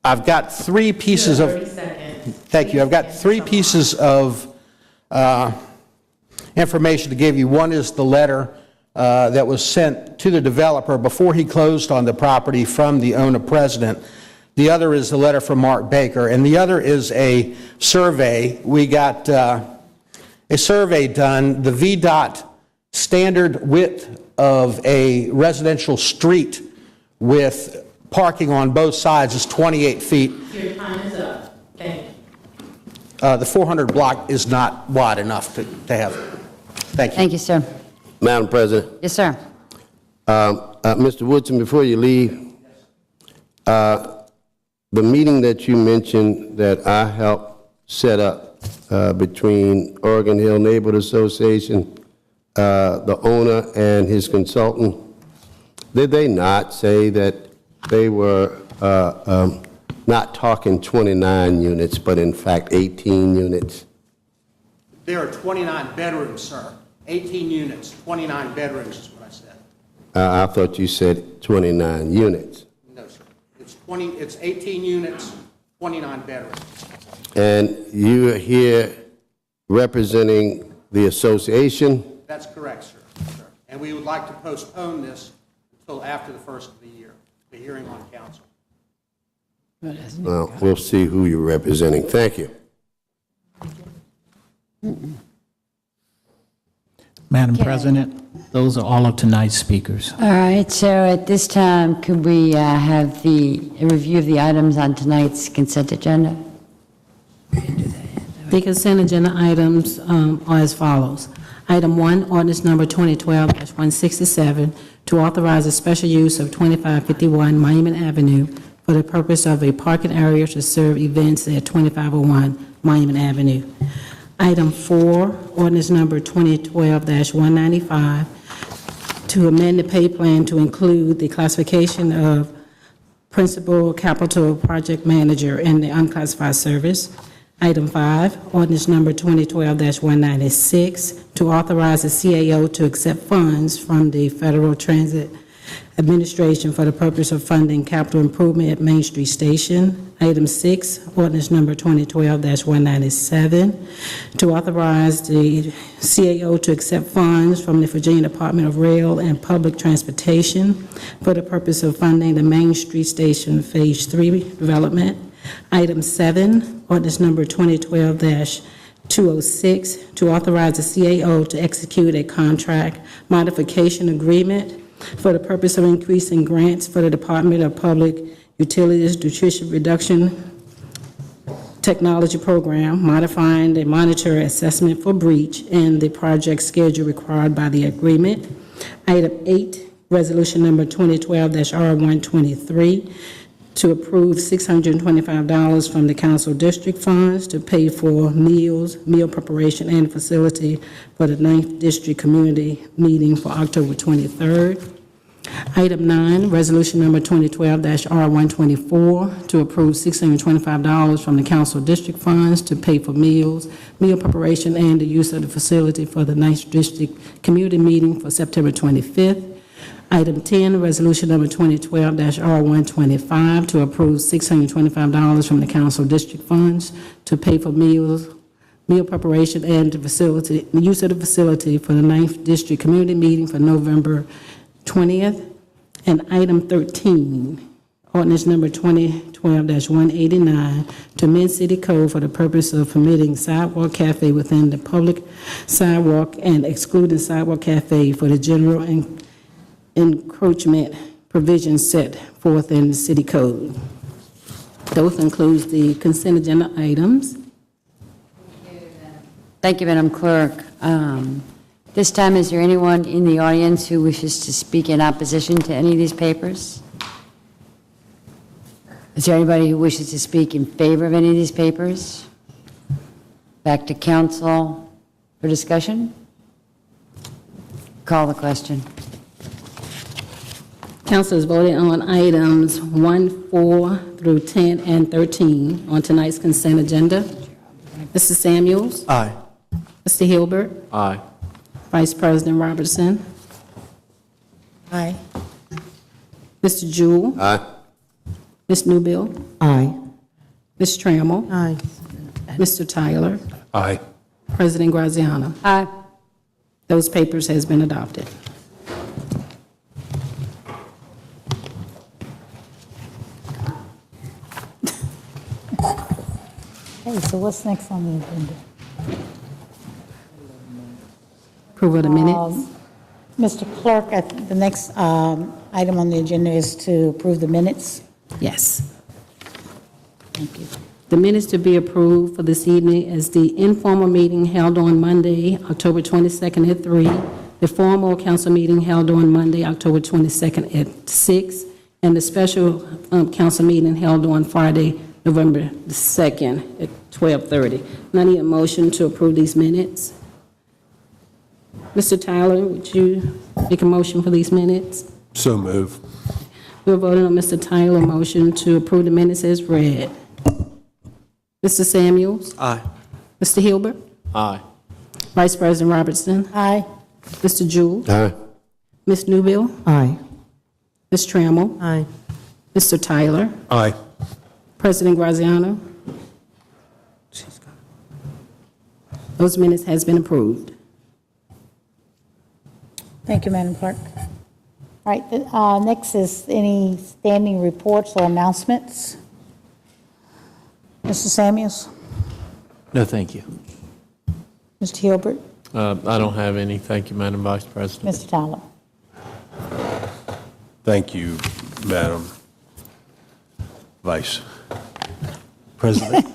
got 3 pieces of... Thank you. I've got 3 pieces of information to give you. One is the letter that was sent to the developer before he closed on the property from the ONA president. The other is the letter from Mark Baker, and the other is a survey. We got a survey done. The VDOT standard width of a residential street with parking on both sides is 28 feet. Your time is up. Thank you. The 400 block is not wide enough to have. Thank you. Thank you, sir. Madam President. Yes, sir. Mr. Woodson, before you leave, the meeting that you mentioned that I helped set up between Oregon Hill Neighborhood Association, the owner and his consultant, did they not say that they were not talking 29 units, but in fact 18 units? There are 29 bedrooms, sir. 18 units, 29 bedrooms is what I said. I thought you said 29 units. No, sir. It's 18 units, 29 bedrooms. And you are here representing the association? That's correct, sir. And we would like to postpone this until after the first of the year, the hearing on council. Well, we'll see who you're representing. Thank you. Madam President, those are all of tonight's speakers. All right, so at this time, could we have a review of the items on tonight's consent agenda? The consent agenda items are as follows. Item 1, ordinance number 2012-167, to authorize a special use of 2551 Monument Avenue for the purpose of a parking area to serve events at 2501 Monument Avenue. Item 4, ordinance number 2012-195, to amend the pay plan to include the classification of principal capital project manager in the unclassified service. Item 5, ordinance number 2012-196, to authorize the CAO to accept funds from the Federal Transit Administration for the purpose of funding capital improvement at Main Street Station. Item 6, ordinance number 2012-197, to authorize the CAO to accept funds from the Virginia Department of Rail and Public Transportation for the purpose of funding the Main Street Station Phase 3 development. Item 7, ordinance number 2012-206, to authorize the CAO to execute a contract modification agreement for the purpose of increasing grants for the Department of Public Utilities Nutrition Reduction Technology Program, modifying the monitor assessment for breach and the project schedule required by the agreement. Item 8, resolution number 2012-R123, to approve $625 from the council district funds to pay for meals, meal preparation, and facility for the 9th District Community Meeting for October 23rd. Item 9, resolution number 2012-R124, to approve $625 from the council district funds to pay for meals, meal preparation, and the use of the facility for the 9th District Community Meeting for September 25th. Item 10, resolution number 2012-R125, to approve $625 from the council district funds to pay for meals, meal preparation, and the use of the facility for the 9th District Community Meeting for November 20th. And item 13, ordinance number 2012-189, to amend city code for the purpose of permitting sidewalk cafe within the public sidewalk and excluding sidewalk cafe for the general encroachment provisions set forth in the city code. Those concludes the consent agenda items. Thank you, Madam Clerk. This time, is there anyone in the audience who wishes to speak in opposition to any of these papers? Is there anybody who wishes to speak in favor of any of these papers? Back to council for discussion. Call the question. Council is voting on items 1, 4 through 10 and 13 on tonight's consent agenda. Mr. Samuels? Aye. Mr. Hilbert? Aye. Vice President Robertson? Aye. Mr. Jewell? Aye. Ms. Newbill? Aye. Ms. Trammell? Aye. Mr. Tyler? Aye. President Graziano? Aye. Those papers has been adopted. Okay, so what's next on the agenda? Approval of the minutes. Mr. Clerk, the next item on the agenda is to approve the minutes. Yes. Thank you. The minutes to be approved for this evening is the informal meeting held on Monday, October 22nd at 3, the formal council meeting held on Monday, October 22nd at 6, and the special council meeting held on Friday, November the 2nd at 12:30. And I need a motion to approve these minutes. Mr. Tyler, would you make a motion for these minutes? So move. We're voting on Mr. Tyler's motion to approve the minutes as read. Mr. Samuels? Aye. Mr. Hilbert? Aye. Vice President Robertson? Aye. Mr. Jewell? Aye. Ms. Newbill? Aye. Ms. Trammell? Aye. Mr. Tyler? Aye. President Graziano? Those minutes has been approved. Thank you, Madam Clerk. All right, next is any standing reports or announcements. Mr. Samuels? No, thank you. Mr. Hilbert? I don't have any. Thank you, Madam Vice President. Mr. Tyler? Thank you, Madam Vice President.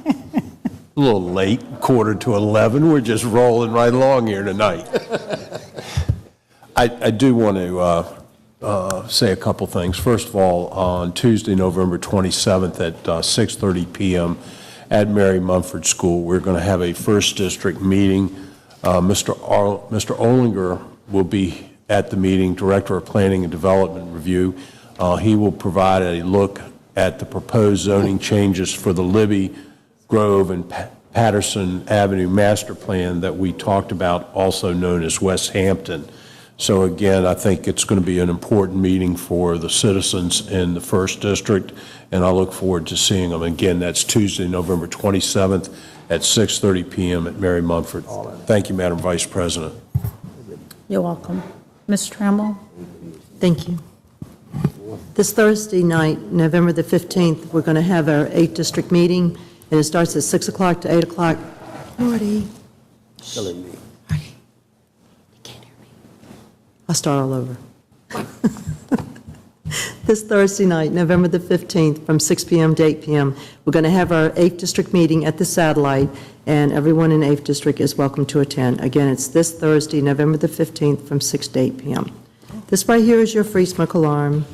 A little late, 10:45. We're just rolling right along here tonight. I do want to say a couple things. First of all, on Tuesday, November 27th at 6:30 p.m. at Mary Mumford School, we're going to have a First District meeting. Mr. Olinger will be at the meeting, Director of Planning and Development Review. He will provide a look at the proposed zoning changes for the Libby, Grove, and Patterson Avenue Master Plan that we talked about, also known as West Hampton. So again, I think it's going to be an important meeting for the citizens in the First District, and I look forward to seeing them. Again, that's Tuesday, November 27th at 6:30 p.m. at Mary Mumford. Thank you, Madam Vice President. You're welcome. Ms. Trammell? Thank you. This Thursday night, November the 15th, we're going to have our 8th District meeting, and it starts at 6 o'clock to 8 o'clock. Marty. Killing me. I'll start all over. This Thursday night, November the 15th, from 6 p.m. to 8 p.m., we're going to have our 8th District meeting at the Satellite, and everyone in 8th District is welcome to attend. Again, it's this Thursday, November the 15th, from 6 to 8 p.m. This right here is your free smoke alarm.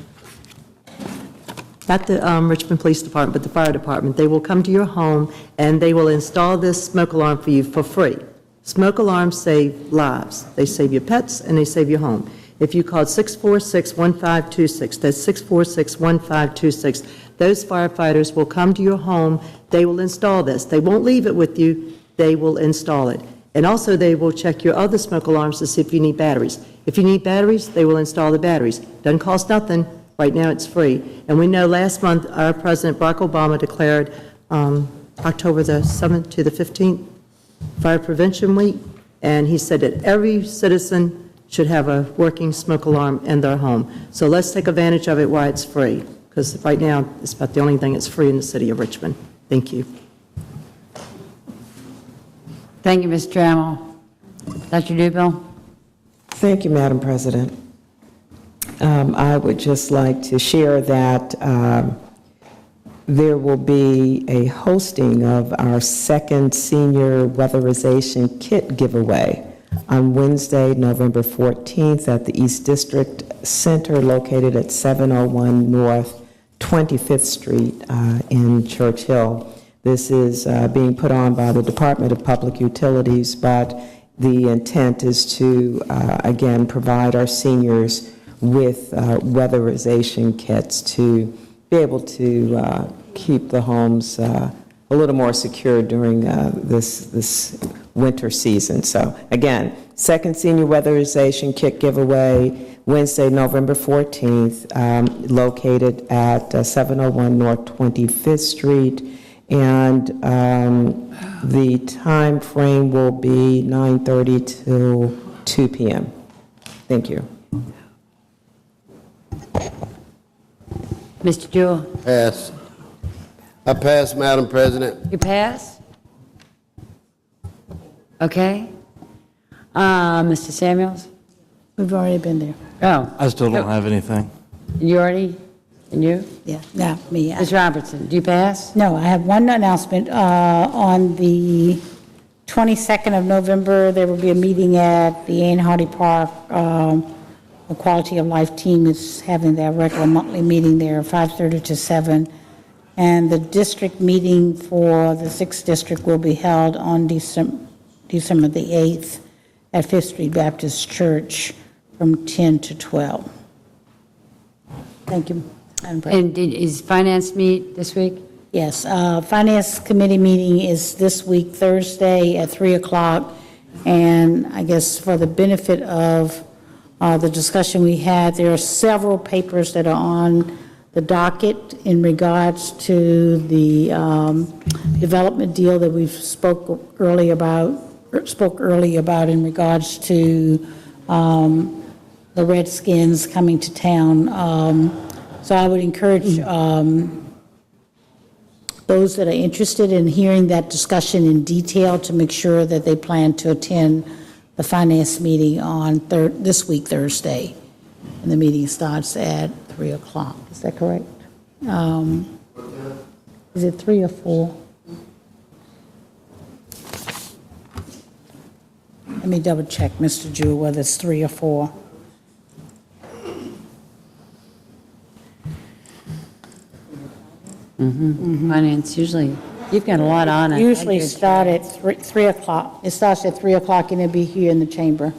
Not the Richmond Police Department, but the fire department. They will come to your home, and they will install this smoke alarm for you for free. Smoke alarms save lives. They save your pets, and they save your home. If you call 646-1526, that's 646-1526, those firefighters will come to your home. They will install this. They won't leave it with you. They will install it. And also, they will check your other smoke alarms to see if you need batteries. If you need batteries, they will install the batteries. Doesn't cost nothing. Right now, it's free. And we know last month, our President Barack Obama declared October the 7th to the 15th Fire Prevention Week, and he said that every citizen should have a working smoke alarm in their home. So let's take advantage of it while it's free, because right now, it's about the only thing that's free in the city of Richmond. Thank you. Thank you, Ms. Trammell. Dr. Newbill? Thank you, Madam President. I would just like to share that there will be a hosting of our second senior weatherization kit giveaway on Wednesday, November 14th at the East District Center located at 701 North 25th Street in Churchill. This is being put on by the Department of Public Utilities, but the intent is to, again, provide our seniors with weatherization kits to be able to keep the homes a little more secure during this winter season. So again, second senior weatherization kit giveaway, Wednesday, November 14th, located at 701 North 25th Street. And the time frame will be 9:30 till 2 p.m. Thank you. Mr. Jewell? Pass. I pass, Madam President. You pass? Okay. Mr. Samuels? We've already been there. Oh. I still don't have anything. You already? And you? Yeah, me. Ms. Robertson, do you pass? No, I have one announcement. On the 22nd of November, there will be a meeting at the Ann Hardy Park. The Quality of Life team is having their regular monthly meeting there, 5:30 to 7. And the district meeting for the 6th District will be held on December the 8th at Fifth Street Baptist Church from 10 to 12. Thank you, Madam President. And is finance meet this week? Yes, Finance Committee meeting is this week, Thursday at 3 o'clock. And I guess for the benefit of the discussion we had, there are several papers that are on the docket in regards to the development deal that we've spoke early about in regards to the Redskins coming to town. So I would encourage those that are interested in hearing that discussion in detail to make sure that they plan to attend the finance meeting on this week, Thursday. And the meeting starts at 3 o'clock. Is that correct? Is it 3 or 4? Let me double check, Mr. Jewell, whether it's 3 or 4. Finance, usually, you've got a lot on it. Usually start at 3 o'clock. It starts at 3 o'clock and it'll be here in the chamber.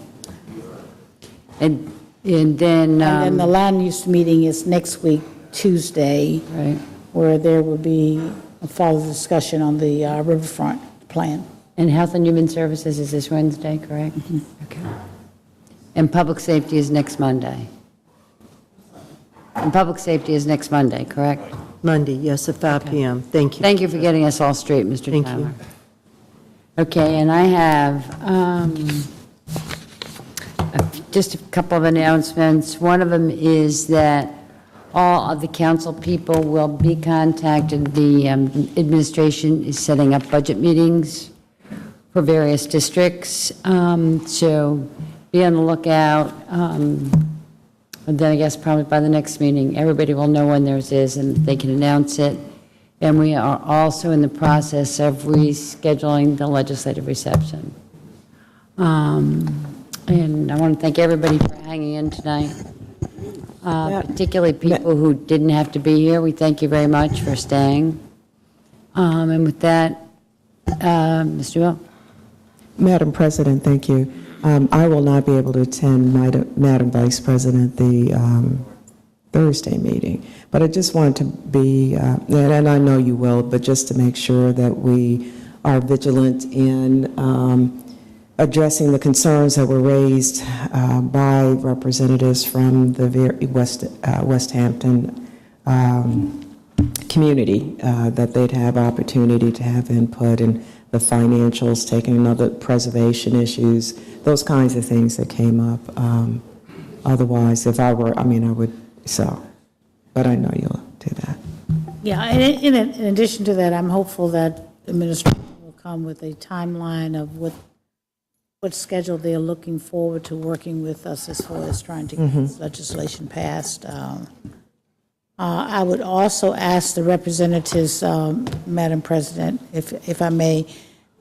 And then... And then the land use meeting is next week, Tuesday. Right. Where there will be a follow discussion on the riverfront plan. And Health and Human Services is this Wednesday, correct? Okay. And Public Safety is next Monday. And Public Safety is next Monday, correct? Monday, yes, at 5 p.m. Thank you. Thank you for getting us all straight, Mr. Thank Tyler. you. Okay, and I have just a couple of announcements. One of them is that all of the council people will be contacted. The administration is setting up budget meetings for various districts. So be on the lookout. And then I guess probably by the next meeting, everybody will know when theirs is and they can announce it. And we are also in the process of rescheduling the legislative reception. And I want to thank everybody for hanging in tonight, particularly people who didn't have to be here. We thank you very much for staying. And with that, Mr. Will. Madam President, thank you. I will not be able to attend, Madam Vice President, the Thursday meeting, but I just wanted to be, and I know you will, but just to make sure that we are vigilant in addressing the concerns that were raised by representatives from the West Hampton community, that they'd have opportunity to have input in the financials, taking another preservation issues, those kinds of things that came up. Otherwise, if I were, I would, so, but I know you'll do that. Yeah, and in addition to that, I'm hopeful that the administration will come with a timeline of what schedule they're looking forward to working with us as far as trying to get this legislation passed. I would also ask the representatives, Madam President, if I may,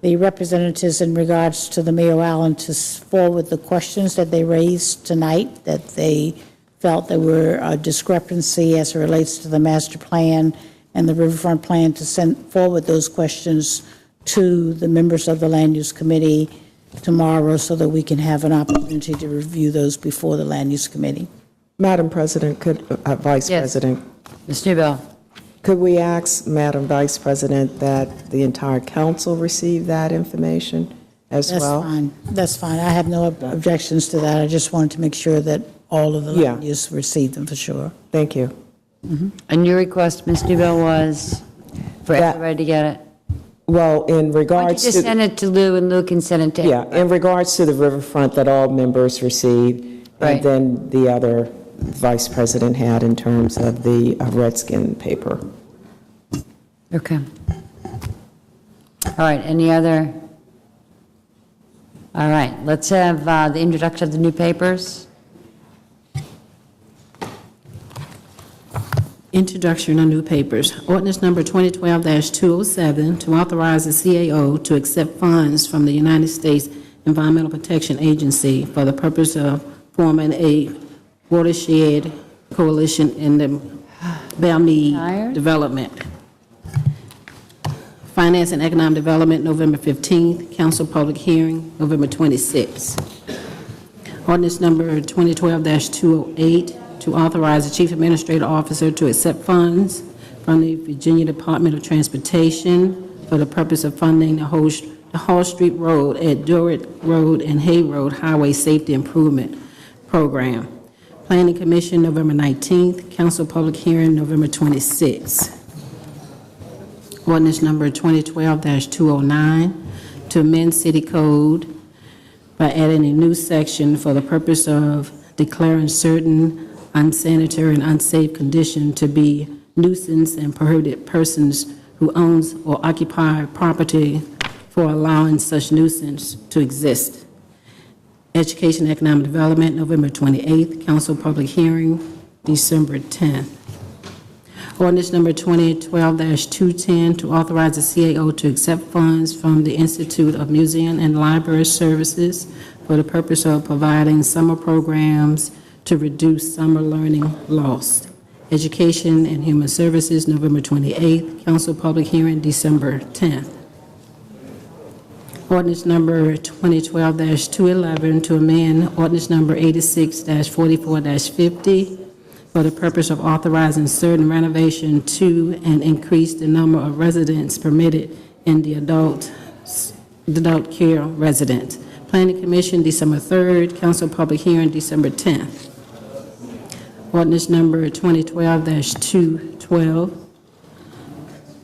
the representatives in regards to the Mayor Allen to forward the questions that they raised tonight, that they felt there were a discrepancy as it relates to the master plan and the riverfront plan, to send forward those questions to the members of the Land Use Committee tomorrow so that we can have an opportunity to review those before the Land Use Committee. Madam President, Vice President. Ms. Newbell. Could we ask Madam Vice President that the entire council receive that information as well? That's fine. That's fine. I have no objections to that. I just wanted to make sure that all of the land use received them for sure. Thank you. And your request, Ms. Newbell, was for everybody to get it? Well, in Why don't you regards just to... send it to Lou, and Lou can send it to everybody? in regards to the riverfront that all members received, Right. and then the other Vice President had in terms of the Redskin paper. Okay. All right, any other? All right, let's have the introduction of the new papers. Introduction of new papers. Ordinance number 2012-207 to authorize the CAO to accept funds from the United States Environmental Protection Agency for the purpose of forming a watershed coalition in the Bellmead development. Finance and Economic Development, November 15th. Council public hearing, November 26th. Ordinance number 2012-208, to authorize the Chief Administrative Officer to accept funds from the Virginia Department of Transportation for the purpose of funding the Hall Street Road at Dorrit Road and Hay Road Highway Safety Improvement Program. Planning Commission, November 19th. Council public hearing, November 26th. Ordinance number 2012-209, to amend city code by adding a new section for the purpose of declaring certain unsanitary and unsafe condition to be nuisance and prohibited persons who owns or occupy property for allowing such nuisance to exist. Education and Economic Development, November 28th. Council public hearing, December 10th. Ordinance number 2012-210, to authorize the CAO to accept funds from the Institute of Museum and Library Services for the purpose of providing summer programs to reduce summer learning loss. Education and Human Services, November 28th. Council public hearing, December 10th. Ordinance number 2012-211, to amend ordinance number 86-44-50 for the purpose of authorizing certain renovation to and increase the number of residents permitted in the adult care residence. Planning Commission, December 3rd. Council public hearing, December 10th. Ordinance number 2012-212,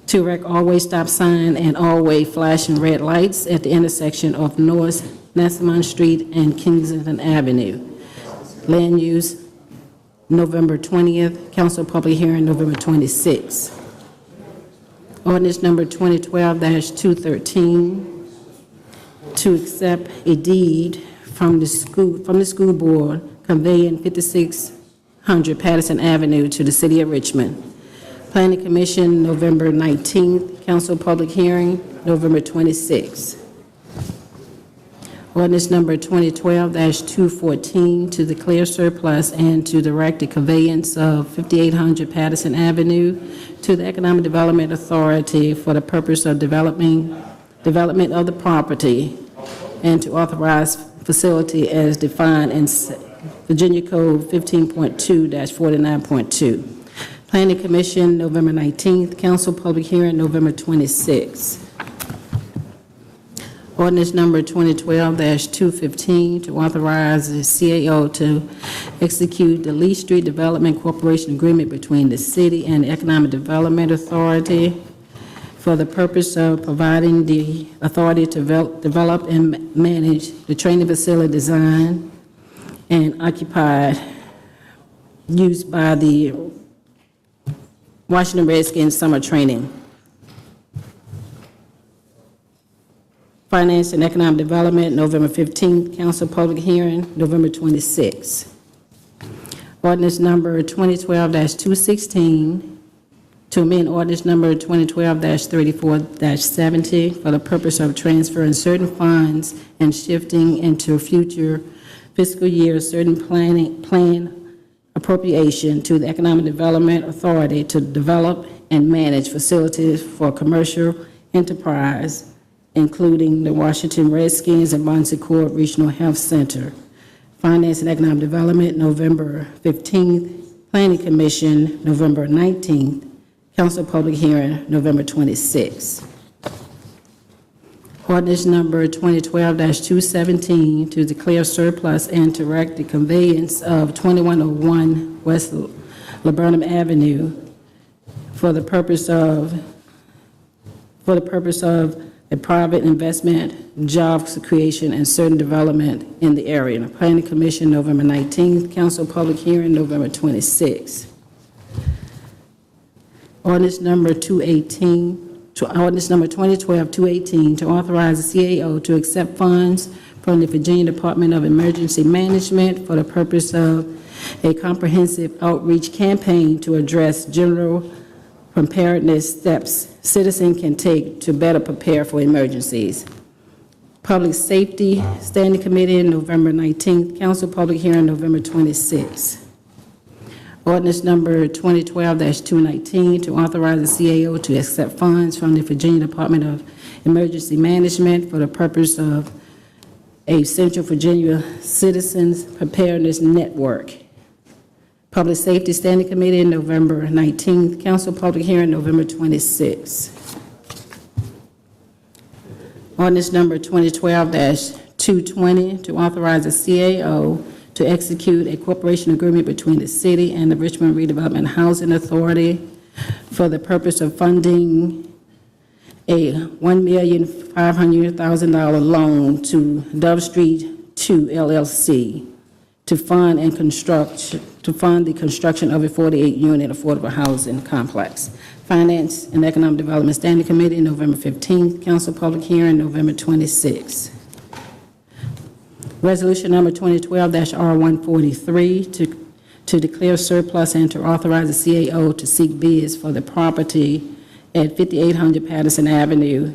to erect all-way stop sign and all-way flashing red lights at the intersection of North Nassamon Street and Kensington Avenue. Land use, November 20th. Council public hearing, November 26th. Ordinance number 2012-213, to accept a deed from the school board conveying 5600 Patterson Avenue to the city of Richmond. Planning Commission, November 19th. Council public hearing, November 26th. Ordinance number 2012-214, to declare surplus and to direct the conveyance of 5800 Patterson Avenue to the Economic Development Authority for the purpose of development of the property and to authorize facility as defined in Virginia Code 15.2-49.2. Planning Commission, November 19th. Council public hearing, November 26th. Ordinance number 2012-215, to authorize the CAO to execute the Lee Street Development Corporation Agreement between the city and the Economic Development Authority for the purpose of providing the authority to develop and manage the training facility design and occupied used by the Washington Redskins summer training. Finance and Economic Development, November 15th. Council public hearing, November 26th. Ordinance number 2012-216, to amend ordinance number 2012-34-70 for the purpose of transferring certain funds and shifting into future fiscal year certain plan appropriation to the Economic Development Authority to develop and manage facilities for commercial enterprise, including the Washington Redskins and Bon Secours Regional Health Center. Finance and Economic Development, November 15th. Planning Commission, November 19th. Council public hearing, November 26th. Ordinance number 2012-217, to declare surplus and to direct the conveyance of 2101 West Laburnum Avenue for the purpose of a private investment, jobs creation, and certain development in the area. The Planning Commission, November 19th. Council public hearing, November 26th. Ordinance number 2012-218, to authorize the CAO to accept funds from the Virginia Department of Emergency Management for the purpose of a comprehensive outreach campaign to address general preparedness steps citizens can take to better prepare for emergencies. Public Safety Standing Committee, November 19th. Council public hearing, November 26th. Ordinance number 2012-219, to authorize the CAO to accept funds from the Virginia Department of Emergency Management for the purpose of a Central Virginia Citizens Preparedness Network. Public Safety Standing Committee, November 19th. Council public hearing, November 26th. Ordinance number 2012-220 to authorize the CAO to execute a cooperation agreement between the city and the Richmond Redevelopment Housing Authority for the purpose of funding a $1,500,000 loan to Dove Street 2 LLC to fund the construction of a 48-unit affordable housing complex. Finance and Economic Development Standing Committee, November 15th. Council public hearing, November 26th. Resolution number 2012-R143 to declare surplus and to authorize the CAO to seek bids for the property at 5800 Patterson Avenue,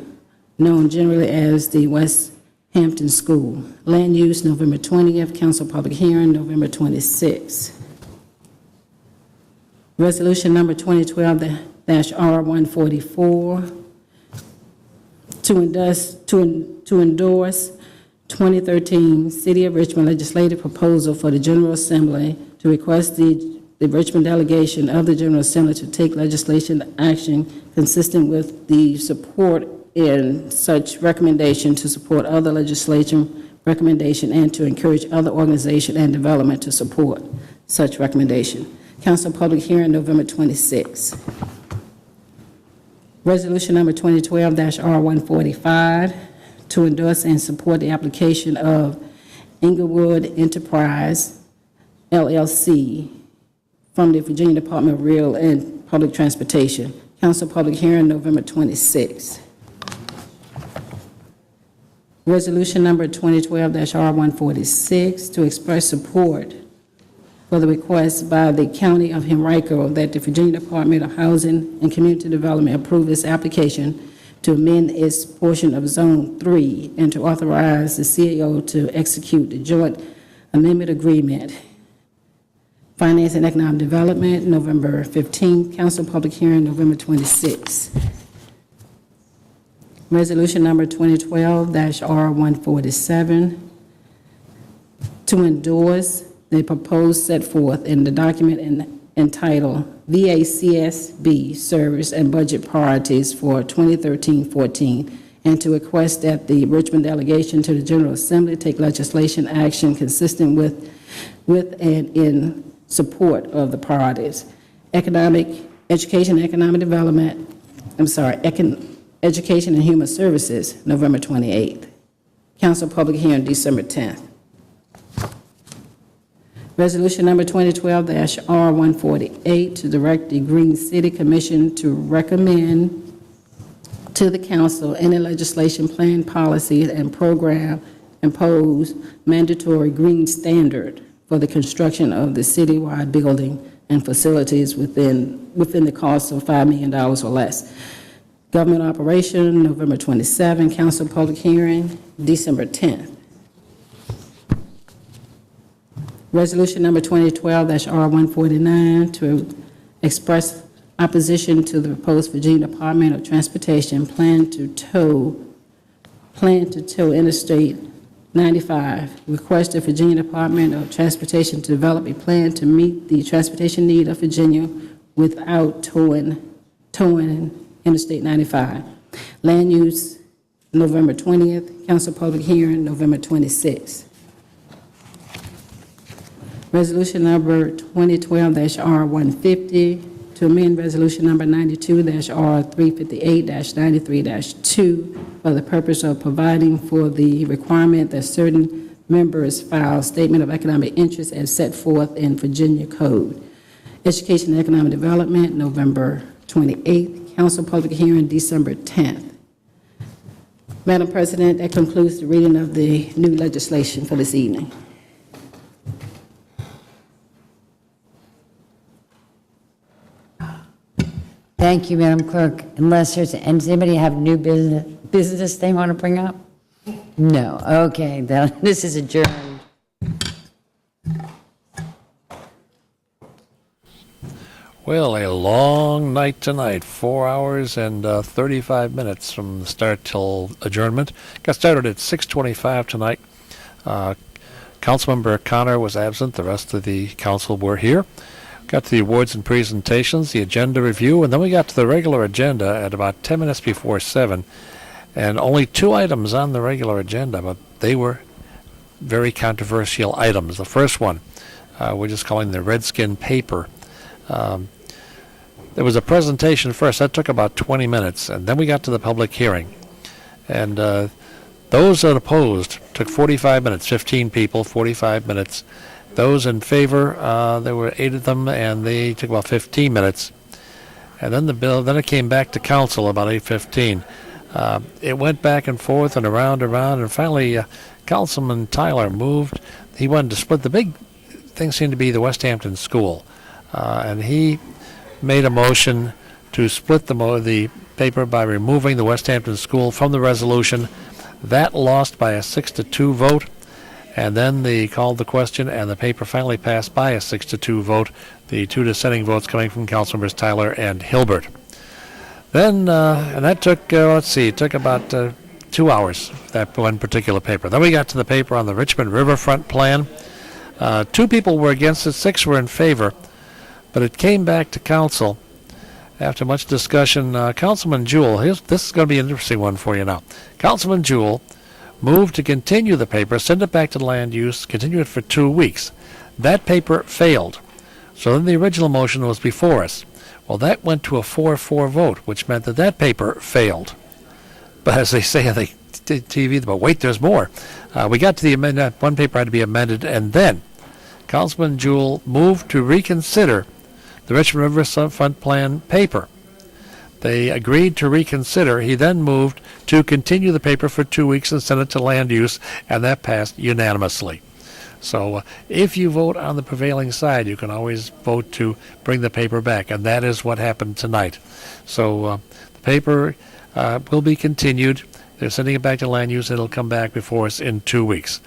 known generally as the West Hampton School. Land use, November 20th. Council public hearing, November 26th. Resolution number 2012-R144 to endorse 2013 City of Richmond legislative proposal for the General Assembly to request the Richmond delegation of the General Assembly to take legislation action consistent with the support in such recommendation to support other legislation recommendation and to encourage other organization and development to support such recommendation. Council public hearing, November 26. Resolution number 2012-R145 to endorse and support the application of Inglewood Enterprise LLC from the Virginia Department of Rail and Public Transportation. Council public hearing, November 26. Resolution number 2012-R146 to express support for the request by the County of Henrico that the Virginia Department of Housing and Community Development approve this application to amend its portion of Zone 3 and to authorize the CAO to execute the joint amendment agreement. Finance and Economic Development, November 15th. Council public hearing, November 26th. Resolution number 2012-R147 to endorse the proposed set forth in the document entitled VACSB Service and Budget Priorities for 2013-14 and to request that the Richmond delegation to the General Assembly take legislation action consistent with and in support of the priorities. Education and Economic Development, Education and Human Services, November 28th. Council public hearing, December 10th. Resolution number 2012-R148 to direct the Green City Commission to recommend to the council any legislation, plan, policy, and program impose mandatory green standard for the construction of the citywide building and facilities within the cost of $5 million or less. Government operation, November 27, council public hearing, December 10th. Resolution number 2012-R149 to express opposition to the proposed Virginia Department of Transportation plan to tow Interstate 95. Request the Virginia Department of Transportation to develop a plan to meet the transportation need of Virginia without towing Interstate 95. Land use, November 20th. Council public hearing, November 26th. Resolution number 2012-R150 to amend resolution number 92-R358-93-2 for the purpose of providing for the requirement that certain members file statement of economic interest as set forth in Virginia Code. Education and Economic Development, November 28th. Council public hearing, December 10th. Madam President, that concludes the reading of the new legislation for this evening. Thank you, Madam Clerk. Unless does anybody have new business they want to bring up? No. Okay, then this is adjourned. Well, a long night tonight, 4 hours and 35 minutes from the start till adjournment. Got started at 6:25 tonight. Councilmember Connor was absent. The rest of the council were here. Got to the awards and presentations, the agenda review, and then we got to the regular agenda at about 10 minutes before 7. And only 2 items on the regular agenda, but they were very controversial items. The first one, we're just calling the Redskin paper. There was a presentation first. That took about 20 minutes, and then we got to the public hearing. And those that opposed took 45 minutes, 15 people, 45 minutes. Those in favor, there were 8 of them, and they took about 15 minutes. And then then it came back to council about 8:15. It went back and forth and around, and finally Councilman Tyler moved. He wanted to split. The big thing seemed to be the West Hampton School, and he made a motion to split the paper by removing the West Hampton School from the resolution. That lost by a 6-2 vote, and then they called the question, and the paper finally passed by a 6-2 vote, the 2 dissenting votes coming from Councilmembers Tyler and Hilbert. Then, and that took, it took about 2 hours, that one particular paper. Then we got to the paper on the Richmond Riverfront Plan. 2 people were against it, 6 were in favor, but it came back to council after much discussion. Councilman Jewell, this is going to be an interesting one for you now. Councilman Jewell moved to continue the paper, send it back to land use, continue it for 2 weeks. That paper failed. So then the original motion was before us. Well, that went to a 4-4 vote, which meant that paper failed. But as they say on the TV, but wait, there's more. We got to the amendment. One paper had to be amended, and then Councilman Jewell moved to reconsider the Richmond Riverfront Plan paper. They agreed to reconsider. He then moved to continue the paper for 2 weeks and send it to land use, and that passed unanimously. So if you vote on the prevailing side, you can always vote to bring the paper back, and that is what happened tonight. So the paper will be continued. They're sending it back to land use. It'll come back before us in 2 weeks.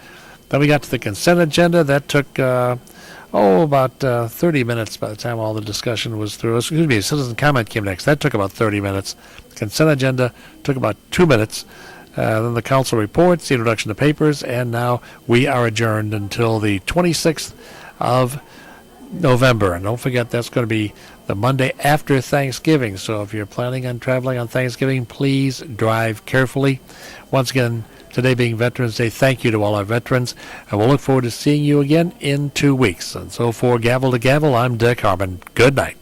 Then we got to the consent agenda. That took, about 30 minutes by the time all the discussion was through. Excuse me, citizen comment came next. That took about 30 minutes. Consent agenda took about 2 minutes. Then the council reports, the introduction of papers, and now we are adjourned until the 26th of November. And don't forget, that's going to be the Monday after Thanksgiving. So if you're planning on traveling on Thanksgiving, please drive carefully. Once again, today being Veterans Day, thank you to all our veterans, and we'll look forward to seeing you again in 2 weeks. And so for Gavel to Gavel, I'm Dick Harmon. Good night.